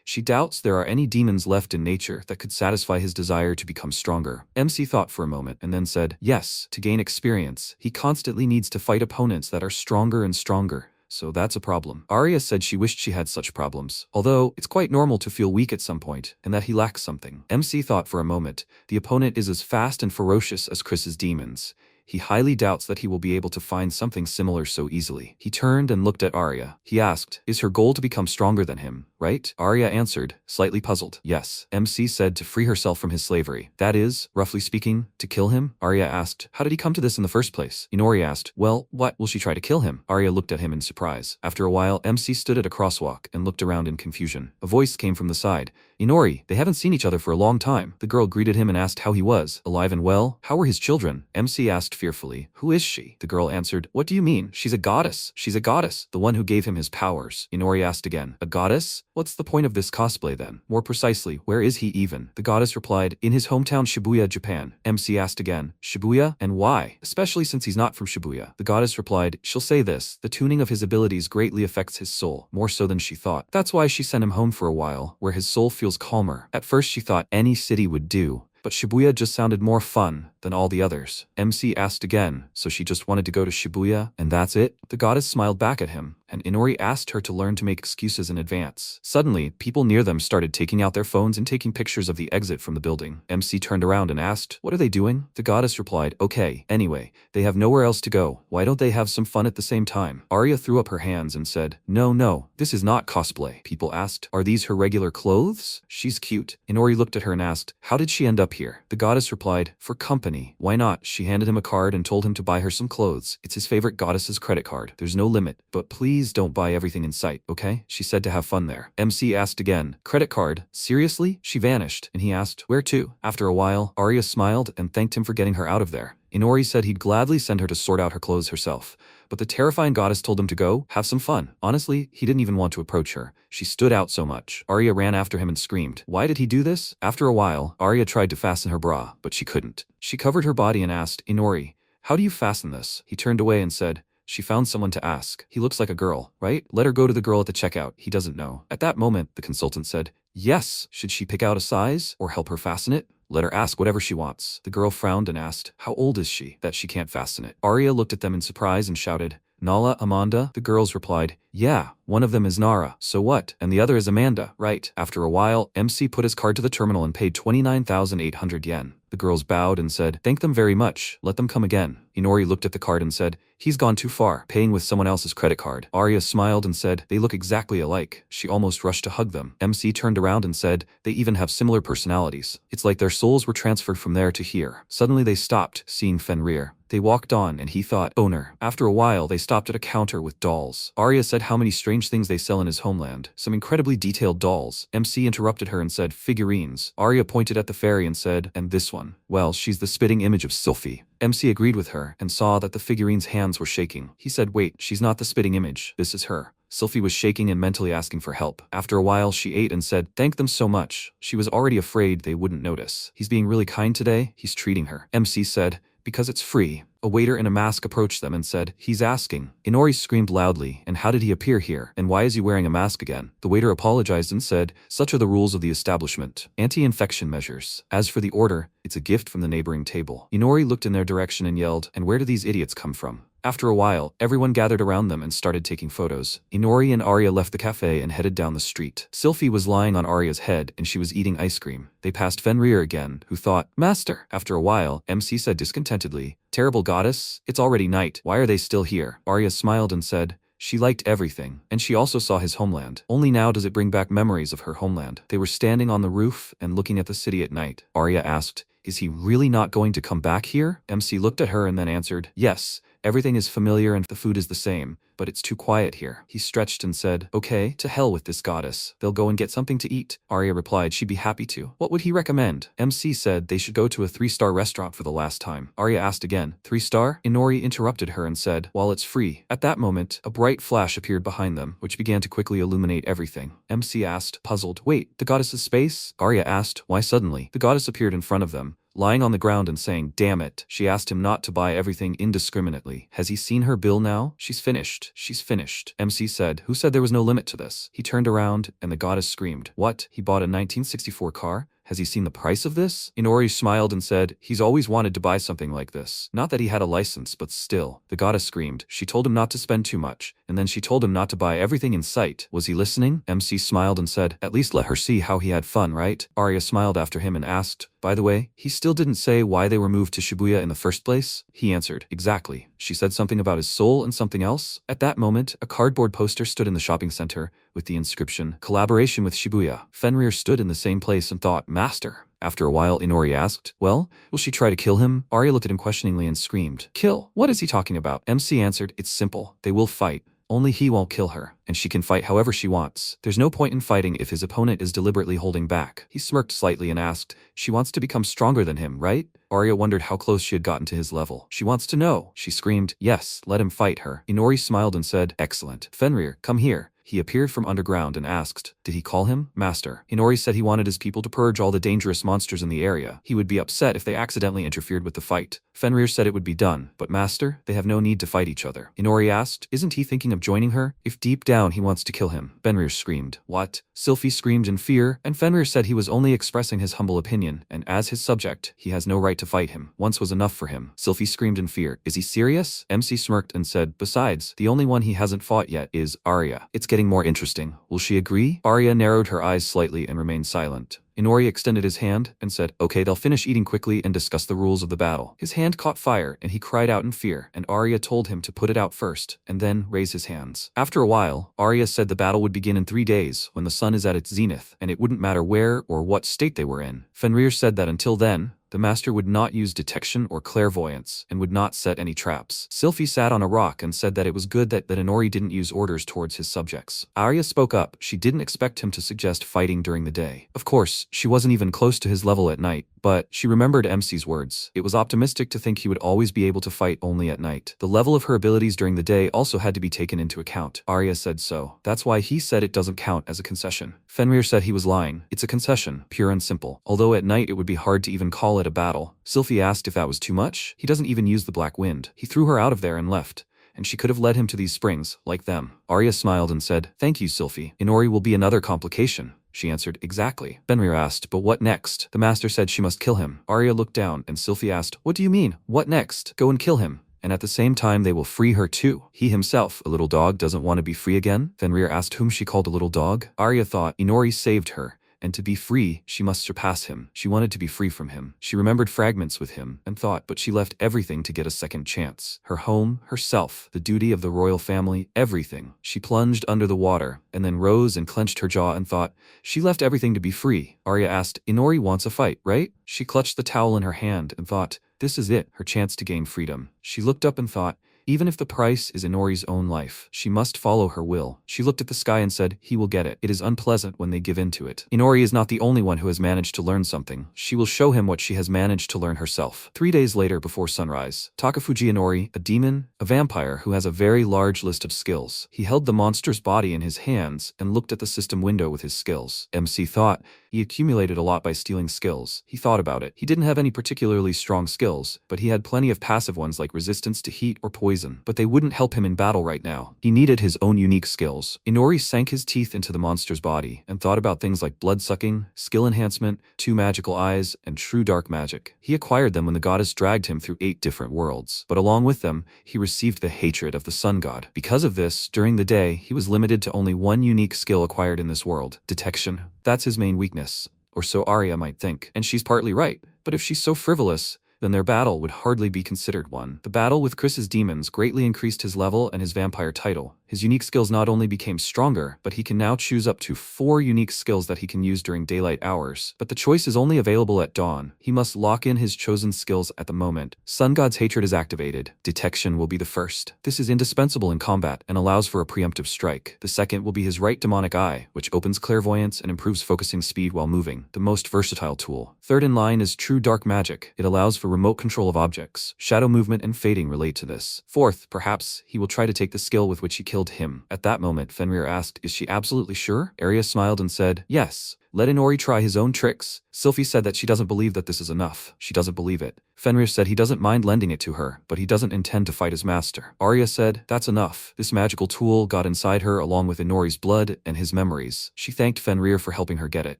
she doubts there are any demons left in nature that could satisfy his desire to become stronger. MC thought for a moment and then said, yes, to gain experience, he constantly needs to fight opponents that are stronger and stronger. So that's a problem. Arya said she wished she had such problems, although it's quite normal to feel weak at some point, and that he lacks something. MC thought for a moment. The opponent is as fast and ferocious as Chris's demons. He highly doubts that he will be able to find something similar so easily. He turned and looked at Arya. He asked, is her goal to become stronger than him, right? Arya answered, slightly puzzled. Yes. MC said to free herself from his slavery. That is, roughly speaking, to kill him? Arya asked, how did he come to this in the first place? Inori asked, well, what, will she try to kill him? Arya looked at him in surprise. After a while, MC stood at a crosswalk and looked around in confusion. A voice came from the side. Inori, they haven't seen each other for a long time. The girl greeted him and asked how he was, alive and well. How were his children? MC asked fearfully, who is she? The girl answered, what do you mean? She's a goddess. She's a goddess. The one who gave him his powers. Inori asked again, a goddess? What's the point of this cosplay then? More precisely, where is he even? The goddess replied, in his hometown Shibuya, Japan. MC asked again, Shibuya? And why? Especially since he's not from Shibuya. The goddess replied, she'll say this, the tuning of his abilities greatly affects his soul, more so than she thought. That's why she sent him home for a while, where his soul feels calmer. At first she thought any city would do, but Shibuya just sounded more fun than all the others. MC asked again, so she just wanted to go to Shibuya, and that's it? The goddess smiled back at him, and Inori asked her to learn to make excuses in advance. Suddenly, people near them started taking out their phones and taking pictures of the exit from the building. MC turned around and asked, what are they doing? The goddess replied, okay, anyway, they have nowhere else to go. Why don't they have some fun at the same time? Arya threw up her hands and said, no, this is not cosplay. People asked, are these her regular clothes? She's cute. Inori looked at her and asked, how did she end up here? The goddess replied, for company. Why not? She handed him a card and told him to buy her some clothes. It's his favorite goddess's credit card. There's no limit, but please don't buy everything in sight, okay? She said to have fun there. MC asked again, credit card? Seriously? She vanished, and he asked, where to? After a while, Arya smiled and thanked him for getting her out of there. Inori said he'd gladly send her to sort out her clothes herself, but the terrifying goddess told him to go, have some fun. Honestly, he didn't even want to approach her. She stood out so much. Arya ran after him and screamed. Why did he do this? After a while, Arya tried to fasten her bra, but she couldn't. She covered her body and asked, Inori, how do you fasten this? He turned away and said, she found someone to ask. He looks like a girl, right? Let her go to the girl at the checkout. He doesn't know. At that moment, the consultant said, yes. Should she pick out a size or help her fasten it? Let her ask whatever she wants. The girl frowned and asked, how old is she that she can't fasten it? Arya looked at them in surprise and shouted, Nala, Amanda? The girls replied, yeah, one of them is Nara, so what? And the other is Amanda, right? After a while, MC put his card to the terminal and paid 29,800 yen. The girls bowed and said, "Thank them very much, let them come again." Inori looked at the card and said, "He's gone too far, paying with someone else's credit card." Arya smiled and said, "They look exactly alike." She almost rushed to hug them. MC turned around and said, "They even have similar personalities. It's like their souls were transferred from there to here." Suddenly they stopped, seeing Fenrir. They walked on and he thought, owner. After a while they stopped at a counter with dolls. Arya said how many strange things they sell in his homeland. Some incredibly detailed dolls. MC interrupted her and said, "Figurines." Arya pointed at the fairy and said, "And this one? Well, she's the spitting image of Sylphie." MC agreed with her and saw that the figurine's hands were shaking. He said, "Wait, she's not the spitting image. This is her." Sylphie was shaking and mentally asking for help. After a while she ate and said, "Thank them so much." She was already afraid they wouldn't notice. "He's being really kind today. He's treating her." MC said, "Because it's free." A waiter in a mask approached them and said, "He's asking." Inori screamed loudly, "And how did he appear here? And why is he wearing a mask again?" The waiter apologized and said, "Such are the rules of the establishment. Anti-infection measures. As for the order, it's a gift from the neighboring table." Inori looked in their direction and yelled, "And where do these idiots come from?" After a while, everyone gathered around them and started taking photos. Inori and Arya left the cafe and headed down the street. Sylphie was lying on Arya's head and she was eating ice cream. They passed Fenrir again, who thought, "Master." After a while, MC said discontentedly, "Terrible goddess, it's already night. Why are they still here?" Arya smiled and said, she liked everything, and she also saw his homeland. Only now does it bring back memories of her homeland. They were standing on the roof and looking at the city at night. Arya asked, "Is he really not going to come back here?" MC looked at her and then answered, "Yes. Everything is familiar and the food is the same, but it's too quiet here." He stretched and said, "Okay, to hell with this goddess. They'll go and get something to eat." Arya replied she'd be happy to. What would he recommend? MC said they should go to a 3-star restaurant for the last time. Arya asked again, 3-star? Inori interrupted her and said, "While it's free." At that moment, a bright flash appeared behind them, which began to quickly illuminate everything. MC asked, puzzled, "Wait, the goddess's space?" Arya asked, "Why suddenly?" The goddess appeared in front of them, lying on the ground and saying, "Damn it." She asked him not to buy everything indiscriminately. Has he seen her bill now? She's finished. She's finished. MC said, "Who said there was no limit to this?" He turned around and the goddess screamed, "What? He bought a 1964 car? Has he seen the price of this?" Inori smiled and said, "He's always wanted to buy something like this. Not that he had a license, but still." The goddess screamed. She told him not to spend too much, and then she told him not to buy everything in sight. Was he listening? MC smiled and said, "At least let her see how he had fun, right?" Arya smiled after him and asked, "By the way, he still didn't say why they were moved to Shibuya in the first place?" He answered, "Exactly." She said something about his soul and something else. At that moment, a cardboard poster stood in the shopping center with the inscription, "Collaboration with Shibuya." Fenrir stood in the same place and thought, "Master." After a while, Inori asked, "Well, will she try to kill him?" Arya looked at him questioningly and screamed, "Kill? What is he talking about?" MC answered, "It's simple. They will fight. Only he won't kill her, and she can fight however she wants. There's no point in fighting if his opponent is deliberately holding back." He smirked slightly and asked, "She wants to become stronger than him, right?" Arya wondered how close she had gotten to his level. "She wants to know." She screamed, "Yes, let him fight her." Inori smiled and said, "Excellent. Fenrir, come here." He appeared from underground and asked, "Did he call him Master?" Inori said he wanted his people to purge all the dangerous monsters in the area. He would be upset if they accidentally interfered with the fight. Fenrir said it would be done, but Master, they have no need to fight each other. Inori asked, "Isn't he thinking of joining her? If deep down he wants to kill him?" Fenrir screamed, "What?" Sylphie screamed in fear, and Fenrir said he was only expressing his humble opinion, and as his subject, he has no right to fight him. Once was enough for him. Sylphie screamed in fear, "Is he serious?" MC smirked and said, "Besides, the only one he hasn't fought yet is Arya. It's getting more interesting. Will she agree?" Arya narrowed her eyes slightly and remained silent. Inori extended his hand and said, "Okay, they'll finish eating quickly and discuss the rules of the battle." His hand caught fire and he cried out in fear, and Arya told him to put it out first, and then raise his hands. After a while, Arya said the battle would begin in 3 days when the sun is at its zenith, and it wouldn't matter where or what state they were in. Fenrir said that until then, the master would not use detection or clairvoyance, and would not set any traps. Sylphie sat on a rock and said that it was good that Inori didn't use orders towards his subjects. Arya spoke up. She didn't expect him to suggest fighting during the day. Of course, she wasn't even close to his level at night, but she remembered MC's words. It was optimistic to think he would always be able to fight only at night. The level of her abilities during the day also had to be taken into account. Arya said so. That's why he said it doesn't count as a concession. Fenrir said he was lying. It's a concession, pure and simple. Although at night it would be hard to even call it a battle. Sylphie asked if that was too much. He doesn't even use the black wind. He threw her out of there and left, and she could have led him to these springs, like them. Arya smiled and said, "Thank you, Sylphie. Inori will be another complication." She answered, "Exactly." Fenrir asked, "But what next?" The master said she must kill him. Arya looked down, and Sylphie asked, "What do you mean? What next?" "Go and kill him. And at the same time they will free her too." He himself, a little dog, doesn't want to be free again? Fenrir asked whom she called a little dog. Arya thought Inori saved her, and to be free, she must surpass him. She wanted to be free from him. She remembered fragments with him, and thought, but she left everything to get a second chance. Her home, herself, the duty of the royal family, everything. She plunged under the water, and then rose and clenched her jaw and thought, she left everything to be free. Arya asked, Inori wants a fight, right? She clutched the towel in her hand and thought, this is it, her chance to gain freedom. She looked up and thought, even if the price is Inori's own life, she must follow her will. She looked at the sky and said, he will get it. It is unpleasant when they give in to it. Inori is not the only one who has managed to learn something. She will show him what she has managed to learn herself. 3 days later before sunrise, Takafuji Inori, a demon, a vampire who has a very large list of skills. He held the monster's body in his hands and looked at the system window with his skills. MC thought, he accumulated a lot by stealing skills. He thought about it. He didn't have any particularly strong skills, but he had plenty of passive ones like resistance to heat or poison, but they wouldn't help him in battle right now. He needed his own unique skills. Inori sank his teeth into the monster's body and thought about things like blood-sucking, skill enhancement, 2 magical eyes, and true dark magic. He acquired them when the goddess dragged him through 8 different worlds, but along with them, he received the hatred of the sun god. Because of this, during the day, he was limited to only 1 unique skill acquired in this world: detection. That's his main weakness, or so Arya might think. And she's partly right, but if she's so frivolous, then their battle would hardly be considered one. The battle with Chris's demons greatly increased his level and his vampire title. His unique skills not only became stronger, but he can now choose up to 4 unique skills that he can use during daylight hours. But the choice is only available at dawn. He must lock in his chosen skills at the moment. Sun God's hatred is activated. Detection will be the first. This is indispensable in combat and allows for a preemptive strike. The second will be his right demonic eye, which opens clairvoyance and improves focusing speed while moving, the most versatile tool. Third in line is true dark magic. It allows for remote control of objects. Shadow movement and fading relate to this. Fourth, perhaps, he will try to take the skill with which he killed him. At that moment, Fenrir asked, is she absolutely sure? Arya smiled and said, yes. Let Inori try his own tricks. Sylphie said that she doesn't believe that this is enough. She doesn't believe it. Fenrir said he doesn't mind lending it to her, but he doesn't intend to fight his master. Arya said, that's enough. This magical tool got inside her along with Inori's blood and his memories. She thanked Fenrir for helping her get it.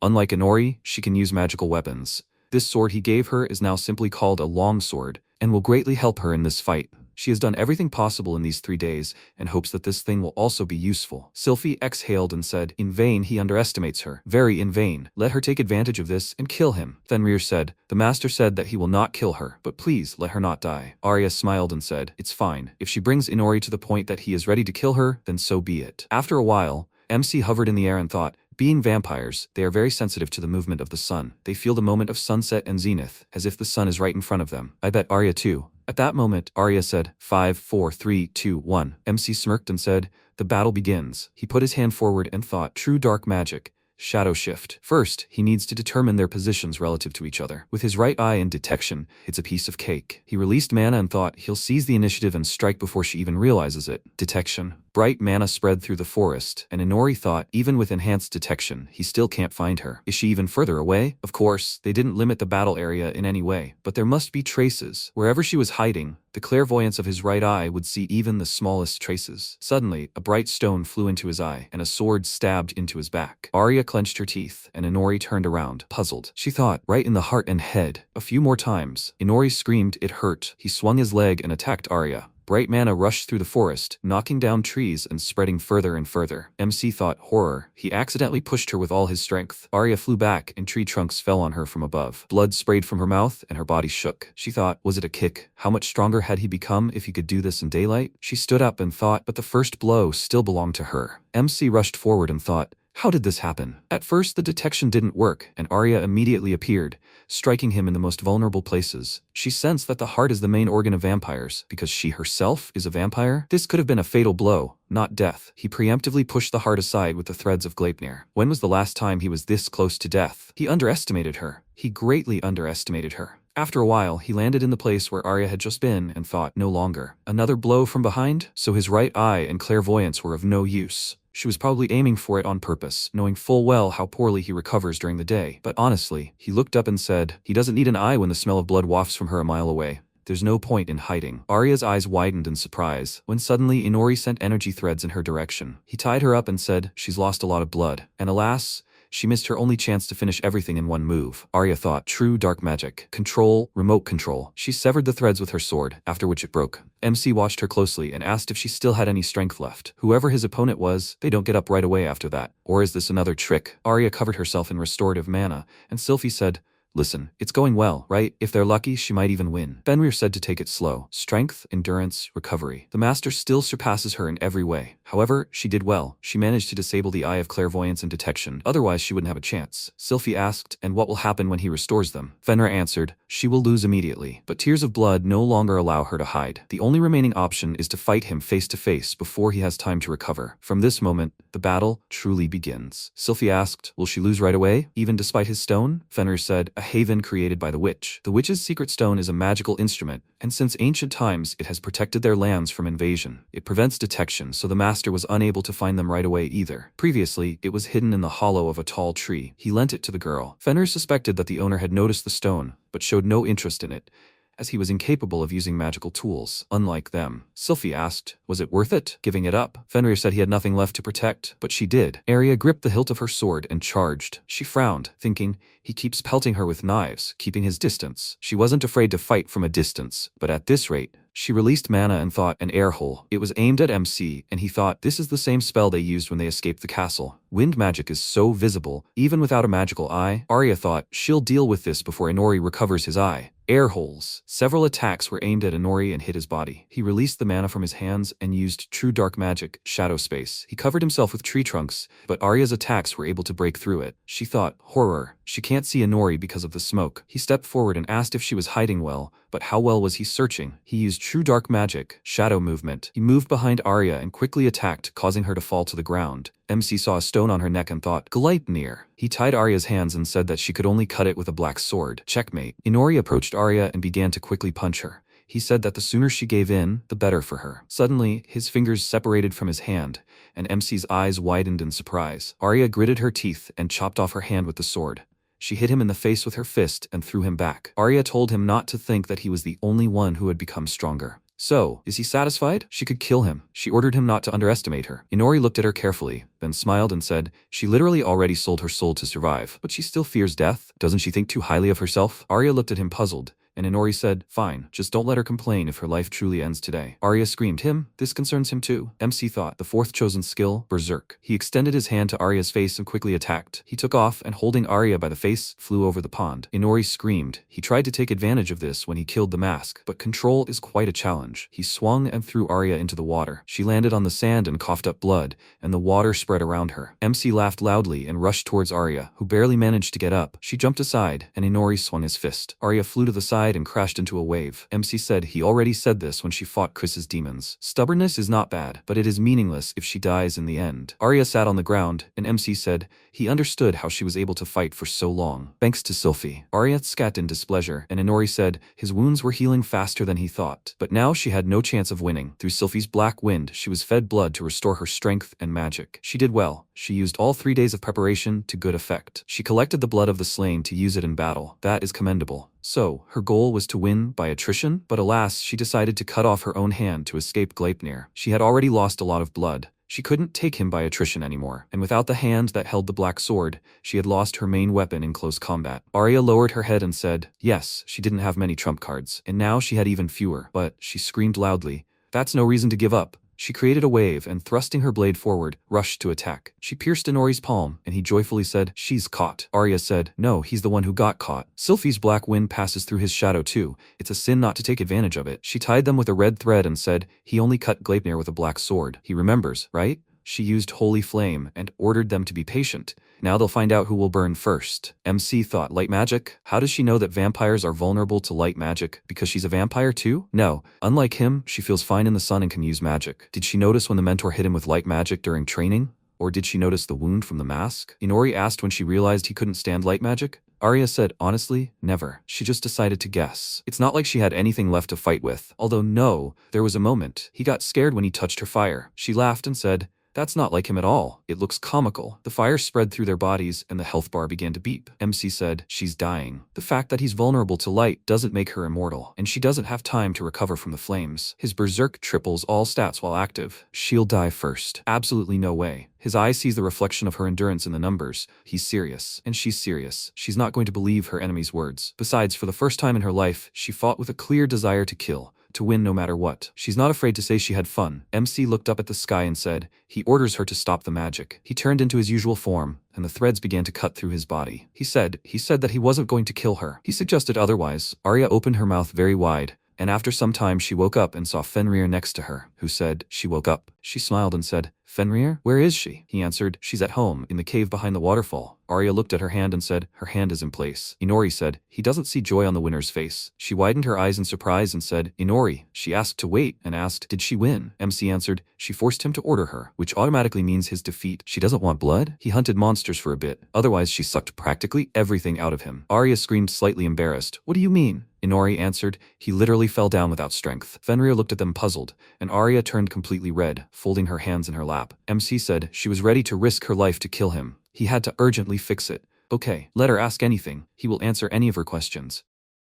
Unlike Inori, she can use magical weapons. This sword he gave her is now simply called a longsword, and will greatly help her in this fight. She has done everything possible in these 3 days, and hopes that this thing will also be useful. Sylphie exhaled and said, in vain he underestimates her. Very in vain. Let her take advantage of this and kill him. Fenrir said, the master said that he will not kill her, but please let her not die. Arya smiled and said, it's fine. If she brings Inori to the point that he is ready to kill her, then so be it. After a while, MC hovered in the air and thought, being vampires, they are very sensitive to the movement of the sun. They feel the moment of sunset and zenith, as if the sun is right in front of them. I bet Arya too. At that moment, Arya said, 5, 4, 3, 2, 1. MC smirked and said, the battle begins. He put his hand forward and thought, true dark magic. Shadow shift. First, he needs to determine their positions relative to each other. With his right eye and detection, it's a piece of cake. He released mana and thought he'll seize the initiative and strike before she even realizes it. Detection. Bright mana spread through the forest, and Inori thought, even with enhanced detection, he still can't find her. Is she even further away? Of course, they didn't limit the battle area in any way, but there must be traces. Wherever she was hiding, the clairvoyance of his right eye would see even the smallest traces. Suddenly, a bright stone flew into his eye, and a sword stabbed into his back. Arya clenched her teeth, and Inori turned around, puzzled. She thought, right in the heart and head. A few more times. Inori screamed, it hurt. He swung his leg and attacked Arya. Bright mana rushed through the forest, knocking down trees and spreading further and further. MC thought, horror. He accidentally pushed her with all his strength. Arya flew back, and tree trunks fell on her from above. Blood sprayed from her mouth, and her body shook. She thought, was it a kick? How much stronger had he become if he could do this in daylight? She stood up and thought, but the first blow still belonged to her. MC rushed forward and thought, how did this happen? At first, the detection didn't work, and Arya immediately appeared, striking him in the most vulnerable places. She sensed that the heart is the main organ of vampires, because she herself is a vampire. This could have been a fatal blow, not death. He preemptively pushed the heart aside with the threads of Gleipnir. When was the last time he was this close to death? He underestimated her. He greatly underestimated her. After a while, he landed in the place where Arya had just been and thought, no longer. Another blow from behind? So his right eye and clairvoyance were of no use. She was probably aiming for it on purpose, knowing full well how poorly he recovers during the day. But honestly, he looked up and said, he doesn't need an eye when the smell of blood wafts from her a mile away. There's no point in hiding. Arya's eyes widened in surprise, when suddenly Inori sent energy threads in her direction. He tied her up and said, she's lost a lot of blood. And alas, She missed her only chance to finish everything in one move. Arya thought, true dark magic. Control, remote control. She severed the threads with her sword, after which it broke. MC watched her closely and asked if she still had any strength left. Whoever his opponent was, they don't get up right away after that. Or is this another trick? Arya covered herself in restorative mana, and Sylphie said, listen, it's going well, right? If they're lucky, she might even win. Fenrir said to take it slow. Strength, endurance, recovery. The master still surpasses her in every way. However, she did well. She managed to disable the Eye of Clairvoyance and Detection. Otherwise, she wouldn't have a chance. Sylphie asked, and what will happen when he restores them? Fenrir answered, she will lose immediately. But tears of blood no longer allow her to hide. The only remaining option is to fight him face to face before he has time to recover. From this moment, the battle truly begins. Sylphie asked, will she lose right away, even despite his stone? Fenrir said, a haven created by the witch. The witch's secret stone is a magical instrument, and since ancient times it has protected their lands from invasion. It prevents detection, so the master was unable to find them right away either. Previously, it was hidden in the hollow of a tall tree. He lent it to the girl. Fenrir suspected that the owner had noticed the stone, but showed no interest in it, as he was incapable of using magical tools, unlike them. Sylphie asked, was it worth it, giving it up? Fenrir said he had nothing left to protect, but she did. Arya gripped the hilt of her sword and charged. She frowned, thinking, he keeps pelting her with knives, keeping his distance. She wasn't afraid to fight from a distance, but at this rate, she released mana and thought, an air hole. It was aimed at MC, and he thought, this is the same spell they used when they escaped the castle. Wind magic is so visible, even without a magical eye. Arya thought, she'll deal with this before Inori recovers his eye. Air holes. Several attacks were aimed at Inori and hit his body. He released the mana from his hands and used true dark magic, shadow space. He covered himself with tree trunks, but Arya's attacks were able to break through it. She thought, horror. She can't see Inori because of the smoke. He stepped forward and asked if she was hiding well, but how well was he searching? He used true dark magic, shadow movement. He moved behind Arya and quickly attacked, causing her to fall to the ground. MC saw a stone on her neck and thought, Gleipnir. He tied Arya's hands and said that she could only cut it with a black sword. Checkmate. Inori approached Arya and began to quickly punch her. He said that the sooner she gave in, the better for her. Suddenly, his fingers separated from his hand, and MC's eyes widened in surprise. Arya gritted her teeth and chopped off her hand with the sword. She hit him in the face with her fist and threw him back. Arya told him not to think that he was the only one who had become stronger. So, is he satisfied? She could kill him. She ordered him not to underestimate her. Inori looked at her carefully, then smiled and said, she literally already sold her soul to survive, but she still fears death. Doesn't she think too highly of herself? Arya looked at him puzzled, and Inori said, fine, just don't let her complain if her life truly ends today. Arya screamed, this concerns him too. MC thought, the fourth chosen skill, Berserk. He extended his hand to Arya's face and quickly attacked. He took off and holding Arya by the face, flew over the pond. Inori screamed. He tried to take advantage of this when he killed the mask, but control is quite a challenge. He swung and threw Arya into the water. She landed on the sand and coughed up blood, and the water spread around her. MC laughed loudly and rushed towards Arya, who barely managed to get up. She jumped aside, and Inori swung his fist. Arya flew to the side and crashed into a wave. MC said he already said this when she fought Chris's demons. Stubbornness is not bad, but it is meaningless if she dies in the end. Arya sat on the ground, and MC said he understood how she was able to fight for so long. Thanks to Sylphie. Arya scat in displeasure, and Inori said his wounds were healing faster than he thought. But now she had no chance of winning. Through Sylphie's black wind, she was fed blood to restore her strength and magic. She did well. She used all 3 days of preparation to good effect. She collected the blood of the slain to use it in battle. That is commendable. So, her goal was to win by attrition, but alas, she decided to cut off her own hand to escape Gleipnir. She had already lost a lot of blood. She couldn't take him by attrition anymore, and without the hand that held the black sword, she had lost her main weapon in close combat. Arya lowered her head and said, yes, she didn't have many trump cards, and now she had even fewer, but she screamed loudly, that's no reason to give up. She created a wave and, thrusting her blade forward, rushed to attack. She pierced Inori's palm, and he joyfully said, she's caught. Arya said, no, he's the one who got caught. Sylphie's black wind passes through his shadow too. It's a sin not to take advantage of it. She tied them with a red thread and said, he only cut Gleipnir with a black sword. He remembers, right? She used holy flame and ordered them to be patient. Now they'll find out who will burn first. MC thought, light magic? How does she know that vampires are vulnerable to light magic? Because she's a vampire too? No. Unlike him, she feels fine in the sun and can use magic. Did she notice when the mentor hit him with light magic during training? Or did she notice the wound from the mask? Inori asked when she realized he couldn't stand light magic. Arya said, honestly, never. She just decided to guess. It's not like she had anything left to fight with. Although no, there was a moment. He got scared when he touched her fire. She laughed and said, That's not like him at all. It looks comical. The fire spread through their bodies and the health bar began to beep. MC said, she's dying. The fact that he's vulnerable to light doesn't make her immortal, and she doesn't have time to recover from the flames. His berserk triples all stats while active. She'll die first. Absolutely no way. His eye sees the reflection of her endurance in the numbers. He's serious, and she's serious. She's not going to believe her enemy's words. Besides, for the first time in her life, she fought with a clear desire to kill, to win no matter what. She's not afraid to say she had fun. MC looked up at the sky and said, he orders her to stop the magic. He turned into his usual form, and the threads began to cut through his body. He said that he wasn't going to kill her. He suggested otherwise. Arya opened her mouth very wide, and after some time she woke up and saw Fenrir next to her, who said she woke up. She smiled and said, Fenrir, where is she? He answered, she's at home, in the cave behind the waterfall. Arya looked at her hand and said, her hand is in place. Inori said, he doesn't see joy on the winner's face. She widened her eyes in surprise and said, Inori. She asked to wait and asked, did she win? MC answered, she forced him to order her, which automatically means his defeat. She doesn't want blood? He hunted monsters for a bit, otherwise she sucked practically everything out of him. Arya screamed, slightly embarrassed. What do you mean? Inori answered, he literally fell down without strength. Fenrir looked at them puzzled, and Arya turned completely red, folding her hands in her lap. MC said she was ready to risk her life to kill him. He had to urgently fix it. Okay, let her ask anything. He will answer any of her questions.